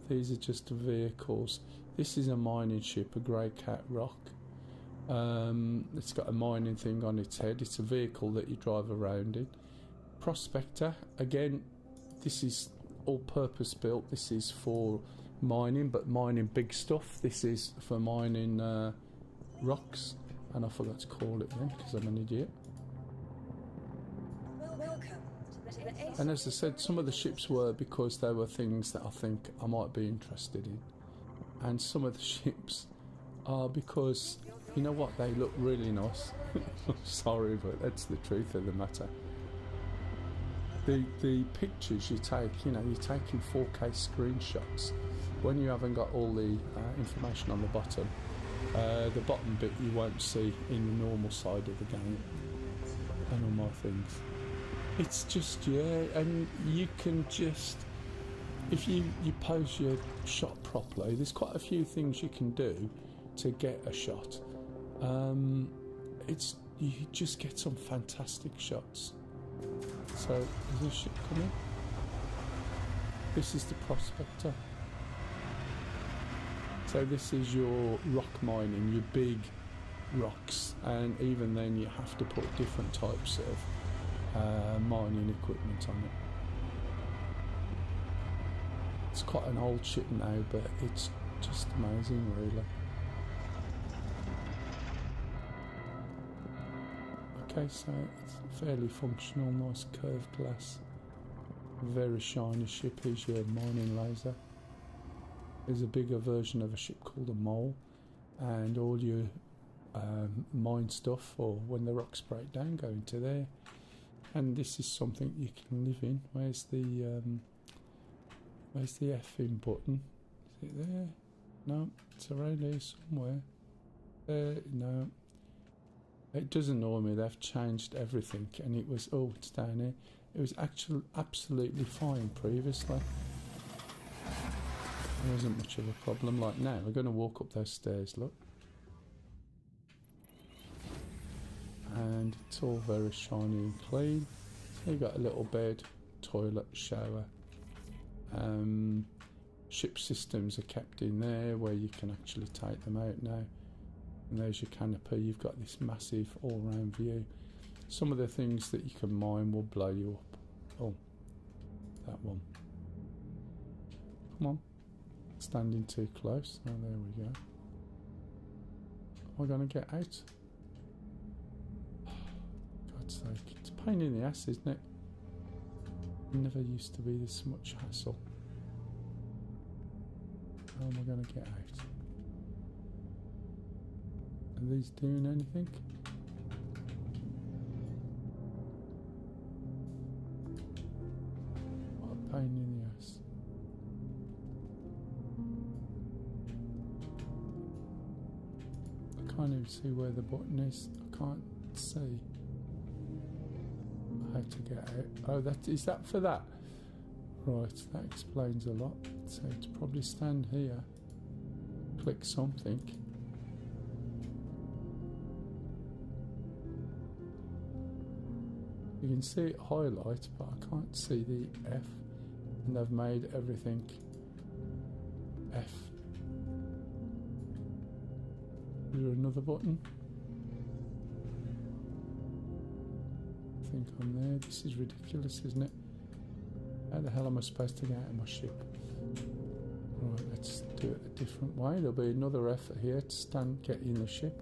These are just vehicles. This is a mining ship, a grey cat rock. It's got a mining thing on its head. It's a vehicle that you drive around in. Prospector, again, this is all purpose built. This is for mining, but mining big stuff. This is for mining rocks, and I forgot to call it then because I'm an idiot. And as I said, some of the ships were because they were things that I think I might be interested in, and some of the ships are because, you know what, they look really nice. Sorry, but that's the truth of the matter. The pictures you take, you know, you're taking 4K screenshots when you haven't got all the information on the bottom. The bottom bit you won't see in the normal side of the game and all my things. It's just, yeah, and you can just, if you pose your shot properly, there's quite a few things you can do to get a shot. You just get some fantastic shots. So, is this ship coming? This is the prospector. So this is your rock mining, your big rocks, and even then you have to put different types of mining equipment on it. It's quite an old ship now, but it's just amazing, really. Okay, so it's fairly functional, nice curved glass, very shiny ship. Here's your mining laser. There's a bigger version of a ship called a Mell, and all your mine stuff, or when the rocks break down, go into there. And this is something you can live in. Where's the F in button? Is it there? No, it's around here somewhere. No. It does annoy me, they've changed everything, and it was, oh, it's down here. It was actually absolutely fine previously. There wasn't much of a problem. Like now, we're going to walk up those stairs, look. And it's all very shiny and clean. So you've got a little bed, toilet, shower. Ship systems are kept in there where you can actually take them out now. And there's your canopy. You've got this massive all-round view. Some of the things that you can mine will blow you up. Oh, that one. Come on. Standing too close. Oh, there we go. Am I going to get out? God's sake. It's a pain in the ass, isn't it? It never used to be this much hassle. How am I going to get out? Are these doing anything? What a pain in the ass. I can't even see where the button is. I can't see how to get out. Oh, is that for that? Right, that explains a lot. So to probably stand here, click something. You can see it highlight, but I can't see the F, and they've made everything F. Is there another button? I think I'm there. This is ridiculous, isn't it? How the hell am I supposed to get out of my ship? Right, let's do it a different way. There'll be another effort here to get in the ship.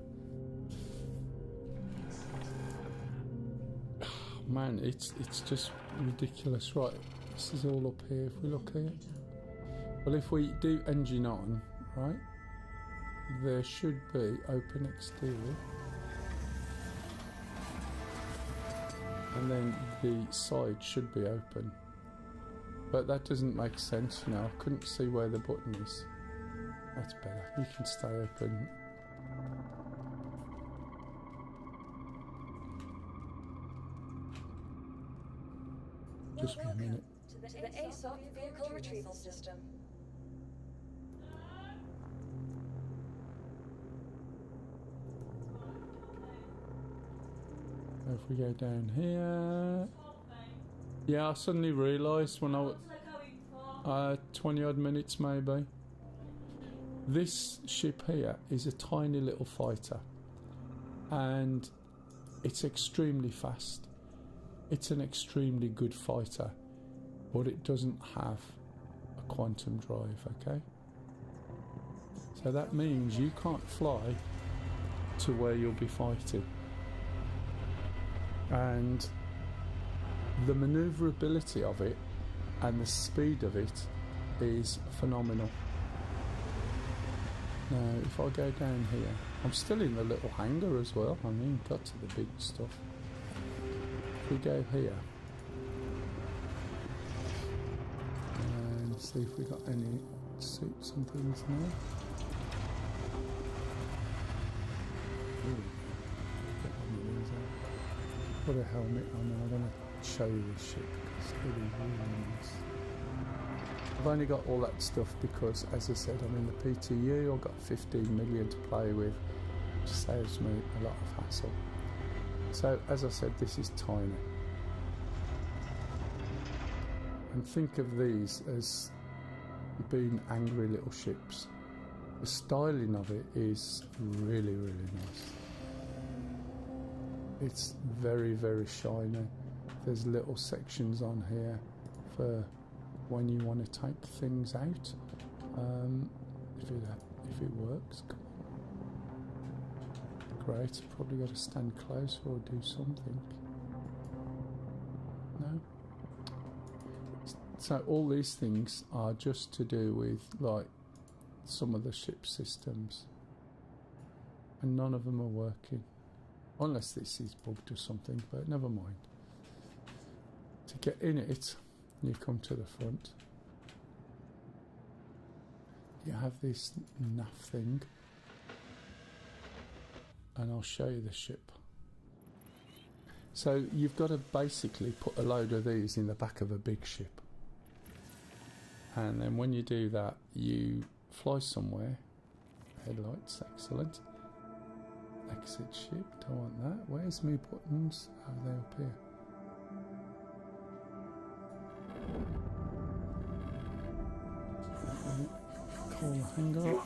Man, it's just ridiculous. Right, this is all up here. If we look here, well, if we do engine on, right, there should be open exterior, and then the side should be open. But that doesn't make sense, you know. I couldn't see where the button is. That's better. You can stay open. Just 1 minute. To the ASOP vehicle retrieval system. If we go down here, yeah, I suddenly realised when 20 odd minutes maybe. This ship here is a tiny little fighter, and it's extremely fast. It's an extremely good fighter, but it doesn't have a quantum drive, okay? So that means you can't fly to where you'll be fighting. And the manoeuvrability of it and the speed of it is phenomenal. Now, if I go down here, I'm still in the little hangar as well. I mean, got to the big stuff. If we go here and see if we got any suits and things now. Ooh, get one of these out. Put a helmet on, and I'm going to show you this ship because it's really, really nice. I've only got all that stuff because, as I said, I'm in the PTU. I've got 15 million to play with, which saves me a lot of hassle. So, as I said, this is tiny. And think of these as being angry little ships. The styling of it is really, really nice. It's very, very shiny. There's little sections on here for when you want to take things out. If it works, come on. Great. Probably got to stand closer or do something. No. So all these things are just to do with like some of the ship systems, and none of them are working, unless this is bugged or something, but never mind. To get in it, you come to the front. You have this naff thing, and I'll show you the ship. So you've got to basically put a load of these in the back of a big ship, and then when you do that, you fly somewhere. Headlights, excellent. Exit ship, don't want that. Where's my buttons? Oh, they're up here. Call the hangar.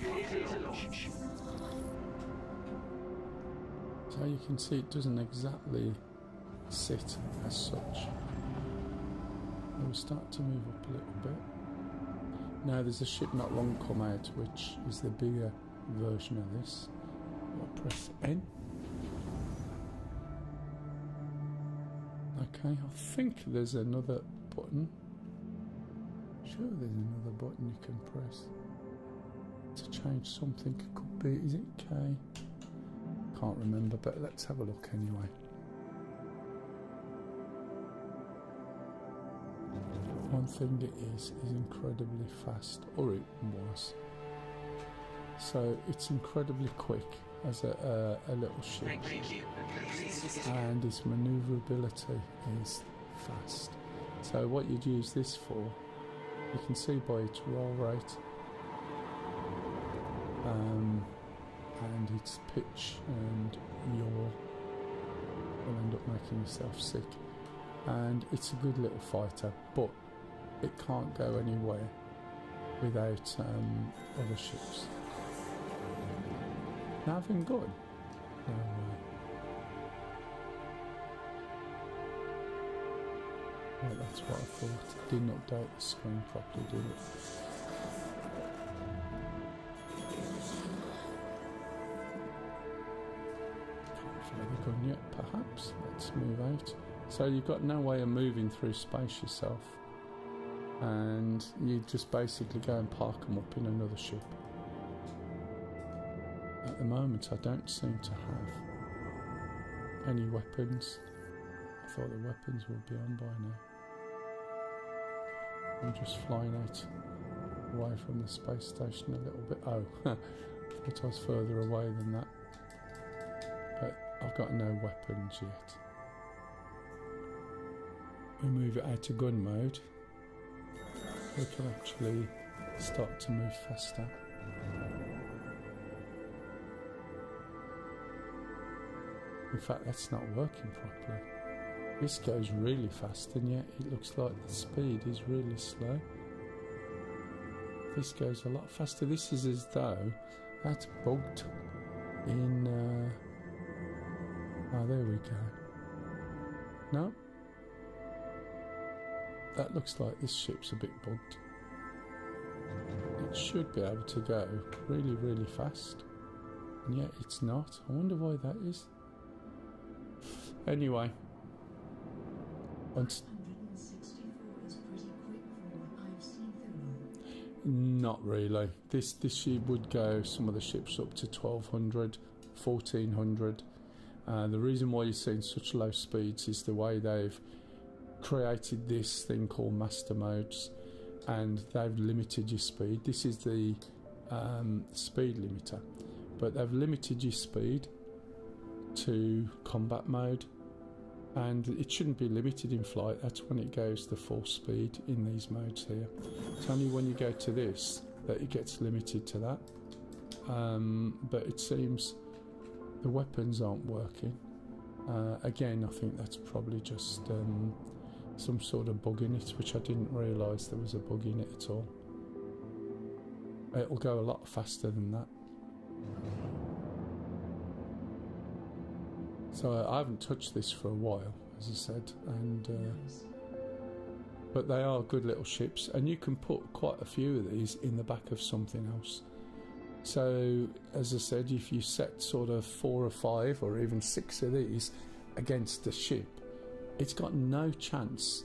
So you can see it doesn't exactly sit as such. It will start to move up a little bit. Now there's a ship not long come out which is the bigger version of this. I'll press N. Okay, I think there's another button. Sure, there's another button you can press to change something. It could be, is it K? Can't remember, but let's have a look anyway. One thing it is incredibly fast, or it was. So it's incredibly quick as a little ship, and its manoeuvrability is fast. So what you'd use this for, you can see by its roll rate and its pitch and yaw, will end up making yourself sick. And it's a good little fighter, but it can't go anywhere without other ships. Nothing good? No way. Well, that's what I thought. It didn't update the screen properly, did it? Can't fire the gun yet, perhaps. Let's move out. So you've got no way of moving through space yourself, and you just basically go and park them up in another ship. At the moment I don't seem to have any weapons. I thought the weapons would be on by now. I'm just flying out away from the space station a little bit. Oh, I thought I was further away than that. But I've got no weapons yet. We move it out to gun mode. We can actually start to move faster. In fact, that's not working properly. This goes really fast, and yet it looks like the speed is really slow. This goes a lot faster. This is as though that's bugged in... oh, there we go. No? That looks like this ship's a bit bugged. It should be able to go really, really fast, and yet it's not. I wonder why that is. Anyway, 164 is pretty quick for what I've seen through. not really. This ship would go, some of the ships, up to 1200, 1400. The reason why you're seeing such low speeds is the way they've created this thing called master modes, and they've limited your speed. This is the speed limiter, but they've limited your speed to combat mode, and it shouldn't be limited in flight. That's when it goes to full speed in these modes here. It's only when you go to this that it gets limited to that. But it seems the weapons aren't working. Again, I think that's probably just some sort of bug in it, which I didn't realise there was a bug in it at all. It'll go a lot faster than that. So I haven't touched this for a while, as I said, and but they are good little ships, and you can put quite a few of these in the back of something else. So, as I said, if you set sort of 4 or 5 or even 6 of these against a ship, it's got no chance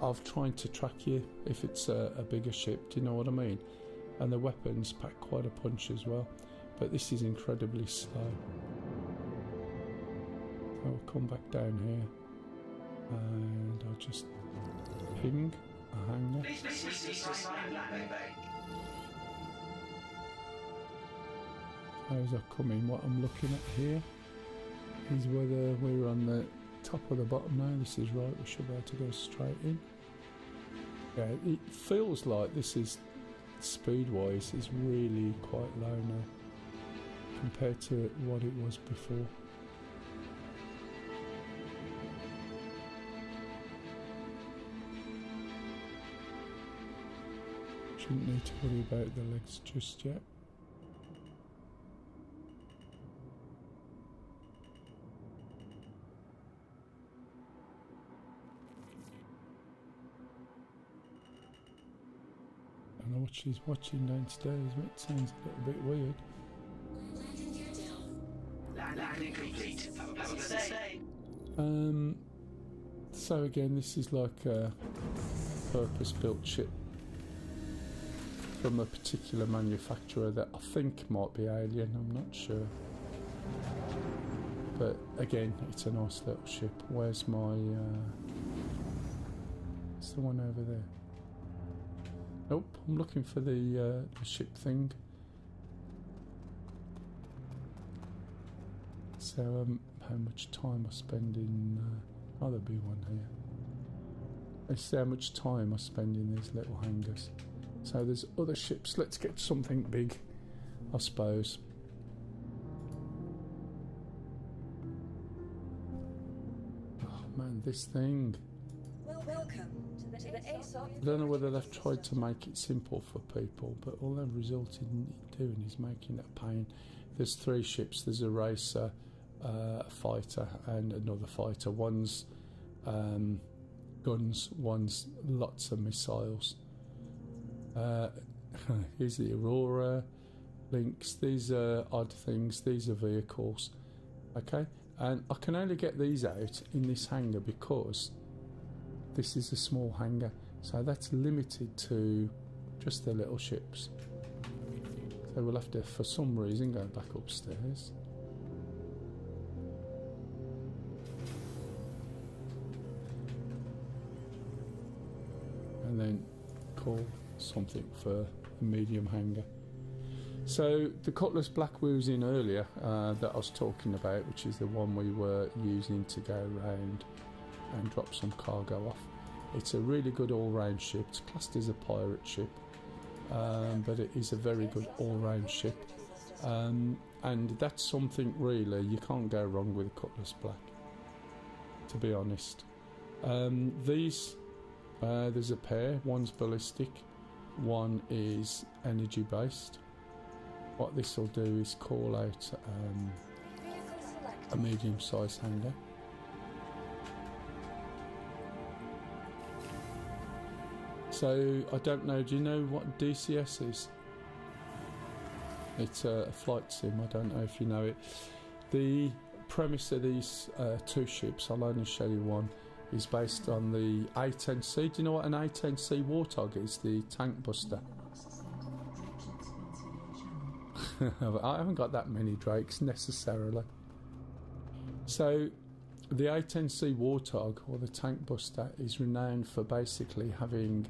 of trying to track you if it's a bigger ship. Do you know what I mean? And the weapons pack quite a punch as well, but this is incredibly slow. I'll come back down here and I'll just ping a hangar. As I come in, what I'm looking at here is whether we're on the top or the bottom now. This is right, we should be able to go straight in. Yeah, it feels like this is, speed-wise, is really quite low now compared to what it was before. Shouldn't need to worry about the legs just yet. I don't know what she's watching downstairs, but it sounds a little bit weird. Landing complete. Have a pleasant day. So again, this is like a purpose-built ship from a particular manufacturer that I think might be Alien, I'm not sure. But again, it's a nice little ship. Where's my... it's the one over there. Nope, I'm looking for the ship thing. So how much time I spend in... oh, there'll be one here. Let's see how much time I spend in these little hangars. So there's other ships. Let's get something big, I suppose. Oh man, this thing. Welcome to the ASOP. I don't know whether they've tried to make it simple for people, but all they've resulted in doing is making it a pain. There's 3 ships. There's a racer, a fighter, and another fighter. One's guns, one's lots of missiles. Here's the Aurora, links. These are odd things. These are vehicles. Okay, and I can only get these out in this hangar because this is a small hangar, so that's limited to just the little ships. So we'll have to, for some reason, go back upstairs. And then call something for a medium hangar. So the Cutlass Black we was in earlier, that I was talking about, which is the one we were using to go around and drop some cargo off. It's a really good all-round ship. It's classed as a pirate ship, but it is a very good all-round ship, and that's something really you can't go wrong with a Cutlass Black, to be honest. These there's a pair. One's ballistic, one is energy based. What this will do is call out a medium-sized hangar. So I don't know, do you know what DCS is? It's a flight sim, I don't know if you know it. The premise of these 2 ships, I'll only show you one, is based on the A10C. Do you know what an A10C Warthog is? The tank buster. I haven't got that many Drakes necessarily. So the A10C Warthog, or the tank buster, is renowned for basically having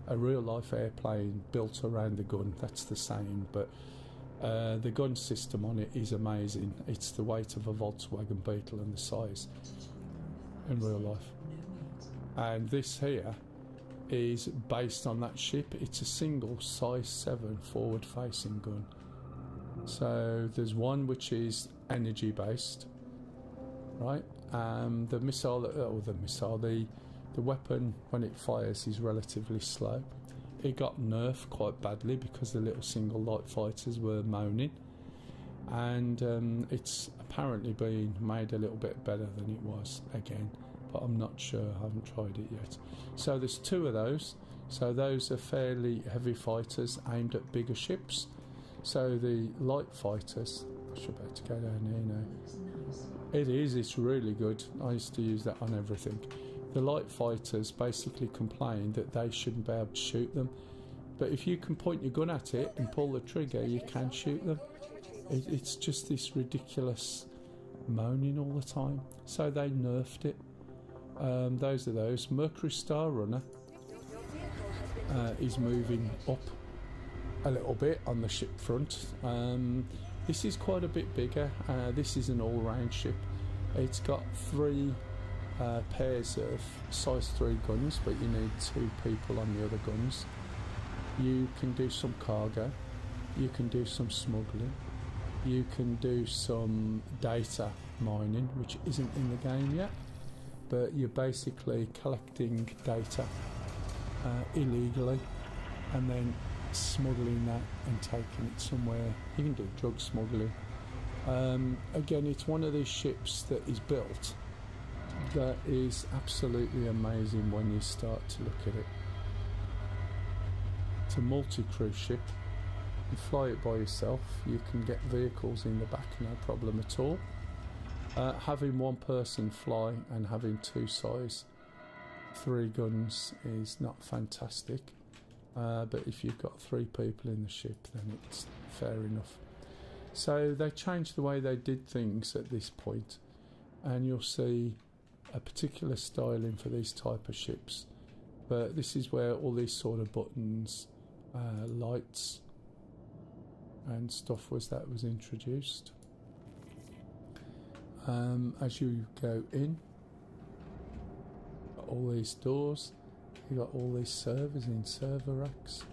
a real life airplane built around the gun. That's the saying, but the gun system on it is amazing. It's the weight of a Volkswagen Beetle and the size in real life. And this here is based on that ship. It's a single size 7 forward facing gun. So there's one which is energy based, right? The The weapon, when it fires, is relatively slow. It got nerfed quite badly because the little single light fighters were moaning, and it's apparently been made a little bit better than it was again, but I'm not sure, I haven't tried it yet. So there's 2 of those. So those are fairly heavy fighters aimed at bigger ships. So the light fighters, I should be able to go down here now. Looks nice. It is, it's really good. I used to use that on everything. The light fighters basically complain that they shouldn't be able to shoot them, but if you can point your gun at it and pull the trigger, you can shoot them. It's just this ridiculous moaning all the time. So they nerfed it. Those are those. Mercury Star Runner is moving up a little bit on the ship front. This is quite a bit bigger. This is an all-round ship. It's got 3 pairs of size 3 guns, but you need 2 people on the other guns. You can do some cargo, you can do some smuggling, you can do some data mining, which isn't in the game yet, but you're basically collecting data illegally and then smuggling that and taking it somewhere. You can do drug smuggling. Again, it's one of these ships that is built that is absolutely amazing when you start to look at it. It's a multi-crew ship. You fly it by yourself. You can get vehicles in the back, no problem at all. Having one person fly and having 2 size 3 guns is not fantastic, but if you've got 3 people in the ship, then it's fair enough. So they changed the way they did things at this point, and you'll see a particular styling for these type of ships, but this is where all these sort of buttons, lights and stuff was introduced. As you go in, all these doors, you've got all these servers in server racks.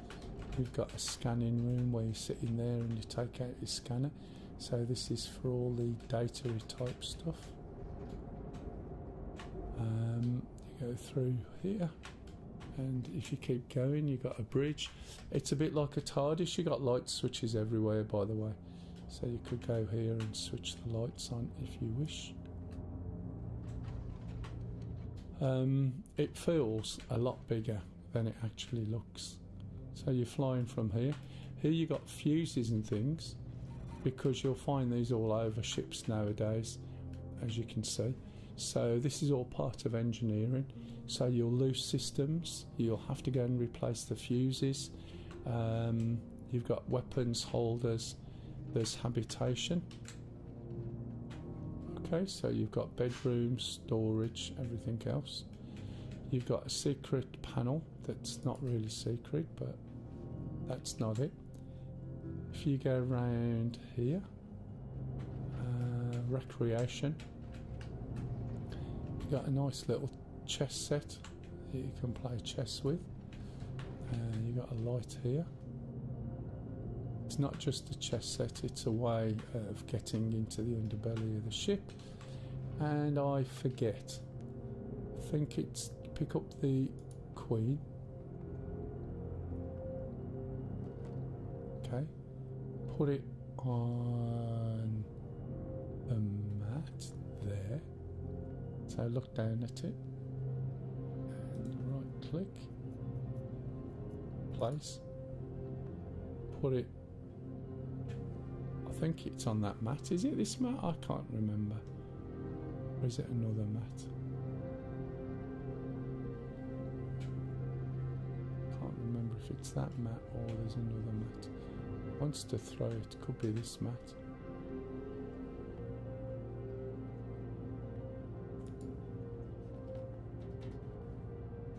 You've got a scanning room where you sit in there and you take out your scanner. So this is for all the data type stuff. You go through here, and if you keep going, you've got a bridge. It's a bit like a TARDIS. You've got light switches everywhere, by the way, so you could go here and switch the lights on if you wish. It feels a lot bigger than it actually looks. So you're flying from here. Here you got fuses and things, because you'll find these all over ships nowadays, as you can see. So this is all part of engineering. So you'll lose systems, you'll have to go and replace the fuses. You've got weapons holders, there's habitation. Okay, so you've got bedrooms, storage, everything else. You've got a secret panel that's not really secret, but that's not it. If you go around here, recreation, you've got a nice little chess set that you can play chess with. You've got a light here. It's not just a chess set, it's a way of getting into the underbelly of the ship. And I forget, I think it's pick up the Queen. Okay, put it on the mat there. So look down at it and right click, place, put it, I think it's on that mat. Is it this mat? I can't remember. Or is it another mat? Can't remember if it's that mat or there's another mat. Wants to throw it, could be this mat.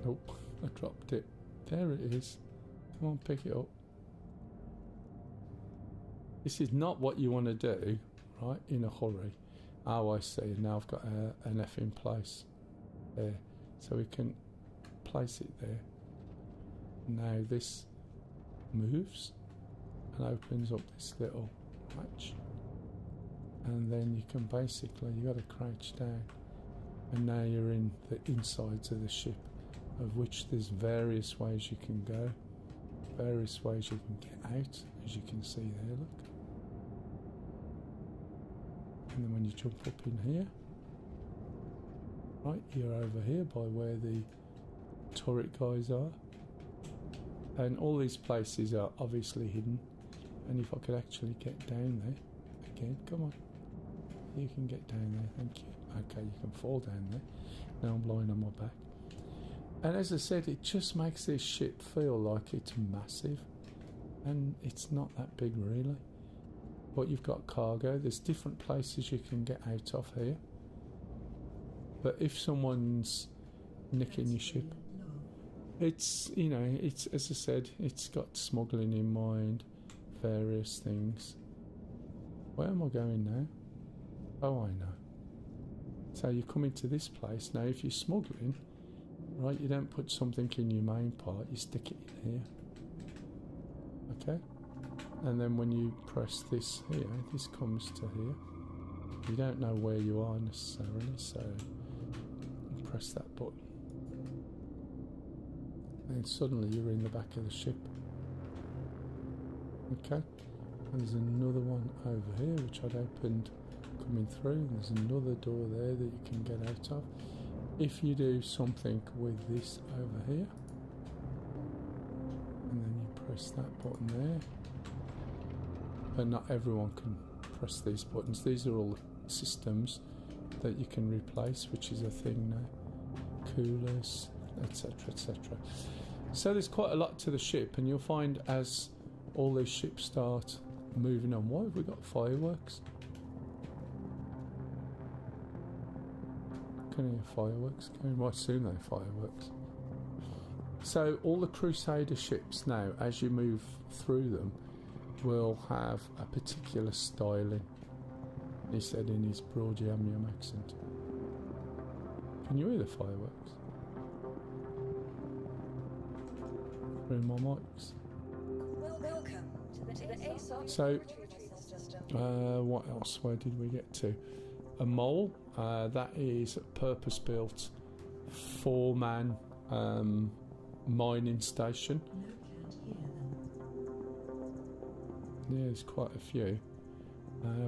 Nope, I dropped it. There it is. Come on, pick it up. This is not what you want to do, right, in a hurry. Oh, I see. Now I've got an F in place there. So we can place it there. Now this moves and opens up this little hatch. And then you can basically, you've got to crouch down And now you're in the insides of the ship, of which there's various ways you can go, various ways you can get out, as you can see there, look. And then when you jump up in here, right, you're over here by where the turret guys are. And all these places are obviously hidden. And if I could actually get down there, again, come on. You can get down there, thank you. Okay, you can fall down there. Now I'm lying on my back. And as I said, it just makes this ship feel like it's massive. And it's not that big really. But you've got cargo. There's different places you can get out of here. But if someone's nicking your ship, it's, you know, it's, as I said, it's got smuggling in mind, various things. Where am I going now? Oh, I know. So you come into this place. Now if you're smuggling, right, you don't put something in your main part, you stick it in here. Okay? And then when you press this here, this comes to here. You don't know where you are necessarily, so you press that button. And suddenly you're in the back of the ship. Okay? And there's another one over here which I'd opened coming through, and there's another door there that you can get out of. If you do something with this over here, and then you press that button there, but not everyone can press these buttons. These are all systems that you can replace, which is a thing now. Coolers, etc, etc. So there's quite a lot to the ship, and you'll find as all these ships start moving on. Why have we got fireworks? Can hear fireworks going. Well, soon they're fireworks. So all the Crusader ships now, as you move through them, will have a particular styling. He said in his broad yam accent. Can you hear the fireworks? Through my mics. Welcome to the ASOC So, retrieval system. what else? Where did we get to? A Mell. That is a purpose-built 4-man mining station. Yeah, there's quite a few.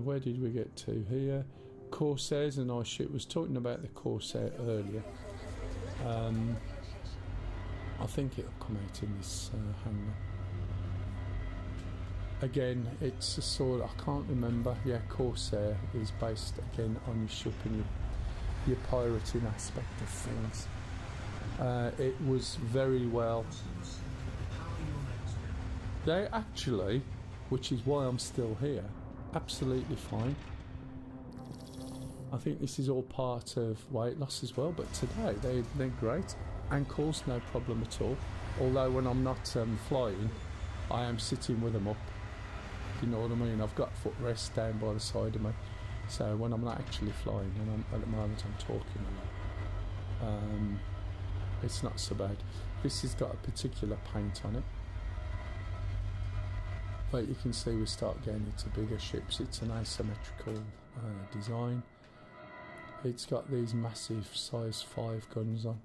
Where did we get to here? Corsairs, a nice ship. Was talking about the Corsair earlier. I think it'll come out in this hangar. Again, it's a sort of, I can't remember. Yeah, Corsair is based again on your ship and your pirating aspect of things. It was very well. They actually, which is why I'm still here, absolutely fine. I think this is all part of weight loss as well, but today they're great. Ankles, no problem at all. Although when I'm not flying, I am sitting with them up. You know what I mean? I've got footrest down by the side of me. So when I'm not actually flying, and at the moment I'm talking a lot, it's not so bad. This has got a particular paint on it. But you can see we start getting into bigger ships. It's an asymmetrical design. It's got these massive size 5 guns on.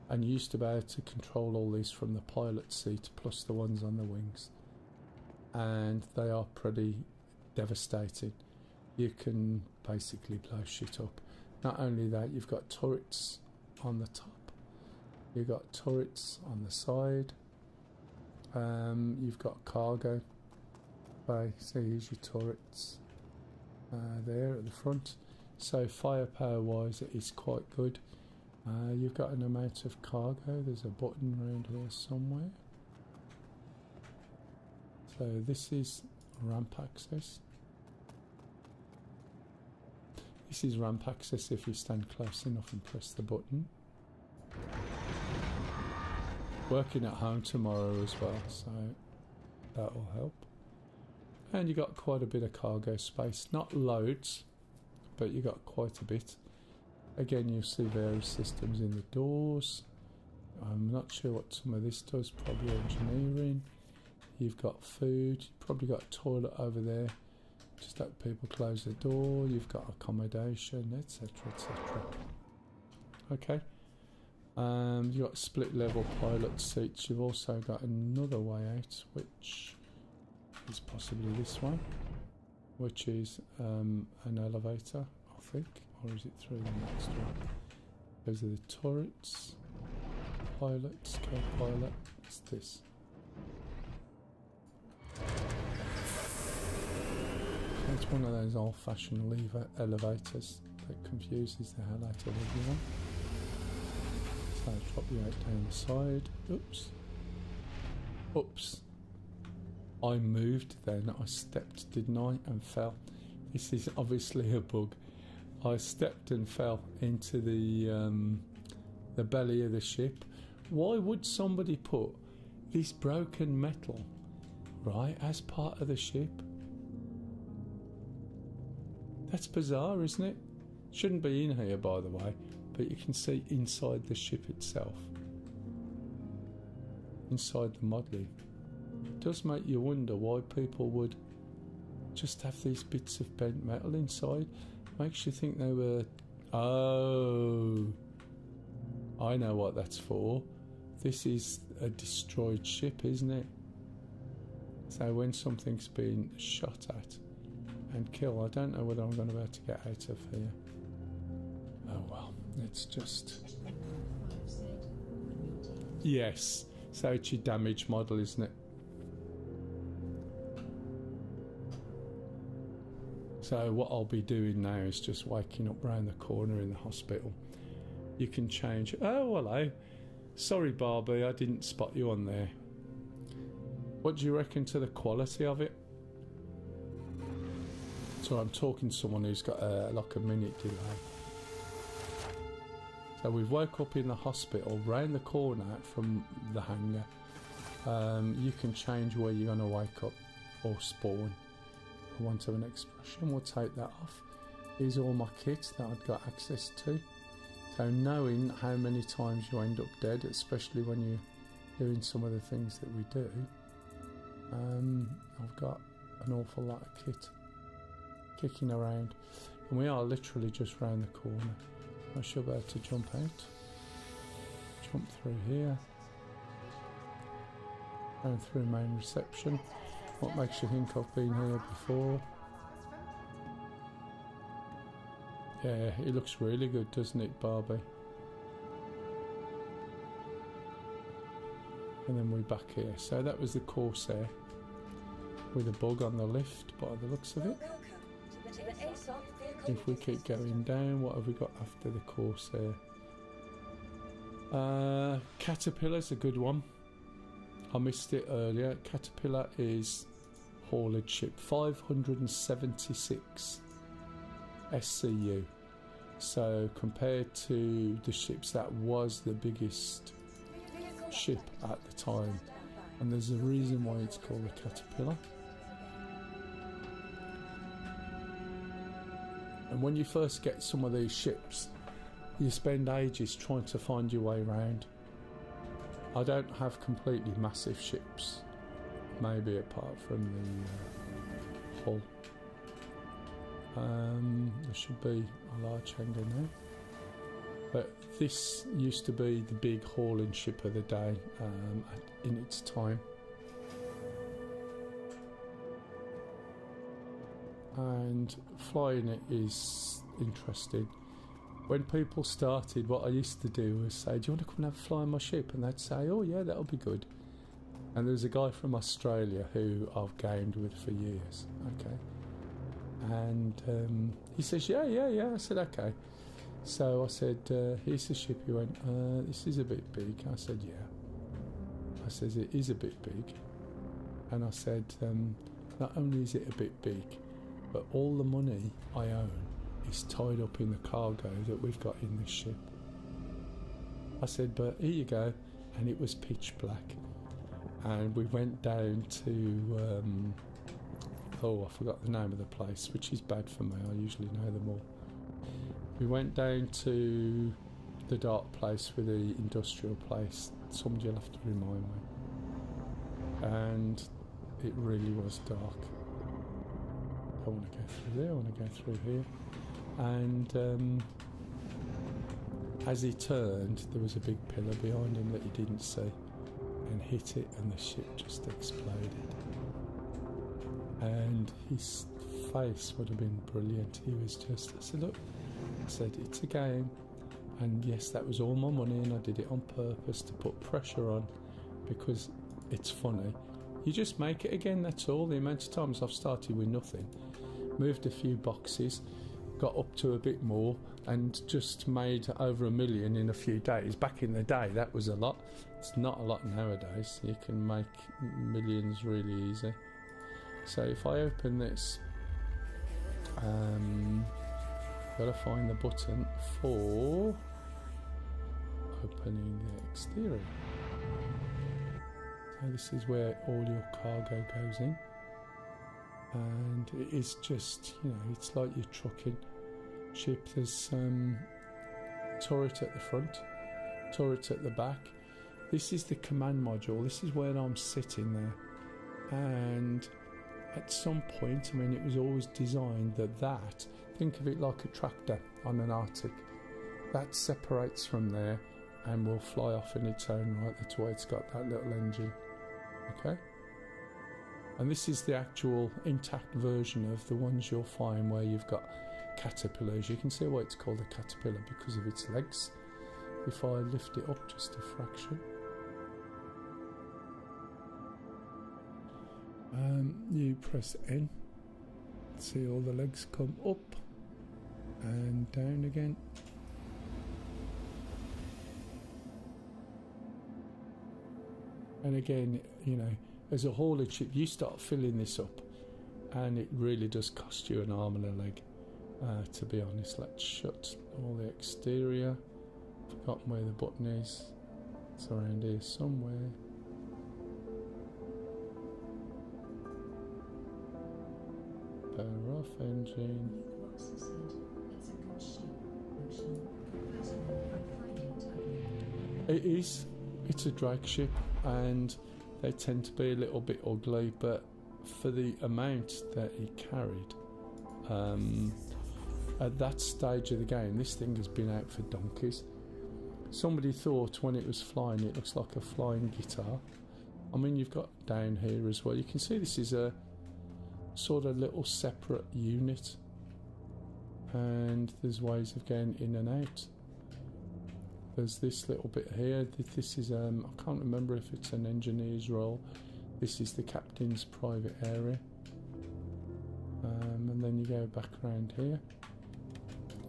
And you used to be able to control all these from the pilot seat, plus the ones on the wings. And they are pretty devastating. You can basically blow shit up. Not only that, you've got turrets on the top. You've got turrets on the side. You've got cargo bay. So here's your turrets there at the front. So firepower wise it is quite good. You've got an amount of cargo. There's a button around here somewhere. So this is ramp access. This is ramp access if you stand close enough and press the button. Working at home tomorrow as well, so that will help. And you got quite a bit of cargo space. Not loads, but you got quite a bit. Again, you'll see various systems in the doors. I'm not sure what some of this does, probably engineering. You've got food, you've probably got a toilet over there. Just let people close the door. You've got accommodation, etc, etc. Okay. You've got split level pilot seats. You've also got another way out, which is possibly this one, which is an elevator, I think, or is it through the next one? Those are the turrets. Pilots, co-pilot. What's this? It's one of those old-fashioned lever elevators that confuses the hell out of everyone. So I'll drop you out down the side. Oops. Oops. I moved then. I stepped, didn't I? And fell. This is obviously a bug. I stepped and fell into the belly of the ship. Why would somebody put this broken metal, right, as part of the ship? That's bizarre, isn't it? Shouldn't be in here, by the way, but you can see inside the ship itself. Inside the modelling. It does make you wonder why people would just have these bits of bent metal inside. Makes you think they were... Oh, I know what that's for. This is a destroyed ship, isn't it? So when something's been shot at and killed, I don't know whether I'm going to be able to get out of here. Oh well, it's just... Yes, so it's your damage model, isn't it? So what I'll be doing now is just waking up round the corner in the hospital. You can change... Oh, hello. Sorry, Barbie, I didn't spot you on there. What do you reckon to the quality of it? So I'm talking to someone who's got like a minute delay. So we've woke up in the hospital, round the corner from the hangar. You can change where you're going to wake up or spawn. For want of an expression, we'll take that off. Here's all my kit that I've got access to. So knowing how many times you end up dead, especially when you're doing some of the things that we do, I've got an awful lot of kit kicking around, and we are literally just round the corner. I should be able to jump out, jump through here, going through main reception. What makes you think I've been here before? Yeah, it looks really good, doesn't it, Barbie? And then we're back here. So that was the Corsair with a bug on the lift by the looks of it. If we keep going down, what have we got after the Corsair? Caterpillar's a good one. I missed it earlier. Caterpillar is haulage ship, 576 SCU. So compared to the ships, that was the biggest ship at the time, and there's a reason why it's called the Caterpillar. And when you first get some of these ships, you spend ages trying to find your way around. I don't have completely massive ships, maybe apart from the hull. There should be a large hangar now. But this used to be the big hauling ship of the day in its time. And flying it is interesting. When people started, what I used to do was say, do you want to come and have a fly on my ship? And they'd say, oh yeah, that'll be good. And there was a guy from Australia who I've gamed with for years, okay? And he says, yeah. I said, okay. So I said, here's the ship. He went, this is a bit big. I said, yeah. I says, it is a bit big. And I said, not only is it a bit big, but all the money I own is tied up in the cargo that we've got in this ship. I said, but here you go. And it was pitch black. And we went down to, I forgot the name of the place, which is bad for me. I usually know them all. We went down to the dark place with the industrial place. Somebody will have to remind me. And it really was dark. I want to go through there, I want to go through here. And As he turned, there was a big pillar behind him that he didn't see, and hit it, and the ship just exploded. And his face would have been brilliant. He was just, I said, look, I said, it's a game, and yes, that was all my money, and I did it on purpose to put pressure on, because it's funny. You just make it again, that's all. The amount of times I've started with nothing, moved a few boxes, got up to a bit more, and just made over $1 million in a few days. Back in the day, that was a lot. It's not a lot nowadays. You can make millions really easy. So if I open this, gotta find the button for opening the exterior. So this is where all your cargo goes in, and it is just, you know, it's like your trucking ship. There's turret at the front, turret at the back. This is the command module. This is where I'm sitting there, and at some point, I mean, it was always designed that think of it like a tractor on an Arctic, that separates from there and will fly off in its own right. That's why it's got that little engine. Okay, and this is the actual intact version of the ones you'll find where you've got caterpillars. You can see why it's called a caterpillar, because of its legs. If I lift it up just a fraction, you press N, see all the legs come up and down again. And again, you know, as a haulage ship, you start filling this up, and it really does cost you an arm and a leg, to be honest. Let's shut all the exterior. Forgotten where the button is. It's around here somewhere. Power off engine. It is. It's a drag ship, and they tend to be a little bit ugly, but for the amount that he carried, at that stage of the game, this thing has been out for donkeys. Somebody thought when it was flying, it looks like a flying guitar. I mean, you've got down here as well. You can see this is a sort of little separate unit, and there's ways of getting in and out. There's this little bit here. This is, I can't remember if it's an engineer's role. This is the captain's private area. And then you go back around here,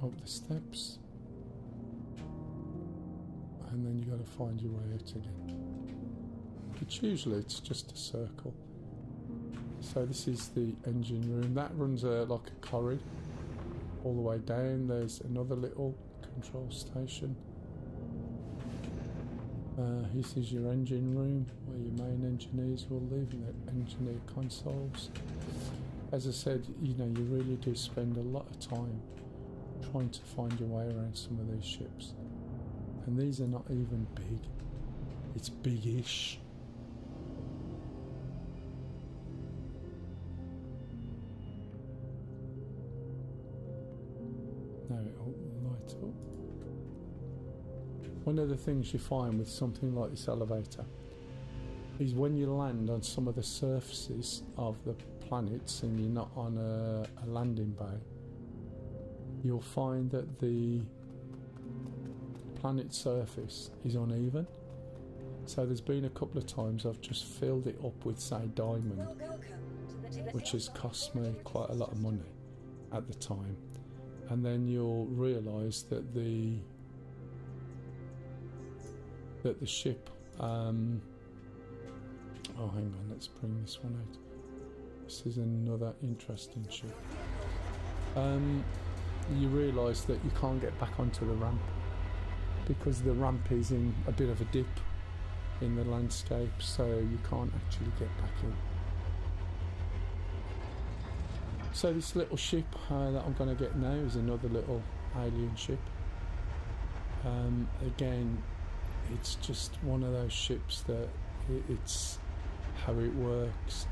up the steps, and then you got to find your way out again. But usually it's just a circle. So this is the engine room. That runs like a corridor all the way down. There's another little control station. This is your engine room, where your main engineers will live, and the engineer consoles. As I said, you know, you really do spend a lot of time trying to find your way around some of these ships. And these are not even big. It's big-ish. Now it'll light up. One of the things you find with something like this elevator is when you land on some of the surfaces of the planets and you're not on a landing bay, you'll find that the planet surface is uneven. So there's been a couple of times I've just filled it up with, say, diamond, which has cost me quite a lot of money at the time, and then you'll realise that the ship, oh hang on, let's bring this one out. This is another interesting ship. You realise that you can't get back onto the ramp because the ramp is in a bit of a dip in the landscape, so you can't actually get back in. So this little ship that I'm going to get now is another little alien ship. Again, it's just one of those ships that it's how it works,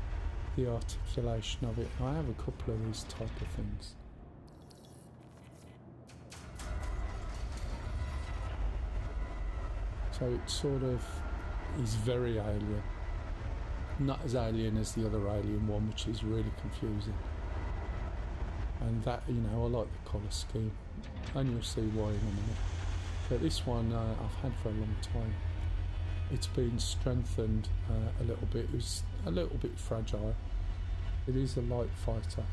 the articulation of it. I have a couple of these type of things. So it sort of is very alien. Not as alien as the other Alien one, which is really confusing. And that, you know, I like the colour scheme, and you'll see why in a minute. But this one I've had for a long time. It's been strengthened a little bit. It was a little bit fragile. It is a light fighter.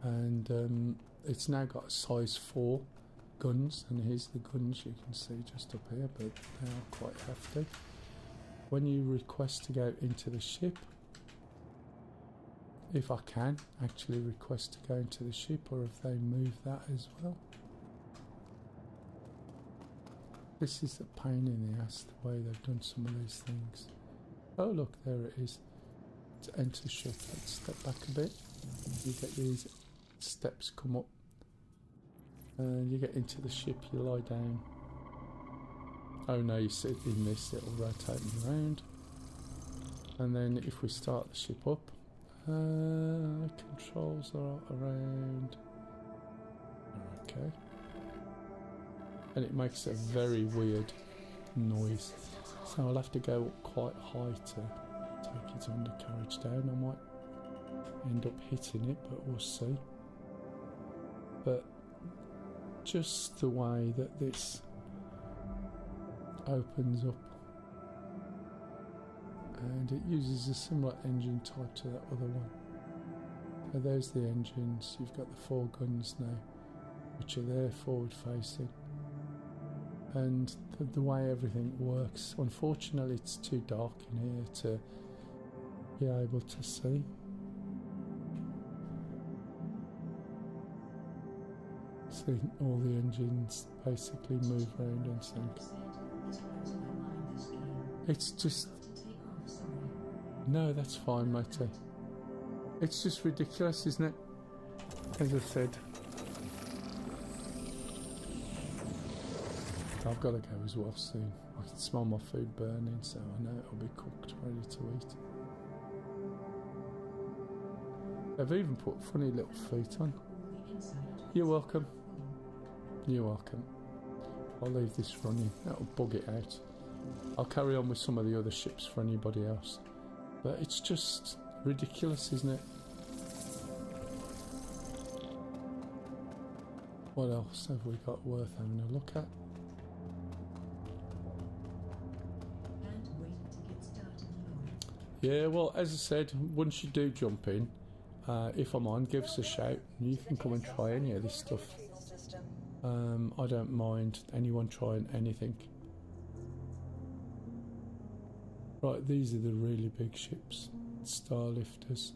And it's now got size 4 guns, and here's the guns you can see just up here, but they are quite hefty. When you request to go into the ship, if I can actually request to go into the ship, or if they move that as well. This is a pain in the ass, the way they've done some of these things. Oh look, there it is. To enter ship, let's step back a bit. You get these steps come up. And you get into the ship, you lie down. Oh no, you sit in this, it'll rotate me around. And then if we start the ship up, controls are around. Okay. And it makes a very weird noise. So I'll have to go up quite high to take its undercarriage down. I might end up hitting it, but we'll see. But just the way that this opens up, and it uses a similar engine type to that other one. So there's the engines. You've got the 4 guns now, which are there forward facing, and the way everything works. Unfortunately, it's too dark in here to be able to see. See, all the engines basically move around and sync. It's just... No, that's fine, matey. It's just ridiculous, isn't it? As I said. I've got to go as well soon. I can smell my food burning, so I know it'll be cooked, ready to eat. They've even put funny little feet on. You're welcome. You're welcome. I'll leave this running. That'll bug it out. I'll carry on with some of the other ships for anybody else. But it's just ridiculous, isn't it? What else have we got worth having a look at? Yeah, well, as I said, once you do jump in, if I'm on, give us a shout. You can come and try any of this stuff. I don't mind anyone trying anything. Right, these are the really big ships. Starlifters.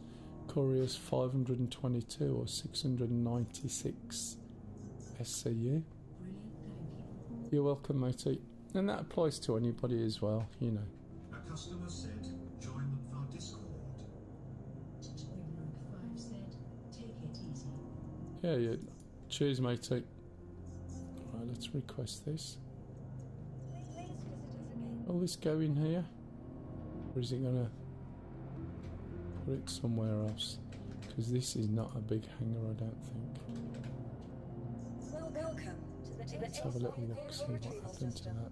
Couriers 522 or 696 SCU. You're welcome, matey. And that applies to anybody as well, you know. A customer said, join them via Discord. Yeah. Cheers, matey. Right, let's request this. Will this go in here? Or is it going to put it somewhere else? Because this is not a big hangar, I don't think. Well, welcome to the Let's have a little look, see what happened to that.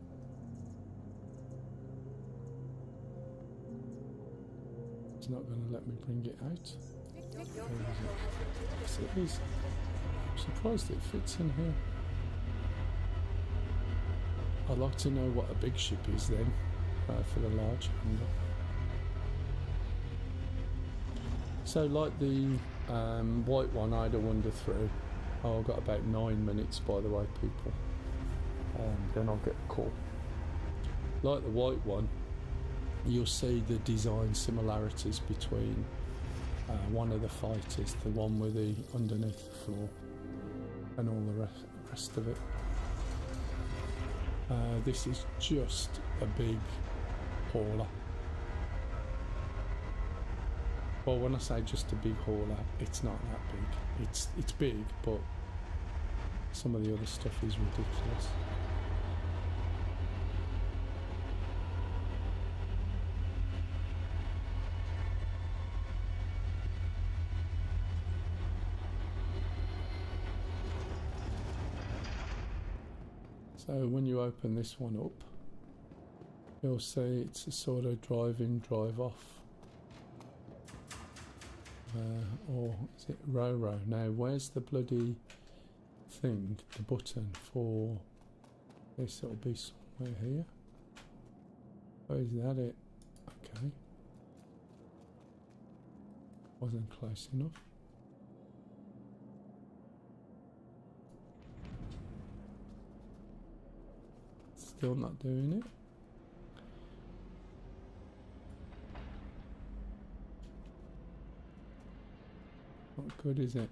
It's not going to let me bring it out. Where is it? Yes, it is. I'm surprised it fits in here. I'd like to know what a big ship is then, for the large hangar. So like the white one, I had to wander through. Oh, I've got about 9 minutes, by the way, people. Then I'll get a call. Like the white one, you'll see the design similarities between one of the fighters, the one with the underneath the floor, and all the rest of it. This is just a big hauler. Well, when I say just a big hauler, it's not that big. It's big, but some of the other stuff is ridiculous. So when you open this one up, you'll see it's a sort of drive-in, drive-off. Or is it row? Now where's the bloody thing, the button for this? It'll be somewhere here. Oh, is that it? Okay. Wasn't close enough. Still not doing it. Not good, is it?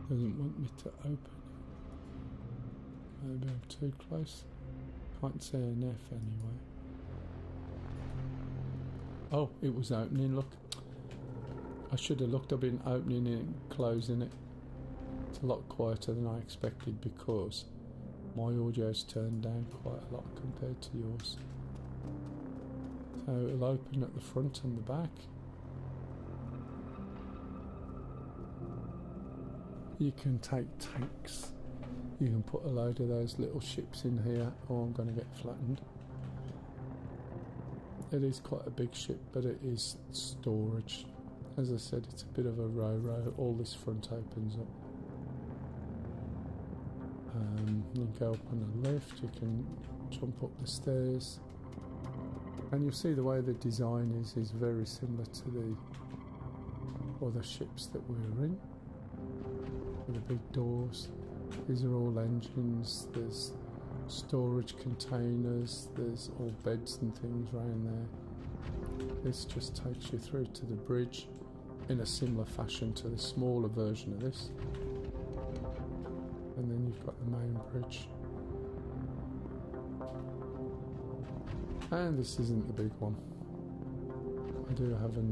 Doesn't want me to open it. Maybe I'm too close. Can't see an F anyway. Oh, it was opening, look. I should have looked. I've been opening it and closing it. It's a lot quieter than I expected because my audio's turned down quite a lot compared to yours. So it'll open at the front and the back. You can take tanks. You can put a load of those little ships in here. Oh, I'm going to get flattened. It is quite a big ship, but it is storage. As I said, it's a bit of a row. All this front opens up. You can go up on a lift. You can jump up the stairs. And you'll see the way the design is very similar to the other ships that we're in. With the big doors. These are all engines. There's storage containers. There's all beds and things around there. This just takes you through to the bridge in a similar fashion to the smaller version of this. And then you've got the main bridge. And this isn't the big one. I do have a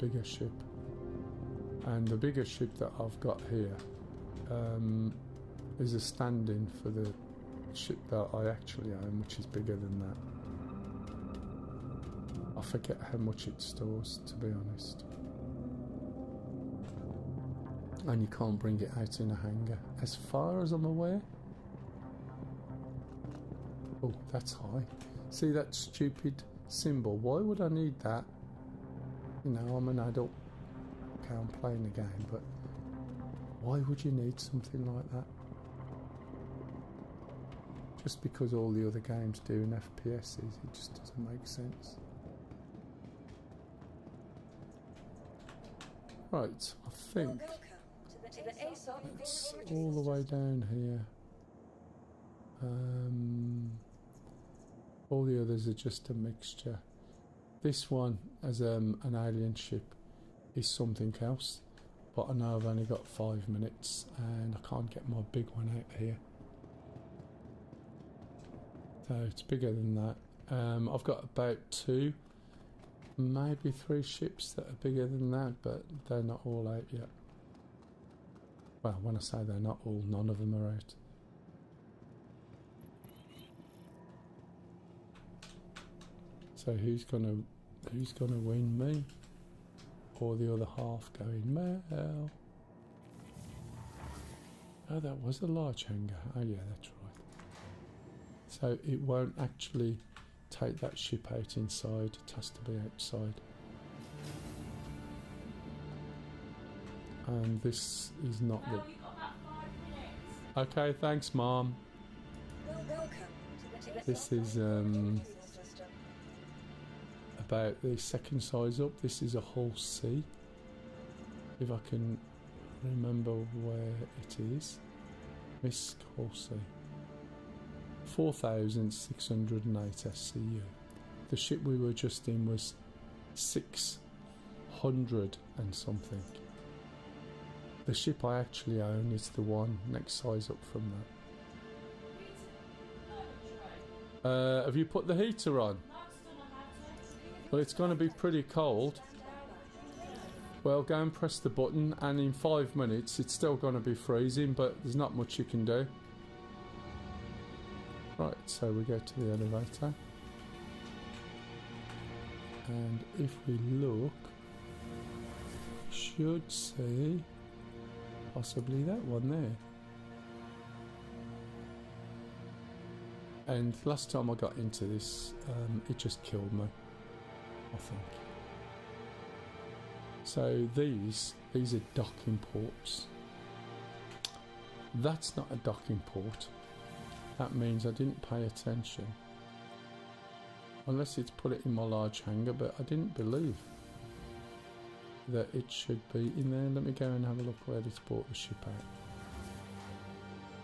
bigger ship. And the bigger ship that I've got here is a stand-in for the ship that I actually own, which is bigger than that. I forget how much it stores, to be honest. And you can't bring it out in a hangar, as far as I'm aware. Oh, that's high. See that stupid symbol? Why would I need that? You know, I'm an adult. Okay, I'm playing the game, but why would you need something like that? Just because all the other games do in FPSs, it just doesn't make sense. Right, I think that's all the way down here. All the others are just a mixture. This one, as an alien ship, is something else. But I know I've only got 5 minutes and I can't get my big one out here. So it's bigger than that. I've got about 2, maybe 3 ships that are bigger than that, but they're not all out yet. Well, when I say they're not all, none of them are out. So who's gonna win, me or the other half going Mell? Oh, that was a large hangar. Oh yeah, that's right. So it won't actually take that ship out inside. It has to be outside. And this is not the... We've got about 5 minutes. Okay, thanks, Mom. This is about the second size up. This is a Hull C. If I can remember where it is. Miss Hull C. 4,608 SCU. The ship we were just in was 600 and something. The ship I actually own is the one next size up from that. Have you put the heater on? Well, it's going to be pretty cold. Well, go and press the button and in 5 minutes it's still going to be freezing, but there's not much you can do. Right, so we go to the elevator. And if we look, should should see possibly that one there. And last time I got into this, it just killed me, I think. So these are docking ports. That's not a docking port. That means I didn't pay attention. Unless it's put it in my large hangar, but I didn't believe that it should be in there. Let me go and have a look where it's brought the ship out.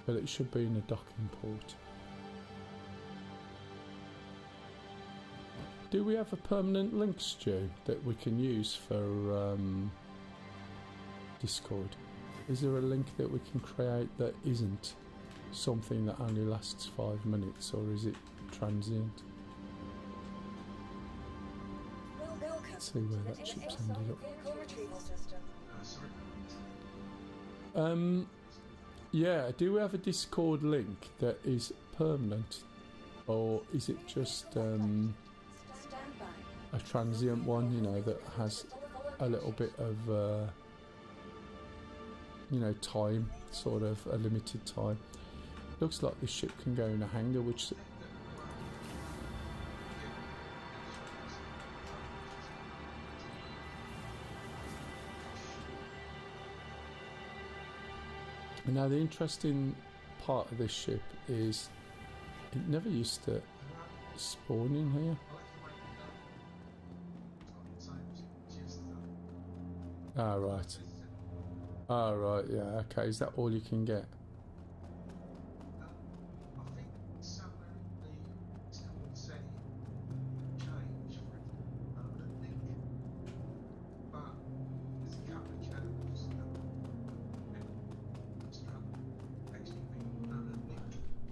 But it should be in a docking port. Do we have a permanent link, Stu, that we can use for Discord? Is there a link that we can create that isn't something that only lasts 5 minutes, or is it transient? Let's see where that ship's ended up. Yeah, do we have a Discord link that is permanent, or is it just a transient one, you know, that has a little bit of you know, time, sort of a limited time? Looks like this ship can go in a hangar, which now the interesting part of this ship is it never used to spawn in here. Ah, right. Ah, right, yeah, okay. Is that all you can get?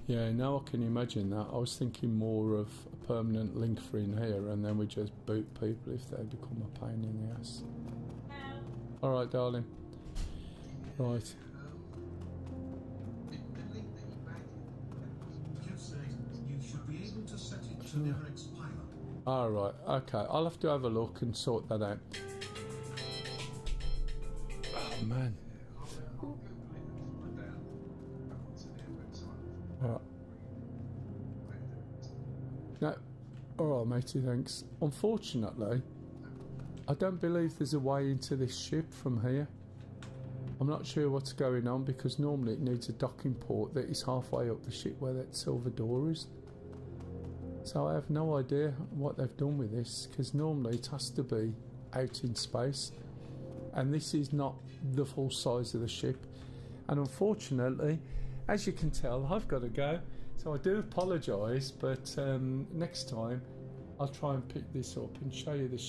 Yeah, now I can imagine that. I was thinking more of a permanent link for in here, and then we just boot people if they become a pain in the ass. Alright, darling. Right. You should be able to set it to the next pilot. Alright, okay. I'll have to have a look and sort that out. Oh, man. Alright. No. Alright, matey, thanks. Unfortunately, I don't believe there's a way into this ship from here. I'm not sure what's going on, because normally it needs a docking port that is halfway up the ship where that silver door is. So I have no idea what they've done with this, because normally it has to be out in space, and this is not the full size of the ship. And unfortunately, as you can tell, I've got to go, so I do apologise, but next time I'll try and pick this up and show you the ship.